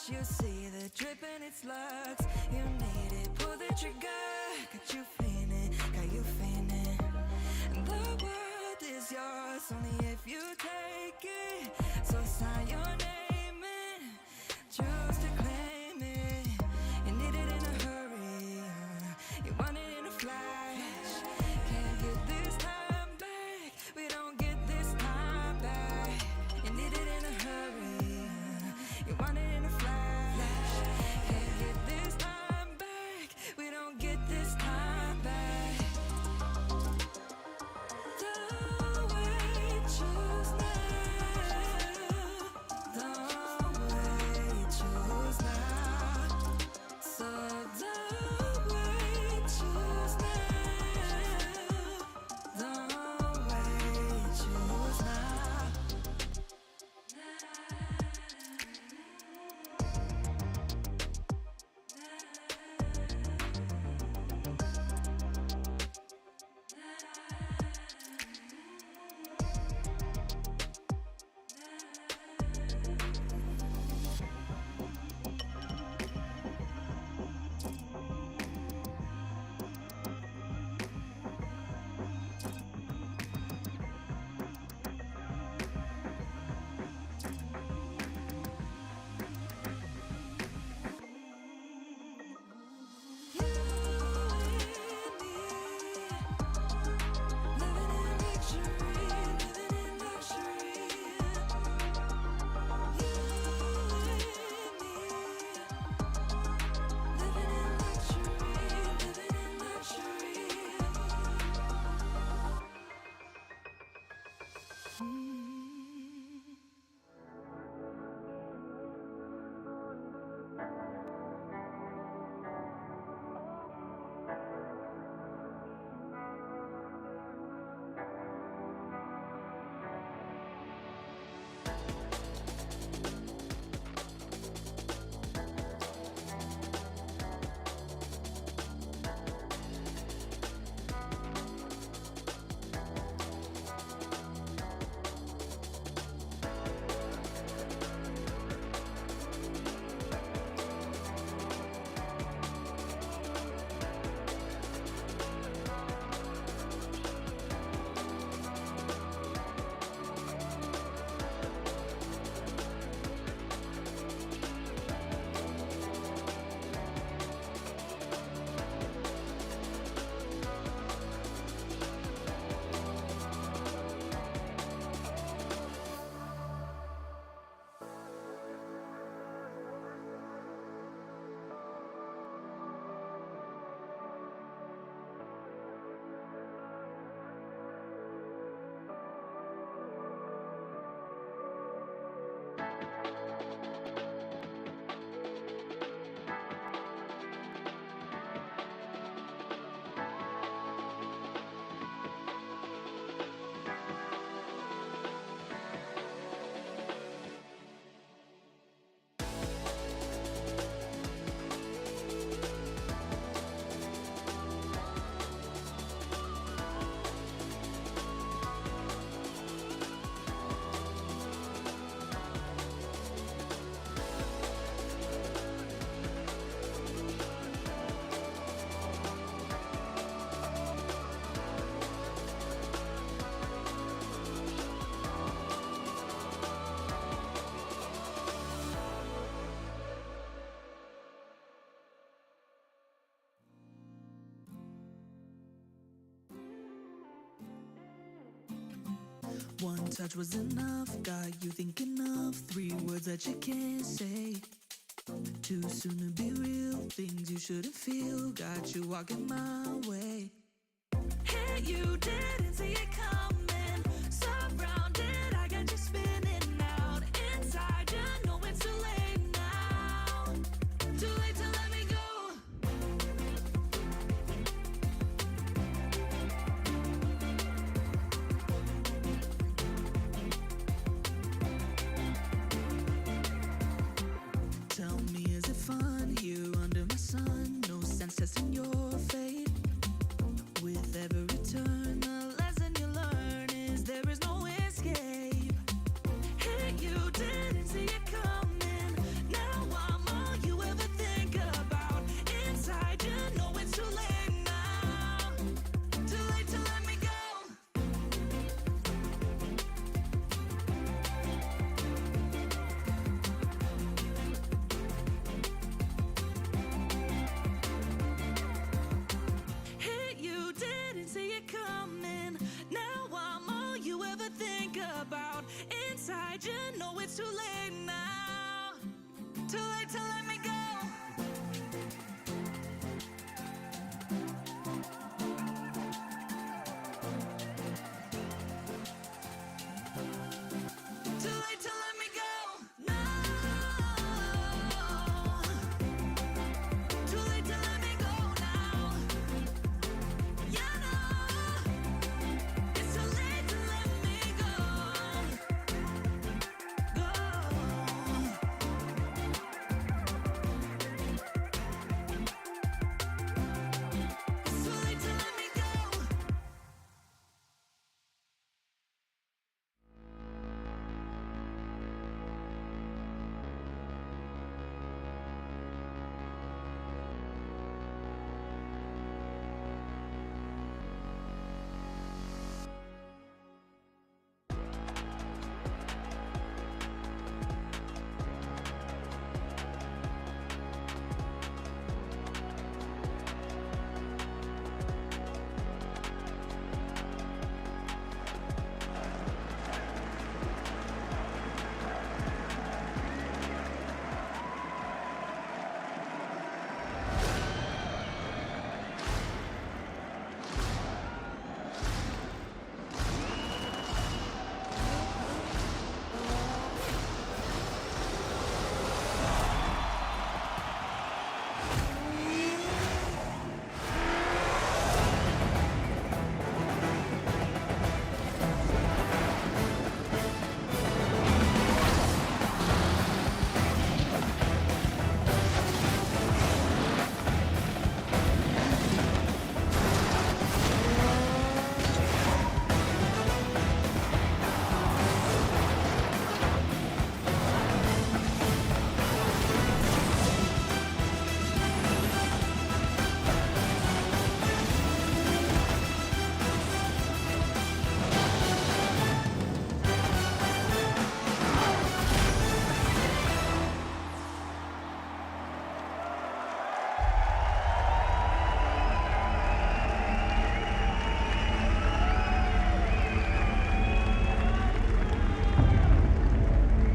You see the drip and it slugs. You need it, pull the trigger. Got you feeling, got you feeling. The world is yours only if you take it. So sign your name and choose to claim it. You need it in a hurry, you want it in a flash. Can't get this time back, we don't get this time back. You need it in a hurry, you want it in a flash. Can't get this time back, we don't get this time back. One touch was enough, got you thinking of 3 words that you can't say. Too soon to be real, things you shouldn't feel, got you walking my way. Hey, you didn't see it coming, surrounded, I got you spinning out. Inside, you know it's too late now, too late to let me go. Tell me, is it fun here under my sun? No sense testing your fate. With every turn, the lesson you learn is there is no escape. Hey, you didn't see it coming. Now I'm all you ever think about. Inside, you know it's too late now. Too late to let me go. Hey, you didn't see it coming. Now I'm all you ever think about. Inside, you know it's too late now. Too late to let me go. Too late to let me go. No. Too late to let me go now. You know, it's too late to let me go. Go. It's too late to let me go.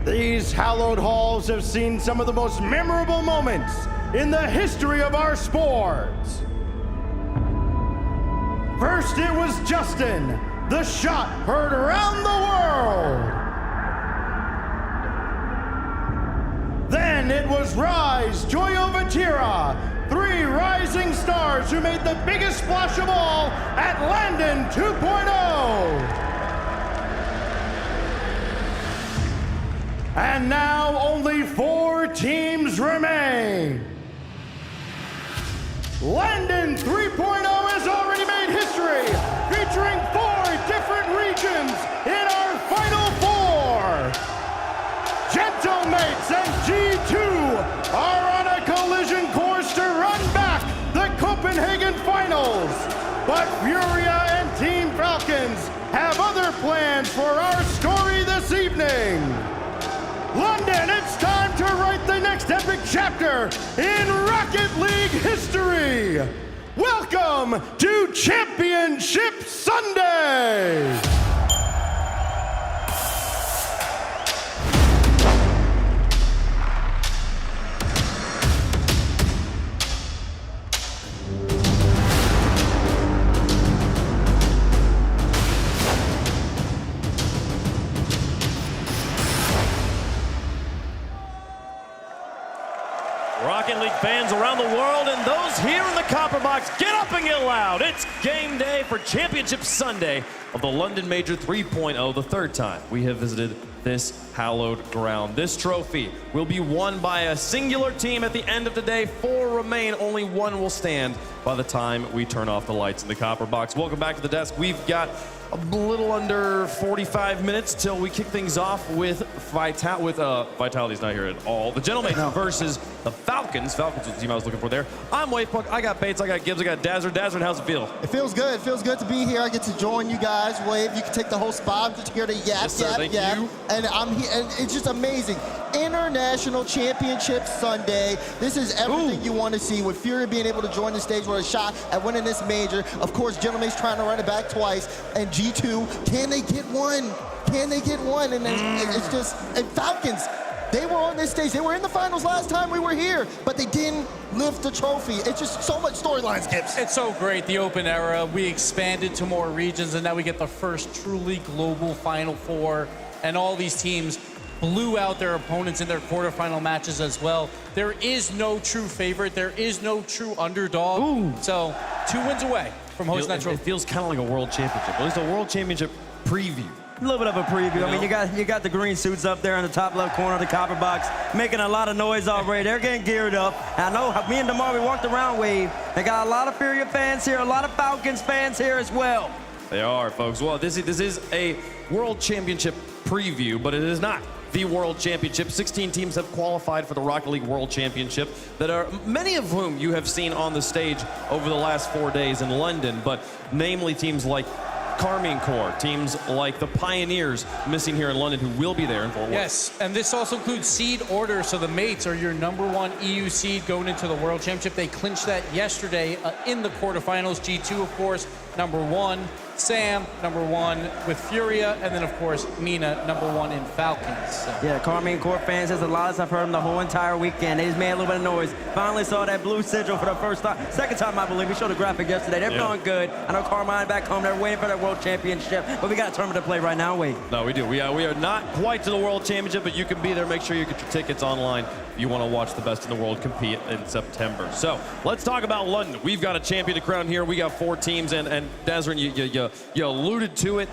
These hallowed halls have seen some of the most memorable moments in the history of our sports. First, it was Justin, the shot heard around the world. Then it was Rise, Joyo Vatira, 3 rising stars who made the biggest splash of all at London 2.0. And now only 4 teams remain. London 3.0 has already made history, featuring 4 different regions in our Final 4. Gentlemates and G2 are on a collision course to run back the Copenhagen Finals. But Furia and Team Falcons have other plans for our story this evening. London, it's time to write the next epic chapter in Rocket League history. Welcome to Championship Sunday. fans around the world and those here in the Copper Box, get up and get loud. It's game day for Championship Sunday of the London Major 3.0, the third time we have visited this hallowed ground. This trophy will be won by a singular team at the end of the day. 4 remain, only 1 will stand by the time we turn off the lights in the Copper Box. Welcome back to the desk. We've got a little under 45 minutes till we kick things off with Vitality's not here at all. The Gentlemen versus the Falcons. Falcons was the team I was looking for there. I'm Wavepuck, I got Bates, I got Gibbs, I got Dazzard. Dazzard, how's it feel? It feels good. It feels good to be here. I get to join you guys. Wave, you can take the whole spot. I'm just here to yap, yes, sir, thank you. And I'm here, and it's just amazing. International Championship Sunday. This is everything you want to see, with Furia being able to join the stage with a shot at winning this major. Of course, Gentleman's trying to run it back twice, and G2, can they get one? Can they get one? And it's just, and Falcons, they were on this stage. They were in the finals last time we were here, but they didn't lift the trophy. It's just so much storylines, Gibbs. It's so great, the open era. We expanded to more regions, and now we get the first truly global Final Four, and all these teams blew out their opponents in their quarterfinal matches as well. There is no true favorite. There is no true underdog. So 2 wins away from hosting that trophy. It feels kind of like a world championship, at least a world championship preview. A little bit of a preview. I mean, you got the green suits up there in the top left corner of the Copper Box, making a lot of noise already. They're getting geared up. And I know me and DeMar, we walked around, Wave. They got a lot of Furia fans here, a lot of Falcons fans here as well. They are, folks. Well, this is a world championship preview, but it is not the World Championship. 16 teams have qualified for the Rocket League World Championship, that are many of whom you have seen on the stage over the last 4 days in London, but namely teams like Carmine Corps, teams like the Pioneers missing here in London, who will be there in Fort Worth. Yes, and this also includes seed order, so the Mates are your #1 EU seed going into the World Championship. They clinched that yesterday in the quarterfinals. G2, of course, #1. Sam, #1 with Furia, and then, of course, Mina, #1 in Falcons. So. Yeah, Carmine Corps fans, there's a lot. I've heard them the whole entire weekend. They just made a little bit of noise. Finally saw that blue sigil for the first time. Second time, I believe. We showed the graphic yesterday. They're feeling good. I know Carmine back home. They're waiting for that World Championship, but we got a tournament to play right now, Wade. No, we do. We are not quite to the World Championship, but you can be there. Make sure you get your tickets online if you want to watch the best in the world compete in September. So let's talk about London. We've got a champion to crown here. We got 4 teams, and Desrin, you alluded to it.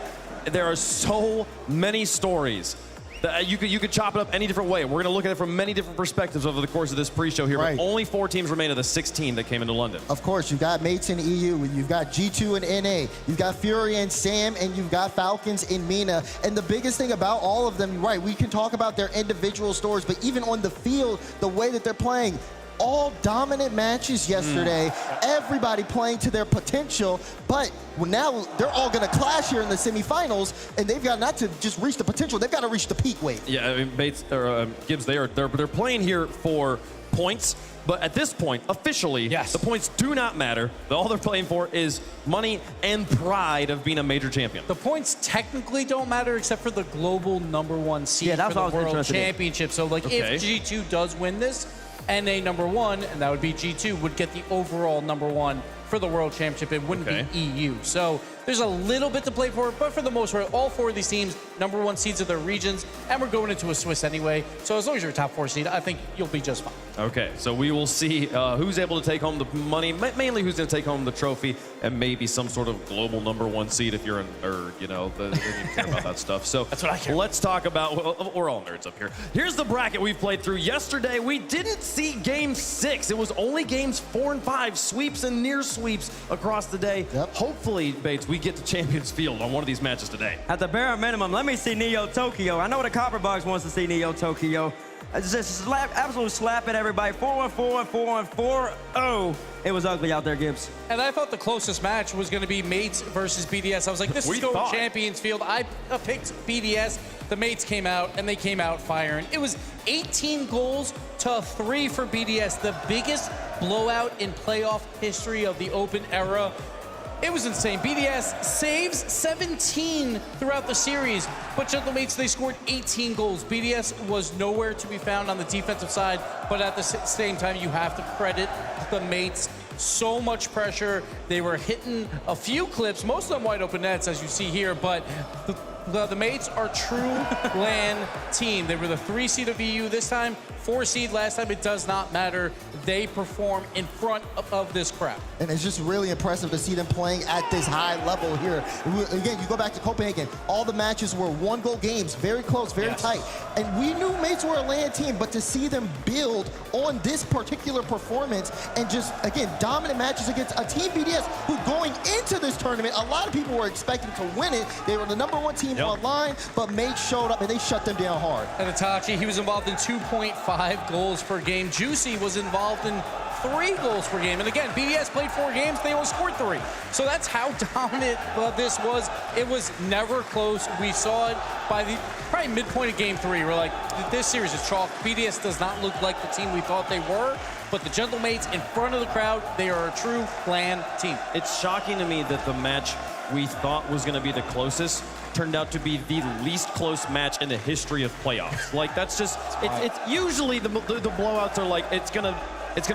There are so many stories that you could chop it up any different way. We're going to look at it from many different perspectives over the course of this pre-show here, but only 4 teams remain of the 16 that came into London. Of course, you've got Mates in EU, you've got G2 and NA, you've got Fury and Sam, and you've got Falcons in Mina. And the biggest thing about all of them, we can talk about their individual stories, but even on the field, the way that they're playing, all dominant matches yesterday, everybody playing to their potential, but now they're all going to clash here in the semifinals, and they've got not to just reach the potential, they've got to reach the peak weight. Yeah, I mean, Bates or Gibbs, they're playing here for points, but at this point, officially, the points do not matter. All they're playing for is money and pride of being a major champion. The points technically don't matter except for the global #1 seed for the World Championship. So, like, if G2 does win this, NA #1, and that would be G2, would get the overall #1 for the World Championship. It wouldn't be EU. So there's a little bit to play for, but for the most part, all 4 of these teams, #1 seeds of their regions, and we're going into a Swiss anyway. So as long as you're a top 4 seed, I think you'll be just fine. Okay, so we will see who's able to take home the money, mainly who's going to take home the trophy, and maybe some sort of global #1 seed if you're a nerd, you know, they don't care about that stuff. So that's what I care. Let's talk about, well, we're all nerds up here. Here's the bracket we've played through. Yesterday, we didn't see game 6. It was only games 4 and 5, sweeps and near sweeps across the day. Hopefully, Bates, we get to Champions Field on one of these matches today. At the bare minimum, let me see Neo Tokyo. I know the Copper Box wants to see Neo Tokyo. Just absolute slap at everybody. 4-1-4 and 4-1-4-0. It was ugly out there, Gibbs. And I thought the closest match was going to be Mates versus BDS. I was like, this is going Champions Field. I picked BDS. The Mates came out, and they came out firing. It was 18 goals to 3 for BDS, the biggest blowout in playoff history of the Open era. It was insane. BDS saves 17 throughout the series, but Gentlemates, they scored 18 goals. BDS was nowhere to be found on the defensive side, but at the same time, you have to credit the Mates. So much pressure. They were hitting a few clips, most of them wide open nets, as you see here, but the Mates are true LAN team. They were the 3 seed of EU this time, 4 seed last time. It does not matter. They perform in front of this crowd. And it's just really impressive to see them playing at this high level here. Again, you go back to Copenhagen, all the matches were 1-goal games, very close, very tight. And we knew Mates were a LAN team, but to see them build on this particular performance and just, again, dominant matches against a team BDS who going into this tournament, a lot of people were expecting to win it. They were the #1 team online, but Mates showed up and they shut them down hard. And Itachi, he was involved in 2.5 goals per game. Juicy was involved in 3 goals per game. And again, BDS played 4 games, they only scored 3. So that's how dominant this was. It was never close. We saw it by the probably midpoint of game 3. We're like, this series is chalk. BDS does not look like the team we thought they were, but the Gentle Mates in front of the crowd, they are a true LAN team. It's shocking to me that the match we thought was going to be the closest turned out to be the least close match in the history of playoffs. Like, that's just, it's usually the blowouts are like, it's gonna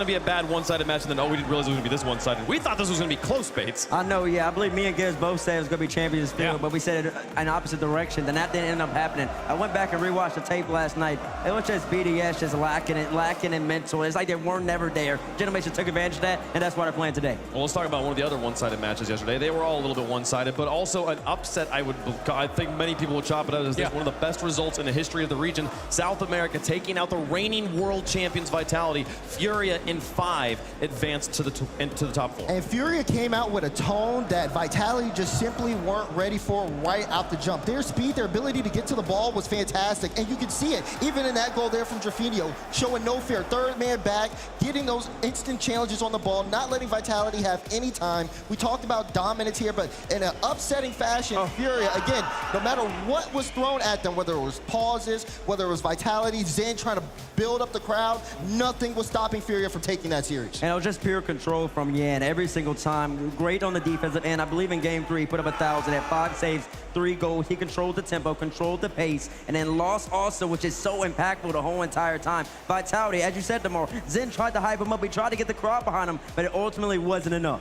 be a bad one-sided match, and then, oh, we didn't realize it was gonna be this one-sided. We thought this was gonna be close, Bates. I know, yeah. I believe me and Gibbs both said it was gonna be Champions Field, but we said it in opposite direction. Then that didn't end up happening. I went back and rewatched the tape last night. It was just BDS just lacking in mental. It's like they weren't never there. Gentlemen just took advantage of that, and that's why they're playing today. Well, let's talk about one of the other one-sided matches yesterday. They were all a little bit one-sided, but also an upset. I think many people would chop it out as this one of the best results in the history of the region. South America taking out the reigning world champions Vitality. Furia in 5 advanced into the top 4. And Furia came out with a tone that Vitality just simply weren't ready for right out the jump. Their speed, their ability to get to the ball was fantastic, and you could see it even in that goal there from Drafinio, showing no fear. Third man back, getting those instant challenges on the ball, not letting Vitality have any time. We talked about dominance here, but in an upsetting fashion, Furia, again, no matter what was thrown at them, whether it was pauses, whether it was Vitality, Zen trying to build up the crowd, nothing was stopping Furia from taking that series. And it was just pure control from Yan every single time. Great on the defensive end. I believe in game 3, he put up 1,000 at 5 saves, 3 goals. He controlled the tempo, controlled the pace, and then lost also, which is so impactful the whole entire time. Vitality, as you said, Demar, Zen tried to hype him up. He tried to get the crowd behind him, but it ultimately wasn't enough.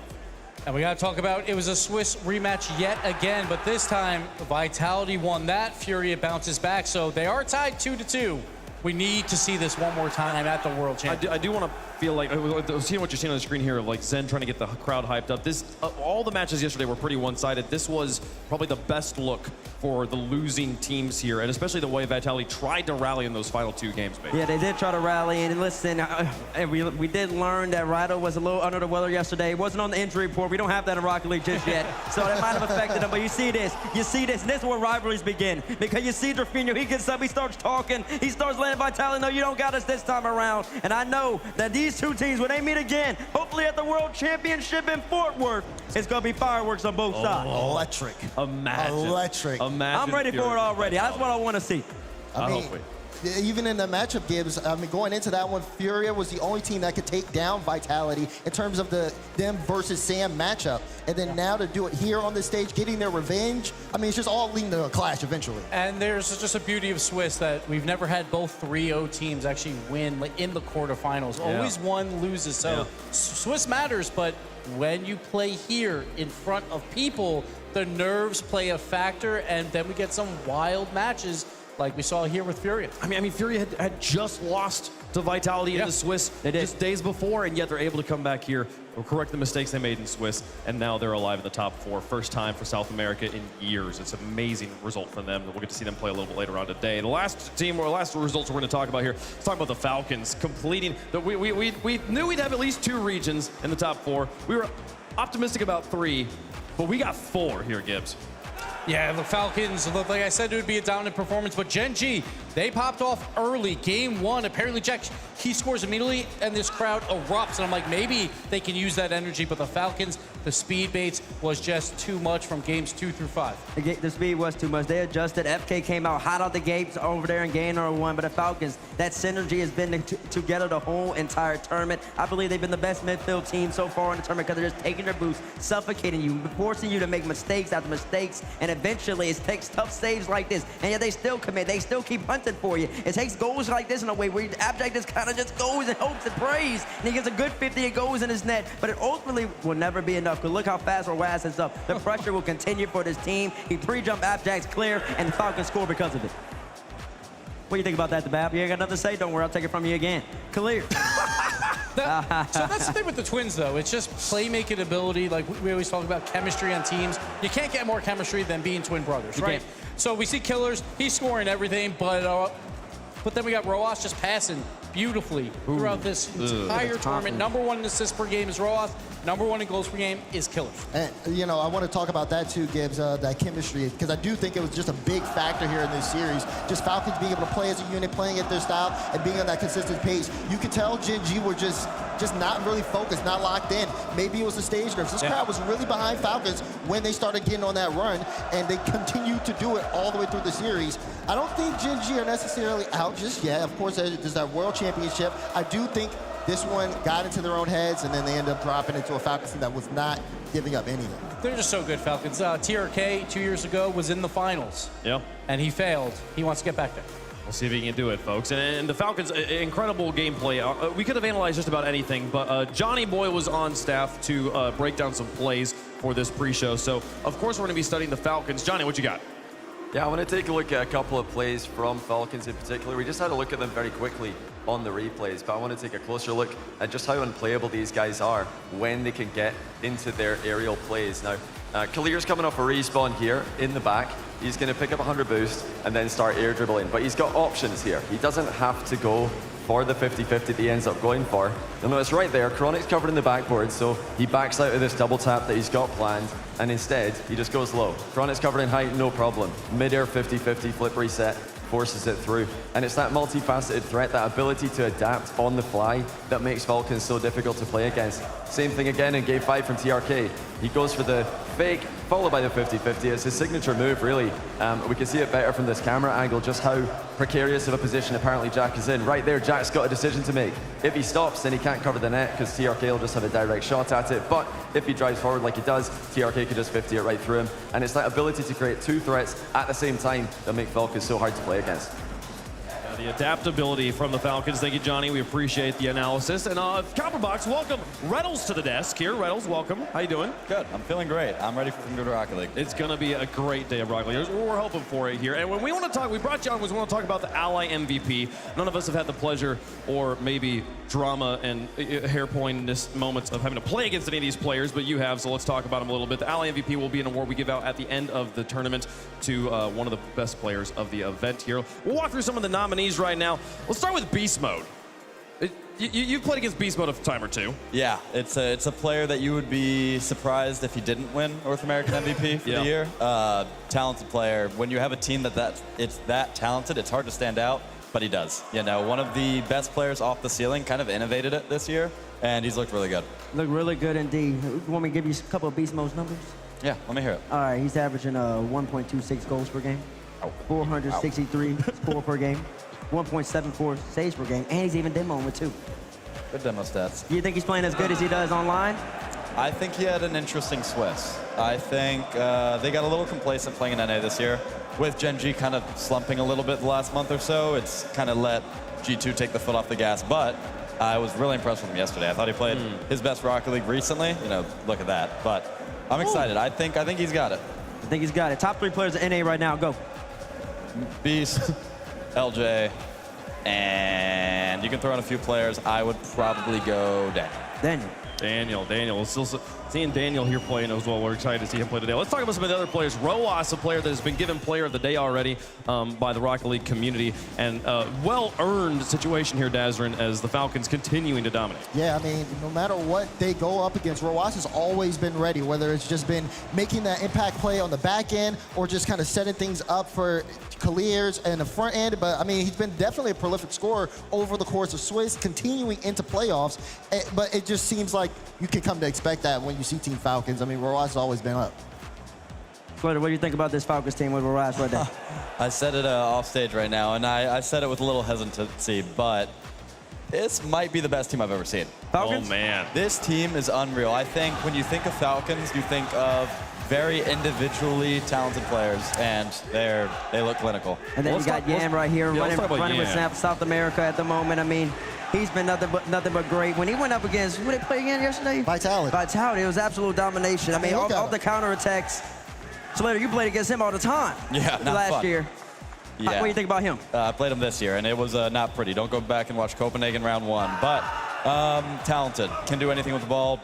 And we got to talk about, it was a Swiss rematch yet again, but this time Vitality won that. Furia bounces back, so they are tied 2-2. We need to see this one more time at the World Championship. I do want to feel like, seeing what you're seeing on the screen here of like Zen trying to get the crowd hyped up. This, all the matches yesterday were pretty one-sided. This was probably the best look for the losing teams here, and especially the way Vitality tried to rally in those final 2 games, baby. Yeah, they did try to rally, and listen, we did learn that Rido was a little under the weather yesterday. It wasn't on the injury report. We don't have that in Rocket League just yet, so that might have affected him, but you see this, and this is where rivalries begin, because you see Drafinio, he gets up, he starts talking, he starts letting Vitality know you don't got us this time around, and I know that these 2 teams, when they meet again, hopefully at the World Championship in Fort Worth, it's going to be fireworks on both sides. Electric. Imagine. Electric. Imagine. I'm ready for it already. That's what I want to see. I mean, even in the matchup games, I mean, going into that one, Furia was the only team that could take down Vitality in terms of the them versus Sam matchup. And then now to do it here on the stage, getting their revenge, I mean, it's just all leading to a clash eventually. And there's just a beauty of Swiss that we've never had both 3-0 teams actually win in the quarterfinals. Always one loses. So Swiss matters, but when you play here in front of people, the nerves play a factor, and then we get some wild matches like we saw here with Furia. I mean, Furia had just lost to Vitality in the Swiss just days before, and yet they're able to come back here, correct the mistakes they made in Swiss, and now they're alive in the top 4. First time for South America in years. It's an amazing result for them. We'll get to see them play a little bit later on today. The last results we're going to talk about here, let's talk about the Falcons completing. We knew we'd have at least 2 regions in the top 4. We were optimistic about 3, but we got 4 here, Gibbs. Yeah, the Falcons, like I said, it would be a dominant performance, but Gen.G, they popped off early. Game 1, apparently Jack, he scores immediately, and this crowd erupts, and I'm like, maybe they can use that energy, but the Falcons, the speed baits was just too much from games 2 through 5. The speed was too much. They adjusted. FK came out hot out the gates over there in game number 1, but the Falcons, that synergy has been together the whole entire tournament. I believe they've been the best midfield team so far in the tournament because they're just taking their boost, suffocating you, forcing you to make mistakes after mistakes, and eventually it takes tough saves like this, and yet they still commit. They still keep hunting for you. It takes goals like this in a way where Abject just kind of just goes and hopes and prays, and he gets a good 50, it goes in his net, but it ultimately will never be enough enough, because look how fast Roaz is up. The pressure will continue for this team. He pre-jumped Appjack's clear, and the Falcons score because of it. What do you think about that, DeBab? You ain't got nothing to say? Don't worry, I'll take it from you again. Clear. So that's the thing with the Twins, though. It's just playmaking ability. Like we always talk about chemistry on teams. You can't get more chemistry than being twin brothers, right? So we see Killers. He's scoring everything, but then we got Roaz just passing beautifully throughout this entire tournament. #1 in assists per game is Roaz. #1 in goals per game is Killers. And, you know, I want to talk about that too, Gibbs, that chemistry, because I do think it was just a big factor here in this series. Just Falcons being able to play as a unit, playing at their style, and being on that consistent pace. You could tell Gen.G were just not really focused, not locked in. Maybe it was the stage nerves. This crowd was really behind Falcons when they started getting on that run, and they continued to do it all the way through the series. I don't think Gen.G are necessarily out just yet. Of course, there's that World Championship. I do think this one got into their own heads, and then they end up dropping into a Falcons team that was not giving up anything. They're just so good, Falcons. TRK 2 years ago was in the finals. Yeah. And he failed. He wants to get back there. We'll see if he can do it, folks. And the Falcons, incredible gameplay. We could have analyzed just about anything, but Johnny Boy was on staff to break down some plays for this pre-show. So, of course, we're going to be studying the Falcons. Johnny, what you got? Yeah, I want to take a look at a couple of plays from Falcons in particular. We just had a look at them very quickly on the replays, but I want to take a closer look at just how unplayable these guys are when they can get into their aerial plays. Now, Khalir's coming off a respawn here in the back. He's going to pick up 100 boost and then start air dribbling, but he's got options here. He doesn't have to go for the 50-50 that he ends up going for. You'll notice right there, Chronic's covered in the backboard, so he backs out of this double tap that he's got planned, and instead, he just goes low. Chronic's covered in height, no problem. Mid-air 50-50 flip reset, forces it through. And it's that multifaceted threat, that ability to adapt on the fly that makes Falcons so difficult to play against. Same thing again in game 5 from TRK. He goes for the fake, followed by the 50-50. It's his signature move, really. We can see it better from this camera angle, just how precarious of a position apparently Jack is in. Right there, Jack's got a decision to make. If he stops, then he can't cover the net because TRK will just have a direct shot at it. But if he drives forward like he does, TRK could just 50 it right through him. And it's that ability to create two threats at the same time that make Falcons so hard to play against. The adaptability from the Falcons. Thank you, Johnny. We appreciate the analysis. And Copperbox, welcome Reynolds to the desk here. Reynolds, welcome. How you doing? Good. I'm feeling great. I'm ready for some good Rocket League. It's going to be a great day of Rocket League. We're hoping for it here. And when we want to talk, we brought you on because we want to talk about the Ally MVP. None of us have had the pleasure or maybe drama and hair pointedness moments of having to play against any of these players, but you have, so let's talk about them a little bit. The Ally MVP will be an award we give out at the end of the tournament to one of the best players of the event here. We'll walk through some of the nominees right now. Let's start with Beast Mode. You've played against Beast Mode a time or two. Yeah, it's a player that you would be surprised if he didn't win North American MVP for the year. Talented player. When you have a team it's that talented, it's hard to stand out, but he does. You know, one of the best players off the ceiling, kind of innovated it this year, and he's looked really good. Look really good indeed. You want me to give you a couple of Beast Mode's numbers? Yeah, let me hear it. All right, he's averaging 1.26 goals per game, 463 score per game, 1.74 saves per game, and he's even demoing with 2. Good demo stats. Do you think he's playing as good as he does online? I think he had an interesting Swiss. I think they got a little complacent playing in NA this year. With Gen.G kind of slumping a little bit the last month or so, it's kind of let G2 take the foot off the gas. But I was really impressed with him yesterday. I thought he played his best Rocket League recently. You know, look at that. But I'm excited. I think he's got it. I think he's got it. Top 3 players in NA right now. Go. Beast, LJ, and you can throw in a few players. I would probably go Daniel. Daniel. Still seeing Daniel here playing as well. We're excited to see him play today. Let's talk about some of the other players. Roaz, a player that has been given Player of the Day already by the Rocket League community, and well-earned situation here, Dazrin, as the Falcons continuing to dominate. Yeah, I mean, no matter what they go up against, Roaz has always been ready, whether it's just been making that impact play on the back end or just kind of setting things up for Khalir's and the front end. But, I mean, he's been definitely a prolific scorer over the course of Swiss, continuing into playoffs. But it just seems like you can come to expect that when you see Team Falcons. I mean, Roaz has always been up. What do you think about this Falcons team with Roaz right now? I said it off stage right now, and I said it with a little hesitancy, but this might be the best team I've ever seen. Falcons? Oh, man. This team is unreal. I think when you think of Falcons, you think of very individually talented players, and they look clinical. And then you got Yan right here running with South America at the moment. I mean, he's been nothing but great. When he went up against, who did they play again yesterday? Vitality. Vitality. It was absolute domination. I mean, all the counterattacks. Slater, you played against him all the time. Yeah, not last fun. year. Yeah. What do you think about him? I played him this year, and it was not pretty. Don't go back and watch Copenhagen round 1. But talented, can do anything with the ball.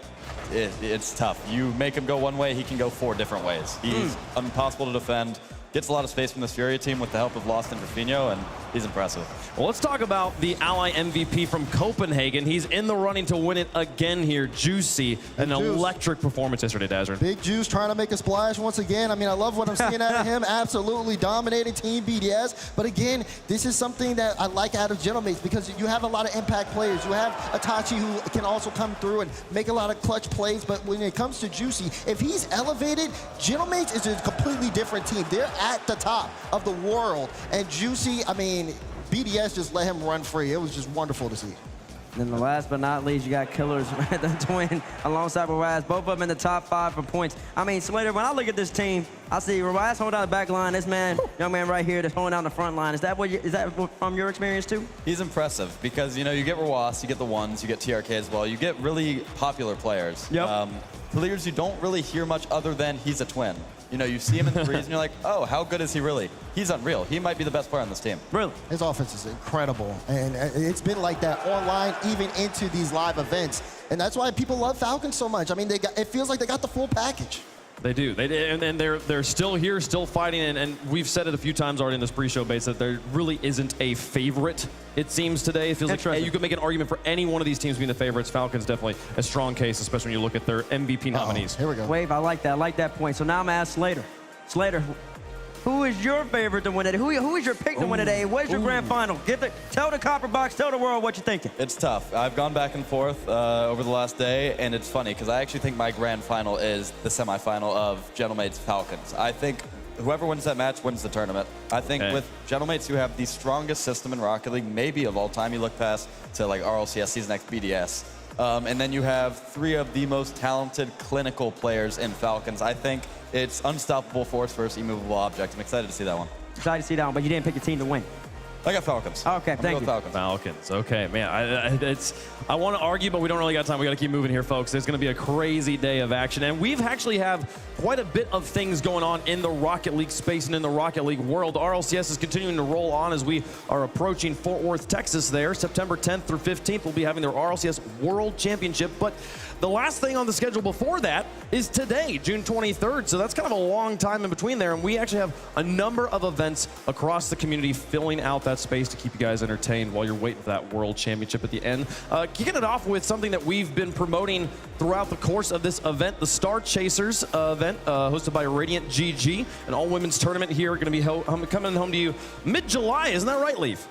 It's tough. You make him go one way, he can go 4 different ways. He's impossible to defend. Gets a lot of space from this Furia team with the help of Lost and Rafinha, and he's impressive. Well, let's talk about the Ally MVP from Copenhagen. He's in the running to win it again here. Juicy, an electric performance yesterday, Dazrin. Big Juice trying to make a splash once again. I mean, I love what I'm seeing out of him. Absolutely dominating Team BDS. But again, this is something that I like out of Gentlemates because you have a lot of impact players. You have Itachi who can also come through and make a lot of clutch plays. But when it comes to Juicy, if he's elevated, Gentlemates is a completely different team. They're at the top of the world. And Juicy, I mean, BDS just let him run free. It was just wonderful to see. And then last but not least, you got Killers, the twin, alongside Raz. Both of them in the top 5 for points. I mean, Slater, when I look at this team, I see Raz holding down the back line. This man, young man right here, that's holding down the front line. Is that from your experience too? He's impressive because, you know, you get Rawas, you get the ones, you get TRK as well. You get really popular players. Yep. Players you don't really hear much other than he's a twin. You know, you see him in the threes and you're like, oh, how good is he really? He's unreal. He might be the best player on this team. Really? His offense is incredible. And it's been like that online, even into these live events. And that's why people love Falcons so much. I mean, it feels like they got the full package. They do. And they're still here, still fighting. And we've said it a few times already in this pre-show base that there really isn't a favorite, it seems, today. It feels like you could make an argument for any one of these teams being the favorites. Falcons definitely a strong case, especially when you look at their MVP nominees. Here we go. Wave, I like that. I like that point. So now I'm going to ask Slater. Slater, who is your favorite to win it? Who is your pick to win today? What's your grand final? Tell the Copper Box, tell the world what you're thinking. It's tough. I've gone back and forth over the last day, and it's funny because I actually think my grand final is the semifinal of Gentlemates Falcons. I think whoever wins that match wins the tournament. I think with Gentlemates, you have the strongest system in Rocket League, maybe of all time. You look past to like RLCS, Season X, BDS. And then you have 3 of the most talented clinical players in Falcons. I think it's unstoppable force versus immovable object. I'm excited to see that one. Excited to see that one, but you didn't pick a team to win. I got Falcons. Okay, thank you. Falcons. Okay, man. I want to argue, but we don't really got time. We got to keep moving here, folks. There's going to be a crazy day of action, and we've actually have quite a bit of things going on in the Rocket League space and in the Rocket League world. RLCS is continuing to roll on as we are approaching Fort Worth, Texas. There, September 10th through 15th, we'll be having their RLCS World Championship. But the last thing on the schedule before that is today, June 23rd. So that's kind of a long time in between there. And we actually have a number of events across the community filling out that space to keep you guys entertained while you're waiting for that World Championship at the end. Kicking it off with something that we've been promoting throughout the course of this event, the Star Chasers event, hosted by Radiant GG, an all-women's tournament here, going to be coming home to you mid-July. Isn't that right, Leaf?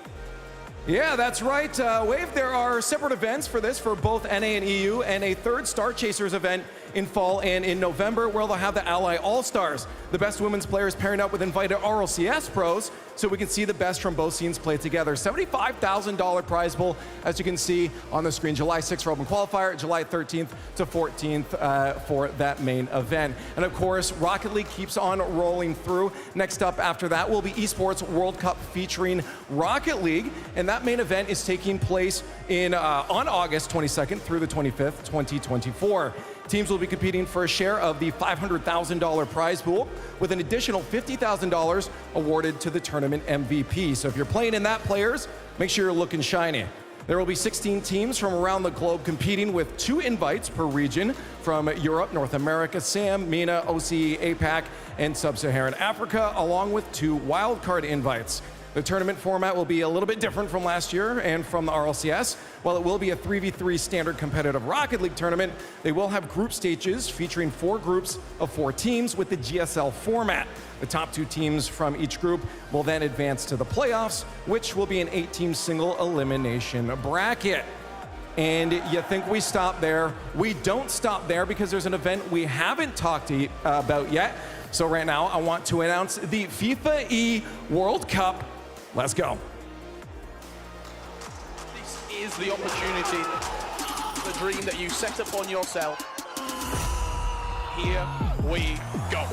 Yeah, that's right, Wave. There are separate events for this for both NA and EU, and a third Star Chasers event in fall and in November, where they'll have the Ally All-Stars, the best women's players pairing up with invited RLCS pros, so we can see the best from both scenes play together. $75,000 prize pool, as you can see on the screen. July 6th for Open Qualifier, July 13th to 14th for that main event. And of course, Rocket League keeps on rolling through. Next up after that will be Esports World Cup featuring Rocket League, and that main event is taking place on August 22nd through the 25th, 2024. Teams will be competing for a share of the $500,000 prize pool, with an additional $50,000 awarded to the tournament MVP. So if you're playing in that, players, make sure you're looking shiny. There will be 16 teams from around the globe competing, with 2 invites per region from Europe, North America, SAM, MENA, OCE, APAC, and Sub-Saharan Africa, along with 2 wildcard invites. The tournament format will be a little bit different from last year and from the RLCS. While it will be a 3v3 standard competitive Rocket League tournament, they will have group stages featuring 4 groups of 4 teams with the GSL format. The top 2 teams from each group will then advance to the playoffs, which will be an 8-team single elimination bracket. And you think we stop there? We don't stop there, because there's an event we haven't talked about yet. So right now, I want to announce the FIFA E World Cup. Let's go. This is the opportunity, the dream that you set upon yourself. Here we go.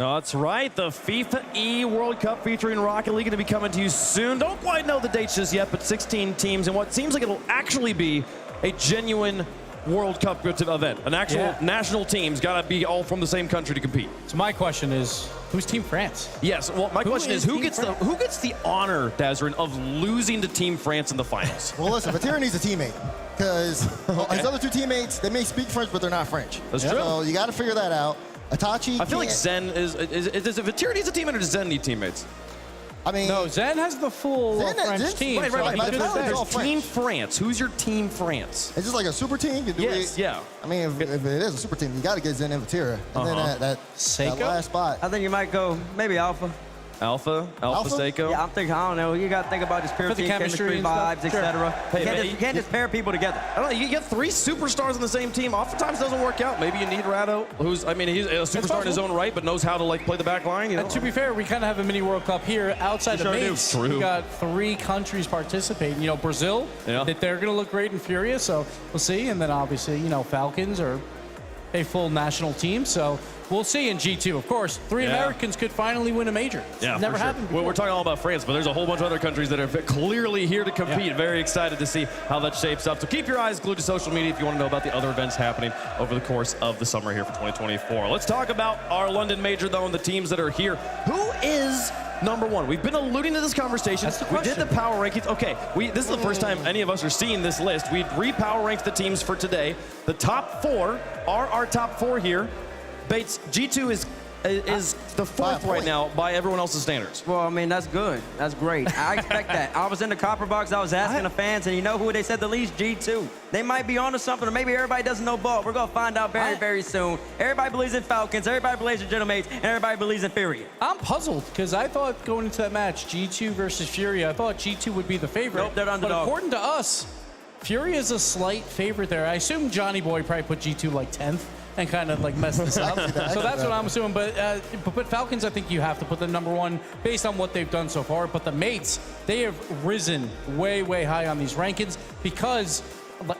No, that's right. The FIFA E World Cup featuring Rocket League going to be coming to you soon. Don't quite know the dates just yet, but 16 teams and what seems like it'll actually be a genuine World Cup event. An actual national team's got to be all from the same country to compete. So my question is, who's Team France? Yes. Well, my question is, who gets the honor, Dazrin, of losing to Team France in the finals? Well, listen, Vatira needs a teammate because his other two teammates, they may speak French, but they're not French. That's true. So you got to figure that out. Itachi. I feel like Zen does Vatira needs a teammate or does Zen need teammates? I mean, No, Zen has the full French team. Right. so he But could it's have all been. French. Team France. Who's your Team France? It's just like a super team. Yeah. I mean, if it is a super team, you got to get Zen and Vatira. And then that Seiko? last spot. I think you might go maybe Alpha. Alpha Seiko. Yeah, I'm thinking, I don't know. You got to think about just pure For the team chemistry chemistry, and vibes, stuff. Sure. etc. Hey, You can't just pair people together. I don't know, you get three superstars on the same team. Oftentimes doesn't work out. Maybe you need Rado, who's, I mean, he's a superstar in his own right, but knows how to like play the back line. You know? And to be fair, we kind of have a mini World Cup here outside We of sure do. mates. True. We got 3 countries participating. You know, Brazil, that they're going to look great in Furia, so we'll see. And then obviously, you know, Falcons are a full national team, so we'll see in G2. Of course, 3 Americans could finally win a major. It's never happened before. Well, we're talking all about France, but there's a whole bunch of other countries that are clearly here to compete. Very excited to see how that shapes up. So keep your eyes glued to social media if you want to know about the other events happening over the course of the summer here for 2024. Let's talk about our London Major, though, and the teams that are here. Who is number 1? We've been alluding to this conversation. That's the We did question. the power rankings. Okay, this is the first time any of us are seeing this list. We re-power ranked the teams for today. The top 4 are our top 4 here. Bates, G2 is the 4th right now by everyone else's standards. Well, I mean, that's good. That's great. I expect that. I was in the copper box. I was asking the fans, and you know who they said the least? G2. They might be onto something, or maybe everybody doesn't know ball. We're going to find out very, very soon. Everybody believes in Falcons. Everybody believes in Gentlemen, and everybody believes in Furia. I'm puzzled because I thought going into that match, G2 versus Furia, I thought G2 would be the favorite. Nope, they're underdog. But according to us, Furia is a slight favorite there. I assume Johnny Boy probably put G2 like 10th. And kind of like mess this up. So that's what I'm assuming. But Falcons, I think you have to put them number 1 based on what they've done so far. But the mates, they have risen way, way high on these rankings because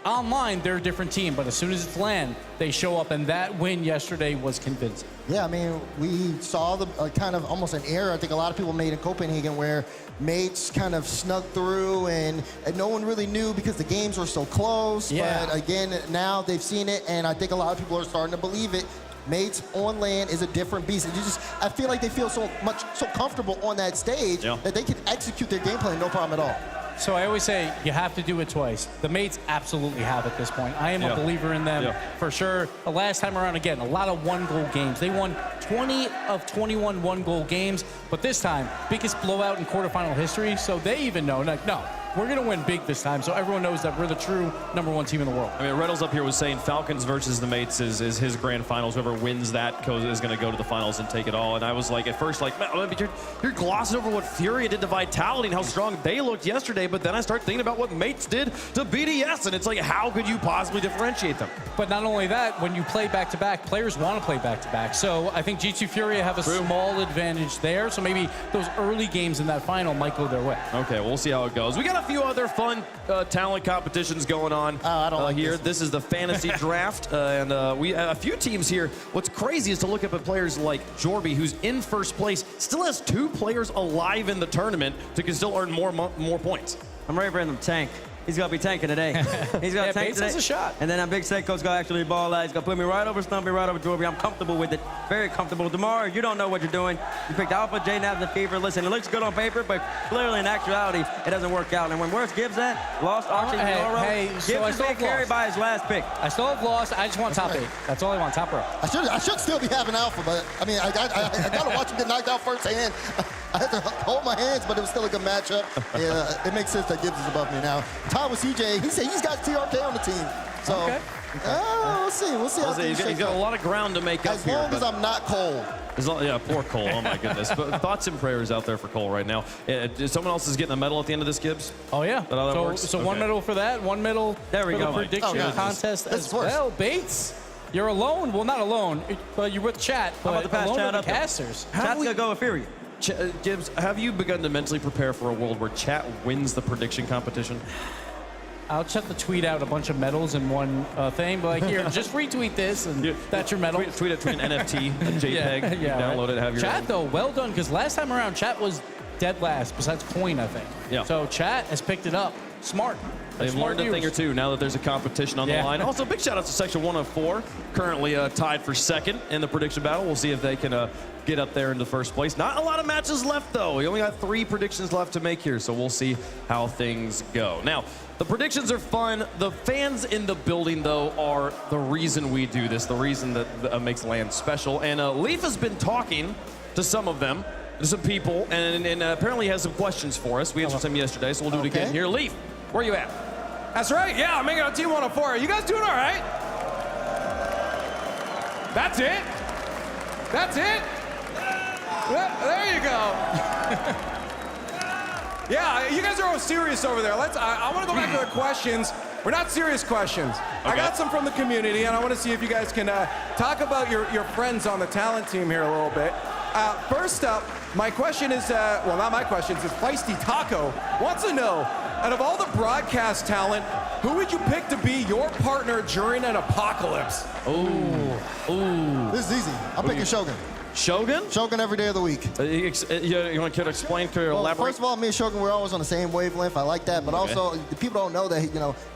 online they're a different team. But as soon as it's LAN, they show up. And that win yesterday was convincing. Yeah, I mean, we saw the kind of almost an error I think a lot of people made in Copenhagen where mates kind of snuck through and no one really knew because the games were so close. Yeah. But again, now they've seen it, and I think a lot of people are starting to believe it. Mates on LAN is a different beast. And I feel like they feel so comfortable on that stage that they can execute their game plan no problem at all. So I always say you have to do it twice. The mates absolutely have at this point. I am a believer in them for sure. The last time around, again, a lot of 1-goal games. They won 20 of 21 1-goal games, but this time, biggest blowout in quarterfinal history. So they even know, like, no, we're going to win big this time. So everyone knows that we're the true number 1 team in the world. I mean, Reynolds up here was saying Falcons versus the mates is his grand finals. Whoever wins that is going to go to the finals and take it all. And I was like, at first, like, man, you're glossing over what Furia did to Vitality and how strong they looked yesterday. But then I start thinking about what mates did to BDS. And it's like, how could you possibly differentiate them? But not only that, when you play back-to-back, players want to play back-to-back. So I think G2 Furia have a small advantage there. So maybe those early games in that final might go their way. Okay, we'll see how it goes. We got a few other fun talent competitions going on I don't like here. This is the fantasy draft, and we a few teams here. What's crazy is to look up at players like Jorby, who's in first place, still has 2 players alive in the tournament to can still earn more points. I'm ready for him to tank. He's going to be tanking today. He's going to tank Bates today. has a shot. And then that big Seiko's going to actually ball out. He's going to put me right over Stumpy, right over Jorby. I'm comfortable with it. Very comfortable. DeMar, you don't know what you're doing. You picked Alpha, J-Nab, the Fever. Listen, it looks good on paper, but clearly in actuality, it doesn't work out. And when where's Gibbs at? Lost auction so Gibbs I is still being have carried lost. by his last pick. I still have lost. I just want top 8. That's all I want, top row. I should still be having Alpha, but I mean, I got to watch him get knocked out first hand. I had to hold my hands, but it was still a good matchup. Yeah, it makes sense that Gibbs is above me now. Tom with CJ, he said he's got TRK on the team. So We'll see. We'll see how things He's shake got a out. lot of ground to make up As here. long as I'm not Cole. Yeah, poor Cole. Oh, my goodness. But thoughts and prayers out there for Cole right now. Someone else is getting a medal at the end of this, Gibbs? Oh, yeah. That how that works? So Okay. one medal for that, one medal There we for go. the prediction Oh, yeah. contest This as is worse. well. Bates, you're alone. Well, not alone, but you're with chat. How about But the pass alone chat with the up there? casters. Chat's gonna go with Furia. Gibbs, have you begun to mentally prepare for a world where chat wins the prediction competition? I'll check the tweet out a bunch of medals in one thing, but like here, just retweet this, and that's your medal. Tweet an NFT, a JPEG, download it, have your Chat though, well done, because last time around, chat was dead last, besides Coin, I think. Yeah. So chat has picked it up. Smart. They've Smart learned a thing or viewers. two now that there's a competition on the Yeah. line. Also, big shout out to Section 104, currently tied for second in the prediction battle. We'll see if they can get up there into first place. Not a lot of matches left, though. We only got 3 predictions left to make here, so we'll see how things go. Now, the predictions are fun. The fans in the building, though, are the reason we do this, the reason that makes LAN special. And Leaf has been talking to some of them, to some people, and apparently has some questions for us. We answered some yesterday, so we'll do it again here. Leaf, where are you at? That's right. Yeah, I'm making it on Team 104. Are you guys doing all right? That's it. That's it. There you go. Yeah, you guys are all serious over there. I want to go back to the questions. We're not serious questions. I got some from the community, and I want to see if you guys can talk about your friends on the talent team here a little bit. First up, my question is, well, not my question, it's Feisty Taco wants to know, out of all the broadcast talent, who would you pick to be your partner during an apocalypse? This is easy. I'm picking Shogun. Shogun? Shogun every day of the week. You want to explain, Well, elaborate? first of all, me and Shogun, we're always on the same wavelength. I like that, but Okay. also the people don't know that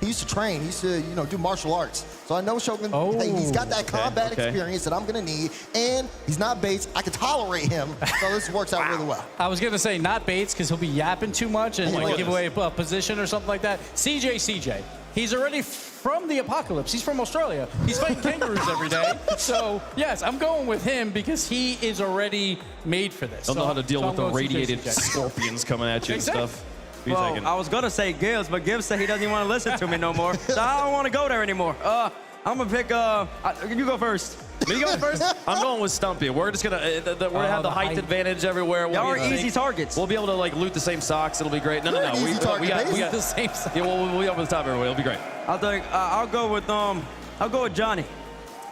he used to train. He used to do martial arts. So I know Shogun. He's got that combat experience that I'm gonna need, and he's not Bates. I can tolerate him, so this works out really well. I was going to say not Bates, because he'll be yapping too much and my like give away goodness. a position or something like that. CJ. He's already from the apocalypse. He's from Australia. He's fighting kangaroos every day. So, yes, I'm going with him because he is already made for this. Don't know how to deal So with the I'm going radiated CJ. scorpions coming at you and Exactly. stuff. Who you taking? I was gonna say Gibbs, but Gibbs said he doesn't even want to listen to me no more. So I don't want to go there anymore. I'm gonna pick. You go first. Me going first? I'm going with Stumpy. We're just gonna we're gonna have the height advantage everywhere. Y'all are What do you easy think? targets. We'll be able to like loot the same socks. It'll be great. No. You're an easy target, we got Bates. The same side. yeah. We'll be up at the top everywhere. It'll be great. I'll go with Johnny.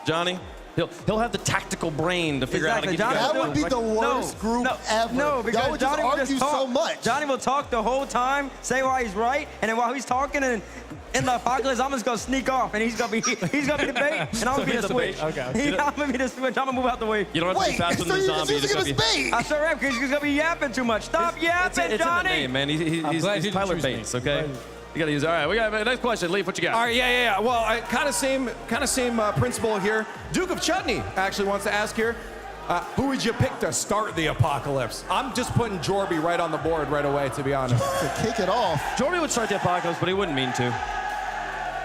Johnny, he'll have the tactical brain to figure Exactly. out how to get That would be the worst group ever. No, because Y'all would just Johnny will argue talk so much. Johnny will talk the whole time, say why he's right, and then while he's talking and in the apocalypse, I'm just gonna sneak off, and he's gonna be the bait, and I'm gonna be he's the the bait. switch. Okay. I'm gonna be the switch. I'm gonna move out the way. You don't have to be Wait, faster so than the you're zombie. just using him as bait? I sure am, because he's gonna be yapping too much. Stop yapping, It's in the Johnny. name, man. He's glad you didn't Tyler choose me. Bates. Okay. You gotta use. All right. We got next question. Leaf, what you got? All right, yeah. Well, kind of same principle here. Duke of Chutney actually wants to ask here, who would you pick to start the apocalypse? I'm just putting Jorby right on the board right away, to be honest. To kick it off, Jordy would start the apocalypse, but he wouldn't mean to.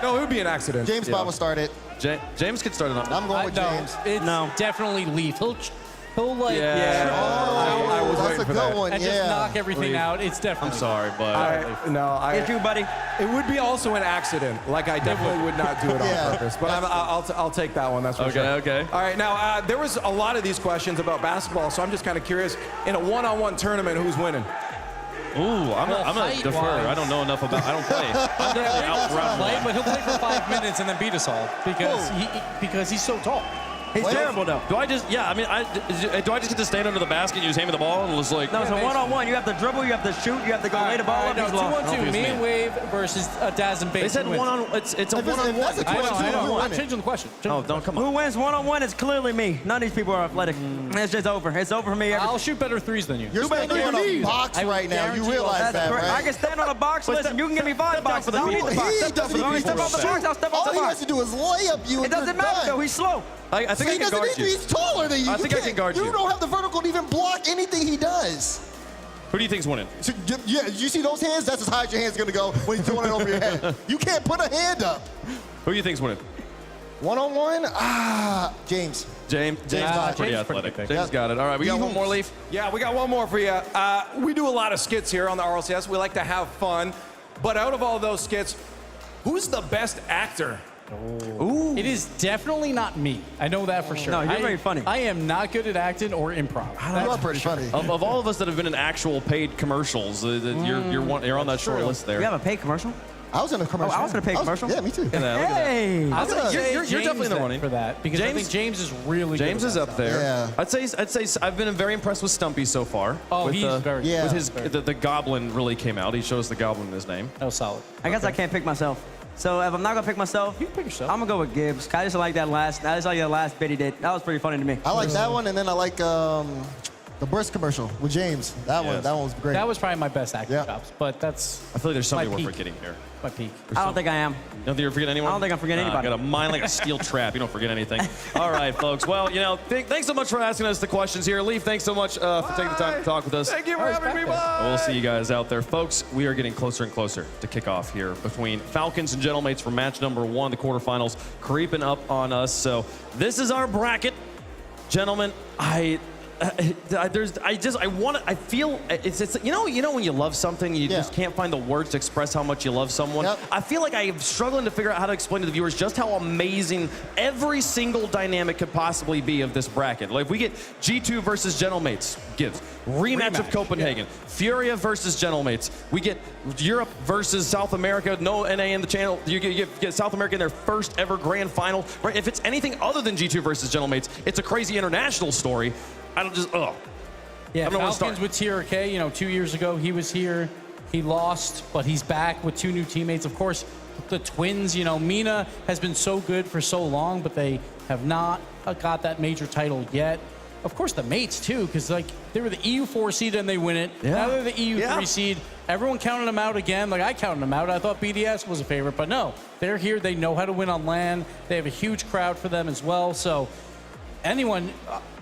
No, it would be an accident. James Bob will start it. James could start it up. I'm going with James. It's definitely lethal. He'll like I was That's waiting a for good that. one. and Yeah. just knock everything out. It's definitely. I'm sorry, but It's you, buddy. It would be also an accident. Like, I definitely would not do it on Yeah. purpose. But I'll take that one, that's for sure. Okay. All right, now, there was a lot of these questions about basketball, so I'm just kind of curious, in a one-on-one tournament, who's winning? Ooh, I'm gonna defer. height-wise. I don't know enough about. I don't play. I'm definitely out round Play, one. but he'll play for 5 minutes and then beat us all because he's so tall. He's terrible though. Do I just? Yeah. I mean, do I just get to stand under the basket and you just hand me the ball and just like? No, it's a one-on-one. You have to dribble, you have to shoot, you have to go lay the ball up. No, He's lost. 2-on-2. Me and Wave versus Daz and Bates. They said wins. one on. It's a If it's- one on if that's one. a I know. 22, who I'm won it? changing the question. Oh, don't come Who on. wins one-on-one? It's clearly me. None of these people are athletic. It's just over. It's over for me. I'll shoot better threes than you. You're standing on a box right now. You realize That's that, correct. I right? can stand on a box. Listen, you can give me 5 boxes. I don't need the box. He Step doesn't up. need Step to off the shoot. box. I'll step off All the he has box. to do is lay up you. It and doesn't you're matter done. though. He's slow. I think So I he can doesn't guard need to. you. He's taller than you. I You think I can't- can guard you. You don't have the vertical to even block anything he does. Who do you think's winning? So, yeah, you see those hands? That's as high as your hand's gonna go when he's doing it over your head. You can't put a hand up. Who do you think's winning? One-on-one? James James. James got it. pretty James pretty athletic. quick. James got it. All right, we got one more, Leaf. Yeah, we got one more for you. We do a lot of skits here on the RLCS. We like to have fun. But out of all those skits, who's the best actor? Ooh. It is definitely not me. I know that for sure. No, you're very funny. I am not good at acting or improv. You are pretty funny. Of all of us that have been in actual paid commercials, you're on that short list there. We have a paid commercial? I was in a commercial. I was in a paid commercial? Yeah, me too. Hey! I'd say You're James definitely the then one for that because I think James is really James good is at up that there. Yeah. I'd say I've been very impressed with Stumpy so far. Oh, with, he's very good. Yeah. With his the goblin really came out. He showed us the goblin in his name. That was solid. I guess I can't pick myself. So if I'm not gonna pick myself, You can pick yourself. I'm gonna go with Gibbs. I just like that last bit he did. That was pretty funny to me. I like that one, and then I like the Burst commercial with James. That one was great. That was probably my best acting Yeah. chops, but that's I feel like there's somebody My we're peak. forgetting here. my peak. I don't think I am. You don't think you're forgetting anyone? I don't think I'm forgetting anybody. Got a mind like a steel trap. You don't forget anything. All right, folks. Well, thanks so much for asking us the questions here. Leaf, thanks so much for taking the time to talk with us. Thank you for having me. Bye. We'll see you guys out there. Folks, we are getting closer and closer to kickoff here between Falcons and Gentlemates for match number 1, the quarterfinals, creeping up on us. So this is our bracket. Gentlemen, I feel it's you know when you love something you just can't find the words to express how much you love someone. Yep. I feel like I'm struggling to figure out how to explain to the viewers just how amazing every single dynamic could possibly be of this bracket. Like if we get G2 versus Gentlemates, gives rematch of Copenhagen. Furia versus Gentlemates. We get Europe versus South America. No NA in the channel. You get South America in their first ever grand final. Right? If it's anything other than G2 versus Gentlemates, it's a crazy international story. I don't just, Yeah, I don't know where to Falcons with TRK, 2 years ago, he was here. He lost, but he's back with 2 new teammates. Of course, the twins, Mina has been so good for so long, but they have not got that major title yet. Of course, the mates, too, because, they were the EU4 seed and they win it. Yeah. Now they're the EU3 seed. Everyone counted them out again. I counted them out. I thought BDS was a favorite, but no. They're here. They know how to win on LAN. They have a huge crowd for them as well. So anyone...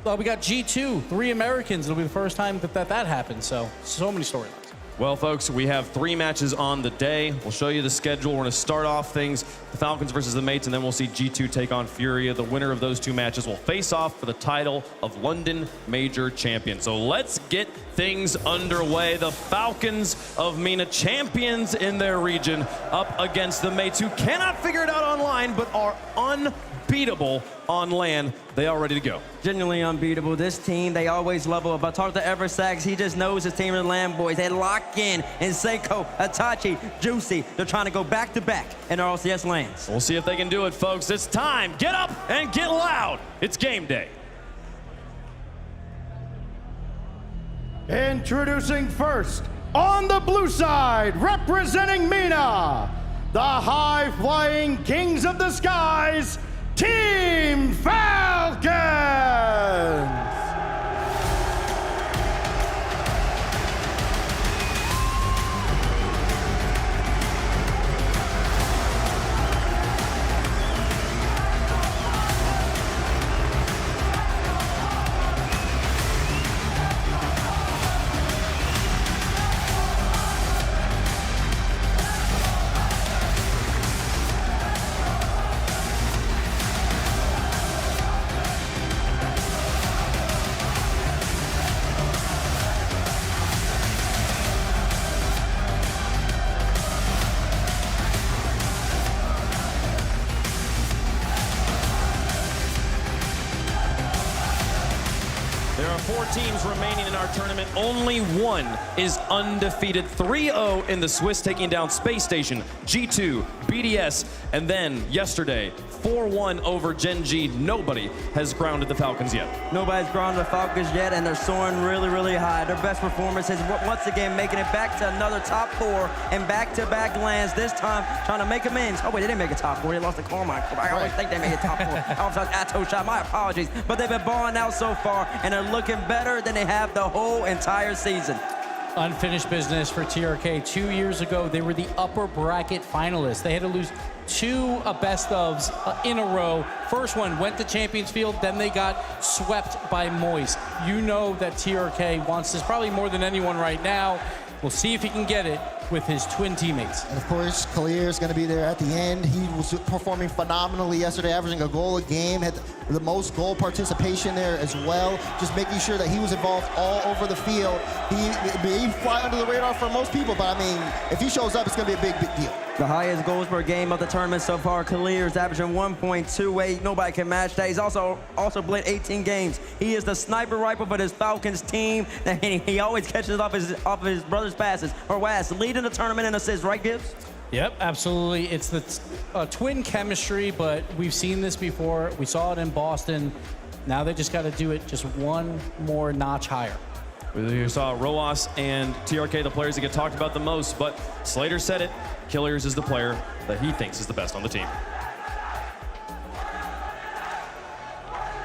we got G2, 3 Americans. It'll be the first time that happens. So many storylines. Well, folks, we have 3 matches on the day. We'll show you the schedule. We're going to start off things, the Falcons versus the Mates, and then we'll see G2 take on Furia. The winner of those 2 matches will face off for the title of London Major Champion. So let's get things underway. The Falcons of MENA, champions in their region, up against the Mates, who cannot figure it out online, but are unbeatable on LAN. They are ready to go. Genuinely unbeatable. This team, they always level up. I talked to Eversax. He just knows his team of the LAN boys. They lock in Seiko, Itachi, Juicy. They're trying to go back-to-back in RLCS lanes. We'll see if they can do it, folks. It's time. Get up and get loud. It's game day. Introducing first, on the blue side, representing MENA, the high-flying kings of the skies, Team Falcons! There are 4 teams remaining in our tournament. Only one is undefeated. 3-0 in the Swiss, taking down Space Station, G2, BDS, and then yesterday, 4-1 over Gen.G. Nobody has grounded the Falcons yet. Nobody's grounded the Falcons yet, and they're soaring really, really high. Their best performance is once again making it back to another top 4 and back-to-back lands. This time, trying to make amends. Oh, wait, they didn't make a top 4. They lost to Carmine. I always think they made a top 4. I was Atto shot. My apologies. But they've been balling out so far, and they're looking better than they have the whole entire season. Unfinished business for TRK. 2 years ago, they were the upper bracket finalists. They had to lose 2 best ofs in a row. First one went to Champions Field, then they got swept by Moist. You know that TRK wants this probably more than anyone right now. We'll see if he can get it with his twin teammates. And of course, Khalil is going to be there at the end. He was performing phenomenally yesterday, averaging a goal a game, had the most goal participation there as well, just making sure that he was involved all over the field. He fly under the radar for most people, but I mean, if he shows up, it's going to be a big deal. The highest goals per game of the tournament so far. Khalil is averaging 1.28. Nobody can match that. He's also played 18 games. He is the sniper rifle for this Falcons team. And he always catches off of his brother's passes. Harass leading the tournament in assists, right, Gibbs? Yep, absolutely. It's the twin chemistry, but we've seen this before. We saw it in Boston. Now they just got to do it just one more notch higher. You saw Roas and TRK, the players that get talked about the most, but Slater said it. Killers is the player that he thinks is the best on the team.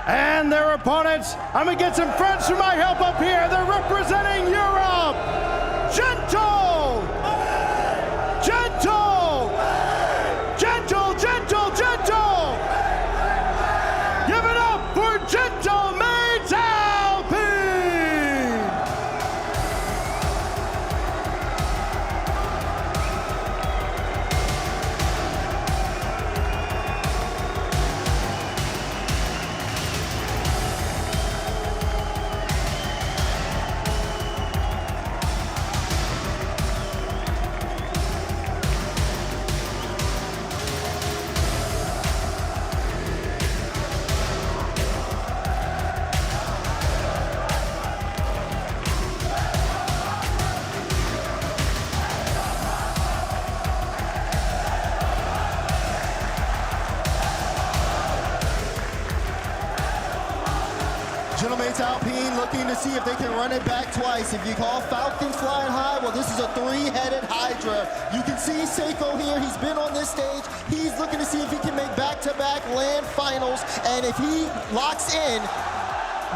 And their opponents, I'm gonna get some friends for my help up here. They're representing Europe. Gentle! Gentle! Gentle, gentle, gentle! Give it up for Gentle Maids Alpine! Gentlemen's Alpine looking to see if they can run it back twice. If you call Falcons flying high, well, this is a three-headed Hydra. You can see Seiko here. He's been on this stage. He's looking to see if he can make back-to-back land finals. And if he locks in,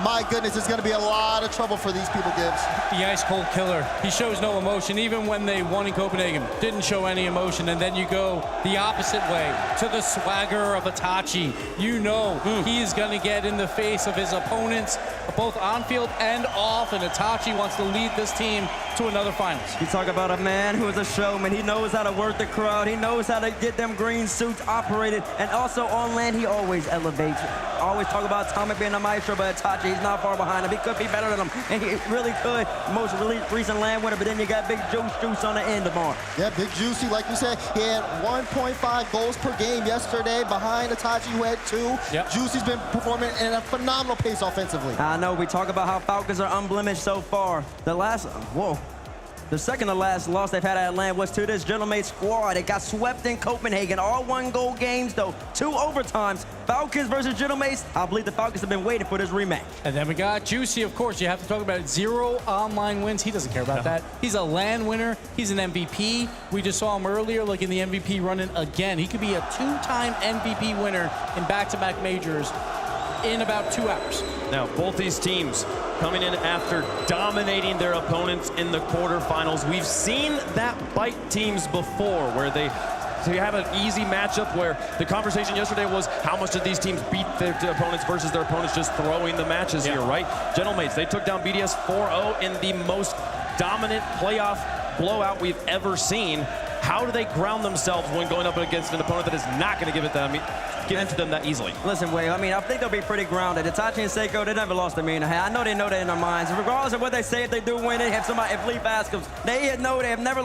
my goodness, it's going to be a lot of trouble for these people, Gibbs. The ice-cold killer. He shows no emotion. Even when they won in Copenhagen, didn't show any emotion. And then you go the opposite way to the swagger of Itachi. You know he is going to get in the face of his opponents, both on field and off. And Itachi wants to lead this team to another finals. You talk about a man who is a showman. He knows how to work the crowd. He knows how to get them green suits operated. And also on land, he always elevates. Always talk about Tommy being a maestro, but Itachi, he's not far behind him. He could be better than him, and he really could. Most recent land winner, but then you got Big Juice on the end tomorrow. Yeah, Big Juicy, like you said, he had 1.5 goals per game yesterday behind Itachi, who had 2. Yep. Juicy's been performing at a phenomenal pace offensively. I know, we talk about how Falcons are unblemished so far. The second to last loss they've had at land was to this gentleman's squad. It got swept in Copenhagen. All one-goal games, though. 2 overtimes. Falcons versus Gentleman's. I believe the Falcons have been waiting for this rematch. And then we got Juicy, of course. You have to talk about it. 0 online wins. He doesn't care about that. He's a land winner. He's an MVP. We just saw him earlier, like in the MVP running again. He could be a 2-time MVP winner in back-to-back majors in about 2 hours. Now, both these teams coming in after dominating their opponents in the quarterfinals. We've seen that bite teams before, where they have an easy matchup, where the conversation yesterday was how much did these teams beat their opponents versus their opponents just throwing the matches here, right? Gentlemates, they took down BDS 4-0 in the most dominant playoff blowout we've ever seen. How do they ground themselves when going up against an opponent that is not going to give it to them that easily? Listen, Wade, I mean, I think they'll be pretty grounded. Itachi and Seiko, they never lost to me in a hand. I know they know that in their minds. Regardless of what they say, if they do win, they have somebody, if Leaf asks them, they know they have never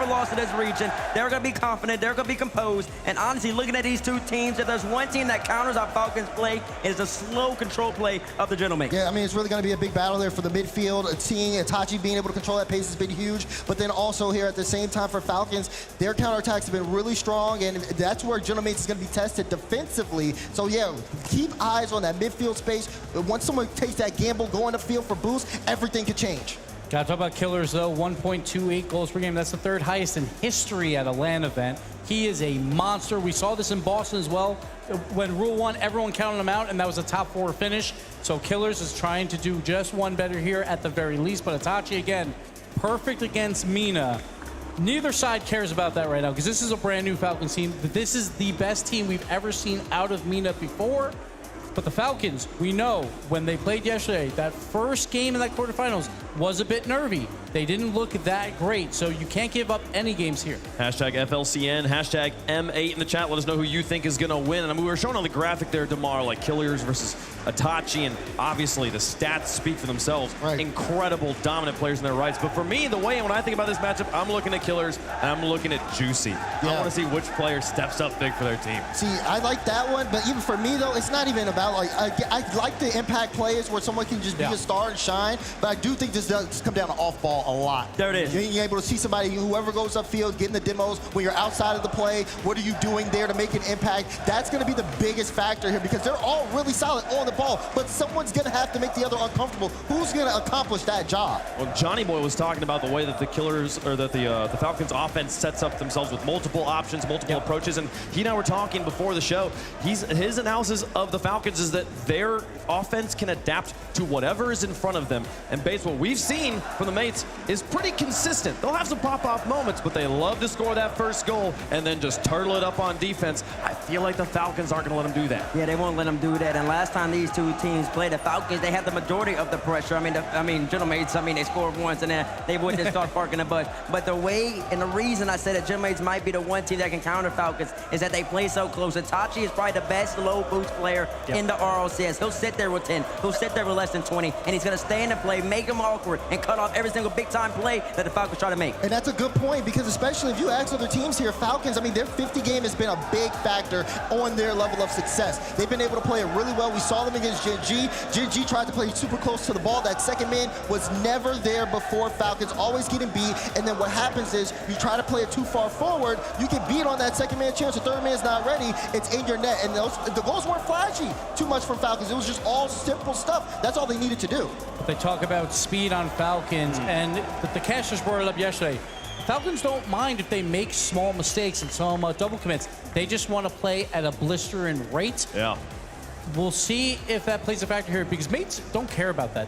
lost to this region. They're going to be confident. They're going to be composed. And honestly, looking at these 2 teams, if there's one team that counters our Falcons play, it's the slow control play of the Gentlemen. Yeah, I mean, it's really going to be a big battle there for the midfield. Seeing Itachi being able to control that pace has been huge. But then also here at the same time for Falcons, their counterattacks have been really strong, and that's where Gentlemen is going to be tested defensively. So yeah, keep eyes on that midfield space. Once someone takes that gamble, go on the field for boost, everything could change. Got to talk about Killers, though. 1.28 goals per game. That's the 3rd highest in history at a LAN event. He is a monster. We saw this in Boston as well. When Rule 1, everyone counted him out, and that was a top 4 finish. So Killers is trying to do just one better here at the very least. But Itachi, again, perfect against Mina. Neither side cares about that right now, because this is a brand new Falcons team. This is the best team we've ever seen out of Mina before. But the Falcons, we know when they played yesterday, that first game in that quarterfinals, was a bit nervy. They didn't look that great, so you can't give up any games here. Hashtag FLCN, hashtag M8 in the chat. Let us know who you think is going to win. And I mean, we were showing on the graphic there, Damar, like Killers versus Itachi, and obviously the stats speak for themselves. Right. Incredible, dominant players in their rights. But for me, the way when I think about this matchup, I'm looking at Killers and I'm looking at Juicy. I want to see which player steps up big for their team. See, I like that one, but even for me though, it's not even about like, I like the impact plays where someone can just be a star and shine, but I do think this does come down to off ball a lot. There it is. Being able to see somebody, whoever goes upfield, getting the demos, when you're outside of the play, what are you doing there to make an impact? That's gonna be the biggest factor here because they're all really solid on the ball, but someone's gonna have to make the other uncomfortable. Who's gonna accomplish that job? Well, Johnny Boy was talking about the way that the Killers, or that the Falcons offense sets up themselves with multiple options, multiple approaches, and he and I were talking before the show. His analysis of the Falcons is that their offense can adapt to whatever is in front of them, and based on what we've seen from the mates is pretty consistent. They'll have some pop-off moments, but they love to score that first goal and then just turtle it up on defense. I feel like the Falcons aren't going to let them do that. Yeah, they won't let them do that. And last time these two teams played, the Falcons, they had the majority of the pressure. I mean, Gentlemates, they scored once and then they would just start parking the bus. But the way and the reason I said that Gentlemates might be the one team that can counter Falcons is that they play so close. Itachi is probably the best low boost player in the RLCS. He'll sit there with 10, he'll sit there with less than 20, and he's going to stay in the play, make them awkward, and cut off every single big-time play that the Falcons try to make. And that's a good point because especially if you ask other teams here, Falcons, their 50 game has been a big factor on their level of success. They've been able to play it really well. We saw them against Gen.G. Gen.G tried to play super close to the ball. That second man was never there before Falcons, always getting beat. And then what happens is you try to play it too far forward, you get beat on that second man chance. The third man's not ready. It's in your net. And the goals weren't flashy too much from Falcons. It was just all simple stuff. That's all they needed to do. They talk about speed on Falcons, and the casters brought it up yesterday. Falcons don't mind if they make small mistakes and some double commits. They just want to play at a blistering rate. Yeah. We'll see if that plays a factor here because mates don't care about that.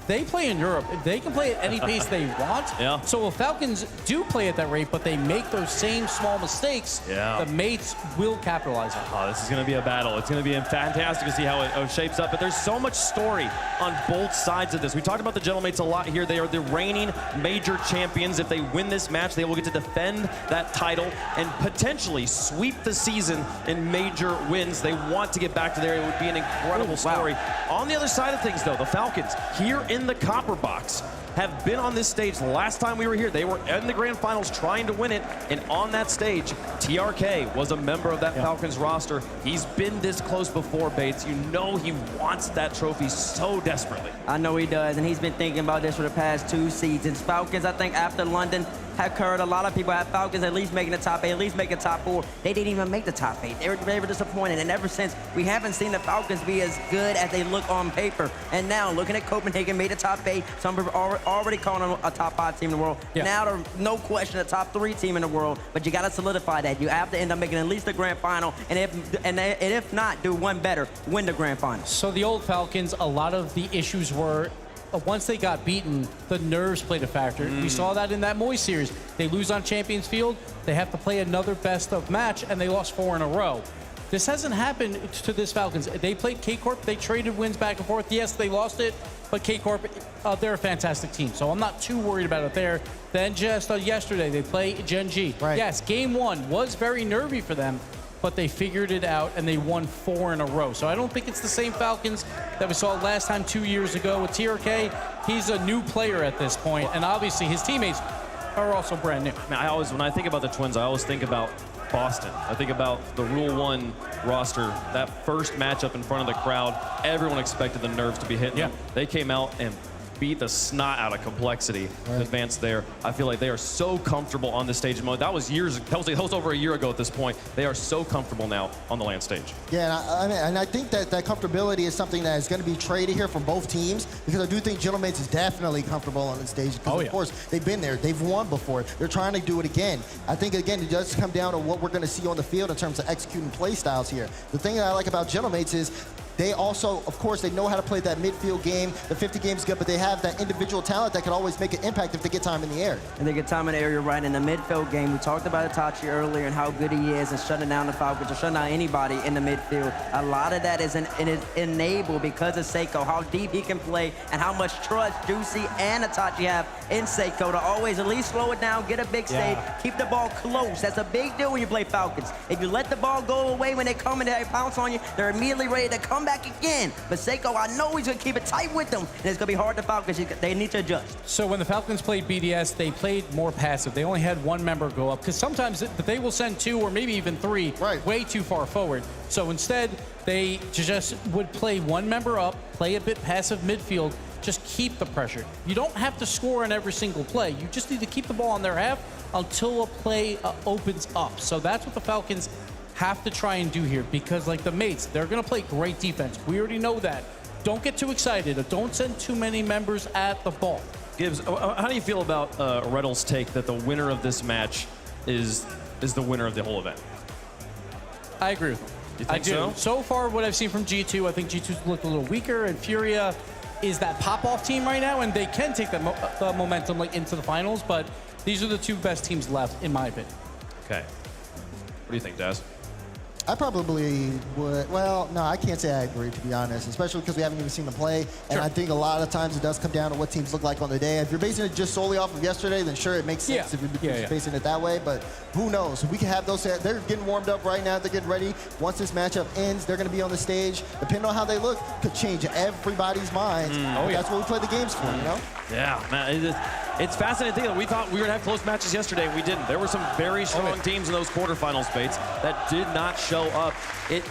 They play in Europe. They can play at any pace they want. Yeah. So if Falcons do play at that rate, but they make those same small mistakes, the mates will capitalize on it. Oh, this is going to be a battle. It's going to be fantastic to see how it shapes up. But there's so much story on both sides of this. We talked about the Gentlemates a lot here. They are the reigning major champions. If they win this match, they will get to defend that title and potentially sweep the season in major wins. They want to get back to there. It would be an incredible story. On the other side of things, though, the Falcons here in the Copper Box have been on this stage. The last time we were here, they were in the grand finals trying to win it, and on that stage, TRK was a member of that Falcons roster. He's been this close before, Bates. You know he wants that trophy so desperately. I know he does, and he's been thinking about this for the past 2 seasons. Falcons, I think after London, have heard a lot of people have Falcons at least making the top 8, at least making top 4. They didn't even make the top 8. They were disappointed, and ever since, we haven't seen the Falcons be as good as they look on paper. And now, looking at Copenhagen, made the top 8. Some people are already calling them a top 5 team in the world. Now they're no question a top 3 team in the world, but you got to solidify that. You have to end up making at least the grand final, and if not, do one better, win the grand final. So the old Falcons, a lot of the issues were once they got beaten, the nerves played a factor. We saw that in that Moy series. They lose on Champions Field, they have to play another best of match, and they lost 4 in a row. This hasn't happened to this Falcons. They played K-Corp, they traded wins back and forth. Yes, they lost it, but K-Corp, they're a fantastic team, so I'm not too worried about it there. Then just yesterday, they play Gen.G. Right. Yes, game 1 was very nervy for them, but they figured it out and they won 4 in a row. So I don't think it's the same Falcons that we saw last time 2 years ago with TRK. He's a new player at this point, and obviously his teammates are also brand new. Man, when I think about the Twins, I always think about Boston. I think about the Rule 1 roster, that first matchup in front of the crowd. Everyone expected the nerves to be hitting them. They came out and beat the snot out of Complexity to advance there. I feel like they are so comfortable on this stage. That was over a year ago at this point. They are so comfortable now on the land stage. Yeah, and I think that comfortability is something that is going to be traded here from both teams because I do think Gentlemates is definitely comfortable on the stage because, of course, they've been there. They've won before. They're trying to do it again. I think, again, it does come down to what we're going to see on the field in terms of executing play styles here. The thing that I like about Gentlemates is they also, of course, they know how to play that midfield game. The 50 game is good, but they have that individual talent that can always make an impact if they get time in the air. And they get time in the area, right? In the midfield game, we talked about Itachi earlier and how good he is and shutting down the Falcons or shutting down anybody in the midfield. A lot of that is enabled because of Seiko, how deep he can play and how much trust Juicy and Itachi have in Seiko to always at least slow it down, get a big save, keep the ball close. That's a big deal when you play Falcons. If you let the ball go away when they come and they pounce on you, they're immediately ready to come back again. But Seiko, I know he's going to keep it tight with them, and it's going to be hard to Falcons. They need to adjust. So when the Falcons played BDS, they played more passive. They only had one member go up because sometimes they will send 2 or maybe even 3 way too far forward. So instead, they just would play one member up, play a bit passive midfield, just keep the pressure. You don't have to score on every single play. You just need to keep the ball on their half until a play opens up. So that's what the Falcons have to try and do here because like the mates, they're gonna play great defense. We already know that. Don't get too excited or don't send too many members at the ball. Gibbs, how do you feel about Reddle's take that the winner of this match is the winner of the whole event? I agree with him. You think so? So far, what I've seen from G2, I think G2's looked a little weaker, and Furia is that pop-off team right now, and they can take the momentum like into the finals, but these are the 2 best teams left, in my opinion. Okay. What do you think, Daz? I probably would. Well, no, I can't say I agree, to be honest, especially because we haven't even seen them play. And I think a lot of times it does come down to what teams look like on the day. If you're basing it just solely off of yesterday, then sure, it makes sense if you're basing it that way. But who knows? We can have those. They're getting warmed up right now. They're getting ready. Once this matchup ends, they're going to be on the stage. Depending on how they look, could change everybody's minds. That's what we play the games for, you know? Yeah, man, it's fascinating that we thought we were going to have close matches yesterday, and we didn't. There were some very strong teams in those quarterfinals, Bates, that did not show up.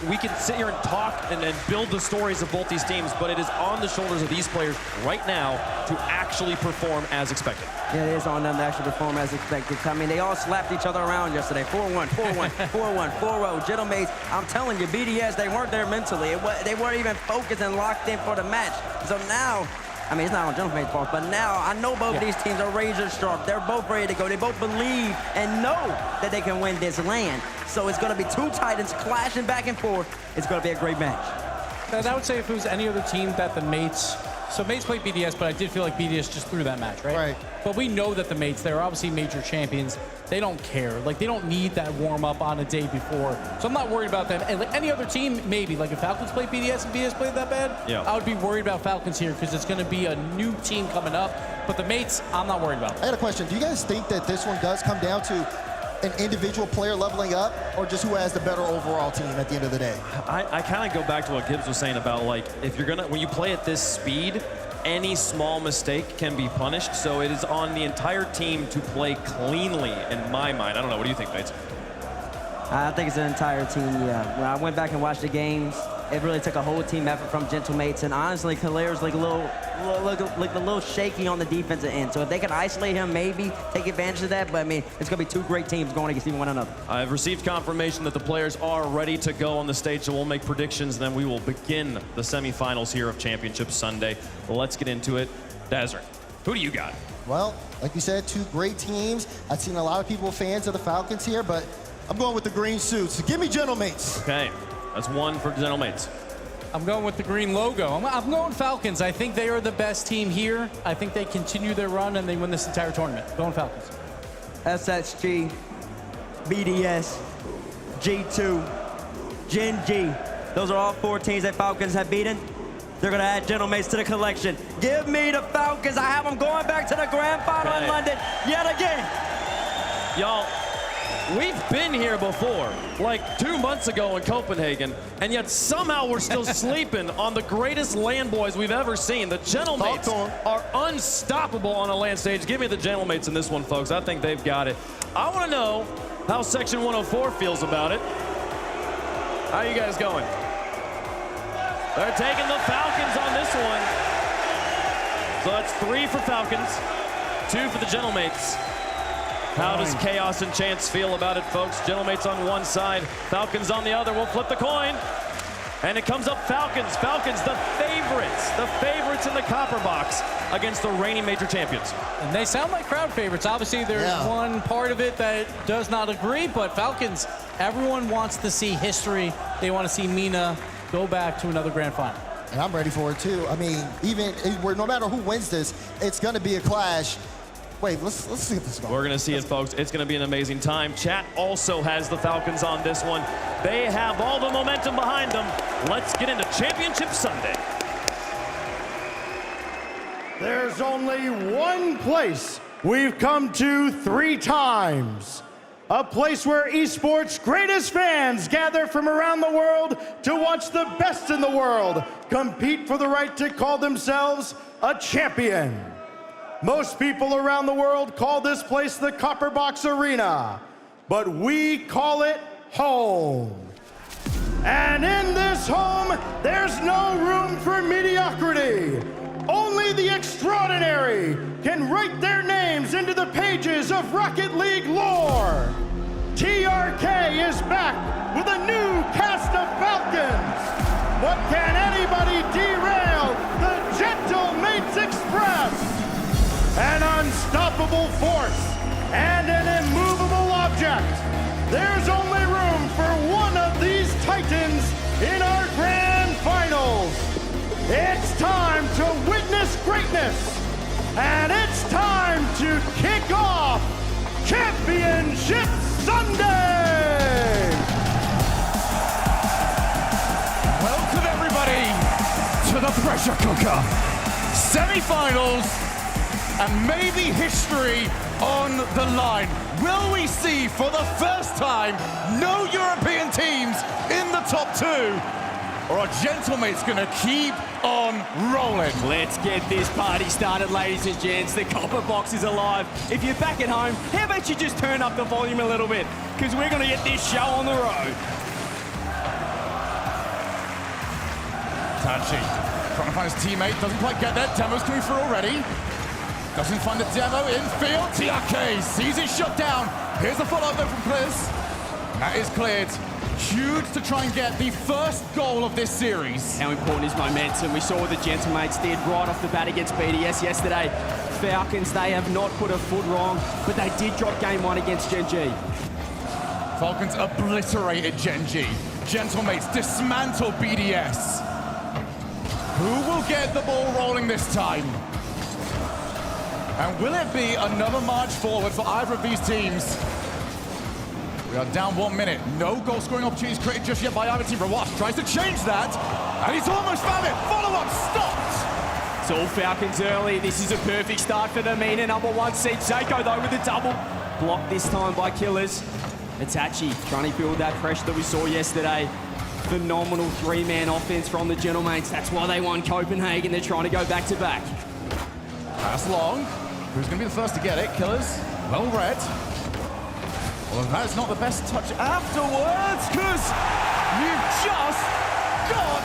We can sit here and talk and build the stories of both these teams, but it is on the shoulders of these players right now to actually perform as expected. Yeah, it is on them to actually perform as expected. I mean, they all slapped each other around yesterday. 4-1, 4-1, 4-1, 4-0. Gentlemen, I'm telling you, BDS, they weren't there mentally. They weren't even focused and locked in for the match. So now, I mean, it's not on Gentleman's fault, but now I know both of these teams are razor sharp. They're both ready to go. They both believe and know that they can win this land. So it's going to be 2 Titans clashing back and forth. It's going to be a great match. And I would say if it was any other team that the mates, so mates played BDS, but I did feel like BDS just threw that match, right? Right. But we know that the mates, they're obviously major champions. They don't care. Like, they don't need that warm-up on a day before. So I'm not worried about them. And like any other team, maybe. Like if Falcons played BDS and BDS played that bad, I would be worried about Falcons here because it's going to be a new team coming up. But the mates, I'm not worried about. I got a question. Do you guys think that this one does come down to an individual player leveling up or just who has the better overall team at the end of the day? I kind of go back to what Gibbs was saying about, like, if you're going to, when you play at this speed, any small mistake can be punished. So it is on the entire team to play cleanly, in my mind. I don't know. What do you think, Bates? I think it's an entire team, yeah. When I went back and watched the games, it really took a whole team effort from Gentlemates. And honestly, Kalir's like a little shaky on the defensive end. So if they can isolate him, maybe take advantage of that. But I mean, it's going to be 2 great teams going against one another. I've received confirmation that the players are ready to go on the stage, so we'll make predictions, and then we will begin the semifinals here of Championship Sunday. Well, let's get into it. Desert, who do you got? Well, like you said, 2 great teams. I've seen a lot of people fans of the Falcons here, but I'm going with the green suits. So give me Gentlemates. Okay, that's 1 for Gentlemates. I'm going with the green logo. I'm going Falcons. I think they are the best team here. I think they continue their run and they win this entire tournament. Going Falcons. SSG, BDS, G2, Gen.G. Those are all 4 teams that Falcons have beaten. They're going to add Gentlemates to the collection. Give me the Falcons. I have them going back to the grand final in London yet again. Y'all, we've been here before, like 2 months ago in Copenhagen, and yet somehow we're still sleeping on the greatest land boys we've ever seen. The Gentlemates are unstoppable on a land stage. Give me the Gentlemates in this one, folks. I think they've got it. I want to know how Section 104 feels about it. How are you guys going? They're taking the Falcons on this one. So that's 3 for Falcons, 2 for the Gentlemates. How does Chaos and Chance feel about it, folks? Gentlemates on one side, Falcons on the other. We'll flip the coin. And it comes up Falcons. Falcons, the favorites in the copper box against the reigning major champions. And they sound like crowd favorites. Obviously, there's one part of it that does not agree, but Falcons, everyone wants to see history. They want to see Mina go back to another grand final. And I'm ready for it too. I mean, no matter who wins this, it's going to be a clash. Wait, let's see if this goes. We're going to see it, folks. It's going to be an amazing time. Chat also has the Falcons on this one. They have all the momentum behind them. Let's get into Championship Sunday. There's only one place we've come to 3 times. A place where esports' greatest fans gather from around the world to watch the best in the world compete for the right to call themselves a champion. Most people around the world call this place the Copper Box Arena, but we call it home. And in this home, there's no room for mediocrity. Only the extraordinary can write their names into the pages of Rocket League lore. TRK is back with a new cast of Falcons. But can anybody derail the Gentlemates Express? An unstoppable force and an immovable object. There's only room for one of these titans in our grand finals. It's time to witness greatness, and it's time to kick off Championship Sunday! Welcome everybody to the pressure cooker. Semifinals and maybe history on the line. Will we see for the first time no European teams in the top 2? Or are Gentlemates gonna keep on rolling? Let's get this party started, ladies and gents. The Copper Box is alive. If you're back at home, how about you just turn up the volume a little bit? Because we're gonna get this show on the road. Tachi trying to find his teammate, doesn't quite get there. Demo's coming through already. Doesn't find the demo in field. TRK sees it shut down. Here's the follow-up though from Pliz. That is cleared. Huge to try and get the first goal of this series. How important is momentum? We saw what the Gentlemates did right off the bat against BDS yesterday. Falcons, they have not put a foot wrong, but they did drop game 1 against Gen.G. Falcons obliterated Gen.G. Gentlemates dismantle BDS. Who will get the ball rolling this time? And will it be another march forward for either of these teams? We are down 1 minute. No goal scoring opportunities created just yet by either team. Rawash tries to change that, and he's almost found it. Follow-up stopped. It's all Falcons early. This is a perfect start for the Mina. Number 1 seed. Seiko though with a double. Blocked this time by Killers. Itachi trying to build that pressure that we saw yesterday. Phenomenal 3-man offense from the Gentlemates. That's why they won Copenhagen. They're trying to go back-to-back. Pass long. Who's going to be the first to get it? Killers. Well read. Well, that's not the best touch afterwards, because you've just got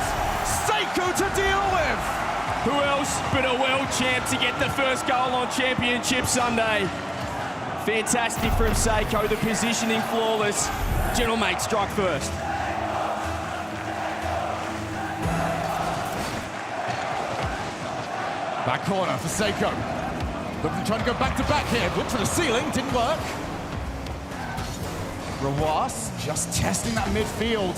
Seiko to deal with. Who else but a world champ to get the first goal on Championship Sunday? Fantastic from Seiko, the positioning flawless. Gentlemates strike first. Back corner for Seiko. Looking to try to go back-to-back here. Looked for the ceiling, didn't work. Rawas just testing that midfield.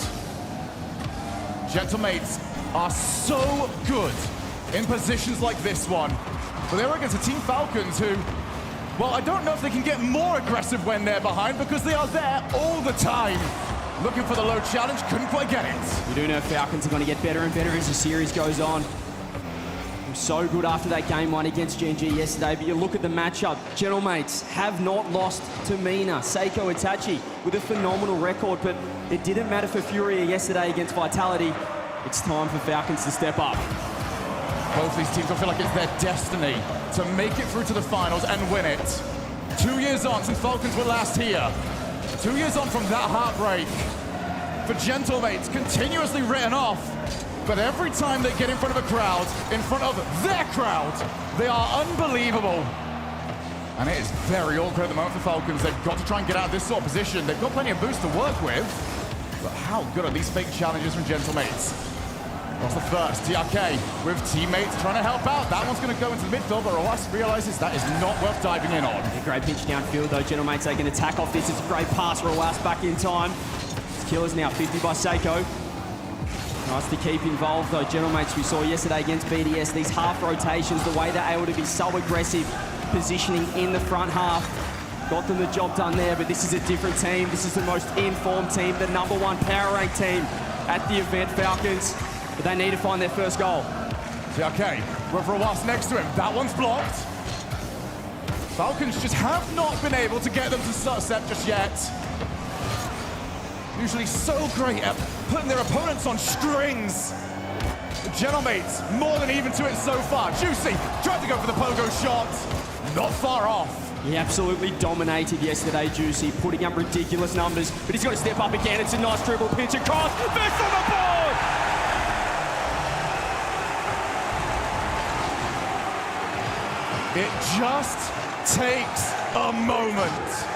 Gentlemates are so good in positions like this one. But they were against a Team Falcons who, well, I don't know if they can get more aggressive when they're behind because they are there all the time. Looking for the low challenge, couldn't quite get it. We do know Falcons are going to get better and better as the series goes on. So good after that game 1 against Gen.G yesterday, but you look at the matchup, Gentlemates have not lost to Mina. Seiko Itachi with a phenomenal record, but it didn't matter for Furia yesterday against Vitality. It's time for Falcons to step up. Both these teams, I feel like it's their destiny to make it through to the finals and win it. 2 years on since Falcons were last here. 2 years on from that heartbreak. For Gentlemates, continuously written off. But every time they get in front of a crowd, in front of their crowd, they are unbelievable. And it is very awkward at the moment for Falcons. They've got to try and get out of this sort of position. They've got plenty of boosts to work with. But how good are these fake challenges from Gentlemates? What's the first? TRK with teammates trying to help out. That one's going to go into the midfield, but Rawas realizes that is not worth diving in on. A great pitch downfield, though. Gentlemates taking an attack off this. It's a great pass. Rawas back in time. Killers now 50 by Seiko. Nice to keep involved though, Gentlemates. We saw yesterday against BDS, these half rotations, the way they're able to be so aggressive, positioning in the front half. Got them the job done there, but this is a different team. This is the most informed team, the #1 power rank team at the event, Falcons. But they need to find their first goal. Okay, Rowas next to him. That one's blocked. Falcons just have not been able to get them to set just yet. Usually so great at putting their opponents on strings. The Gentlemates more than even to it so far. Juicy tried to go for the pogo shot. Not far off. He absolutely dominated yesterday, Juicy, putting up ridiculous numbers, but he's got to step up again. It's a nice dribble, pinch across, first on the board! It just takes a moment,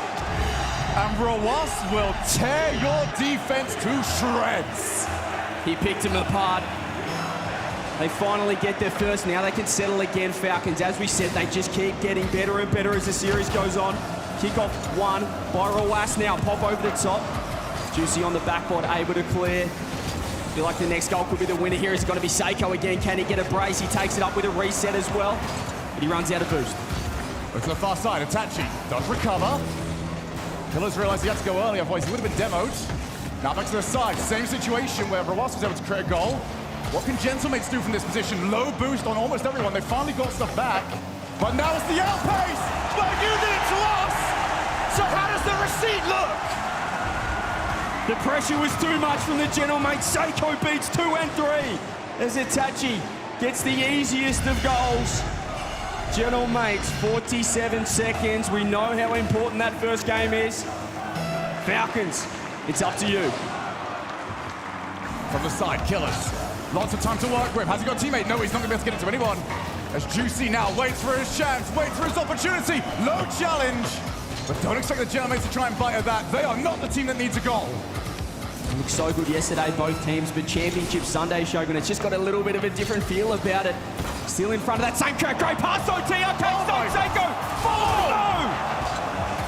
and Rowas will tear your defense to shreds. He picked him apart. They finally get their first. Now they can settle again, Falcons. As we said, they just keep getting better and better as the series goes on. Kickoff one by Rowas now. Pop over the top. Juicy on the backboard, able to clear. Feel like the next goal could be the winner here. It's going to be Seiko again. Can he get a brace? He takes it up with a reset as well. But he runs out of boost. Look to the far side. Itachi does recover. Killers realized he had to go early, otherwise he would have been demoed. Now back to the side. Same situation where Rowas was able to create a goal. What can Gentlemates do from this position? Low boost on almost everyone. They finally got stuff back. But now it's the outpace! But you did it to us! So how does the receipt look? The pressure was too much from the Gentlemates. Seiko beats 2 and 3. As Itachi gets the easiest of goals. Gentlemates, 47 seconds. We know how important that first game is. Falcons, it's up to you. From the side, Killers. Lots of time to work with. Has he got a teammate? No, he's not going to be able to get into anyone. As Juicy now waits for his chance, waits for his opportunity. Low challenge. But don't expect the Gentlemates to try and bite at that. They are not the team that needs a goal. It looked so good yesterday, both teams, but Championship Sunday, Shogun, it's just got a little bit of a different feel about it. Still in front of that same track. Great pass, OT. Okay, stop, Seiko. Oh, no!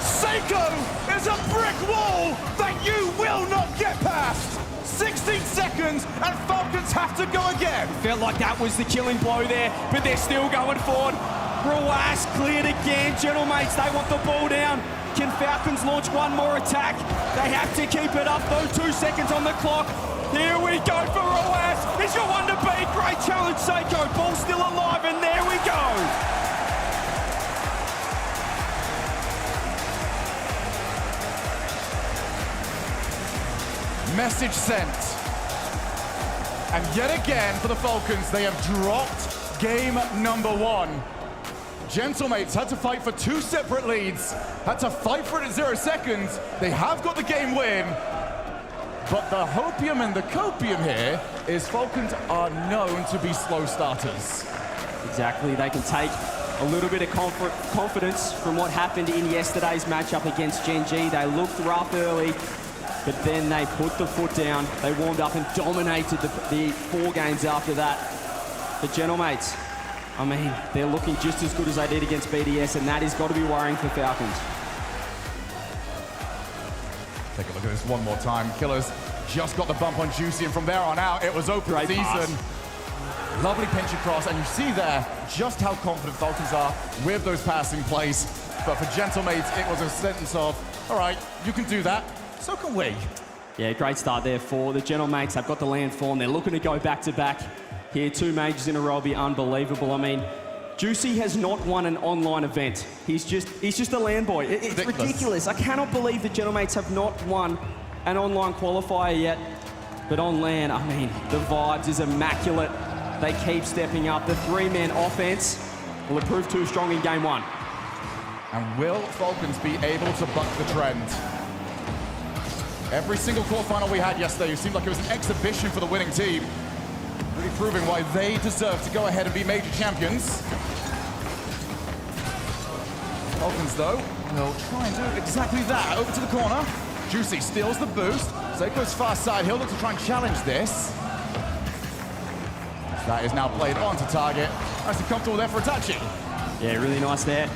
Seiko is a brick wall that you will not get past. 16 seconds, and Falcons have to go again. Felt like that was the killing blow there, but they're still going forward. Rowas cleared again. Gentlemates, they want the ball down. Can Falcons launch one more attack? They have to keep it up, though. 2 seconds on the clock. Here we go for Rowas. He's got one to beat. Great challenge, Seiko. Ball still alive, and there we go. Message sent. And yet again for the Falcons, they have dropped game number 1. Gentlemates had to fight for 2 separate leads, had to fight for it at 0 seconds. They have got the game win, but the hopium and the copium here is Falcons are known to be slow starters. Exactly, they can take a little bit of confidence from what happened in yesterday's matchup against Gen.G. They looked rough early, but then they put the foot down. They warmed up and dominated the 4 games after that. The Gentlemates, I mean, they're looking just as good as they did against BDS, and that has got to be worrying for Falcons. Take a look at this one more time. Killers just got the bump on Juicy, and from there on out, it was open Great season. pass. Lovely pinch across, and you see there just how confident Falcons are with those passing plays. But for Gentlemates, it was a sentence of, all right, you can do that, so can we. Yeah, great start there for the Gentlemates. They've got the land form. They're looking to go back-to-back here. 2 majors in a row will be unbelievable. I mean, Juicy has not won an online event. He's just a land boy. It's ridiculous. I cannot believe the Gentlemates have not won an online qualifier yet. But on land, I mean, the vibes is immaculate. They keep stepping up. The 3-man offense will have proved too strong in game 1. And will Falcons be able to buck the trend? Every single quarterfinal we had yesterday, it seemed like it was an exhibition for the winning team. Really proving why they deserve to go ahead and be major champions. Falcons, though, will try and do exactly that. Over to the corner. Juicy steals the boost. Seiko's far side. He'll look to try and challenge this. That is now played onto target. Nice and comfortable there for Itachi. Yeah, really nice there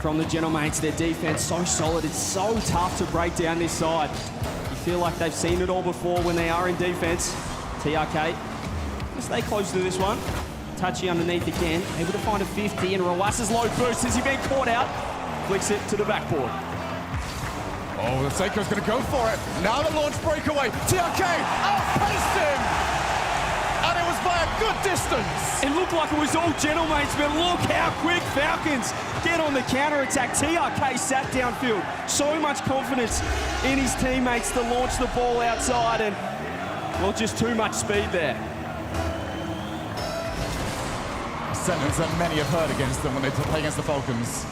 from the Gentlemates. Their defense so solid. It's so tough to break down this side. You feel like they've seen it all before when they are in defense. TRK, stay close to this one. Touchy underneath again, able to find a 50, and Rawas's low boost. Has he been caught out? Flicks it to the backboard. Oh, Seiko's going to go for it. Now the launch breakaway. TRK outpaced him! And it was by a good distance. It looked like it was all Gentlemates, but look how quick Falcons get on the counter-attack. TRK sat downfield. So much confidence in his teammates to launch the ball outside, and, well, just too much speed there. A sentence that many have heard against them when they play against the Falcons.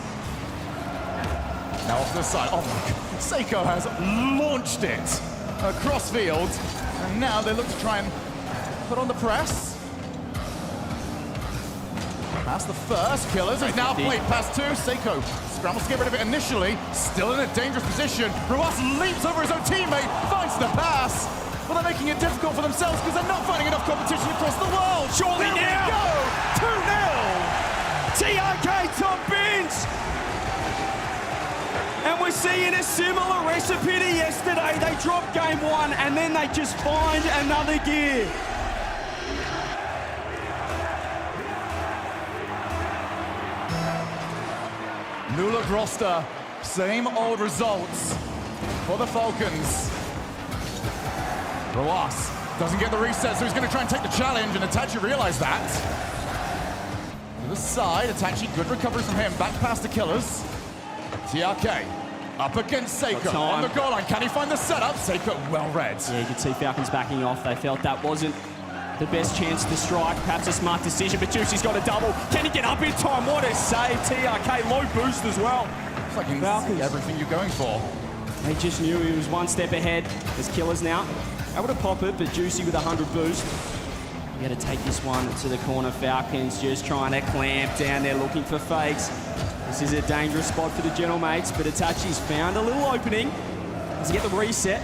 Now off to the side. Oh my God. Seiko has launched it across field, and now they look to try and put on the press. Past the first, Killers has now played past two. Seiko scrambles to get rid of it initially, still in a dangerous position. Ruas leaps over his own teammate, finds the pass, but they're making it difficult for themselves because they're not finding enough competition across the world. Surely There now! we go! 2-0! TRK top bins! And we're seeing a similar recipe to yesterday. They drop game one and then they just find another gear. New look roster, same old results for the Falcons. Ruas doesn't get the reset, so he's going to try and take the challenge, and Itachi realized that. To the side, Itachi, good recovery from him, back past the Killers. TRK up against Seiko on the goal line. Can he find the setup? Seiko well read. Yeah, you could see Falcons backing off. They felt that wasn't the best chance to strike. Perhaps a smart decision, but Juicy's got a double. Can he get up in time? What a save. TRK, low boost as well. It's like you can see everything you're going for. They just knew he was one step ahead. There's Killers now. Able to pop it, but Juicy with 100 boost. You got to take this one to the corner. Falcons just trying to clamp down there, looking for fakes. This is a dangerous spot for the Gentlemates, but Itachi's found a little opening. Does he get the reset?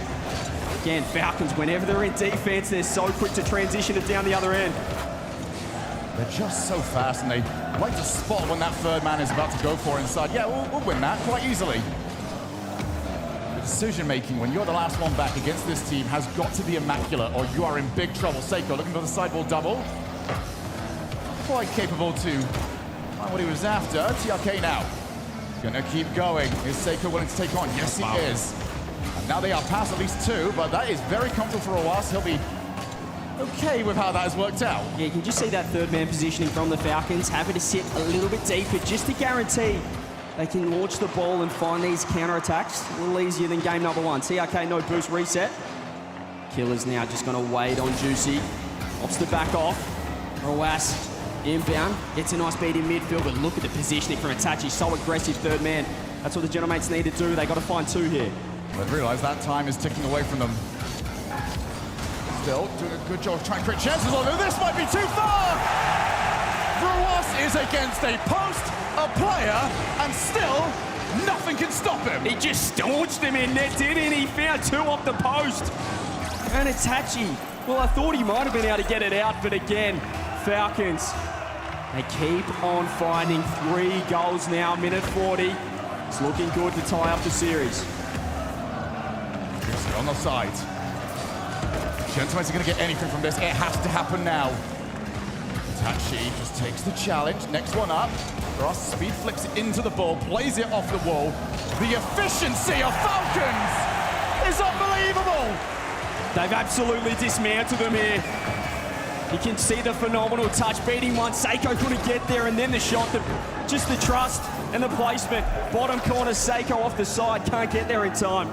Again, Falcons, whenever they're in defense, they're so quick to transition it down the other end. They're just so fast, and they like to spot when that third man is about to go for it inside. Yeah, we'll win that quite easily. The decision-making when you're the last one back against this team has got to be immaculate, or you are in big trouble. Seiko looking for the sidewall double. Quite capable to find what he was after. TRK now gonna keep going. Is Seiko willing to take on? Yes, he is. And now they are past at least two, but that is very comfortable for Ruas. He'll be okay with how that has worked out. Yeah, you can just see that third man positioning from the Falcons. Happy to sit a little bit deeper just to guarantee they can launch the ball and find these counter-attacks. A little easier than game number one. TRK, no boost reset. Killers now just going to wait on Juicy. Opts to back off. Ruas inbound. Gets a nice beat in midfield, but look at the positioning from Itachi. So aggressive third man. That's what the Gentlemates need to do. They got to find two here. But realize that time is ticking away from them. Still doing a good job trying to create chances, although this might be too far! Ruas is against a post, a player, and still nothing can stop him. He just staunched him in net, didn't he? Found two off the post. And Itachi, well, I thought he might have been able to get it out, but again, Falcons, they keep on finding 3 goals now, minute 40. It's looking good to tie up the series. On the side. Gentlemen are going to get anything from this. It has to happen now. Itachi just takes the challenge. Next one up. Ross speed flicks it into the ball, plays it off the wall. The efficiency of Falcons is unbelievable. They've absolutely dismantled them here. You can see the phenomenal touch, beating one. Seiko couldn't get there, and then the shot, just the trust and the placement. Bottom corner, Seiko off the side, can't get there in time.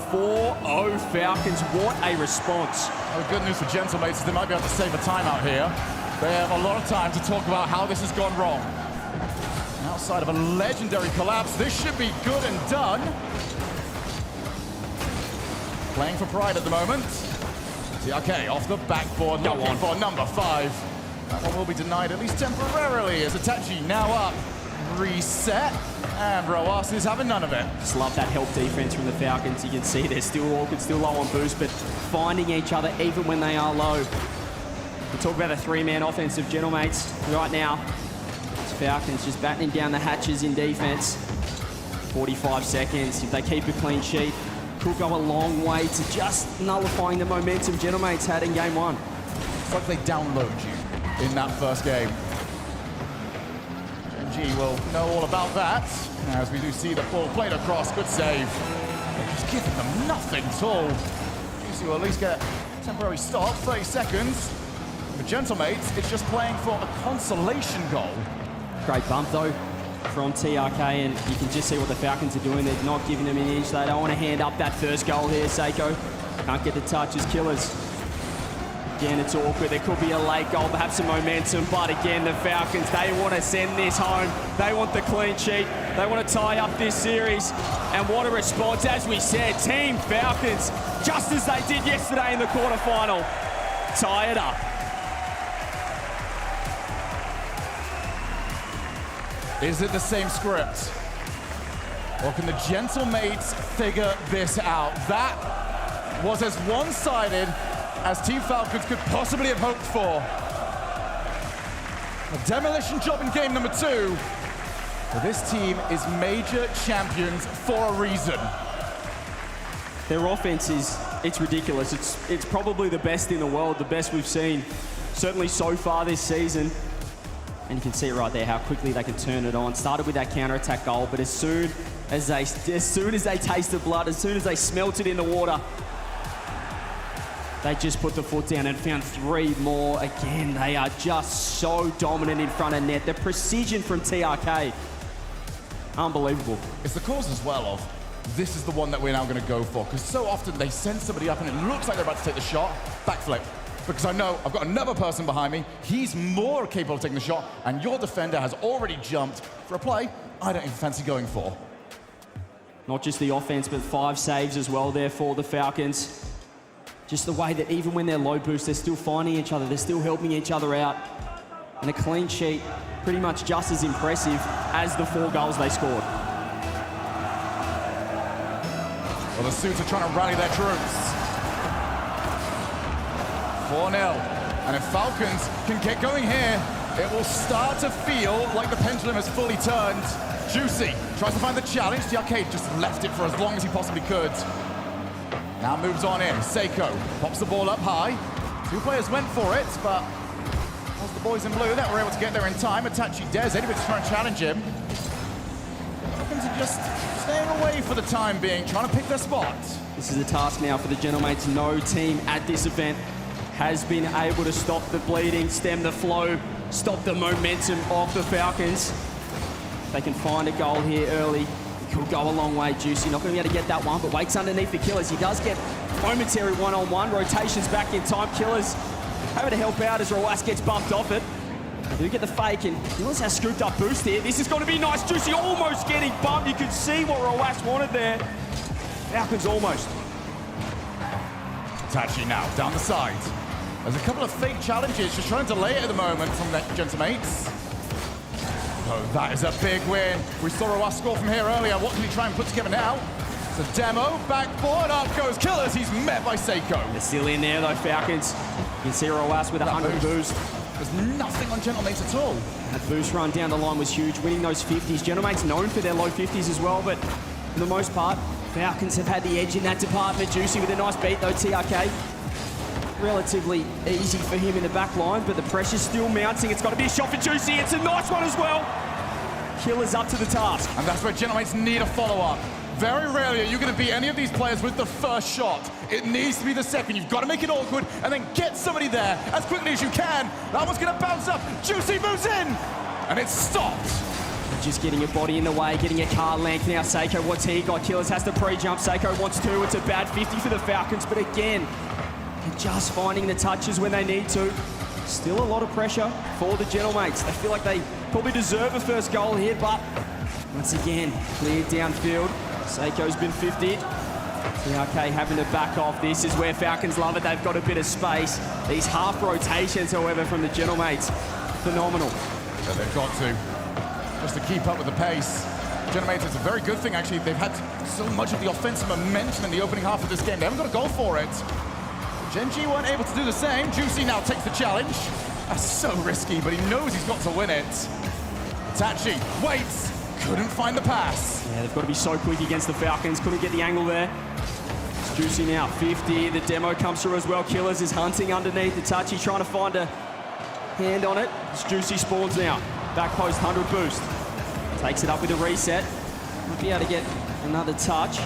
4-0 Falcons, what a response. Well, the good news for Gentlemates is they might be able to save a timeout here. They have a lot of time to talk about how this has gone wrong. Outside of a legendary collapse, this should be good and done. Playing for pride at the moment. TRK off the backboard, looking for number 5. That one will be denied at least temporarily as Itachi now up. Reset, and Ruas is having none of it. Just love that help defense from the Falcons. You can see they're still awkward, still low on boost, but finding each other even when they are low. We talk about the 3-man offense of Gentlemates right now. It's Falcons just battening down the hatches in defense. 45 seconds. If they keep a clean sheet, could go a long way to just nullifying the momentum Gentlemates had in game one. It's like they download you in that first game. Gen.G will know all about that, as we do see the ball played across. Good save. They're just giving them nothing at all. Juicy will at least get a temporary stop, 30 seconds. For Gentlemates, it's just playing for a consolation goal. Great bump though from TRK, and you can just see what the Falcons are doing. They're not giving them an inch. They don't want to hand up that first goal here. Seiko can't get the touches. Killers. Again, it's awkward. There could be a late goal, perhaps some momentum, but again, the Falcons, they want to send this home. They want the clean sheet. They want to tie up this series. And what a response, as we said, Team Falcons, just as they did yesterday in the quarterfinal, tie it up. Is it the same script? Or can the Gentlemates figure this out? That was as one-sided as Team Falcons could possibly have hoped for. A demolition job in game number 2. But this team is major champions for a reason. Their offense it's ridiculous. It's probably the best in the world, the best we've seen, certainly so far this season. And you can see it right there, how quickly they can turn it on. Started with that counter-attack goal, but as soon as they taste the blood, as soon as they smelt it in the water, they just put the foot down and found 3 more. Again, they are just so dominant in front of net. The precision from TRK, unbelievable. It's the cause as well of, this is the one that we're now going to go for, because so often they send somebody up and it looks like they're about to take the shot, backflip. Because I know I've got another person behind me, he's more capable of taking the shot, and your defender has already jumped for a play I don't even fancy going for. Not just the offense, but 5 saves as well there for the Falcons. Just the way that even when they're low boost, they're still finding each other, they're still helping each other out. And a clean sheet, pretty much just as impressive as the 4 goals they scored. Well, the Suits are trying to rally their troops. 4-0. And if Falcons can get going here, it will start to feel like the pendulum has fully turned. Juicy tries to find the challenge. The arcade just left it for as long as he possibly could. Now moves on in. Seiko pops the ball up high. 2 players went for it, but it was the boys in blue that were able to get there in time. Itachi dares anybody's trying to challenge him. Falcons are just staying away for the time being, trying to pick their spot. This is a task now for the Gentlemates. No team at this event has been able to stop the bleeding, stem the flow, stop the momentum of the Falcons. They can find a goal here early. It could go a long way. Juicy not going to be able to get that one, but waits underneath the Killers. He does get momentary one-on-one. Rotations back in time. Killers able to help out as Rawas gets bumped off it. They do get the fake, and Killers has scooped up boost here. This is going to be nice. Juicy almost getting bumped. You can see what Rawas wanted there. Falcons almost. Itachi now down the side. There's a couple of fake challenges, just trying to delay it at the moment from the Gentlemates. Oh, that is a big win. We saw Rawas score from here earlier. What can he try and put together now? It's a demo, backboard, up goes Killers. He's met by Seiko. They're still in there though, Falcons. You can see Rawas with 100 boost. There's nothing on Gentlemates at all. That boost run down the line was huge, winning those 50s. Gentlemates known for their low 50s as well, but for the most part, Falcons have had the edge in that department. Juicy with a nice beat though, TRK. Relatively easy for him in the back line, but the pressure's still mounting. It's got to be a shot for Juicy. It's a nice one as well. Killers up to the task. And that's where Gentlemates need a follow-up. Very rarely are you going to beat any of these players with the first shot. It needs to be the second. You've got to make it awkward and then get somebody there as quickly as you can. That one's going to bounce up. Juicy moves in, and it's stopped. Just getting a body in the way, getting a car length now. Seiko, what's he got? Killers has to pre-jump. Seiko wants 2. It's a bad 50 for the Falcons, but again, just finding the touches when they need to. Still a lot of pressure for the Gentlemates. They feel like they probably deserve a first goal here, but once again, cleared downfield. Seiko's been 50'd. TRK having to back off. This is where Falcons love it. They've got a bit of space. These half rotations, however, from the Gentlemates, phenomenal. Yeah, they've got to, just to keep up with the pace. Gentlemates, it's a very good thing, actually. They've had so much of the offensive momentum in the opening half of this game. They haven't got a goal for it. Gen.G weren't able to do the same. Juicy now takes the challenge. That's so risky, but he knows he's got to win it. Itachi waits, couldn't find the pass. Yeah, they've got to be so quick against the Falcons. Couldn't get the angle there. Juicy now, 50. The demo comes through as well. Killers is hunting underneath. Itachi trying to find a hand on it. It's Juicy spawns now. Back post, 100 boost. Takes it up with a reset. Might be able to get another touch.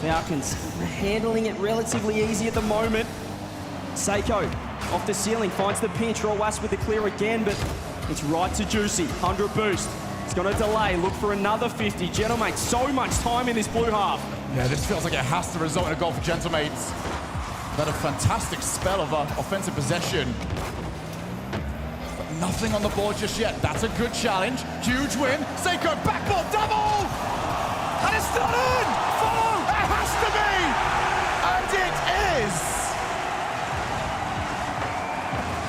Falcons handling it relatively easy at the moment. Seiko off the ceiling, finds the pinch. Rawas with the clear again, but it's right to Juicy. 100 boost. It's going to delay. Look for another 50. Gentlemates, so much time in this blue half. Yeah, this feels like it has to result in a goal for Gentlemates. But a fantastic spell of offensive possession. But nothing on the board just yet. That's a good challenge. Huge win. Seiko, backboard double! And it's not in! Follow! It has to be! And it is!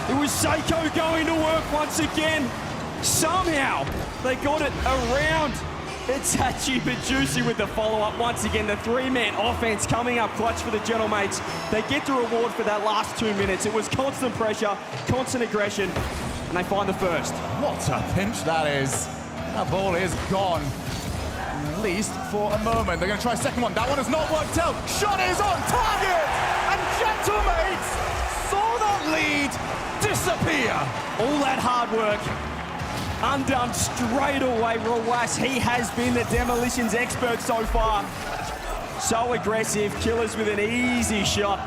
It was Seiko going to work once again. Somehow, they got it around Itachi, but Juicy with the follow-up. Once again, the three-man offense coming up clutch for the Gentlemates. They get the reward for that last 2 minutes. It was constant pressure, constant aggression, and they find the first. What a pinch that is. That ball is gone. At least for a moment. They're going to try a second one. That one has not worked out. Shot is on target! And Gentlemates saw that lead disappear. All that hard work undone straight away. Rawas, he has been the demolitions expert so far. So aggressive. Killers with an easy shot.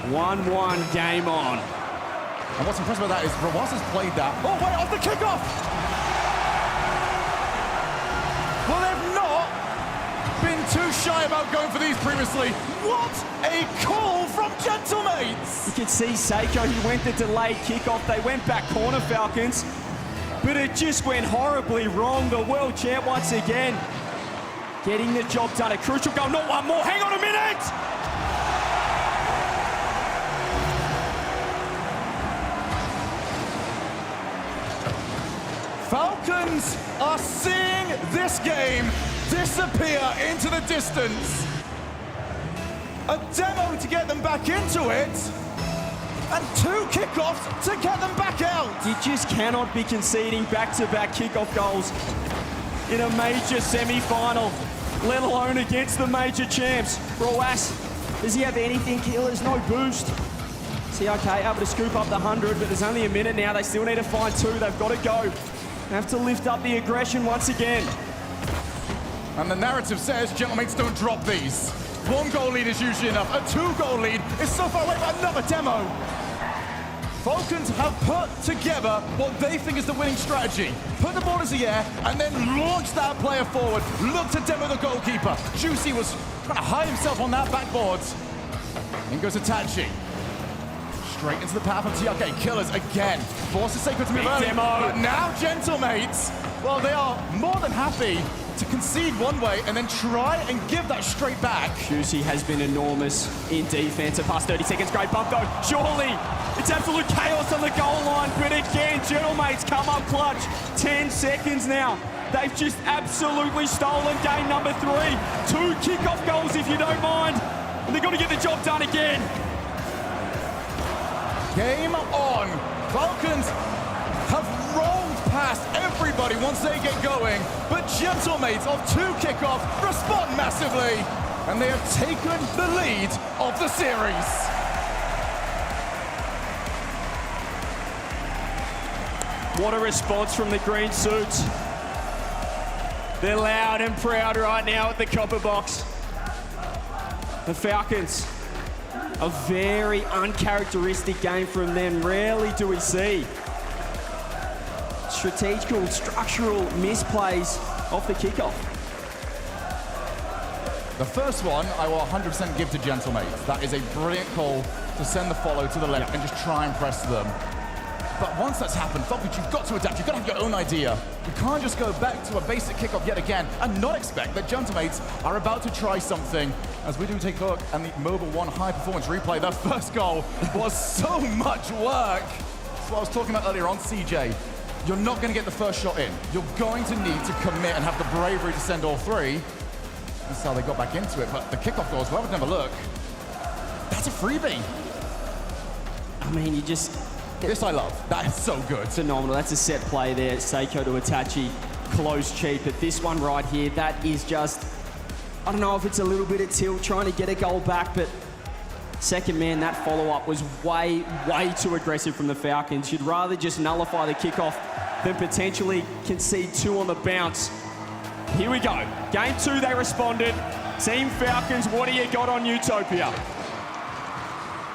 1-1, game on. And what's impressive about that is Rawas has played that. Oh, wait, off the kickoff! Well, they've not been too shy about going for these previously. What a call from Gentlemates! You can see Seiko, he went the delayed kickoff. They went back corner, Falcons. But it just went horribly wrong. The world champ once again getting the job done. A crucial goal, not one more. Hang on a minute! Falcons are seeing this game disappear into the distance. A demo to get them back into it, and 2 kickoffs to get them back out. You just cannot be conceding back-to-back kickoff goals in a major semi-final, let alone against the major champs. Rawas, does he have anything? Killers, no boost. CRK able to scoop up the 100, but there's only a minute now. They still need to find 2. They've got to go. They have to lift up the aggression once again. And the narrative says Gentlemates don't drop these. 1 goal lead is usually enough. A 2-goal lead is so far away from another demo. Falcons have put together what they think is the winning strategy. Put the ball into the air and then launch that player forward. Look to demo the goalkeeper. Juicy was trying to hide himself on that backboard. In goes Itachi. Straight into the path of TRK. Killers again. Forces Seiko to move early. But now Gentlemates, well, they are more than happy to concede one way and then try and give that straight back. Juicy has been enormous in defense. The past 30 seconds, great bump though. Surely, it's absolute chaos on the goal line, but again, Gentlemates come up clutch. 10 seconds now. They've just absolutely stolen game number 3. 2 kickoff goals, if you don't mind. And they've got to get the job done again. Game on. Falcons have rolled past everybody once they get going, but Gentlemates of 2 kickoff respond massively, and they have taken the lead of the series. What a response from the green suits. They're loud and proud right now at the copper box. The Falcons, a very uncharacteristic game from them. Rarely do we see strategical, structural misplays off the kickoff. The first one I will 100% give to Gentlemates. That is a brilliant call to send the follow to the left and just try and press them. But once that's happened, Falcons, you've got to adapt. You've got to have your own idea. You can't just go back to a basic kickoff yet again and not expect that Gentlemates are about to try something. As we do take a look at the Mobile 1 high performance replay, the first goal was so much work. That's what I was talking about earlier on CJ. You're not going to get the first shot in. You're going to need to commit and have the bravery to send all 3. That's how they got back into it. But the kickoff goals, we'll have a look. That's a freebie. I mean, you just... This I love. That is so good. Phenomenal. That's a set play there. Seiko to Itachi. Close cheap. But this one right here, that is just... I don't know if it's a little bit of tilt, trying to get a goal back, but Second man, that follow-up was way too aggressive from the Falcons. You'd rather just nullify the kickoff than potentially concede 2 on the bounce. Here we go. Game 2, they responded. Team Falcons, what do you got on Utopia?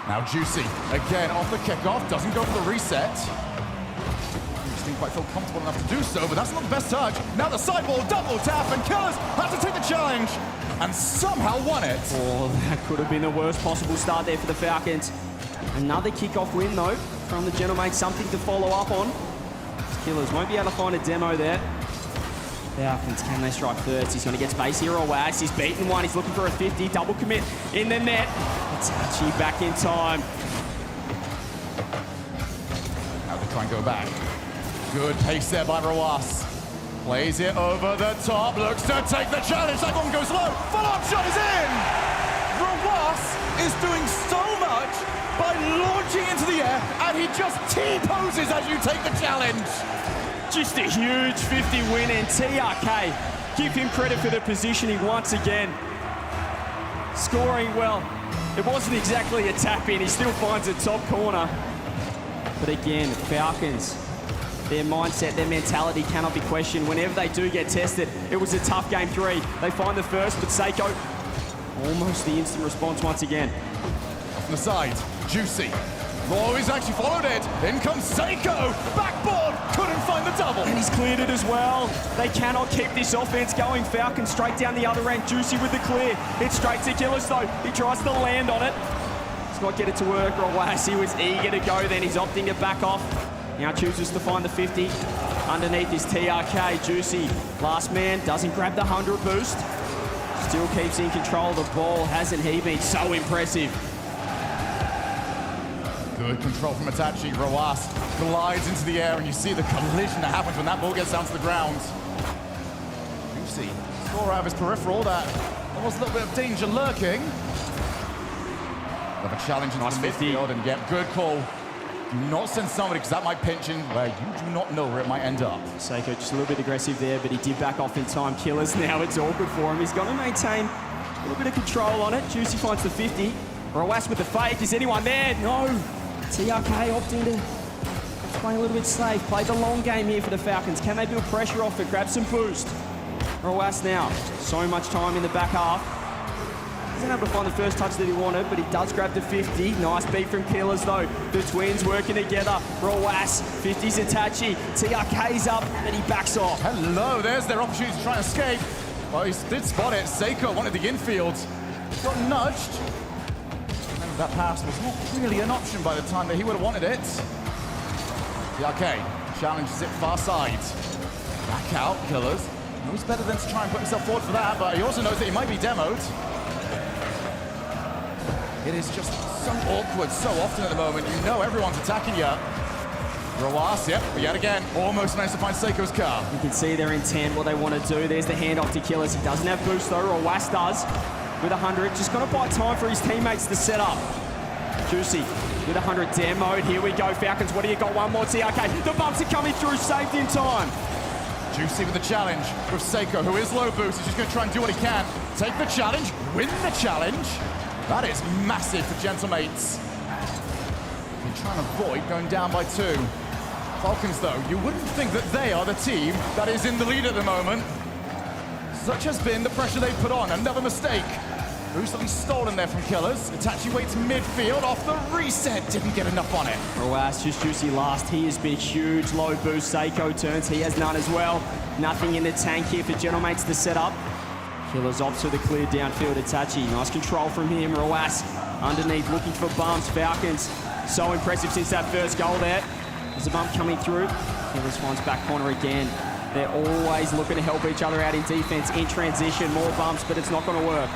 Now Juicy, again off the kickoff, doesn't go for the reset. Just didn't quite feel comfortable enough to do so, but that's not the best touch. Now the sideball, double tap, and Killers have to take the challenge, and somehow won it. Oh, that could have been the worst possible start there for the Falcons. Another kickoff win, though, from the Gentlemen, something to follow up on. Killers won't be able to find a demo there. Falcons, can they strike first? He's going to get space here. Owas, he's beaten one. He's looking for a 50. Double commit in the net. Itachi back in time. Now they try and go back. Good pace there by Rawas. Plays it over the top, looks to take the challenge. That one goes low. Follow-up shot is in! Rawas is doing so much by launching into the air, and he just T-poses as you take the challenge. Just a huge 50 win, and TRK, give him credit for the positioning once again. Scoring well. It wasn't exactly a tap-in. He still finds the top corner. But again, Falcons, their mindset, their mentality cannot be questioned. Whenever they do get tested, it was a tough game 3. They find the first, but Seiko, almost the instant response once again. Off the side, Juicy. Oh, he's actually followed it. In comes Seiko. Backboard, couldn't find the double. And he's cleared it as well. They cannot keep this offense going. Falcons straight down the other end. Juicy with the clear. It's straight to Killers though. He tries to land on it. Does not get it to work. Rawas, he was eager to go then. He's opting to back off. Now chooses to find the 50. Underneath is TRK. Juicy, last man, doesn't grab the 100 boost. Still keeps in control of the ball. Hasn't he been so impressive? Good control from Itachi. Rawas glides into the air, and you see the collision that happens when that ball gets down to the ground. Juicy, score out of his peripheral. There was a little bit of danger lurking. Another challenge into the midfield, and yep, good call. Do not send somebody, because that might pinch in where you do not know where it might end up. Seiko just a little bit aggressive there, but he did back off in time. Killers now, it's awkward for him. He's got to maintain a little bit of control on it. Juicy finds the 50. Rawas with the fake. Is anyone there? No. TRK opting to play a little bit safe. Play the long game here for the Falcons. Can they build pressure off it? Grab some boost. Rawas now. So much time in the back half. Isn't able to find the first touch that he wanted, but he does grab the 50. Nice beat from Killers though. The twins working together. Rawas, 50's Itachi. TRK's up, and he backs off. Hello, there's their opportunity to try and escape. Well, he did spot it. Seiko wanted the infield. Got nudged. That pass was not really an option by the time that he would have wanted it. TRK challenges it far side. Back out, Killers. Knows better than to try and put himself forward for that, but he also knows that he might be demoed. It is just so awkward so often at the moment. You know everyone's attacking you. Rawas, yep, but yet again, almost managed to find Seiko's car. You can see their intent, what they want to do. There's the handoff to Killers. He doesn't have boost though, Rawas does. With 100, just gonna buy time for his teammates to set up. Juicy with 100 demoed. Here we go, Falcons. What do you got? One more TRK. The bumps are coming through, saved in time. Juicy with the challenge with Seiko, who is low boost. He's just gonna try and do what he can. Take the challenge, win the challenge. That is massive for Gentlemates. He's trying to avoid going down by 2. Falcons, though, you wouldn't think that they are the team that is in the lead at the moment. Such has been the pressure they put on. Another mistake. Recently stolen there from Killers. Itachi waits midfield off the reset. Didn't get enough on it. Rawas, just Juicy last. He has been huge. Low boost. Seiko turns. He has none as well. Nothing in the tank here for Gentlemates to set up. Killers opts to the clear downfield. Itachi. Nice control from him. Rawas underneath looking for bumps. Falcons so impressive since that first goal there. There's a bump coming through. Killers finds back corner again. They're always looking to help each other out in defense, in transition, more bumps, but it's not going to work.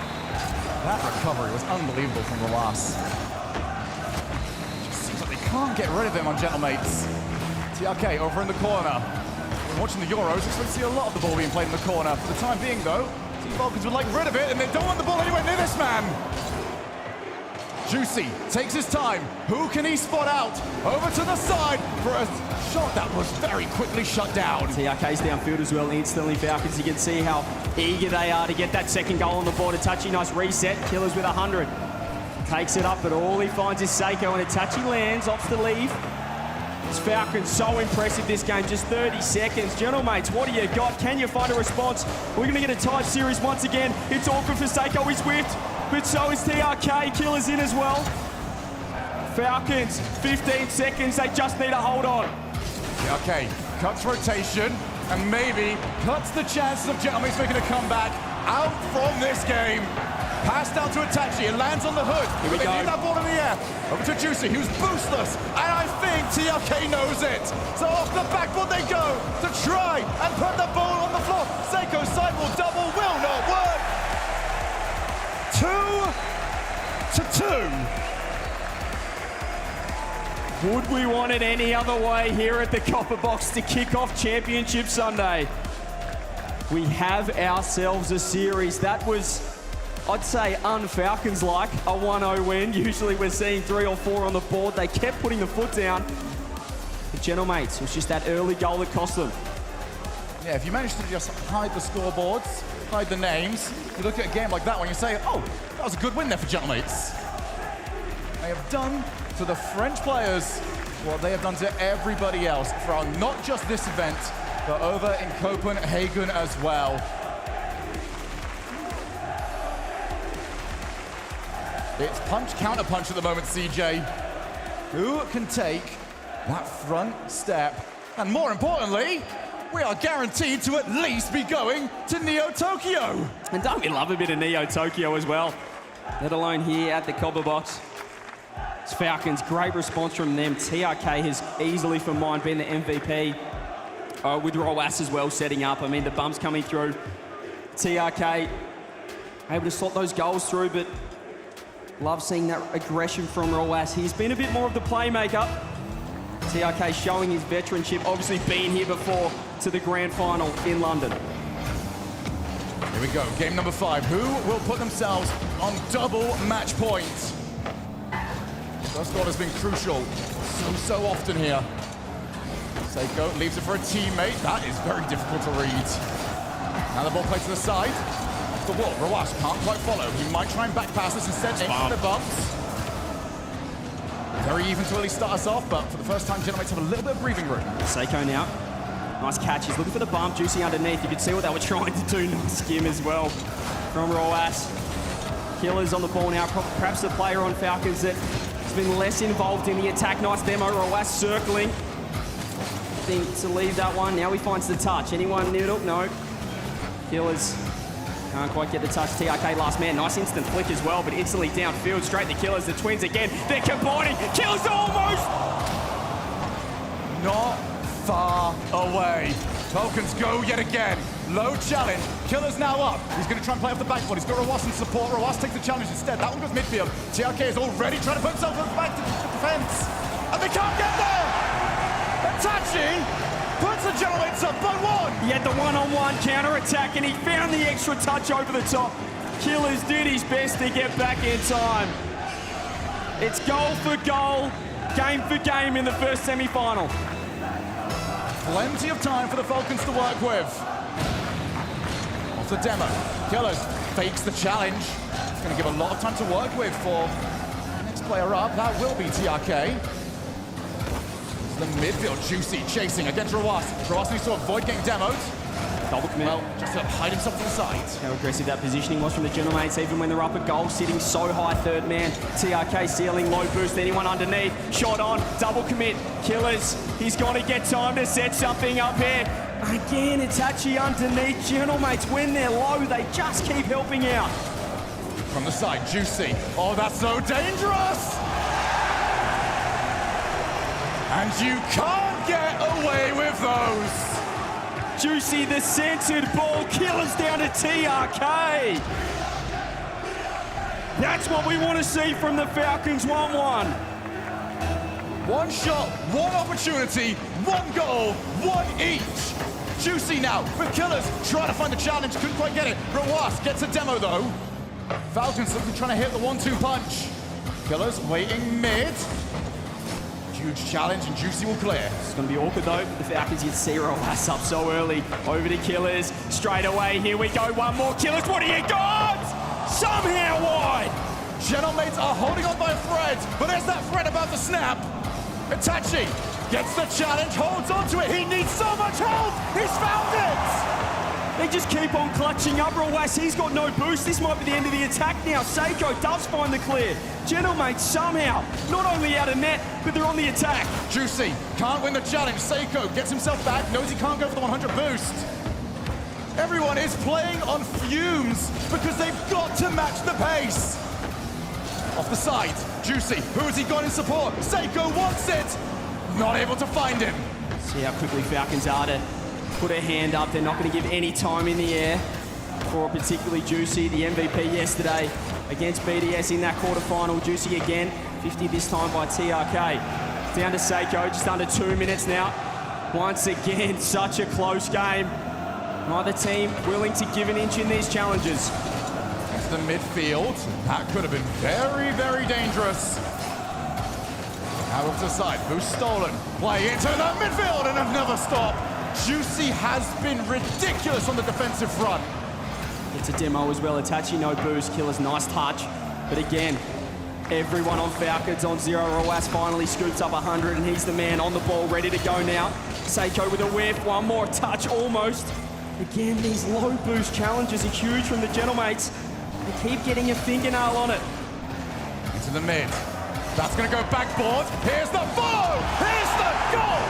That recovery was unbelievable from Rawas. Just seems like they can't get rid of him on Gentlemates. TRK over in the corner. We're watching the Euros, expect to see a lot of the ball being played in the corner. For the time being, though, Team Falcons would like rid of it, and they don't want the ball anywhere near this man. Juicy takes his time. Who can he spot out? Over to the side for a shot that was very quickly shut down. TRK's downfield as well, instantly Falcons. You can see how eager they are to get that second goal on the board. A touchy, nice reset. Killers with 100. Takes it up, but all he finds is Seiko, and Itachi lands, opts to leave. This Falcons so impressive this game, just 30 seconds. Gentlemates, what do you got? Can you find a response? We're going to get a tight series once again. It's awkward for Seiko, he's whiffed, but so is TRK. Killer's in as well. Falcons, 15 seconds, they just need a hold on. Okay, cuts rotation and maybe cuts the chances of Gentlemates making a comeback out from this game. Pass down to Itachi, it lands on the hood. Here we They go. leave that ball in the air. Over to Juicy, who's boostless, and I think TRK knows it. So off the backboard they go to try and put the ball on the floor. Seiko's sidewall double will not work. 2-2. Would we want it any other way here at the Copper Box to kick off Championship Sunday? We have ourselves a series. That was, I'd say, un-Falcons-like, a 1-0 win. Usually we're seeing 3 or 4 on the board. They kept putting the foot down. The Gentlemates, it was just that early goal that cost them. Yeah, if you manage to just hide the scoreboards, hide the names, you look at a game like that one, you say, oh, that was a good win there for Gentlemates. They have done to the French players what they have done to everybody else throughout not just this event, but over in Copenhagen as well. It's punch, counter punch at the moment, CJ. Who can take that front step? And more importantly, we are guaranteed to at least be going to Neo Tokyo. And don't we love a bit of Neo Tokyo as well? Let alone here at the Copper Box. It's Falcons, great response from them. TRK has easily, for mine, been the MVP. With Roas as well setting up. I mean, the bumps coming through. TRK able to slot those goals through, but love seeing that aggression from Roas. He's been a bit more of the playmaker. TRK showing his veteranship, obviously been here before to the grand final in London. Here we go, game number 5. Who will put themselves on double match point? First goal has been crucial so often here. Seiko leaves it for a teammate. That is very difficult to read. Now the ball played to the side. Off the wall, Rawash can't quite follow. He might try and back pass this instead, aim for the bumps. Very even to early start us off, but for the first time, Gentlemates have a little bit of breathing room. Seiko now. Nice catch. He's looking for the bump. Juicy underneath. You could see what they were trying to do. Nice skim as well from Roas. Killer's on the ball now. Perhaps the player on Falcons that has been less involved in the attack. Nice demo. Roas circling. I think to leave that one. Now he finds the touch. Anyone near it? No. Killers can't quite get the touch. TRK last man. Nice instant flick as well, but instantly downfield. Straight to Killers. The Twins again. They're combining. Killers almost. Not far away. Falcons go yet again. Low challenge. Killer's now up. He's going to try and play off the backboard. He's got Rawas in support. Rawas takes the challenge instead. That one goes midfield. TRK is already trying to put himself back to defense. And they can't get there. Itachi puts the Gentlemates up by 1. He had the one-on-one counter-attack, and he found the extra touch over the top. Killers did his best to get back in time. It's goal for goal, game for game in the first semi-final. Plenty of time for the Falcons to work with. Off the demo. Killers fakes the challenge. It's going to give a lot of time to work with for the next player up. That will be TRK. The midfield, Juicy chasing against Rawas. Rawas needs to avoid getting demoed. Double commit. Well, just to hide himself to the side. How aggressive that positioning was from the Gentlemates, even when they're up at goal, sitting so high, third man. TRK sealing, low boost, anyone underneath. Shot on, double commit. Killers, he's going to get time to set something up here. Again, Itachi underneath. Gentlemates, when they're low, they just keep helping out. From the side, Juicy. Oh, that's so dangerous! And you can't get away with those. Juicy, the centered ball. Killers down to TRK. That's what we want to see from the Falcons. 1-1. One shot, one opportunity, one goal, one each. Juicy now with Killers trying to find the challenge, couldn't quite get it. Rawas gets a demo though. Falcons looking trying to hit the 1-2 punch. Killers waiting mid. Huge challenge and Juicy will clear. It's going to be awkward though. The Falcons, you'd see Roas up so early. Over to Killers. Straight away, here we go. One more Killers. What do you got? Somehow wide. Gentlemates are holding on by a thread, but there's that thread about to snap. Itachi gets the challenge, holds onto it. He needs so much help. He's found it. They just keep on clutching up. Rawas, he's got no boost. This might be the end of the attack now. Seiko does find the clear. Gentlemates somehow, not only out of net, but they're on the attack. Juicy can't win the challenge. Seiko gets himself back, knows he can't go for the 100 boost. Everyone is playing on fumes because they've got to match the pace. Off the side, Juicy, who has he got in support? Seiko wants it, not able to find him. See how quickly Falcons are to put a hand up. They're not going to give any time in the air for particularly Juicy, the MVP yesterday against BDS in that quarterfinal. Juicy again, 50 this time by TRK. Down to Seiko, just under 2 minutes now. Once again, such a close game. Neither team willing to give an inch in these challenges. It's the midfield. That could have been very, very dangerous. Out of the side, who's stolen? Play into the midfield and another stop. Juicy has been ridiculous on the defensive front. It's a demo as well. Itachi, no boost. Killer's nice touch. But again, everyone on Falcons on zero. Rawas finally scoops up 100 and he's the man on the ball, ready to go now. Seiko with a whiff, one more touch almost. Again, these low boost challenges are huge from the Gentlemates. They keep getting a fingernail on it. Into the mid. That's going to go backboard. Here's the ball! Here's the goal!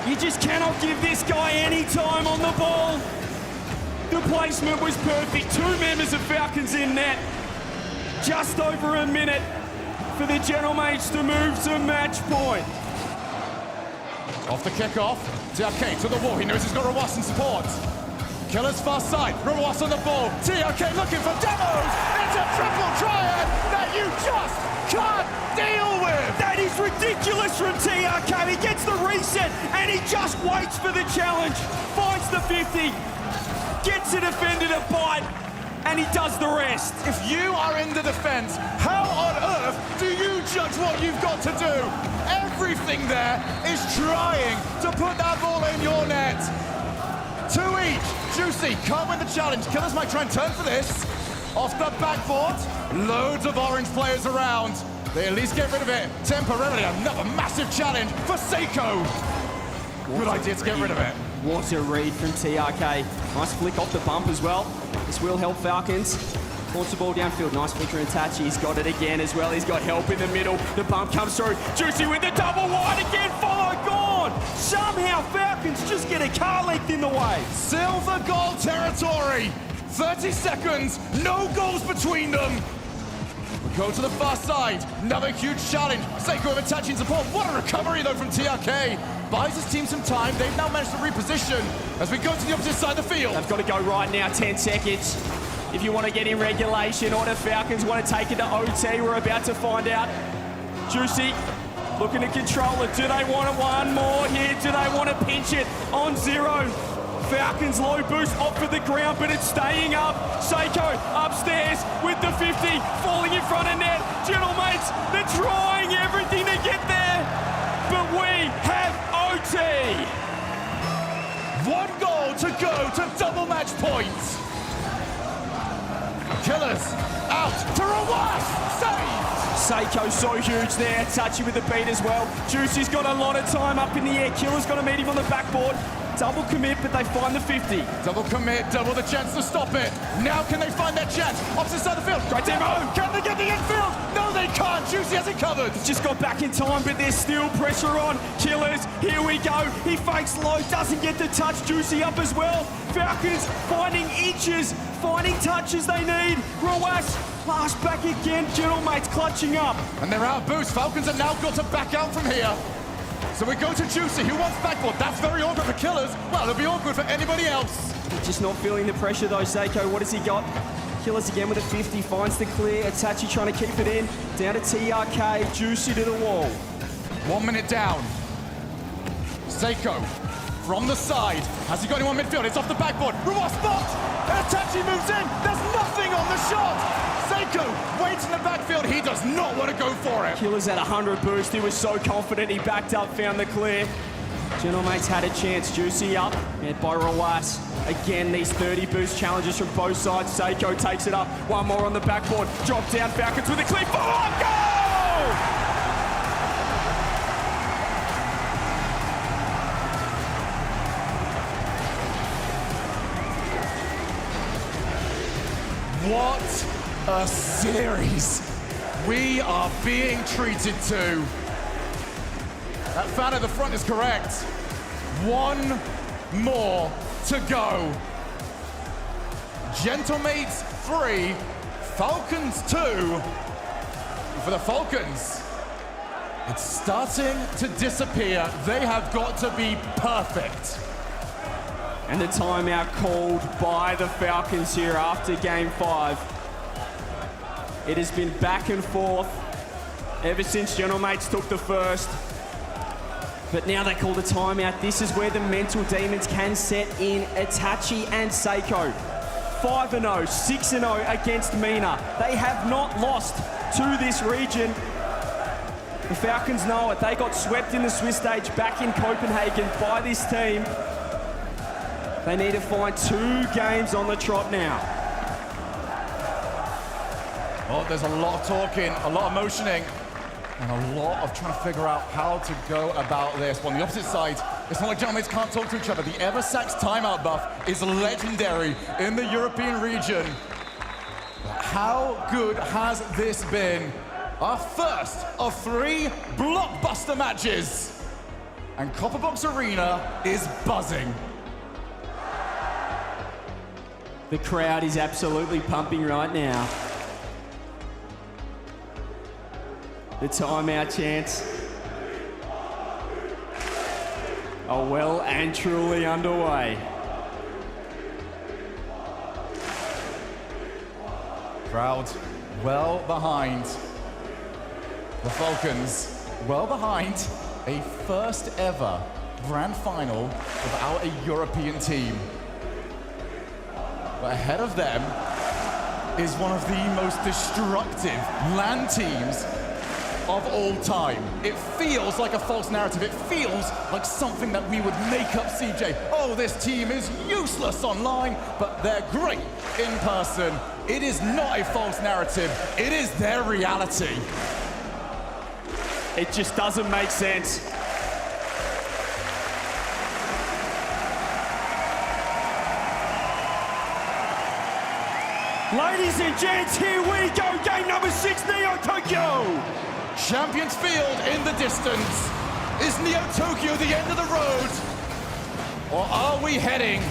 You just cannot give this guy any time on the ball. The placement was perfect. 2 members of Falcons in net. Just over a minute for the Gentlemates to move to match point. Off the kickoff, TRK to the wall. He knows he's got Rawas in support. Killer's far side, Rawas on the ball. TRK looking for demos. It's a triple triad that you just can't deal with. That is ridiculous from TRK. He gets the reset and he just waits for the challenge. Finds the 50, gets a defender to bite, and he does the rest. If you are in the defense, how on earth do you judge what you've got to do? Everything there is trying to put that ball in your net. 2 each. Juicy can't win the challenge. Killers might try and turn for this. Off the backboard. Loads of orange players around. They at least get rid of it temporarily. Another massive challenge for Seiko. Good idea to get rid of it. What a read from TRK. Nice flick off the bump as well. This will help Falcons. Launch the ball downfield. Nice flicker and touch. He's got it again as well. He's got help in the middle. The bump comes through. Juicy with the double wide again. Follow gone. Somehow Falcons just get a car length in the way. Silver goal territory. 30 seconds. No goals between them. We go to the far side. Another huge challenge. Seiko with attaching support. What a recovery though from TRK. Buys his team some time. They've now managed to reposition as we go to the opposite side of the field. They've got to go right now. 10 seconds. If you want to get in regulation or the Falcons want to take it to OT, we're about to find out. Juicy looking to control it. Do they want one more here? Do they want to pinch it on zero? Falcons low boost off of the ground, but it's staying up. Seiko upstairs with the 50, falling in front of net. Gentlemates, they're trying everything to get there, but we have OT. 1 goal to go to double match points. Killers out to Rawas, saved! Seiko so huge there, touchy with the beat as well. Juicy's got a lot of time up in the air. Killer's got to meet him on the backboard. Double commit, but they find the 50. Double commit, double the chance to stop it. Now can they find that chance? Opposite side of the field. Great demo. Can they get the infield? No, they can't. Juicy has it covered. Just got back in time, but there's still pressure on. Killers, here we go. He fakes low, doesn't get the touch. Juicy up as well. Falcons finding inches, finding touches they need. Rawas, pass back again. Gentlemates clutching up. And they're out of boost. Falcons have now got to back out from here. So we go to Juicy, who wants backboard. That's very awkward for Killers. Well, it'll be awkward for anybody else. Just not feeling the pressure though, Seiko. What has he got? Killers again with a 50, finds the clear. Itachi trying to keep it in. Down to TRK, Juicy to the wall. 1 minute down. Seiko from the side. Has he got anyone midfield? It's off the backboard. Rawas blocked. Itachi moves in. There's nothing on the shot. Seiko waits in the backfield. He does not want to go for it. Killer's at 100 boost. He was so confident. He backed up, found the clear. Gentlemates had a chance. Juicy up, met by Rawas. Again, these 30 boost challenges from both sides. Seiko takes it up. One more on the backboard. Drop down, Falcons with a clean follow-up goal! What a series we are being treated to. That fan at the front is correct. One more to go. Gentlemates 3, Falcons 2. And for the Falcons, it's starting to disappear. They have got to be perfect. And the timeout called by the Falcons here after game 5. It has been back and forth ever since Gentlemates took the first. But now they call the timeout. This is where the mental demons can set in. Itachi and Seiko. 5-0, 6-0 against Mina. They have not lost to this region. The Falcons know it. They got swept in the Swiss stage back in Copenhagen by this team. They need to find 2 games on the trot now. Well, there's a lot of talking, a lot of motioning, and a lot of trying to figure out how to go about this. Well, on the opposite side, it's not like Gentlemates can't talk to each other. The Eversax timeout buff is legendary in the European region. How good has this been? Our first of 3 blockbuster matches. And Copperbox Arena is buzzing. The crowd is absolutely pumping right now. The timeout chants are well and truly underway. Crowd well behind the Falcons, well behind a first ever grand final without a European team. But ahead of them is one of the most destructive LAN teams of all time. It feels like a false narrative. It feels like something that we would make up, CJ. Oh, this team is useless online, but they're great in person. It is not a false narrative. It is their reality. It just doesn't make sense. Ladies and gents, here we go. Game number 6, Neo Tokyo. Champions Field in the distance. Is Neo Tokyo the end of the road? Or are we heading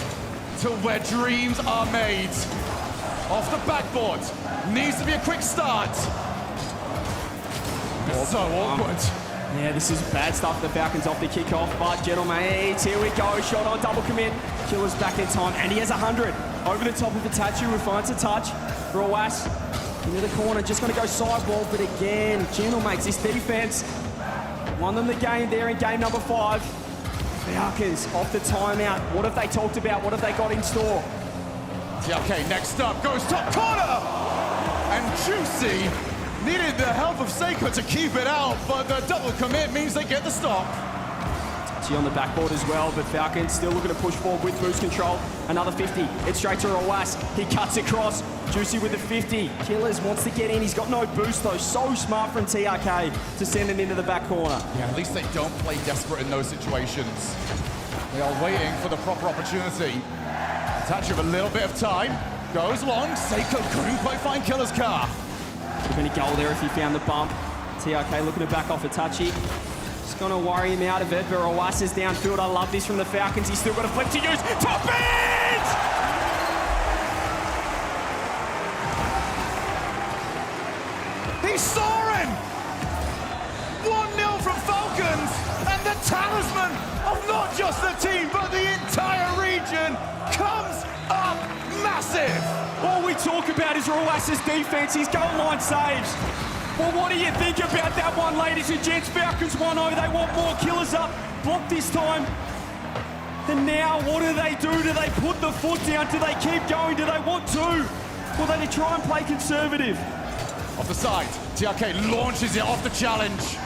to where dreams are made? Off the backboard. Needs to be a quick start. It's so awkward. Yeah, this is bad stuff. The Falcons off the kickoff, but Gentlemates, here we go. Shot on double commit. Killer's back in time, and he has 100. Over the top of Itachi, who finds a touch. Rawas into the corner, just going to go sidewall, but again, Gentlemates, this defense won them the game there in game number 5. Falcons off the timeout. What have they talked about? What have they got in store? Okay, next up goes top corner! And Juicy needed the help of Seiko to keep it out, but the double commit means they get the stop. Itachi on the backboard as well, but Falcons still looking to push forward with boost control. Another 50. It's straight to Rawas. He cuts across. Juicy with the 50. Killers wants to get in. He's got no boost though. So smart from TRK to send him into the back corner. Yeah, at least they don't play desperate in those situations. They are waiting for the proper opportunity. Touch of a little bit of time. Goes long. Seiko couldn't quite find Killer's car. Would have been a goal there if he found the bump. TRK looking to back off Itachi. Just going to worry him out of it, but Rawas is downfield. I love this from the Falcons. He's still got a flip to use. Top it! He's soaring! 1-0 from Falcons, and the talisman of not just the team, but the entire region comes up massive! All we talk about is Rawas's defense, his goal line saves. Well, what do you think about that one, ladies and gents? Falcons 1-0, they want more. Killers up, blocked this time. And now, what do they do? Do they put the foot down? Do they keep going? Do they want to? Or do they try and play conservative? Off the side, TRK launches it off the challenge.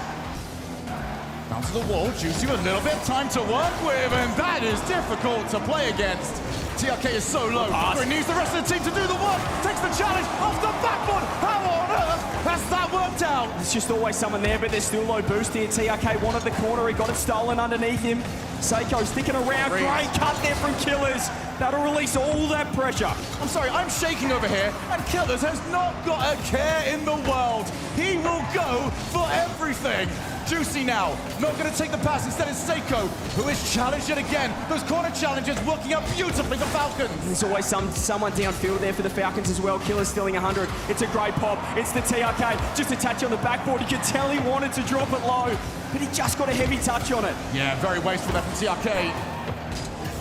Now to the wall. Juicy with a little bit of time to work with, and that is difficult to play against. TRK is so low. He needs the rest of the team to do the work. Takes the challenge off the backboard. How on earth has that worked out? There's just always someone there, but there's still low boost here. TRK wanted the corner. He got it stolen underneath him. Seiko sticking around. Great cut there from Killers. That'll release all that pressure. I'm sorry, I'm shaking over here, and Killers has not got a care in the world. He will go for everything. Juicy now, not going to take the pass. Instead it's Seiko, who is challenged yet again. Those corner challenges working out beautifully for Falcons. There's always someone downfield there for the Falcons as well. Killers stealing 100. It's a great pop. It's the TRK. Just a touch on the backboard. You could tell he wanted to drop it low, but he just got a heavy touch on it. Yeah, very wasteful there from TRK.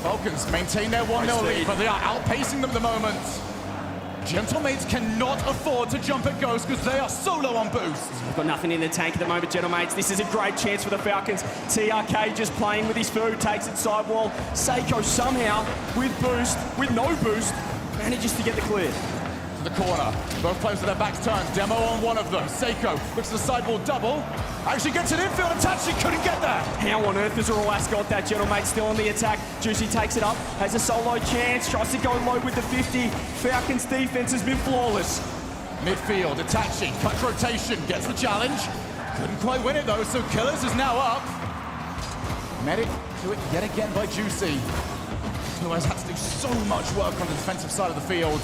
Falcons maintain their 1-0 lead, but they are outpacing them at the moment. Gentlemates cannot afford to jump at Ghost because they are so low on boost. We've got nothing in the tank at the moment, Gentlemates. This is a great chance for the Falcons. TRK just playing with his food, takes it sidewall. Seiko somehow, with boost, with no boost, manages to get the clear. To the corner, both players with their backs turned. Demo on one of them. Seiko looks to the sidewall double. Actually gets an infield attached, she couldn't get there. How on earth has Roas got that? Gentlemate still on the attack. Juicy takes it up, has a solo chance, tries to go low with the 50. Falcons defense has been flawless. Midfield, Itachi, cut rotation, gets the challenge. Couldn't quite win it though, so Killers is now up. Medic to it yet again by Juicy, who has had to do so much work on the defensive side of the field.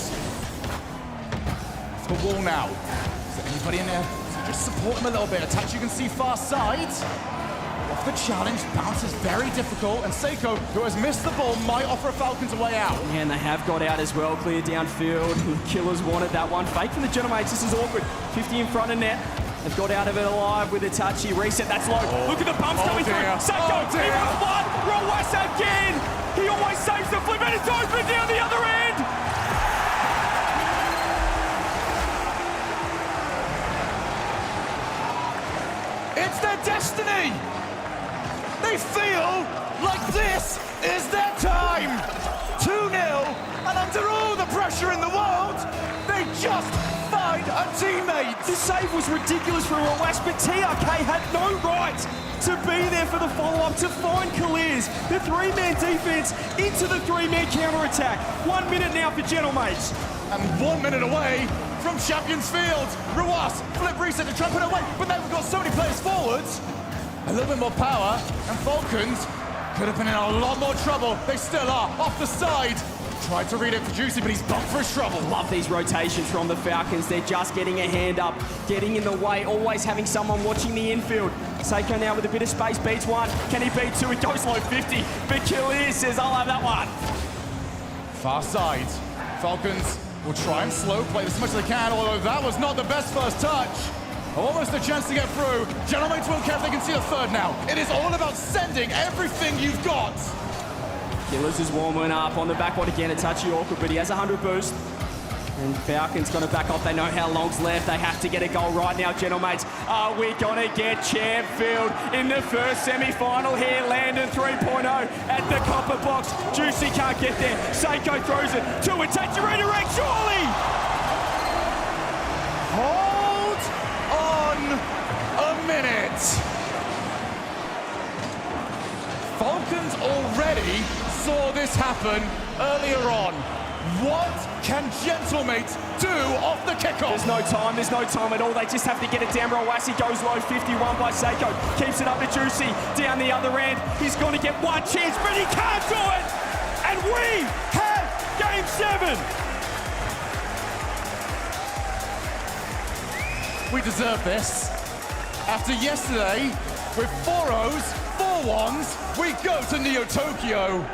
The wall now. Is there anybody in there? So just support him a little bit. Attach, you can see far side. Off the challenge, bounce is very difficult, and Seiko, who has missed the ball, might offer Falcons a way out. Yeah, and they have got out as well, clear downfield. Killers wanted that one. Fake from the Gentlemates, this is awkward. 50 in front of net. They've got out of it alive with Itachi. Reset, that's low. Look at the bumps coming through. Seiko, he wants blood. Roas again. He always saves the flip, and it's open down the other end. It's their destiny! They feel like this is their time! 2-0, and under all the pressure in the world, they just find a teammate! The save was ridiculous for Roas, but TRK had no right to be there for the follow-up, to find Kalirs. The three-man defense into the three-man counter-attack. 1 minute now for Gentlemates. And 1 minute away from Champions Field. Ruas, flip reset to try and put it away, but now we've got so many players forwards. A little bit more power, and Falcons could have been in a lot more trouble. They still are, off the side. Tried to read it for Juicy, but he's bumped for his trouble. Love these rotations from the Falcons. They're just getting a hand up, getting in the way, always having someone watching the infield. Seiko now with a bit of space, beats one. Can he beat two? It goes low 50, but Khalil says, I'll have that one. Far side, Falcons will try and slow play this as much as they can, although that was not the best first touch. Almost a chance to get through. Gentlemates won't care if they can see the third now. It is all about sending everything you've got. Killers is warming up on the backboard again. A touchy awkward, but he has 100 boost. And Falcons gonna back off. They know how long's left. They have to get a goal right now, Gentlemates. Are we gonna get Champfield in the first semi-final here? Landon 3.0 at the copper box. Juicy can't get there. Seiko throws it to Itachi, redirect, surely! Hold on a minute. Falcons already saw this happen earlier on. What can Gentlemates do off the kickoff? There's no time at all. They just have to get it down. Roasi goes low, 51 by Seiko. Keeps it up to Juicy, down the other end. He's going to get one chance, but he can't do it! And we have Game 7! We deserve this. After yesterday, with 4 0s, 4 1s, we go to Neo Tokyo.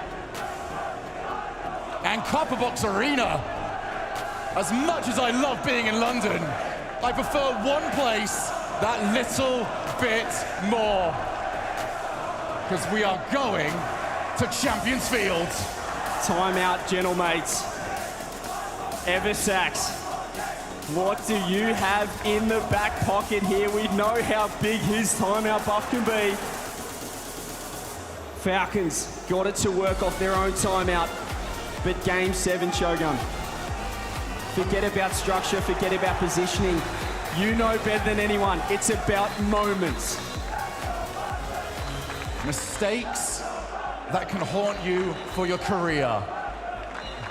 And Copperbox Arena. As much as I love being in London, I prefer one place that little bit more. Because we are going to Champions Field. Timeout, Gentlemates. Eversax, what do you have in the back pocket here? We know how big his timeout buff can be. Falcons got it to work off their own timeout. But Game 7, Shogun. Forget about structure, forget about positioning. You know better than anyone, it's about moments. Mistakes that can haunt you for your career.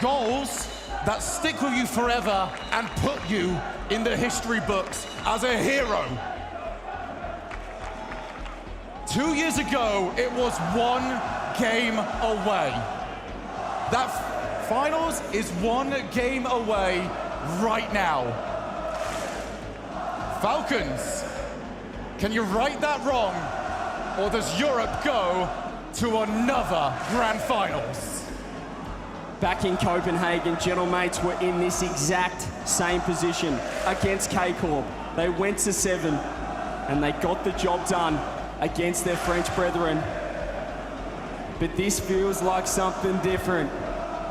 Goals that stick with you forever and put you in the history books as a hero. 2 years ago, it was 1 game away. That finals is 1 game away right now. Falcons, can you right that wrong, or does Europe go to another grand finals? Back in Copenhagen, Gentlemates were in this exact same position against K-Corp. They went to 7 and they got the job done against their French brethren. But this feels like something different.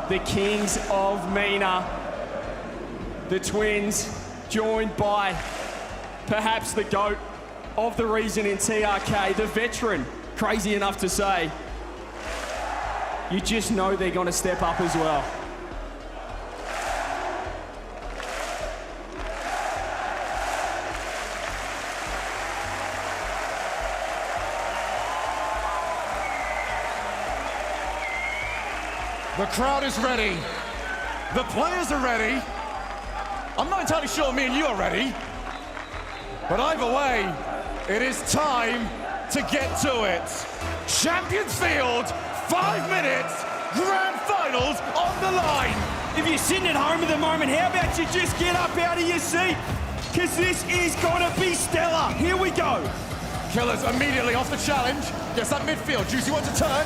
The Kings of MENA, the twins, joined by perhaps the GOAT of the region in TRK, the veteran, crazy enough to say. You just know they're going to step up as well. The crowd is ready. The players are ready. I'm not entirely sure me and you are ready. But either way, it is time to get to it. Champions Field, 5 minutes, grand finals on the line. If you're sitting at home at the moment, how about you just get up out of your seat? Because this is going to be stellar. Here we go. Killers immediately off the challenge. Gets that midfield. Juicy wants to turn.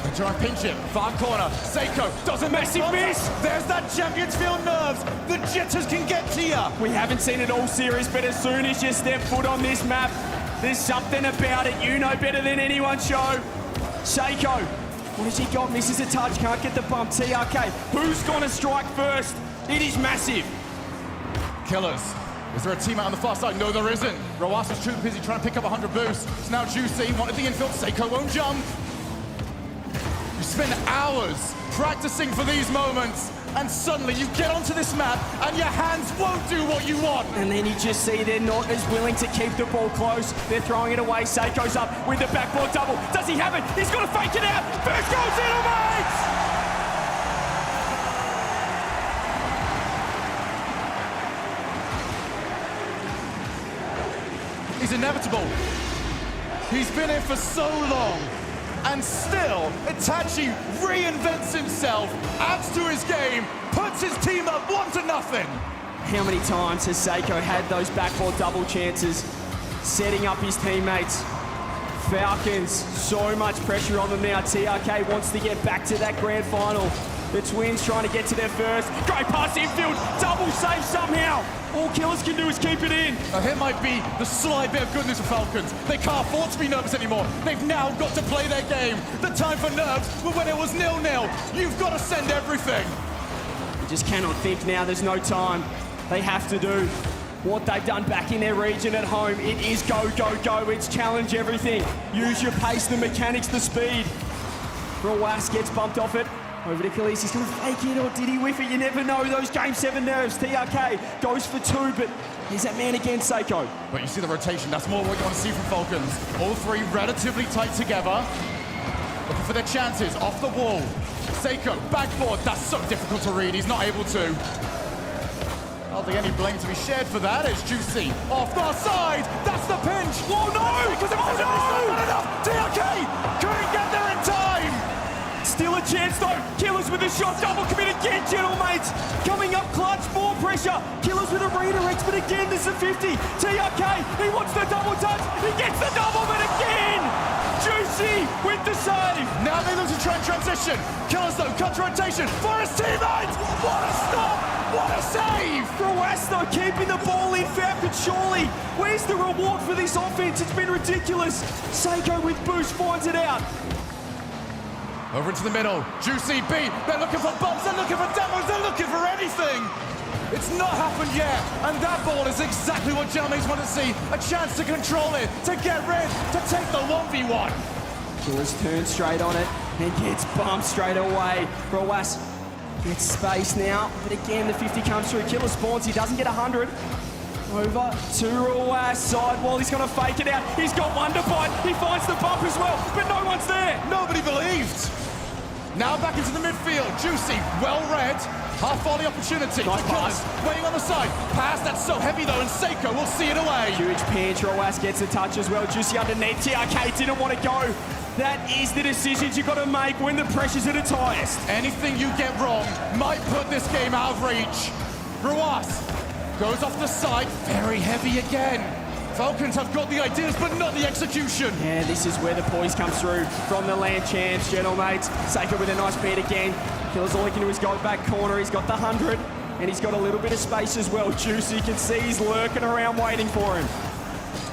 They try and pinch it. Far corner. Seiko doesn't Massive miss. There's that Champions Field nerves. The jitters can get to you. We haven't seen it all series, but as soon as you step foot on this map, there's something about it you know better than anyone, Show. Seiko, what has he got? Misses a touch, can't get the bump. TRK, who's gonna strike first? It is massive. Killers, is there a teammate on the far side? No, there isn't. Roas was too busy trying to pick up 100 boosts. It's now Juicy, wanted the infield. Seiko won't jump. You spend hours practicing for these moments, and suddenly you get onto this map and your hands won't do what you want. And then you just see they're not as willing to keep the ball close. They're throwing it away. Seiko's up with the backboard double. Does he have it? He's got to fake it out. First goal, Gentlemates! He's inevitable. He's been here for so long. And still, Itachi reinvents himself, adds to his game, puts his team up 1-0. How many times has Seiko had those backboard double chances, setting up his teammates? Falcons, so much pressure on them now. TRK wants to get back to that grand final. The Twins trying to get to their first. Great pass infield, double save somehow. All Killers can do is keep it in. Now here might be the slight bit of goodness for Falcons. They can't afford to be nervous anymore. They've now got to play their game. The time for nerves was when it was 0-0. You've got to send everything. You just cannot think now, there's no time. They have to do what they've done back in their region at home. It is go, go, go. It's challenge everything. Use your pace, the mechanics, the speed. Roas gets bumped off it. Over to Khalees, he's going to fake it, or did he whiff it? You never know, those Game 7 nerves. TRK goes for 2, but here's that man again, Seiko. But you see the rotation, that's more what you want to see from Falcons. All three relatively tight together. Looking for their chances, off the wall. Seiko, backboard, that's so difficult to read, he's not able to. I don't think any blame to be shared for that. It's Juicy off the side, that's the pinch. Oh no! Because it's not enough. TRK couldn't get there in time. Still a chance though. Killers with a shot, double commit again, Gentlemates. Coming up clutch, more pressure. Killers with a redirect, but again there's a 50. TRK, he wants the double touch. He gets the double, but again, Juicy with the save. Now they look to try and transition. Killers though, counter rotation for his teammates. What a stop, what a save. Roas though, keeping the ball in. Falcons surely. Where's the reward for this offense? It's been ridiculous. Seiko with boost finds it out. Over into the middle, Juicy beat. They're looking for bumps, they're looking for demos, they're looking for anything. It's not happened yet, and that ball is exactly what Gentlemates want to see. A chance to control it, to get rid, to take the 1v1. Killers turn straight on it and gets bumped straight away. Roas gets space now, but again the 50 comes through. Killer spawns, he doesn't get 100. Over to Ruas, sidewall, he's going to fake it out. He's got Wonderbite, he finds the bump as well, but no one's there. Nobody believed. Now back into the midfield. Juicy, well read. Half volley opportunity. Nice Killers waiting on the side. Pass, that's so heavy though, and Seiko will see it away. Huge pinch, Ruas gets a touch as well. Juicy underneath, TRK didn't want to go. That is the decisions you've got to make when the pressure's at its highest. Anything you get wrong might put this game out of reach. Ruas goes off the side, very heavy again. Falcons have got the ideas, but not the execution. Yeah, this is where the poise comes through from the land champs, Gentlemates. Seiko with a nice beat again. Killers all he can do is go back corner. He's got the 100, and he's got a little bit of space as well. Juicy, you can see he's lurking around waiting for him.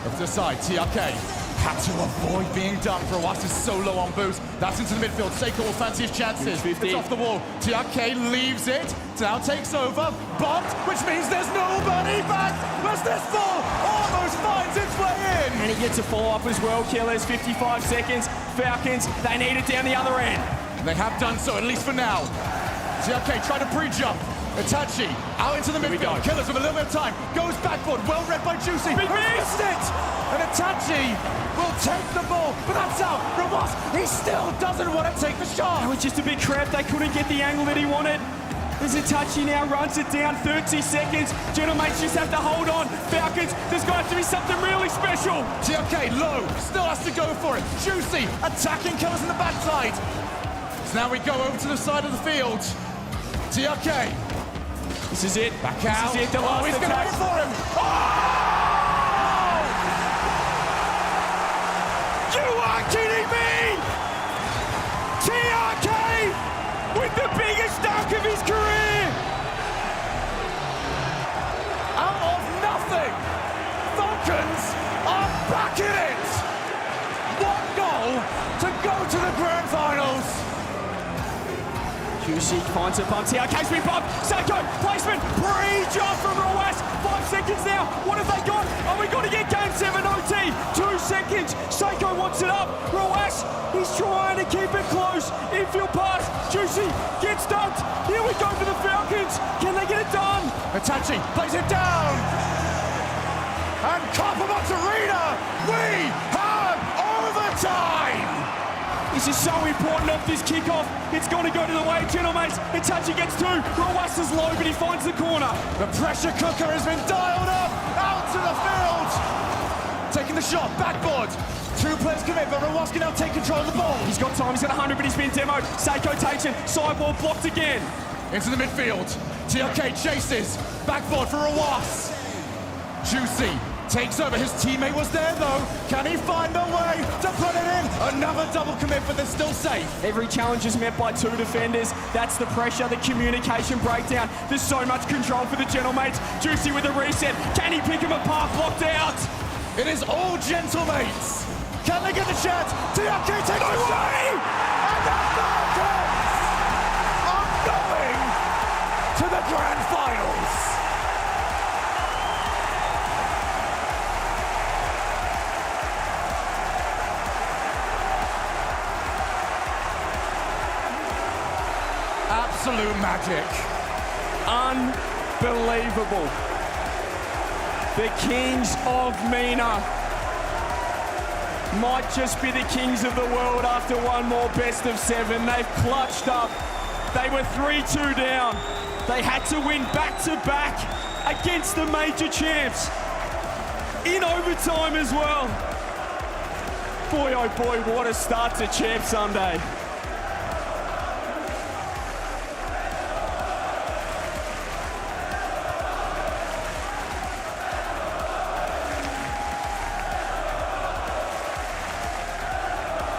Up to the side, TRK. Had to avoid being done. Ruas is so low on boost. That's into the midfield. Seiko will fancy his chances. It's off the wall. TRK leaves it. Now takes over. Bumped, which means there's nobody back. As this ball almost finds its way in. And he gets a follow-up as well, Killers. 55 seconds. Falcons, they need it down the other end. They have done so, at least for now. TRK trying to pre-jump. Itachi out into the midfield. Killers with a little bit of time. Goes backboard. Well read by Juicy. Big missed it. And Itachi will take the ball. But that's out. Ruas, he still doesn't want to take the shot. It was just a bit cramped. They couldn't get the angle that he wanted. There's Itachi now, runs it down. 30 seconds. Gentlemates just have to hold on. Falcons, there's got to have to be something really special. TRK low. Still has to go for it. Juicy attacking Killers in the backside. So now we go over to the side of the field. TRK. This is it. Back out. This is it. The last he's going to attack. go for him. Oh! You are kidding me! TRK with the biggest dunk of his career! Out of nothing, Falcons are back in it! One goal to go to the grand finals. Juicy finds a bump. TRK's been bumped. Seiko, placement, pre-jump from Ruas. 5 seconds now. What have they got? Oh, we got to get game 7 OT. 2 seconds. Seiko wants it up. Ruas, he's trying to keep it close. Infield pass. Juicy gets dunked. Here we go for the Falcons. Can they get it done? Itachi plays it down. And Copperbox Arena, we have overtime. This is so important off this kickoff. It's got to go to the way, Gentlemates. Itachi gets 2. Ruas is low, but he finds the corner. The pressure cooker has been dialed up. Out to the field. Taking the shot, backboard. 2 players commit, but Ruas can now take control of the ball. He's got time, he's got 100, but he's been demoed. Seiko takes it, sidewall blocked again. Into the midfield. TRK chases. Backboard for Ruas. Juicy takes over. His teammate was there though. Can he find a way to put it in? Another double commit, but they're still safe. Every challenge is met by 2 defenders. That's the pressure, the communication breakdown. There's so much control for the Gentlemates. Juicy with a reset. Can he pick him apart? Blocked out. It is all Gentlemates. Can they get the chance? TRK takes No way! And the Falcons are going to the grand finals. Absolute magic. Unbelievable. The Kings of MENA might just be the kings of the world after one more best of 7. They've clutched up. They were 3-2 down. They had to win back-to-back against the major champs in overtime as well. Boy, oh boy, what a start to Champ Sunday.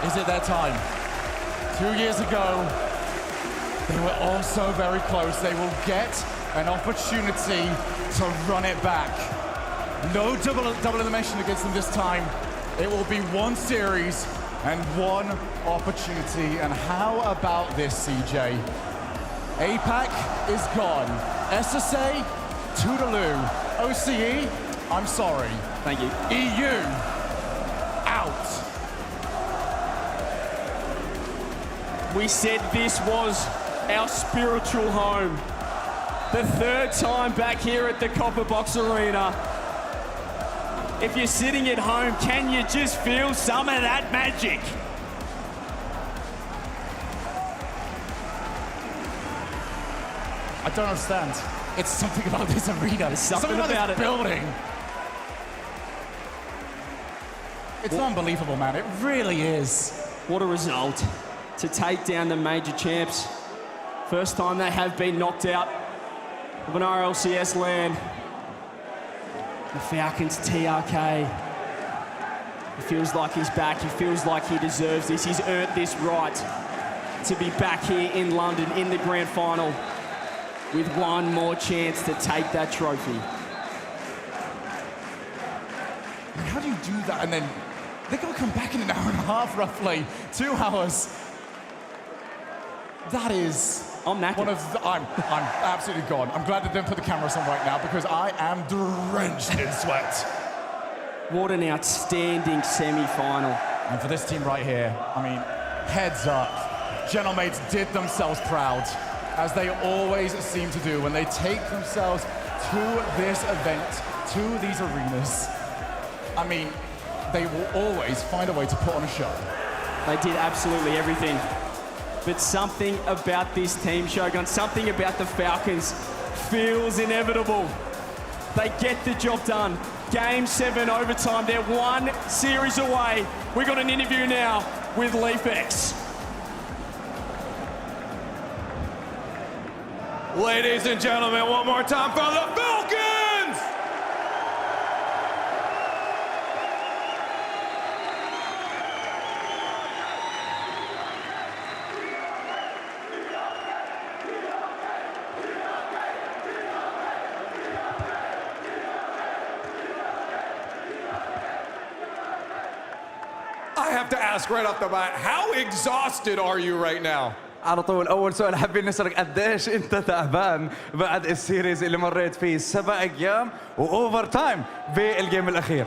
Is it their time? 2 years ago, they were also very close. They will get an opportunity to run it back. No double elimination against them this time. It will be one series and one opportunity. And how about this, CJ? APAC is gone. SSA, toodaloo. OCE, I'm sorry. Thank you. EU, out. We said this was our spiritual home. The 3rd time back here at the Copper Box Arena. If you're sitting at home, can you just feel some of that magic? I don't understand. It's something about this arena. There's something about this it. building. It's unbelievable, man. It really is. What a result to take down the major champs. First time they have been knocked out of an RLCS LAN. The Falcons TRK. He feels like he's back. He feels like he deserves this. He's earned this right to be back here in London in the grand final with one more chance to take that trophy. How do you do that? And then they're going to come back in an hour and a half, roughly. 2 hours. That is... I'm knackered. I'm absolutely gone. I'm glad they didn't put the cameras on right now because I am drenched in sweat. What an outstanding semi-final. And for this team right here, I mean, heads up. Gentlemates did themselves proud, as they always seem to do when they take themselves to this event, to these arenas. I mean, they will always find a way to put on a show. They did absolutely everything. But something about this team, Shogun, something about the Falcons feels inevitable. They get the job done. Game 7 overtime. They're 1 series away. We got an interview now with Leafex. Ladies and gentlemen, one more time for the Falcons! I have to ask right off the bat, how exhausted are you right now? على طول اول سؤال حابين نسالك قديش انت تعبان بعد السيريز اللي مريت فيه 7 ايام واوفر تايم بالجيم الاخير.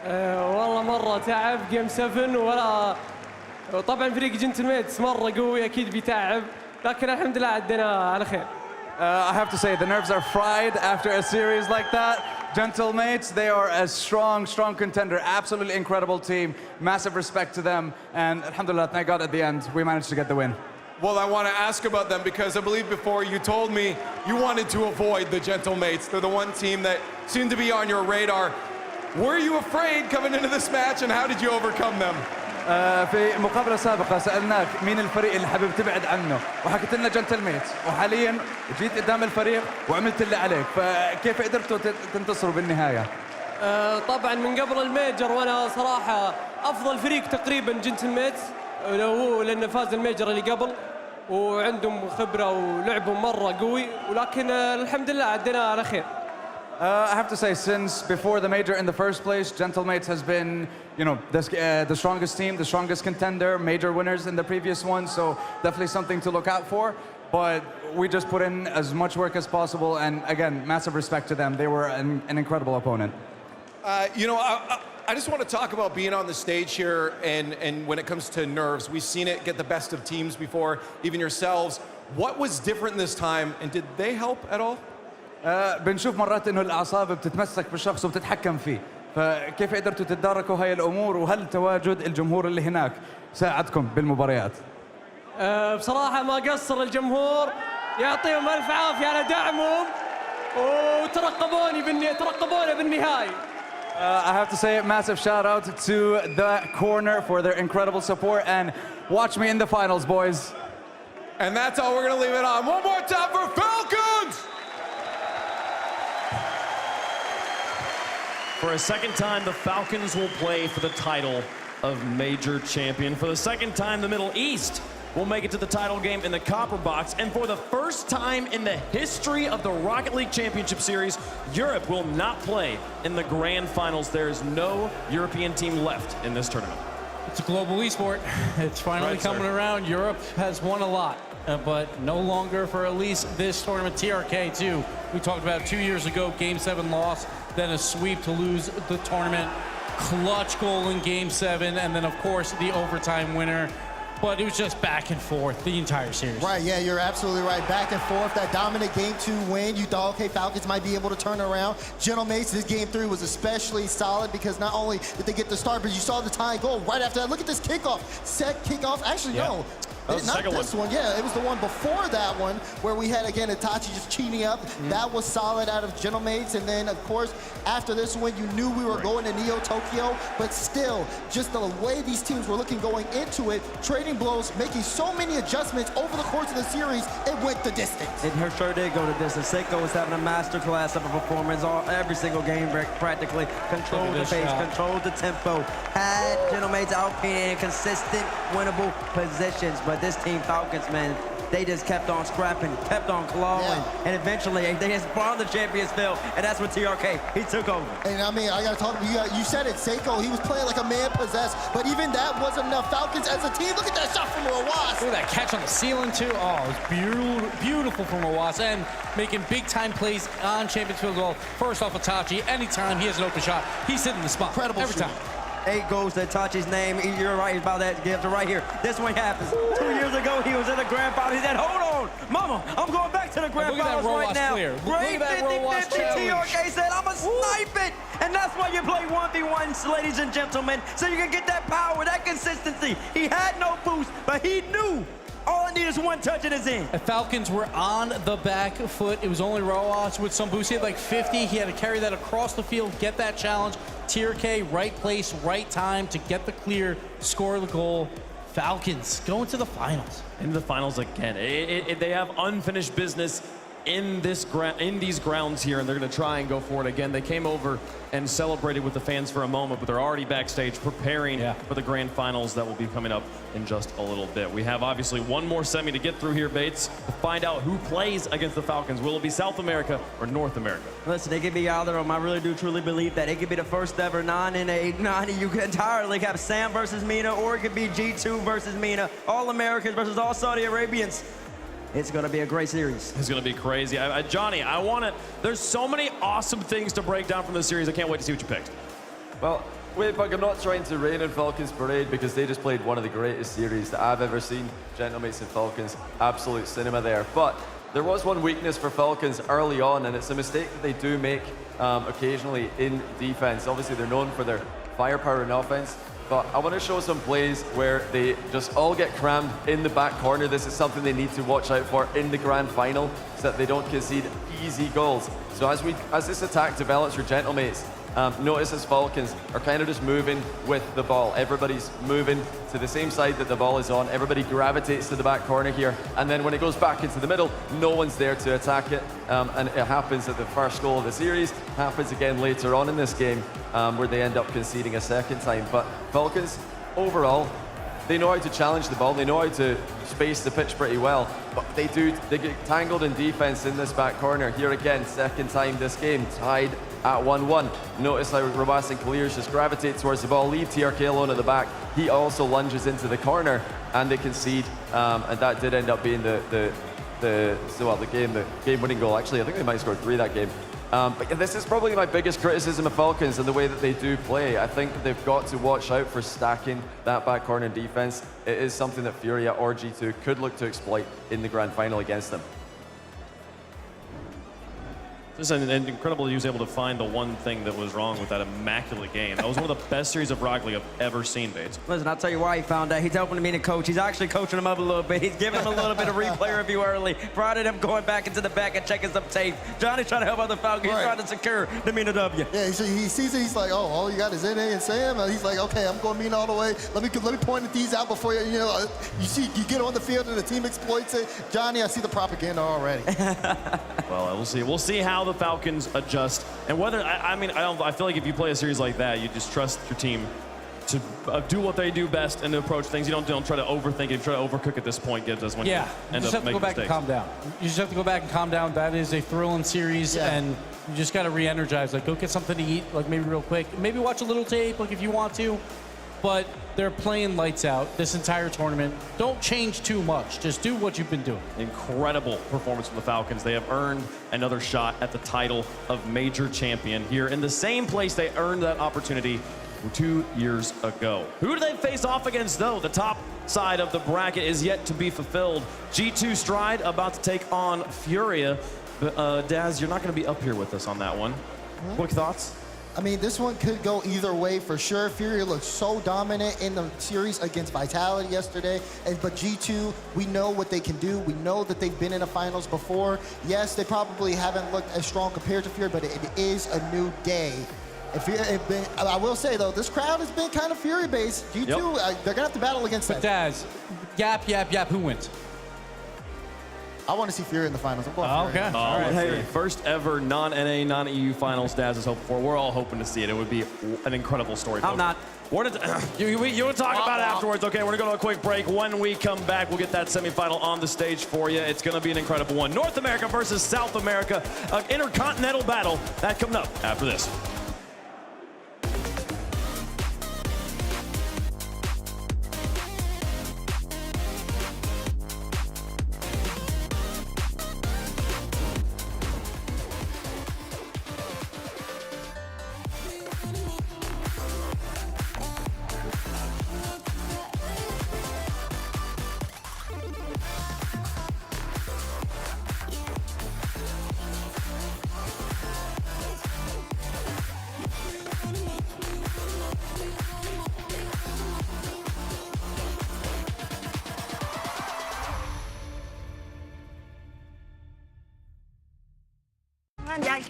والله مره تعب جيم 7 ولا طبعا فريق جنتلميتس مره قوي اكيد بيتعب لكن الحمد لله عدينا على خير. I have to say the nerves are fried after a series like that. Gentlemates, they are a strong contender, absolutely incredible team. Massive respect to them, and alhamdulillah, thank God at the end we managed to get the win. Well, I want to ask about them because I believe before you told me you wanted to avoid the Gentlemates. They're the one team that seemed to be on your radar. Were you afraid coming into this match, and how did you overcome them? في مقابلة سابقة سألناك مين الفريق اللي حابب تبعد عنه وحكيت لنا جنتلميتس وحاليا جيت قدام الفريق وعملت اللي عليك فكيف قدرتوا تنتصروا بالنهاية؟ طبعا من قبل الميجر وانا صراحة افضل فريق تقريبا جنتلميتس لانه فاز الميجر اللي قبل وعندهم خبرة ولعبهم مرة قوي ولكن الحمد لله عدينا على خير. I have to say, since before the major in the first place, Gentlemates has been, you know, the strongest team, the strongest contender, major winners in the previous one, so definitely something to look out for. But we just put in as much work as possible, and again, massive respect to them. They were an incredible opponent. You know, I just want to talk about being on the stage here, and when it comes to nerves, we've seen it get the best of teams before, even yourselves. What was different this time, and did they help at all? بنشوف مرات انه الاعصاب بتتمسك بالشخص وبتتحكم فيه، فكيف قدرتوا تتداركوا هاي الامور وهل تواجد الجمهور اللي هناك ساعدكم بالمباريات؟ بصراحة ما قصر الجمهور يعطيهم الف عافية على دعمهم وترقبونا بالنهاية. I have to say a massive shout out to the corner for their incredible support and watch me in the finals, boys. And that's all we're going to leave it on. One more time for Falcons! For a second time, the Falcons will play for the title of Major Champion. For the second time, the Middle East will make it to the title game in the Copper Box. And for the first time in the history of the Rocket League Championship Series, Europe will not play in the Grand Finals. There is no European team left in this tournament. It's a global esport. It's finally coming around. Europe has won a lot, but no longer for at least this tournament. TRK too. We talked about 2 years ago, Game 7 loss, then a sweep to lose the tournament. Clutch goal in Game 7, and then of course the overtime winner. but it was just back and forth the entire series. Right, yeah, you're absolutely right. Back and forth, that dominant Game 2 win. You thought, okay, Falcons might be able to turn around. Gentlemates, this Game 3 was especially solid because not only did they get the start, but you saw the tying goal right after that. Look at this kickoff. Set kickoff. Actually, no. Not this one. Yeah, it was the one before that one where we had, again, Itachi just cheating up. That was solid out of Gentlemates. And then, of course, after this one, you knew we were going to Neo Tokyo, but still, just the way these teams were looking going into it, trading blows, making so many adjustments over the course of the series, it went the distance. It sure did go the distance. Seiko was having a masterclass of a performance every single game, practically. Controlled the pace, controlled the tempo, had Gentlemates outplaying in consistent, winnable positions. But this team, Falcons, man, they just kept on scrapping, kept on clawing, and eventually they just brought the champions field, and that's what TRK, he took over. And I mean, I gotta talk, you said it, Seiko, he was playing like a man possessed, but even that wasn't enough. Falcons as a team, look at that shot from Rawas. Look at that catch on the ceiling too. Oh, it was beautiful from Rawas, and making big time plays on champions field as well. First off, Itachi, anytime he has an open shot, he's hitting the spot. Incredible every time. 8 goals to Itachi's name. You're right about that, Gibbs. Right here. This one happens. 2 years ago, he was in the grand final. He said, hold on, mama, I'm going back to the grand finals right now. Great 50-50. TRK said, I'm going to snipe it. And that's why you play 1v1s, ladies and gentlemen, so you can get that power, that consistency. He had no boost, but he knew all I need is one touch and it's in. The Falcons were on the back foot. It was only Rawas with some boost. He had like 50. He had to carry that across the field, get that challenge. TRK, right place, right time to get the clear, score the goal. Falcons going to the finals. Into the finals again. They have unfinished business in these grounds here, and they're going to try and go for it again. They came over and celebrated with the fans for a moment, but they're already backstage preparing for the grand finals that will be coming up in just a little bit. We have obviously one more semi to get through here, Bates, to find out who plays against the Falcons. Will it be South America or North America? Listen, it could be either of them. I really do truly believe that. It could be the first ever 9-in-8-90. You could entirely have Sam versus Mina, or it could be G2 versus Mina. All Americans versus all Saudi Arabians. It's going to be a great series. It's going to be crazy. Johnny, there's so many awesome things to break down from this series. I can't wait to see what you picked. Well, wait, Bug, I'm not trying to rain on Falcons Parade because they just played one of the greatest series that I've ever seen. Gentlemates and Falcons, absolute cinema there. But there was one weakness for Falcons early on, and it's a mistake that they do make occasionally in defense. Obviously, they're known for their firepower in offense. But I want to show some plays where they just all get crammed in the back corner. This is something they need to watch out for in the grand final so that they don't concede easy goals. So as this attack develops for Gentlemates, notice as Falcons are kind of just moving with the ball. Everybody's moving to the same side that the ball is on. Everybody gravitates to the back corner here. And then when it goes back into the middle, no one's there to attack it. And it happens at the first goal of the series, happens again later on in this game, where they end up conceding a second time. But Falcons, overall, they know how to challenge the ball. They know how to space the pitch pretty well. But they get tangled in defense in this back corner. Here again, second time this game, tied at 1-1. Notice how Rawas and Clears just gravitate towards the ball, leave TRK alone at the back. He also lunges into the corner, and they concede. And that did end up being the game-winning goal. Actually, I think they might have scored 3 that game. But this is probably my biggest criticism of Falcons and the way that they do play. I think they've got to watch out for stacking that back corner defense. It is something that Furia or G2 could look to exploit in the grand final against them. It's incredible he was able to find the one thing that was wrong with that immaculate game. That was one of the best series of Rock League I've ever seen, Bates. Listen, I'll tell you why he found that. He's helping me to coach. He's actually coaching him up a little bit. He's giving him a little bit of replay review early. Friday, him going back into the back and checking some tape. Johnny's trying to help out the Falcons. He's trying to secure the Mina W. Yeah, he sees it. He's like, oh, all you got is NA and Sam. And he's like, okay, I'm going Mina all the way. Let me point these out before you get on the field and the team exploits it. Johnny, I see the propaganda already. Well, we'll see. We'll see how the Falcons adjust, and whether I feel like if you play a series like that, you just trust your team to do what they do best and to approach things. You don't try to overthink it, try to overcook at this point. Gives us when you end up making mistakes. You just have to go back and calm down. You just have to go back and calm down. That is a thrilling series, and you just got to re-energize. Like, go get something to eat, like maybe real quick. Maybe watch a little tape, like if you want to. But they're playing lights out this entire tournament. Don't change too much. Just do what you've been doing. Incredible performance from the Falcons. They have earned another shot at the title of Major Champion here in the same place they earned that opportunity 2 years ago. Who do they face off against, though? The top side of the bracket is yet to be fulfilled. G2 Stride about to take on Furia. Daz, you're not going to be up here with us on that one. Quick thoughts? I mean, this one could go either way for sure. Furia looked so dominant in the series against Vitality yesterday. But G2, we know what they can do. We know that they've been in the finals before. Yes, they probably haven't looked as strong compared to Furia, but it is a new day. I will say, though, this crowd has been kind of Fury-based. G2, they're going to have to battle against that. But Daz, yap, who wins? I want to see Furia in the finals. I'm going Furia. Okay. All right. First ever non-NA, non-EU finals Daz is hoping for. We're all hoping to see it. It would be an incredible story. I'm not. You want to talk about it afterwards. Okay, we're going to go to a quick break. When we come back, we'll get that semifinal on the stage for you. It's going to be an incredible one. North America versus South America, an intercontinental battle. That coming up after this.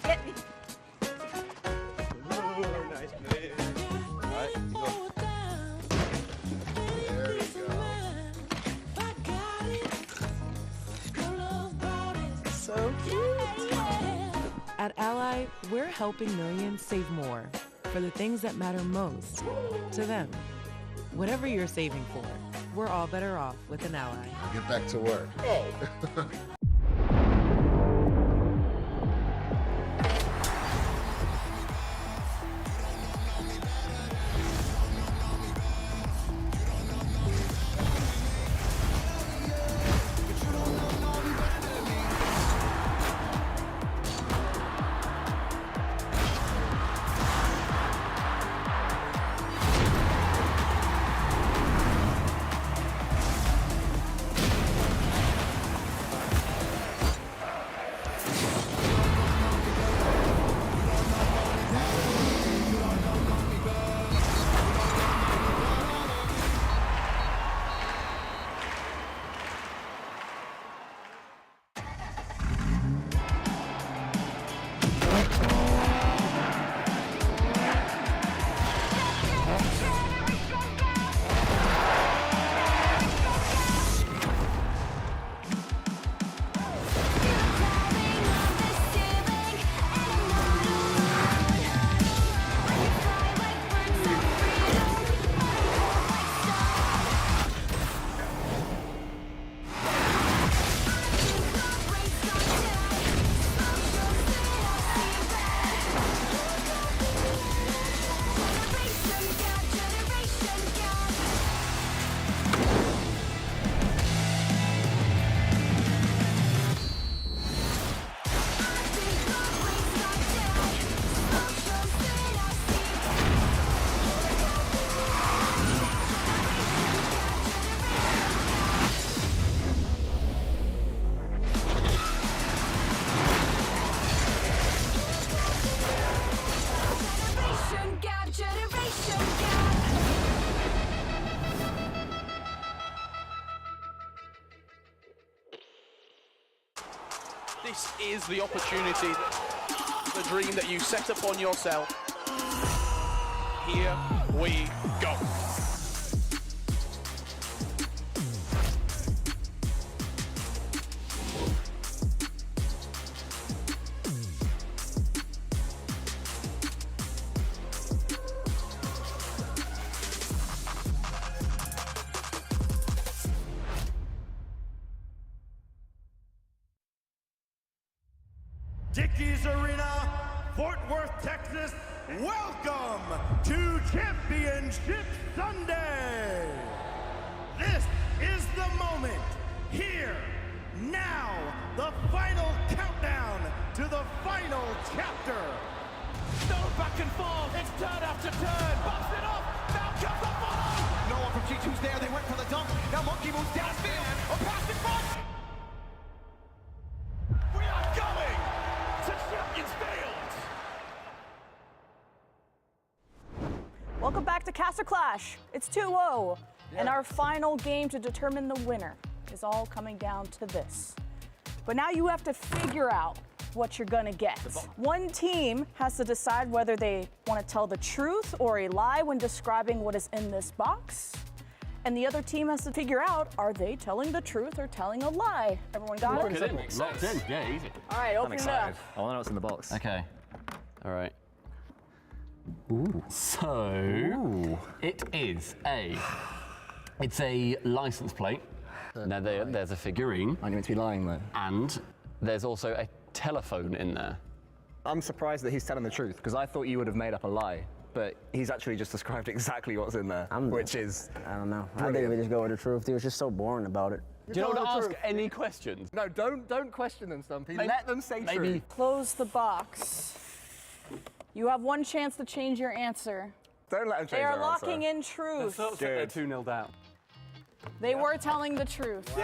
Get me. Nice play. All right, go. There you go. So cute. At Ally, we're helping millions save more for the things that matter most to them. Whatever you're saving for, we're all better off with an Ally. Get back to work. Oh. This is the opportunity, the dream that you set upon yourself. Here we go. Dickies Arena, Fort Worth, Texas, welcome to Championship Sunday. This is the moment, here, now, the final countdown to the final chapter. No back and forth, it's turn after turn, bumps it G2's there, they went for the dunk. Now Monkey moves downfield. A pass in front. We are going to Champions Field. Welcome back to Caster Clash. It's 2-0, and our final game to determine the winner is all coming down to this. But now you have to figure out what you're gonna get. One team has to decide whether they want to tell the truth or a lie when describing what is in this box. And the other team has to figure out, are they telling the truth or telling a lie? Everyone got it? Locked in, yeah, easy. All right, open it up. I want to know what's in the box. Okay. All right. Ooh. So, it is it's a license plate. Now there's a figurine. I'm going to be lying though. And there's also a telephone in there. I'm surprised that he's telling the truth, because I thought you would have made up a lie, but he's actually just described exactly what's in there, which is I don't know. brilliant. I think we just go with the truth. He was just so boring about it. Do you not want to ask any questions? No, don't question them, Stumpy. Let them say truth. Close the box. You have one chance to change your answer. Don't let them change They are their locking answer. in truth. They're 2-0 down. They were telling the truth.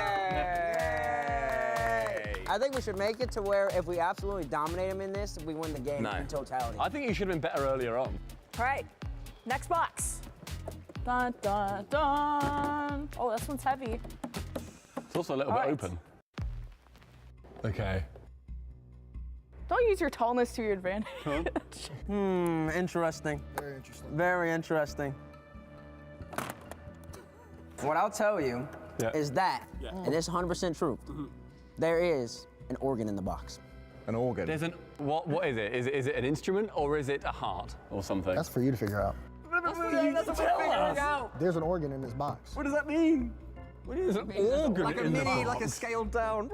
I think we should make it to where if we absolutely dominate him in this, we win the game in totality. I think you should have been better earlier on. All right, next box. Dun, dun, dun. Oh, this one's heavy. It's also a little bit open. Okay. Don't use your tallness to your advantage. Interesting. Very interesting. Very interesting. What I'll tell you is that, and it's 100% true, there is an organ in the box. An organ? There's what is it? Is it an instrument or is it a heart or something? That's for you to figure out. That's what we're figuring out. There's an organ in this box. What does that mean? What is an organ Like a in the mini, box? Like a scaled down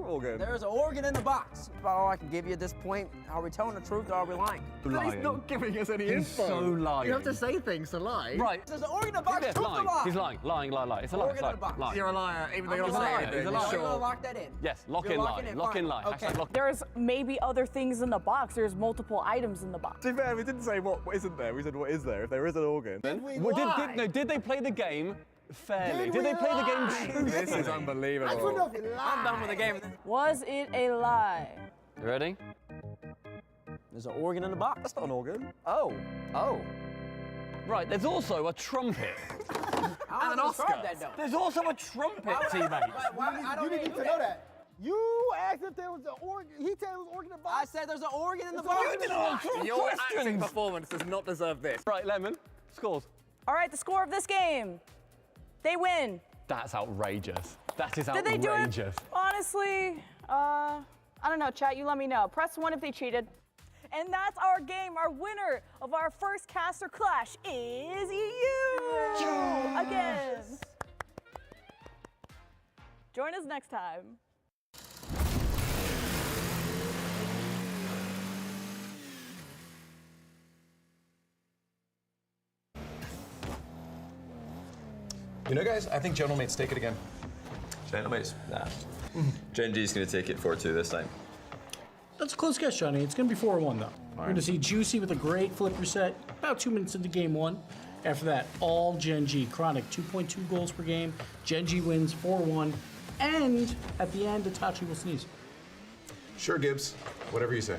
organ. There is an organ in the box. About all I can give you at this point. Are we telling the truth or are we lying? But he's not giving us any He's info. so lying. You have to say things to lie. Right. There's an organ in the box. Yes, Truth or lying. lie? He's lying. Lying. It's a lie. Organ in the box. Lie. You're a liar, even though I'm you're a not liar. saying anything. He's a liar. We're gonna lock that in. Yes, lock You're in locking lie. it, Lock fine. in lie. Okay. Hashtag lock. There's maybe other things in the box. There's multiple items in the box. To be fair, we didn't say what isn't there. We said what is there. If there is an organ. Did they play the game fairly? Did they play the game truthfully? This is unbelievable. I'm done with the game. Was it a lie? You ready? There's an organ in the box. That's not an organ. Oh. Right, there's also a trumpet. How an do you describe Oscar. that though? There's also a trumpet, teammate. I don't You need to know that. You asked if there was an organ. He said it was organ in the box. I said there's an organ in the box. Your acting performance does not deserve this. Right, Lemon, scores. All right, the score of this game. They win. That's outrageous. That is Did they do it? outrageous. Honestly, I don't know, chat, you let me know. Press 1 if they cheated. And that's our game. Our winner of our first Caster Clash is EU again. Join us next time. You know, guys, I think Gentlemates take it again. Gentlemates? Nah. Gen.G's going to take it 4-2 this time. That's a close guess, Johnny. It's going to be 4-1, though. We're going to see Juicy with a great flip reset about 2 minutes into game 1. After that, all Gen.G. Chronic, 2.2 goals per game. Gen.G wins 4-1. And at the end, Itachi will sneeze. Sure, Gibbs. Whatever you say.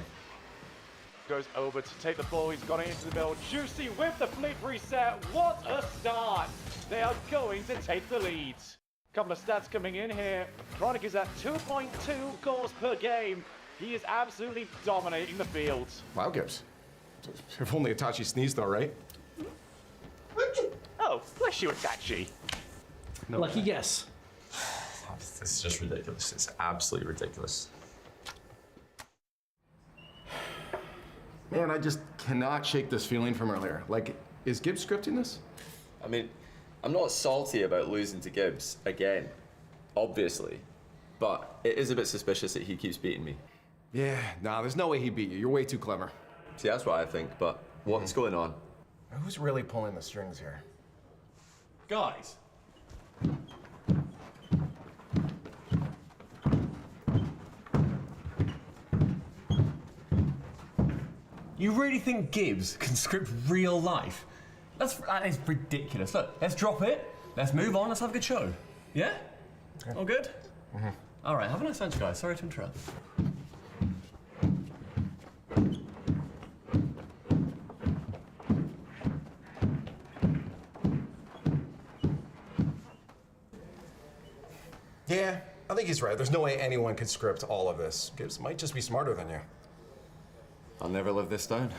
Goes over to take the ball. He's got it into the middle. Juicy with the flip reset. What a start. They are going to take the lead. Couple of stats coming in here. Chronic is at 2.2 goals per game. He is absolutely dominating the field. Wow, Gibbs. If only Itachi sneezed, all right? Oh, bless you, Itachi. Lucky guess. This is just ridiculous. It's absolutely ridiculous. Man, I just cannot shake this feeling from earlier. Like, is Gibbs scripting this? I mean, I'm not salty about losing to Gibbs again, obviously, but it is a bit suspicious that he keeps beating me. Yeah, nah, there's no way he beat you. You're way too clever. See, that's what I think, but what's going on? Who's really pulling the strings here? Guys. You really think Gibbs can script real life? That is ridiculous. Look, let's drop it. Let's move on. Let's have a good show. Yeah? All good? All right, have a nice lunch, guys. Sorry to interrupt. Yeah, I think he's right. There's no way anyone could script all of this. Gibbs might just be smarter than you. I'll never live this down.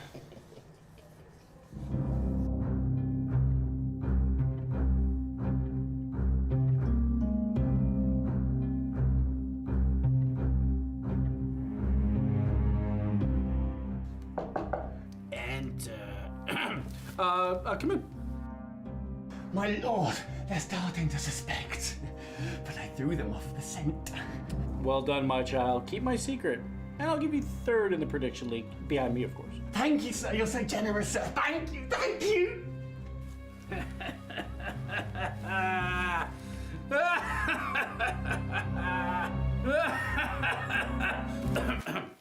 Come in. My lord, they're starting to suspect. But I threw them off the scent. Well done, my child. Keep my secret. And I'll give you third in the prediction league, behind me, of course. Thank you, sir. You're so generous, sir. Thank you, thank you.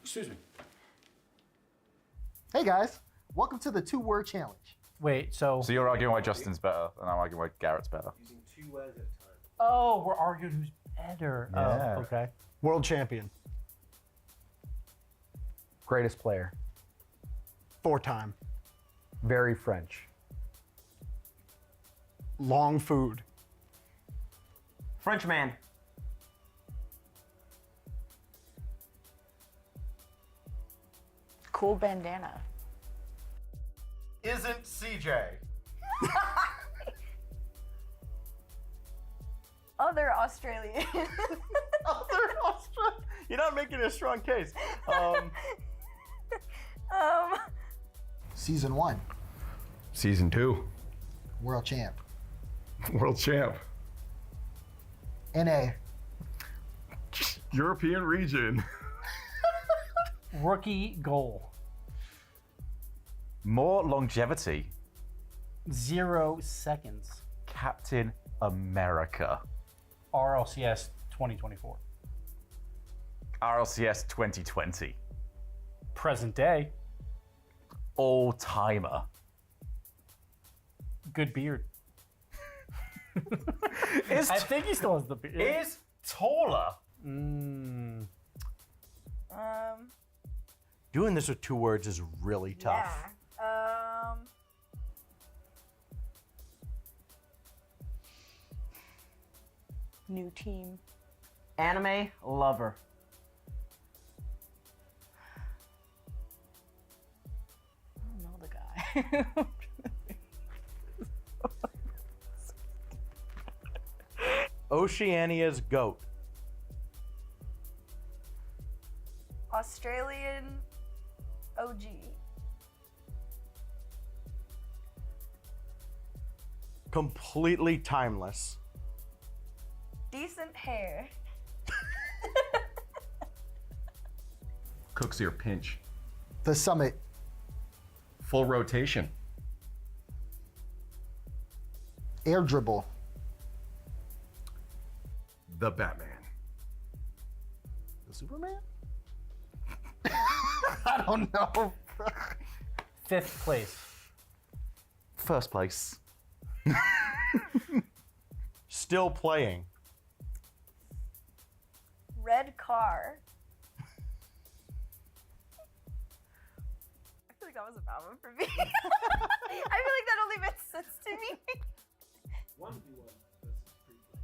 Excuse me. Hey guys, welcome to the 2-word challenge. Wait, so you're arguing why Justin's better, and I'm arguing why Garrett's better. using 2 words at a time. Oh, we're arguing who's better. Yeah. Oh, okay. World champion. Greatest player. 4-time. Very French. Long food. Frenchman. Cool bandana. Isn't CJ. Other Australian. Other Australian. You're not making a strong case. Season 1, Season 2. world champ. World champ. NA, European region. Rookie goal. More longevity. 0 seconds. Captain America. RLCS 2024. RLCS 2020. Present day. All-timer. Good beard. I think he still has the beard. Is taller. Doing this with 2 words is really tough. Yeah. New team. Anime lover. I don't know the guy. Oceania's goat. Australian OG. Completely timeless. Decent hair. Cooks your pinch. The Summit, Full rotation. air dribble, The Batman. the Superman? I don't know. 5th place. First place. Still playing. Red car. I feel like that was a bad one for me. I feel like that only makes sense to me. 1v1 versus free play.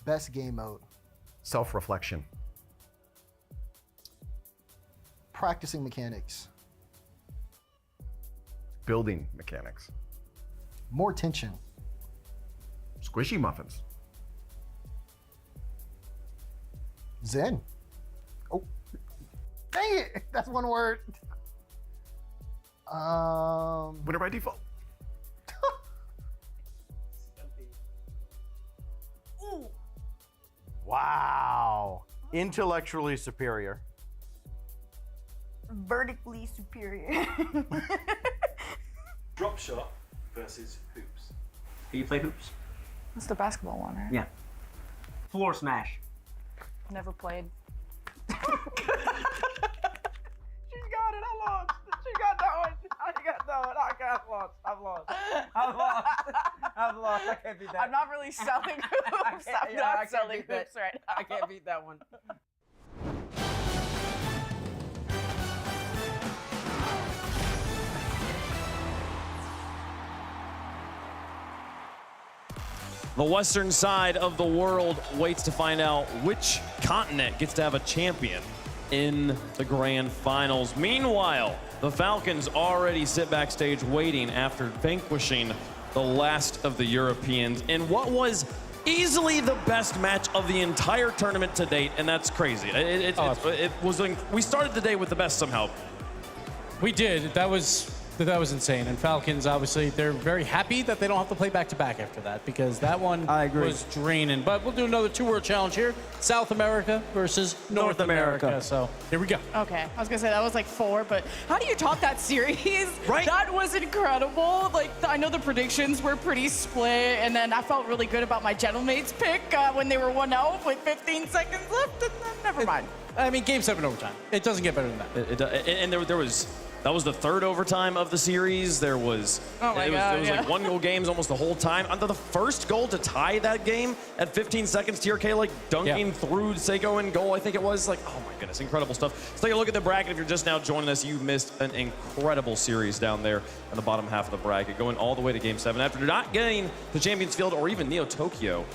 Best game mode, Self-reflection. practicing mechanics, Building mechanics. more tension, Squishy muffins. Zen. Oh, dang it! That's 1 word. Winner by default. Ooh. Wow. Intellectually superior. Vertically superior. Drop shot versus hoops. Do you play hoops? That's the basketball one, right? Yeah. Floor smash. Never played. She's got it. I lost. She got that one. I got that one. I got lost. I've lost. I've lost. I've lost. I can't beat that. I'm not really selling hoops. I'm not selling hoops right now. I can't beat that one. The western side of the world waits to find out which continent gets to have a champion in the grand finals. Meanwhile, the Falcons already sit backstage waiting after vanquishing the last of the Europeans in what was easily the best match of the entire tournament to date, and that's crazy. We started the day with the best somehow. We did. That was insane. And Falcons, obviously, they're very happy that they don't have to play back-to-back after that, because that one was draining. But we'll do another two-word challenge here. South America versus North America. So here we go. Okay, I was gonna say that was like 4, but how do you top that series? Right? That was incredible. Like, I know the predictions were pretty split, and then I felt really good about my Gentlemates pick when they were 1-0 with 15 seconds left. Never mind. I mean, Game 7 overtime. It doesn't get better than that. And there was... That was the third overtime of the series. There was, like 1-goal games almost the whole time. Under the first goal to tie that game at 15 seconds, TRK like dunking through Seiko in goal, I think it was. Like, oh my goodness, incredible stuff. Let's take a look at the bracket. If you're just now joining us, you missed an incredible series down there in the bottom half of the bracket, going all the way to Game 7 after not getting the Champions Field or even Neo Tokyo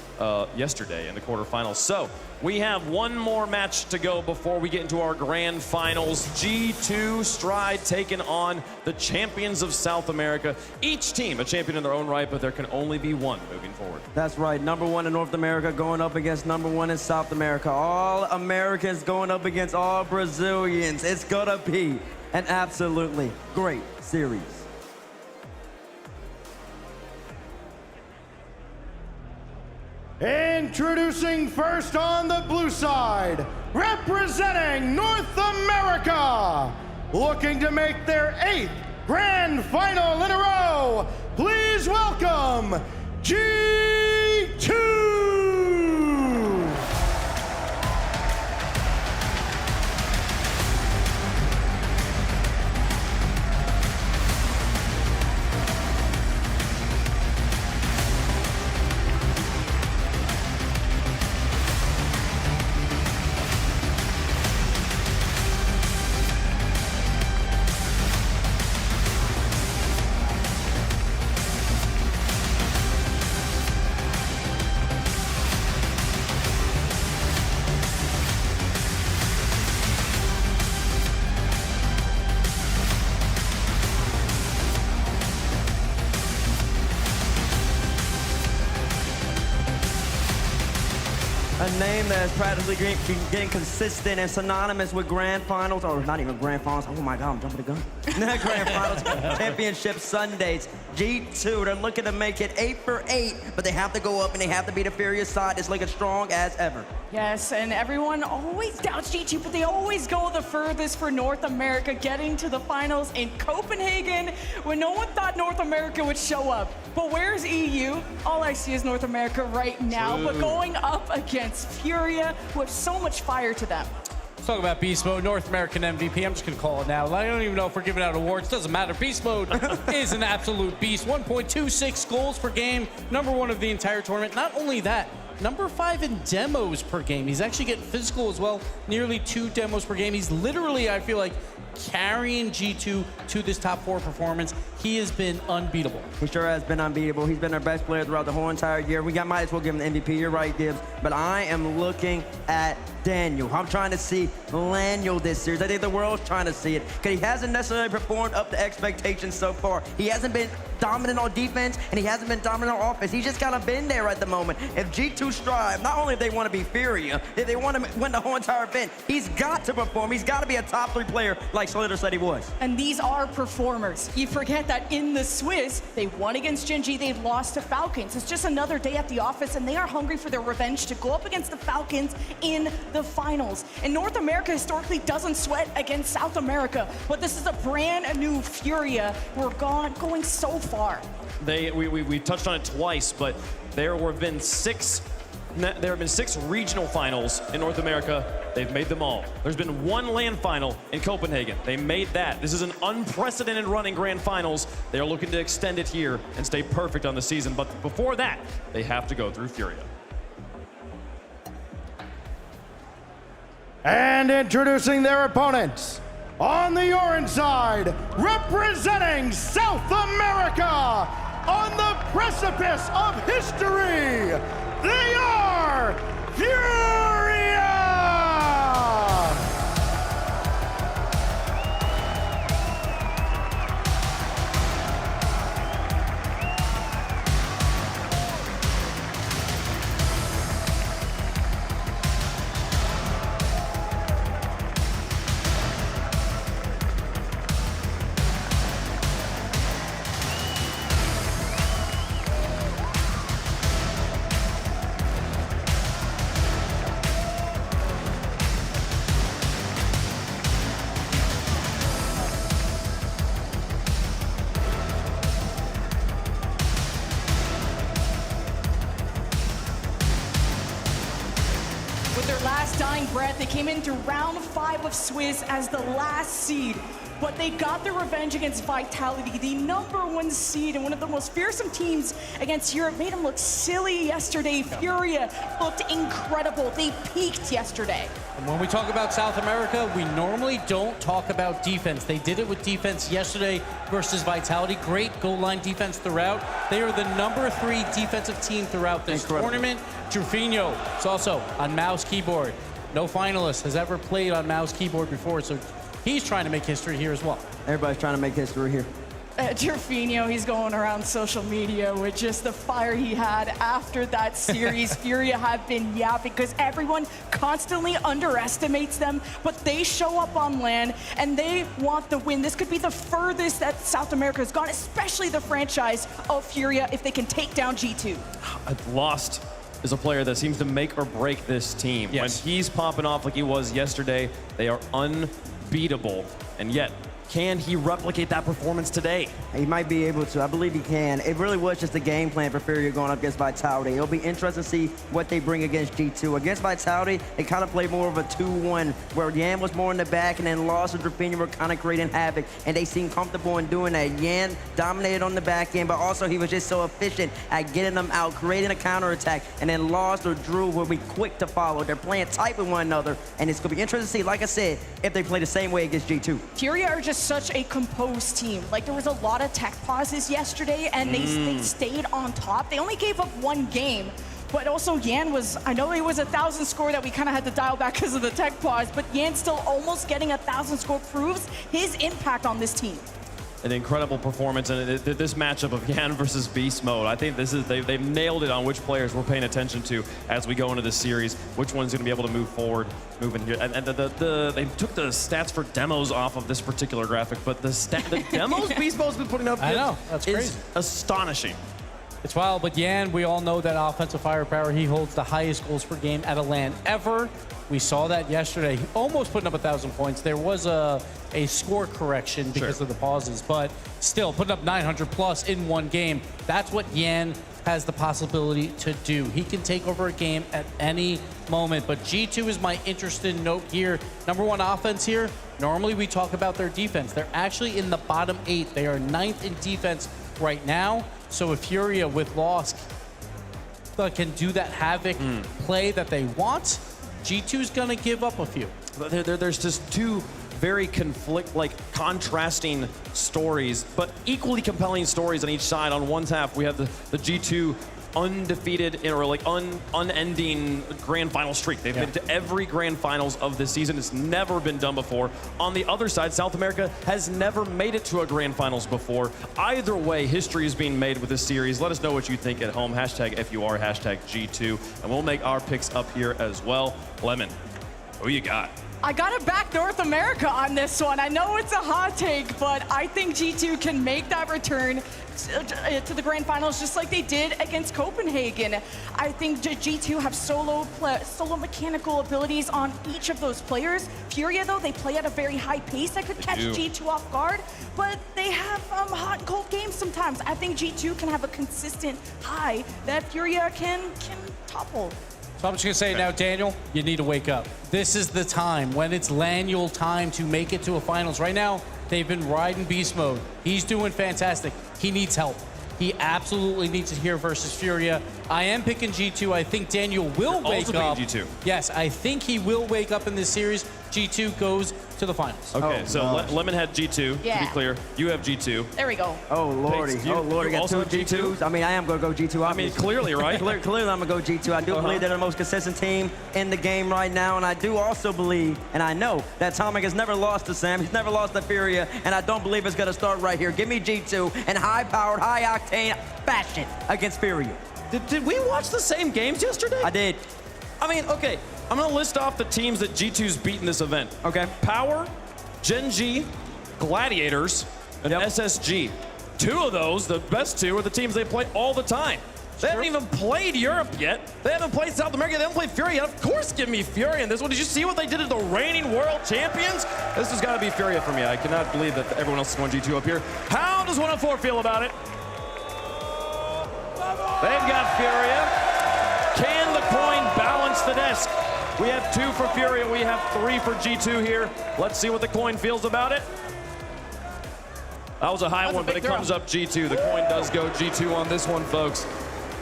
yesterday in the quarterfinals. So we have one more match to go before we get into our grand finals. G2 Stride taking on the champions of South America. Each team a champion in their own right, but there can only be one moving forward. That's right. #1 in North America going up against #1 in South America. All Americans going up against all Brazilians. It's gonna be an absolutely great series. Introducing first on the blue side, representing North America, looking to make their 8th grand final in a row, please welcome G2! A name that is practically getting consistent and synonymous with grand finals, or not even grand finals. Oh my God, I'm jumping the gun. Grand finals, championship Sundays. G2, they're looking to make it 8 for 8, but they have to go up and they have to be the Furia side. It's looking strong as ever. Yes, and everyone always doubts G2, but they always go the furthest for North America, getting to the finals in Copenhagen when no one thought North America would show up. But where's EU? All I see is North America right now, but going up against Furia with so much fire to them. Let's talk about Beast Mode, North American MVP. I'm just going to call it now. I don't even know if we're giving out awards. Doesn't matter. Beast Mode is an absolute beast. 1.26 goals per game. #1 of the entire tournament. Not only that, #5 in demos per game. He's actually getting physical as well. Nearly 2 demos per game. He's literally, I feel like, carrying G2 to this top 4 performance. He has been unbeatable. He sure has been unbeatable. He's been our best player throughout the whole entire year. Might as well give him the MVP. You're right, Gibbs. But I am looking at Daniel. I'm trying to see Laniel this series. I think the world's trying to see it, because he hasn't necessarily performed up to expectations so far. He hasn't been dominant on defense, and he hasn't been dominant on offense. He's just kind of been there at the moment. If G2 strive, not only if they want to be Furia, if they want to win the whole entire event, he's got to perform. He's got to be a top 3 player like Slitter said he was. And these are performers. You forget that in the Swiss, they won against Gen.G, they've lost to Falcons. It's just another day at the office, and they are hungry for their revenge to go up against the Falcons in the finals. And North America historically doesn't sweat against South America, but this is a brand new Furia. We're going so far. We touched on it twice, but there have been 6 there have been 6 regional finals in North America. They've made them all. There's been 1 LAN final in Copenhagen. They made that. This is an unprecedented run in Grand Finals. They're looking to extend it here and stay perfect on the season. But before that, they have to go through Furia. And introducing their opponents, on the orange side, representing South America, on the precipice of history, they are Furia! Dying breath. They came into round 5 of Swiss as the last seed, but they got their revenge against Vitality, the #1 seed and one of the most fearsome teams against Europe. Made them look silly yesterday. Furia looked incredible. They peaked yesterday. And when we talk about South America, we normally don't talk about defense. They did it with defense yesterday versus Vitality. Great goal line defense throughout. They are the #3 defensive team throughout this tournament. Trufinho is also on mouse keyboard. No finalist has ever played on mouse keyboard before, so he's trying to make history here as well. Everybody's trying to make history here. Trufinho, he's going around social media with just the fire he had after that series. Furia have been yapping because everyone constantly underestimates them, but they show up on LAN and they want the win. This could be the furthest that South America has gone, especially the franchise of Furia, if they can take down G2. Lost is a player that seems to make or break this team. Yes. When he's popping off like he was yesterday, they are unbeatable, and yet can he replicate that performance today? He might be able to. I believe he can. It really was just a game plan for Furia going up against Vitality. It'll be interesting to see what they bring against G2. Against Vitality, they kind of played more of a 2-1, where Yan was more in the back, and then Lost and Trufinho were kind of creating havoc, and they seemed comfortable in doing that. Yan dominated on the back end, but also he was just so efficient at getting them out, creating a counterattack, and then Lost or Drew will be quick to follow. They're playing tight with one another, and it's going to be interesting to see, like I said, if they play the same way against G2. Furia are just such a composed team. Like, there was a lot of tech pauses yesterday, and they stayed on top. They only gave up 1 game, but also Yan was, I know it was 1,000 score that we kind of had to dial back because of the tech pause, but Yan still almost getting 1,000 score proves his impact on this team. An incredible performance, and this matchup of Yan versus Beast Mode, I think this is they've nailed it on which players we're paying attention to as we go into this series, which one's going to be able to move forward, move in here. And they took the stats for demos off of this particular graphic, but the demos Beast Mode's been putting up I know, that's crazy. is astonishing. It's wild, but Yan, we all know that offensive firepower. He holds the highest goals per game at a LAN ever. We saw that yesterday, almost putting up 1,000 points. There was a score correction because of the pauses, but still putting up 900 plus in 1 game. That's what Yan has the possibility to do. He can take over a game at any moment, but G2 is my interesting note here. #1 offense here. Normally we talk about their defense. They're actually in the bottom 8. They are 9th in defense right now. So if Furia with Lost can do that havoc play that they want, G2's gonna give up a few. There's just 2 very contrasting stories, but equally compelling stories on each side. On one half, we have the G2 undefeated unending grand final streak. They've been to every grand finals of this season. It's never been done before. On the other side, South America has never made it to a grand finals before. Either way, history is being made with this series. Let us know what you think at home. Hashtag FUR, hashtag G2, and we'll make our picks up here as well. Lemon, who you got? I gotta back North America on this one. I know it's a hot take, but I think G2 can make that return to the grand finals just like they did against Copenhagen. I think G2 have solo mechanical abilities on each of those players. Furia, though, they play at a very high pace that could catch G2 off guard, but they have hot and cold games sometimes. I think G2 can have a consistent high that Furia can topple. So I'm just gonna say now, Daniel, you need to wake up. This is the time when it's Laniel time to make it to a finals. Right now, they've been riding beast mode. He's doing fantastic. He needs help. He absolutely needs it here versus Furia. I am picking G2. I think Daniel will wake up. G2. Yes, I think he will wake up in this series. G2 goes to the finals. Okay, Lemon had G2, to Yeah. be clear. You have G2. There we go. Oh, lordy. You- Oh, lordy. you Got also two have G2? G2s. I mean, I am going to go G2, obviously. clearly, right? Clearly, I'm going to go G2. I do believe they're the most consistent team in the game right now, and I do also believe, and I know, that Atomic has never lost to Sam. He's never lost to Furia, and I don't believe it's going to start right here. Give me G2 in high-powered, high-octane fashion against Furia. Did we watch the same games yesterday? I did. I mean, okay, I'm gonna list off the teams that G2's beat in this event. Okay. Power, Gen.G, Gladiators, and SSG. Two of those, the best two, are the teams they play all the time. They haven't even played Europe yet. They haven't played South America. They haven't played Furia yet. Of course, give me Furia in this one. Did you see what they did to the reigning world champions? This has got to be Furia for me. I cannot believe that everyone else is going G2 up here. How does 104 feel about it? They've got Furia. Can the coin balance the desk? We have 2 for Furia. We have 3 for G2 here. Let's see what the coin feels about it. That was a high one, but it comes up G2. The coin does go G2 on this one, folks.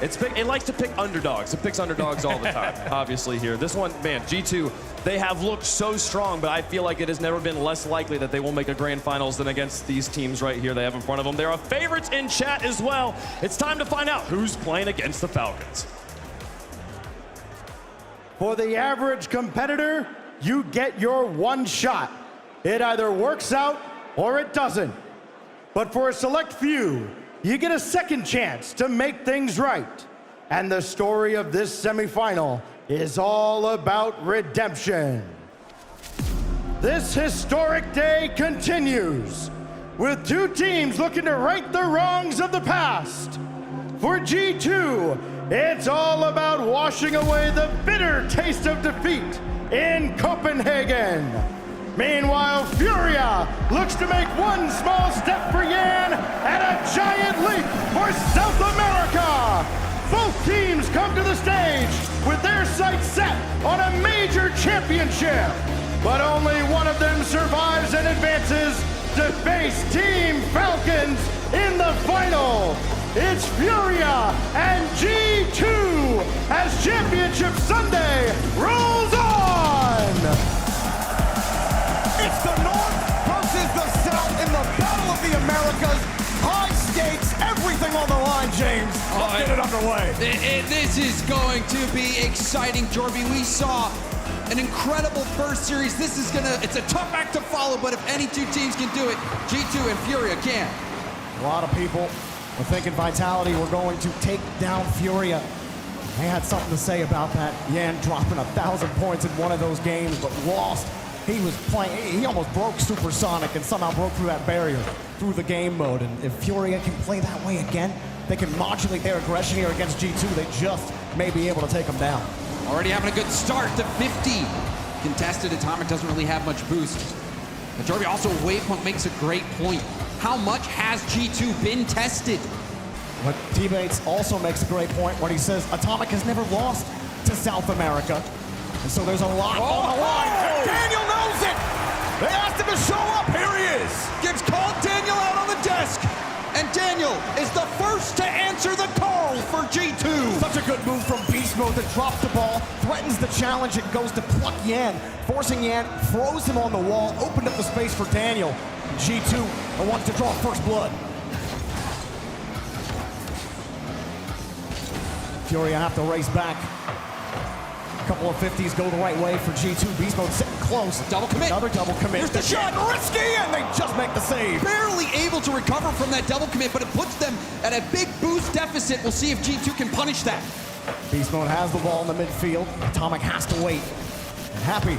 It likes to pick underdogs. It picks underdogs all the time, obviously, here. This one, man, G2, they have looked so strong, but I feel like it has never been less likely that they will make a grand finals than against these teams right here they have in front of them. There are favorites in chat as well. It's time to find out who's playing against the Falcons. For the average competitor, you get your one shot. It either works out or it doesn't. But for a select few, you get a second chance to make things right. And the story of this semifinal is all about redemption. This historic day continues with 2 teams looking to right the wrongs of the past. For G2, it's all about washing away the bitter taste of defeat in Copenhagen. Meanwhile, Furia looks to make one small step for Yan and a giant leap for South America. Both teams come to the stage with their sights set on a major championship. But only one of them survives and advances to face Team Falcons in the final. It's Furia and G2 as Championship Sunday rolls on. It's the North versus the South in the Battle of the Americas. High stakes, everything on the line, James. Let's get it underway. This is going to be exciting, Jorby. We saw an incredible first series. It's a tough act to follow, but if any 2 teams can do it, G2 and Furia can. A lot of people were thinking Vitality were going to take down Furia. They had something to say about that. Yan dropping 1,000 points in one of those games, but lost. He was playing, he almost broke Supersonic and somehow broke through that barrier, through the game mode. And if Furia can play that way again, they can modulate their aggression here against G2. They just may be able to take them down. Already having a good start to 50. Contested, Atomic doesn't really have much boost. Majority also, Wavepunk makes a great point. How much has G2 been tested? But T-Bates also makes a great point when he says Atomic has never lost to South America. And so there's a lot on the line. Daniel knows it. They asked him to show up. Here he is. Gibbs called Daniel out on the desk. And Daniel is the first to answer the call for G2. Such a good move from Beast Mode to drop the ball, threatens the challenge, and goes to pluck Yan, forcing Yan, throws him on the wall, opened up the space for Daniel. G2 wants to draw first blood. Furia have to race back. A couple of 50s go the right way for G2. Beast Mode sitting close. Double commit. Another double commit. Here's the shot. Risky, and they just make the save. Barely able to recover from that double commit, but it puts them at a big boost deficit. We'll see if G2 can punish that. Beast Mode has the ball in the midfield. Atomic has to wait. And happy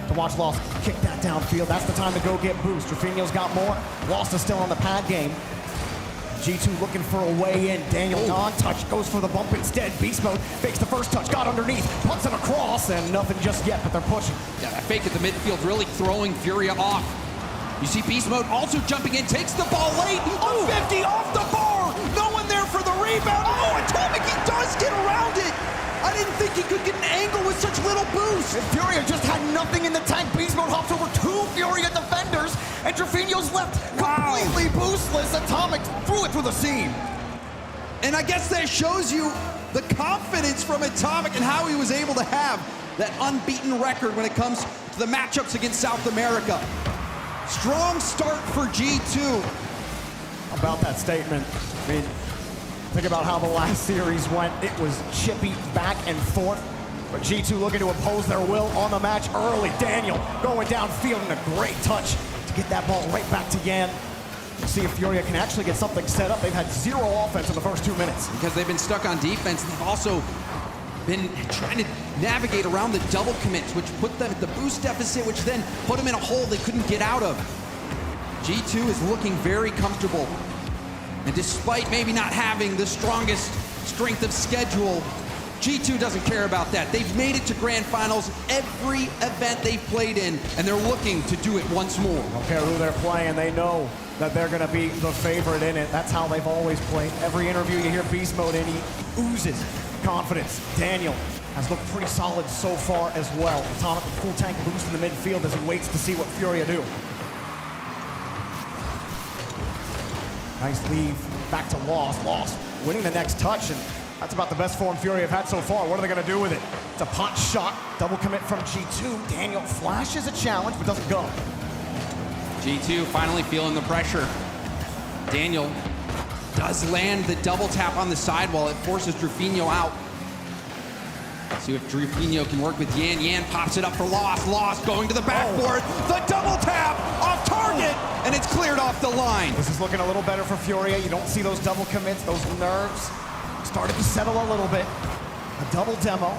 to watch Lost kick that downfield. That's the time to go get boost. Rafinha's got more. Lost is still on the pad game. G2 looking for a way in. Daniel non-touch goes for the bump instead. Beast Mode fakes the first touch, got underneath, punts it across, and nothing just yet, but they're pushing. Yeah, that fake at the midfield really throwing Furia off. You see Beast Mode also jumping in, takes the ball late. 50 off the bar. No one there for the rebound. Oh, Atomic, he does get around it. I didn't think he could get an angle with such little boost. And Furia just had nothing in the tank. Beast Mode hops over 2 Furia defenders, and Trevino's left completely boostless. Atomic threw it through the seam. And I guess that shows you the confidence from Atomic and how he was able to have that unbeaten record when it comes to the matchups against South America. Strong start for G2. About that statement, I mean, think about how the last series went. It was chippy back and forth. But G2 looking to impose their will on the match early. Daniel going downfield and a great touch to get that ball right back to Yan. We'll see if Furia can actually get something set up. They've had 0 offense in the first 2 minutes. Because they've been stuck on defense. They've also been trying to navigate around the double commits, which put them at the boost deficit, which then put them in a hole they couldn't get out of. G2 is looking very comfortable. And despite maybe not having the strongest strength of schedule, G2 doesn't care about that. They've made it to grand finals every event they've played in, and they're looking to do it once more. Don't care who they're playing, they know that they're gonna be the favorite in it. That's how they've always played. Every interview you hear Beast Mode in, he oozes confidence. Daniel has looked pretty solid so far as well. Atomic with full tank boost in the midfield as he waits to see what Furia do. Nice leave, back to Lost. Lost winning the next touch, and that's about the best form Furia have had so far. What are they gonna do with it? It's a pot shot, double commit from G2. Daniel flashes a challenge, but doesn't go. G2 finally feeling the pressure. Daniel does land the double tap on the sidewall. It forces Trevino out. See if Trevino can work with Yan. Yan pops it up for Lost. Lost going to the backboard. The double tap off target, and it's cleared off the line. This is looking a little better for Furia. You don't see those double commits, those nerves started to settle a little bit. A double demo.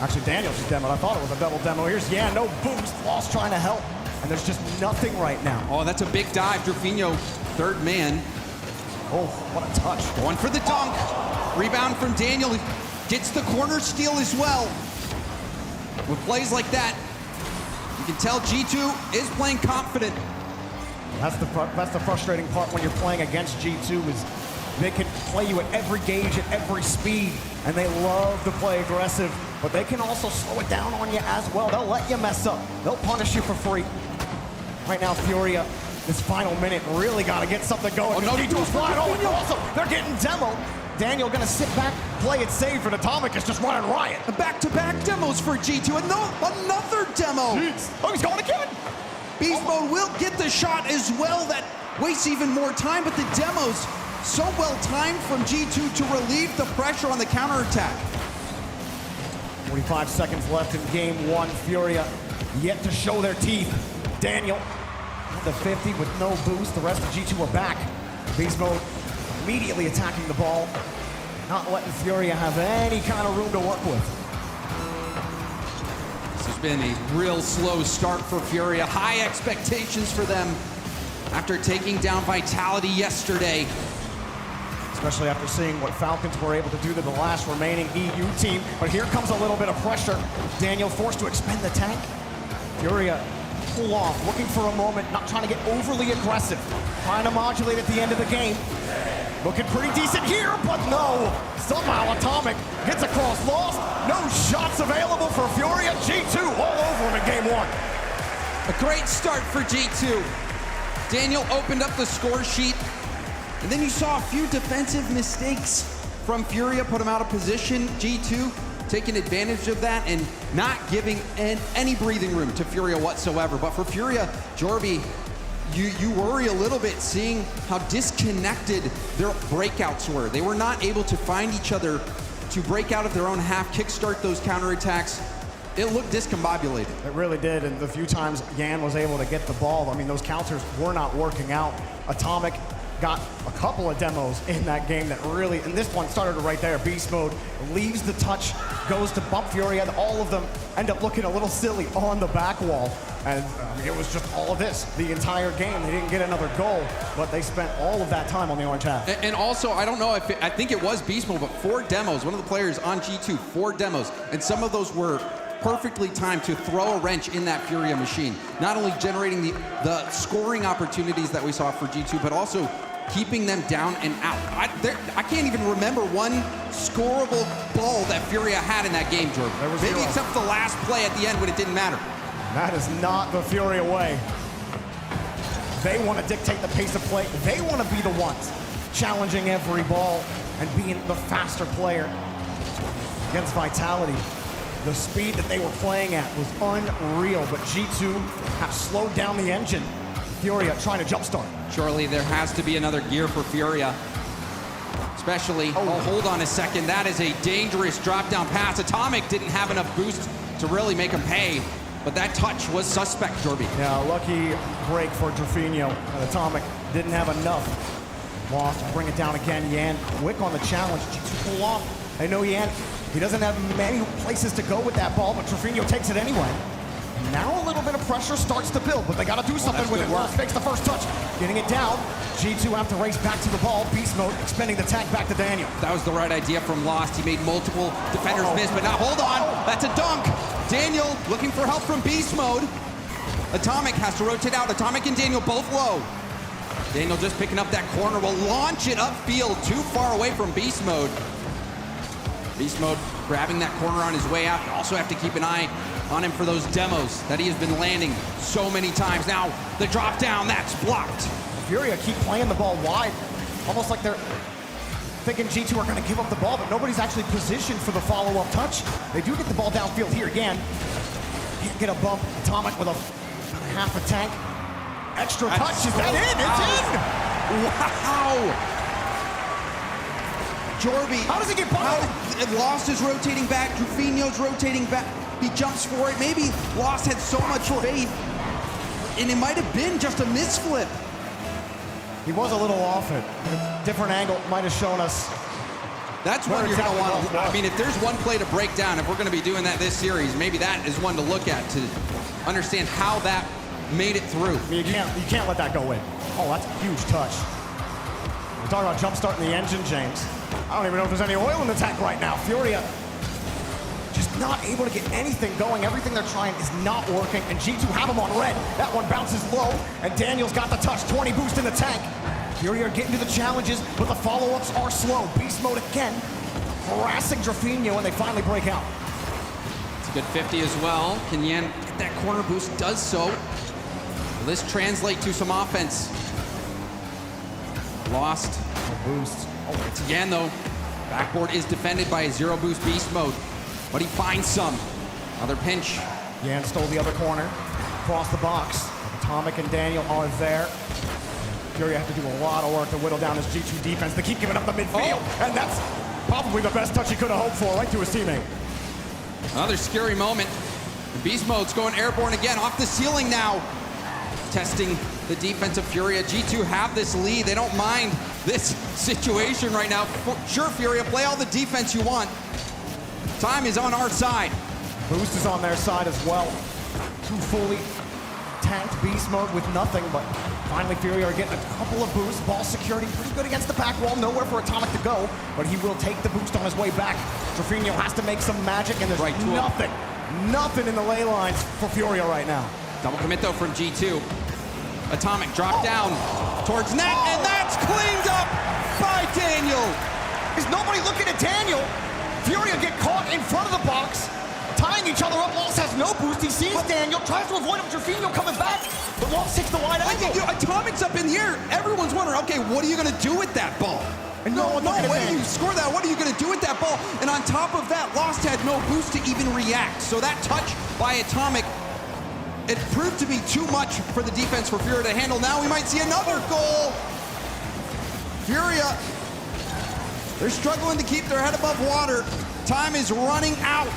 Actually, Daniel just demoed. I thought it was a double demo. Here's Yan, no boost. Lost trying to help. And there's just nothing right now. Oh, that's a big dive. Trevino, third man. Oh, what a touch. Going for the dunk. Rebound from Daniel. Gets the corner steal as well. With plays like that, you can tell G2 is playing confident. That's the frustrating part when you're playing against G2 is they can play you at every gauge, at every speed, and they love to play aggressive, but they can also slow it down on you as well. They'll let you mess up. They'll punish you for free. Right now, Furia, this final minute, really got to get something going. Oh, no, G2's flying. Oh, also, they're getting demoed. Daniel gonna sit back, play it safe, and Atomic is just running riot. Back-to-back demos for G2, and another demo. Jeez. Oh, he's going again. Beast Mode will get the shot as well. That wastes even more time, but the demos so well timed from G2 to relieve the pressure on the counterattack. 45 seconds left in game 1. Furia yet to show their teeth. Daniel at the 50 with no boost. The rest of G2 are back. Beast Mode immediately attacking the ball, not letting Furia have any kind of room to work with. This has been a real slow start for Furia. High expectations for them after taking down Vitality yesterday. Especially after seeing what Falcons were able to do to the last remaining EU team. But here comes a little bit of pressure. Daniel forced to expend the tank. Furia pull off, looking for a moment, not trying to get overly aggressive. Trying to modulate at the end of the game. Looking pretty decent here, but no. Somehow Atomic gets across Lost. No shots available for Furia. G2 all over him in game 1. A great start for G2. Daniel opened up the score sheet, and then you saw a few defensive mistakes from Furia, put him out of position. G2 taking advantage of that and not giving any breathing room to Furia whatsoever. But for Furia, Jorby, you worry a little bit seeing how disconnected their breakouts were. They were not able to find each other to break out of their own half, kickstart those counterattacks. It looked discombobulated. It really did, and the few times Yan was able to get the ball, I mean, those counters were not working out. Atomic got a couple of demos in that game that really, and this one started right there. Beast Mode leaves the touch, goes to bump Furia, and all of them end up looking a little silly on the back wall. And it was just all of this the entire game. They didn't get another goal, but they spent all of that time on the orange half. And also, I don't know if I think it was Beast Mode, but 4 demos. One of the players on G2, 4 demos, and some of those were perfectly timed to throw a wrench in that Furia machine. Not only generating the scoring opportunities that we saw for G2, but also keeping them down and out. I can't even remember one scoreable ball that Furia had in that game, Jordan. Maybe zero. except the last play at the end when it didn't matter. That is not the Furia way. They want to dictate the pace of play. They want to be the ones challenging every ball and being the faster player. Against Vitality, the speed that they were playing at was unreal, but G2 have slowed down the engine. Furia trying to jumpstart. Surely there has to be another gear for Furia. Especially, hold on a second. That is a dangerous drop-down pass. Atomic didn't have enough boost to really make him pay, but that touch was suspect, Jorby. Yeah, lucky break for Drafinho. And Atomic didn't have enough. Lost, bring it down again. Yan quick on the challenge. G2 pull off. They know Yan, he doesn't have many places to go with that ball, but Drafinho takes it anyway. Now a little bit of pressure starts to build, but they got to do something with it. Lost makes the first touch, getting it down. G2 have to race back to the ball. Beast mode, expending the tank back to Daniel. That was the right idea from Lost. He made multiple defenders miss, but now hold on. That's a dunk. Daniel looking for help from Beast mode. Atomic has to rotate out. Atomic and Daniel both low. Daniel just picking up that corner, will launch it upfield, too far away from Beast mode. Beast mode grabbing that corner on his way out. You also have to keep an eye on him for those demos that he has been landing so many times. Now, the drop down, that's blocked. Furia keep playing the ball wide, almost like they're thinking G2 are going to give up the ball, but nobody's actually positioned for the follow-up touch. They do get the ball downfield here again. Can't get a bump. Atomic with a half a tank. Extra touch, is that in? It's in! Wow! Jorby. How does he get by? Lost is rotating back, Drafinho's rotating back. He jumps for it. Maybe Lost had so much faith, and it might have been just a misflip. He was a little off it. A different angle might have shown us. That's one you're going to want to. I mean, if there's one play to break down, if we're going to be doing that this series, maybe that is one to look at to understand how that made it through. I mean, you can't let that go in. Oh, that's a huge touch. We're talking about jump starting the engine, James. I don't even know if there's any oil in the tank right now. Furia just not able to get anything going. Everything they're trying is not working, and G2 have him on red. That one bounces low, and Daniel's got the touch. 20 boost in the tank. Furia are getting to the challenges, but the follow-ups are slow. Beast mode again, harassing Drafinho, and they finally break out. It's a good 50 as well. Can Yan get that corner boost? Does so. Will this translate to some offense? Lost. No boost. Oh, it's Yan though. Backboard is defended by a zero boost beast mode, but he finds some. Another pinch. Yan stole the other corner. Across the box. Atomic and Daniel are there. Furia have to do a lot of work to whittle down his G2 defense. They keep giving up the midfield, and that's probably the best touch he could have hoped for, right to his teammate. Another scary moment. The beast mode's going airborne again, off the ceiling now. Testing the defense of Furia. G2 have this lead. They don't mind this situation right now. Sure, Furia, play all the defense you want. Time is on our side. Boost is on their side as well. Two fully tanked beast mode with nothing, but finally Furia are getting a couple of boosts. Ball security pretty good against the back wall. Nowhere for Atomic to go, but he will take the boost on his way back. Drafinho has to make some magic, and there's nothing in the ley lines for Furia right now. Double commit though from G2. Atomic drop down towards net, and that's cleaned up by Daniel. Is nobody looking at Daniel? Furia get caught in front of the box, tying each other up. Lost has no boost. He sees Daniel, tries to avoid him. Drafinho coming back, but Lost takes the wide angle. Atomic's up in the air. Everyone's wondering, okay, what are you going to do with that ball? And no way you score that. What are you going to do with that ball? And on top of that, Lost had no boost to even react. So that touch by Atomic, it proved to be too much for the defense for Furia to handle. Now we might see another goal. Furia, they're struggling to keep their head above water. Time is running out.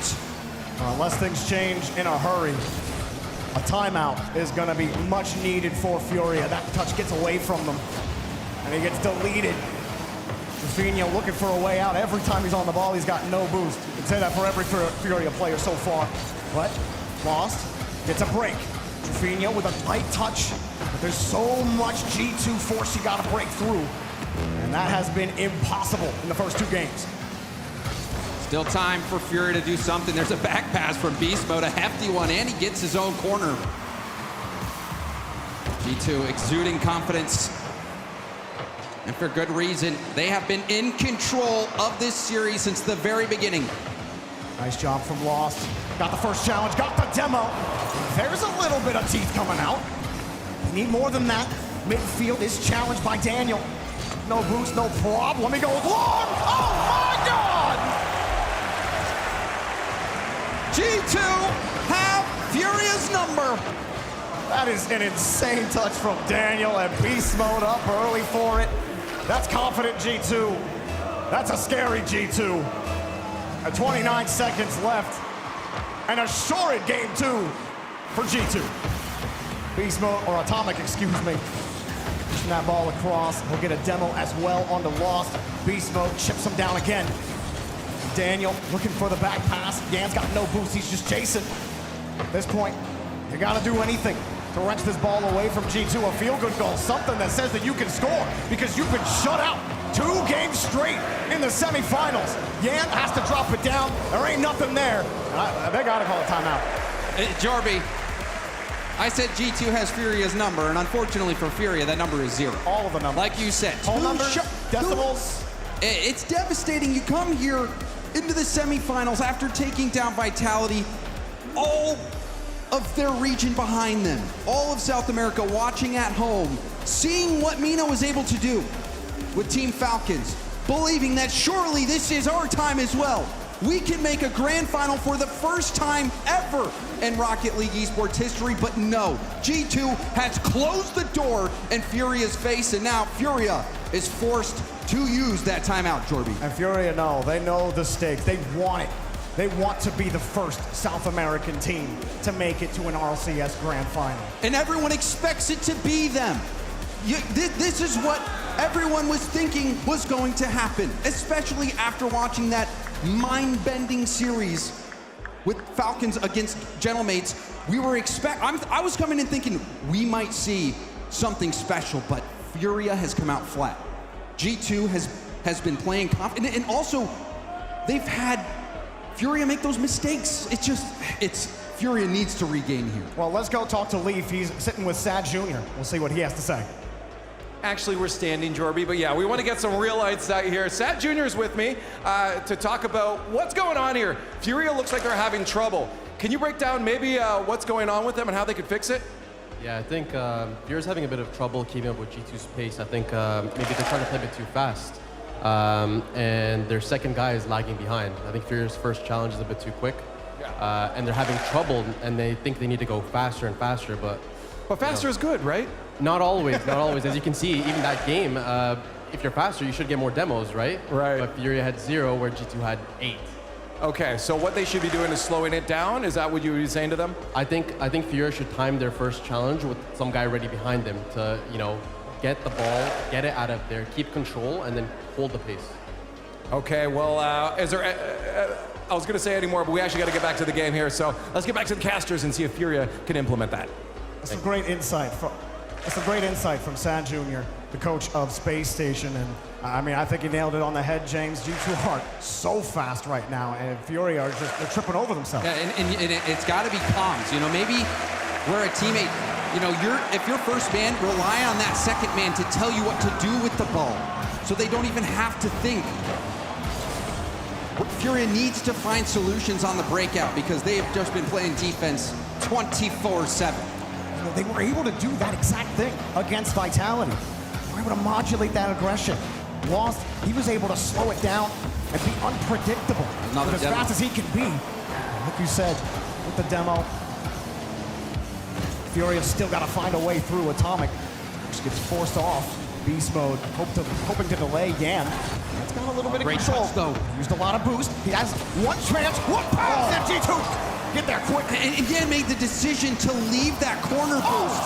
Unless things change in a hurry, a timeout is going to be much needed for Furia. That touch gets away from them, and he gets deleted. Drafinho looking for a way out. Every time he's on the ball, he's got no boost. You can say that for every Furia player so far. But Lost gets a break. Drafinho with a light touch, but there's so much G2 force you got to break through, and that has been impossible in the first two games. Still time for Furia to do something. There's a back pass from Beast Mode, a hefty one, and he gets his own corner. G2 exuding confidence. And for good reason. They have been in control of this series since the very beginning. Nice job from Lost. Got the first challenge, got the demo. There's a little bit of teeth coming out. We need more than that. Midfield is challenged by Daniel. No boost, no problem. Let me go with long. Oh my God! G2 have Furia's number. That is an insane touch from Daniel, and beast mode up early for it. That's confident G2. That's a scary G2. 29 seconds left, and a shorted game 2 for G2. Beast mode, or Atomic, excuse me. Pushing that ball across. He'll get a demo as well on the Lost. Beast mode chips him down again. Daniel looking for the back pass. Yan's got no boost, he's just chasing. At this point, you gotta do anything to wrench this ball away from G2. A feel-good goal, something that says that you can score because you've been shut out 2 games straight in the semifinals. Yan has to drop it down. There ain't nothing there. They gotta call a timeout. Jorby, I said G2 has Furia's number, and unfortunately for Furia, that number is 0. All of the numbers. Like you said. Whole numbers, decimals. It's devastating. You come here into the semifinals after taking down Vitality, all of their region behind them, all of South America watching at home, seeing what Mina was able to do with Team Falcons, believing that surely this is our time as well. We can make a grand final for the first time ever in Rocket League Esports history, but no, G2 has closed the door in Furia's face, and now Furia is forced to use that timeout, Jorby. And Furia, no, they know the stakes. They want it. They want to be the first South American team to make it to an RLCS Grand Final. And everyone expects it to be them. This is what everyone was thinking was going to happen, especially after watching that mind-bending series with Falcons against Gentlemates. I was coming in thinking we might see something special, but Furia has come out flat. G2 has been playing confident, and also they've had Furia make those mistakes. Furia needs to regain here. Well, let's go talk to Leaf. He's sitting with Sad Jr. We'll see what he has to say. Actually, we're standing, Jorby, but yeah, we want to get some real lights out here. Sat Jr. is with me to talk about what's going on here. Furia looks like they're having trouble. Can you break down maybe what's going on with them and how they could fix it? Yeah, I think Furia's having a bit of trouble keeping up with G2's pace. I think maybe they're trying to play a bit too fast. And their second guy is lagging behind. I think Furia's first challenge is a bit too quick. And they're having trouble, and they think they need to go faster and faster, but faster is good, right? Not always, not always. As you can see, even that game, if you're faster, you should get more demos, right? Right. But Furia had 0, where G2 had 8. Okay, so what they should be doing is slowing it down? Is that what you were saying to them? I think Furia should time their first challenge with some guy ready behind them to, get the ball, get it out of there, keep control, and then hold the pace. Okay, well, is there... I was going to say any more, but we actually got to get back to the game here. So let's get back to the casters and see if Furia can implement that. That's a great insight from Sad Jr., the coach of Space Station. And I think he nailed it on the head, James. G2 are so fast right now, and Furia are they're tripping over themselves. Yeah, and it's got to be comms. Maybe we're a teammate. If you're first man, rely on that second man to tell you what to do with the ball, so they don't even have to think. Furia needs to find solutions on the breakout because they've just been playing defense 24/7. They were able to do that exact thing against Vitality. They were able to modulate that aggression. Lost, he was able to slow it down and be unpredictable. As fast as he can be. Like you said, with the demo, Furia's still got to find a way through Atomic, which gets forced off. Beast mode, hoping to delay Yan. That's got a little bit of control. Though. Used a lot of boost. He has one chance, one pass, and G2 get there quick. And Yan made the decision to leave that corner boost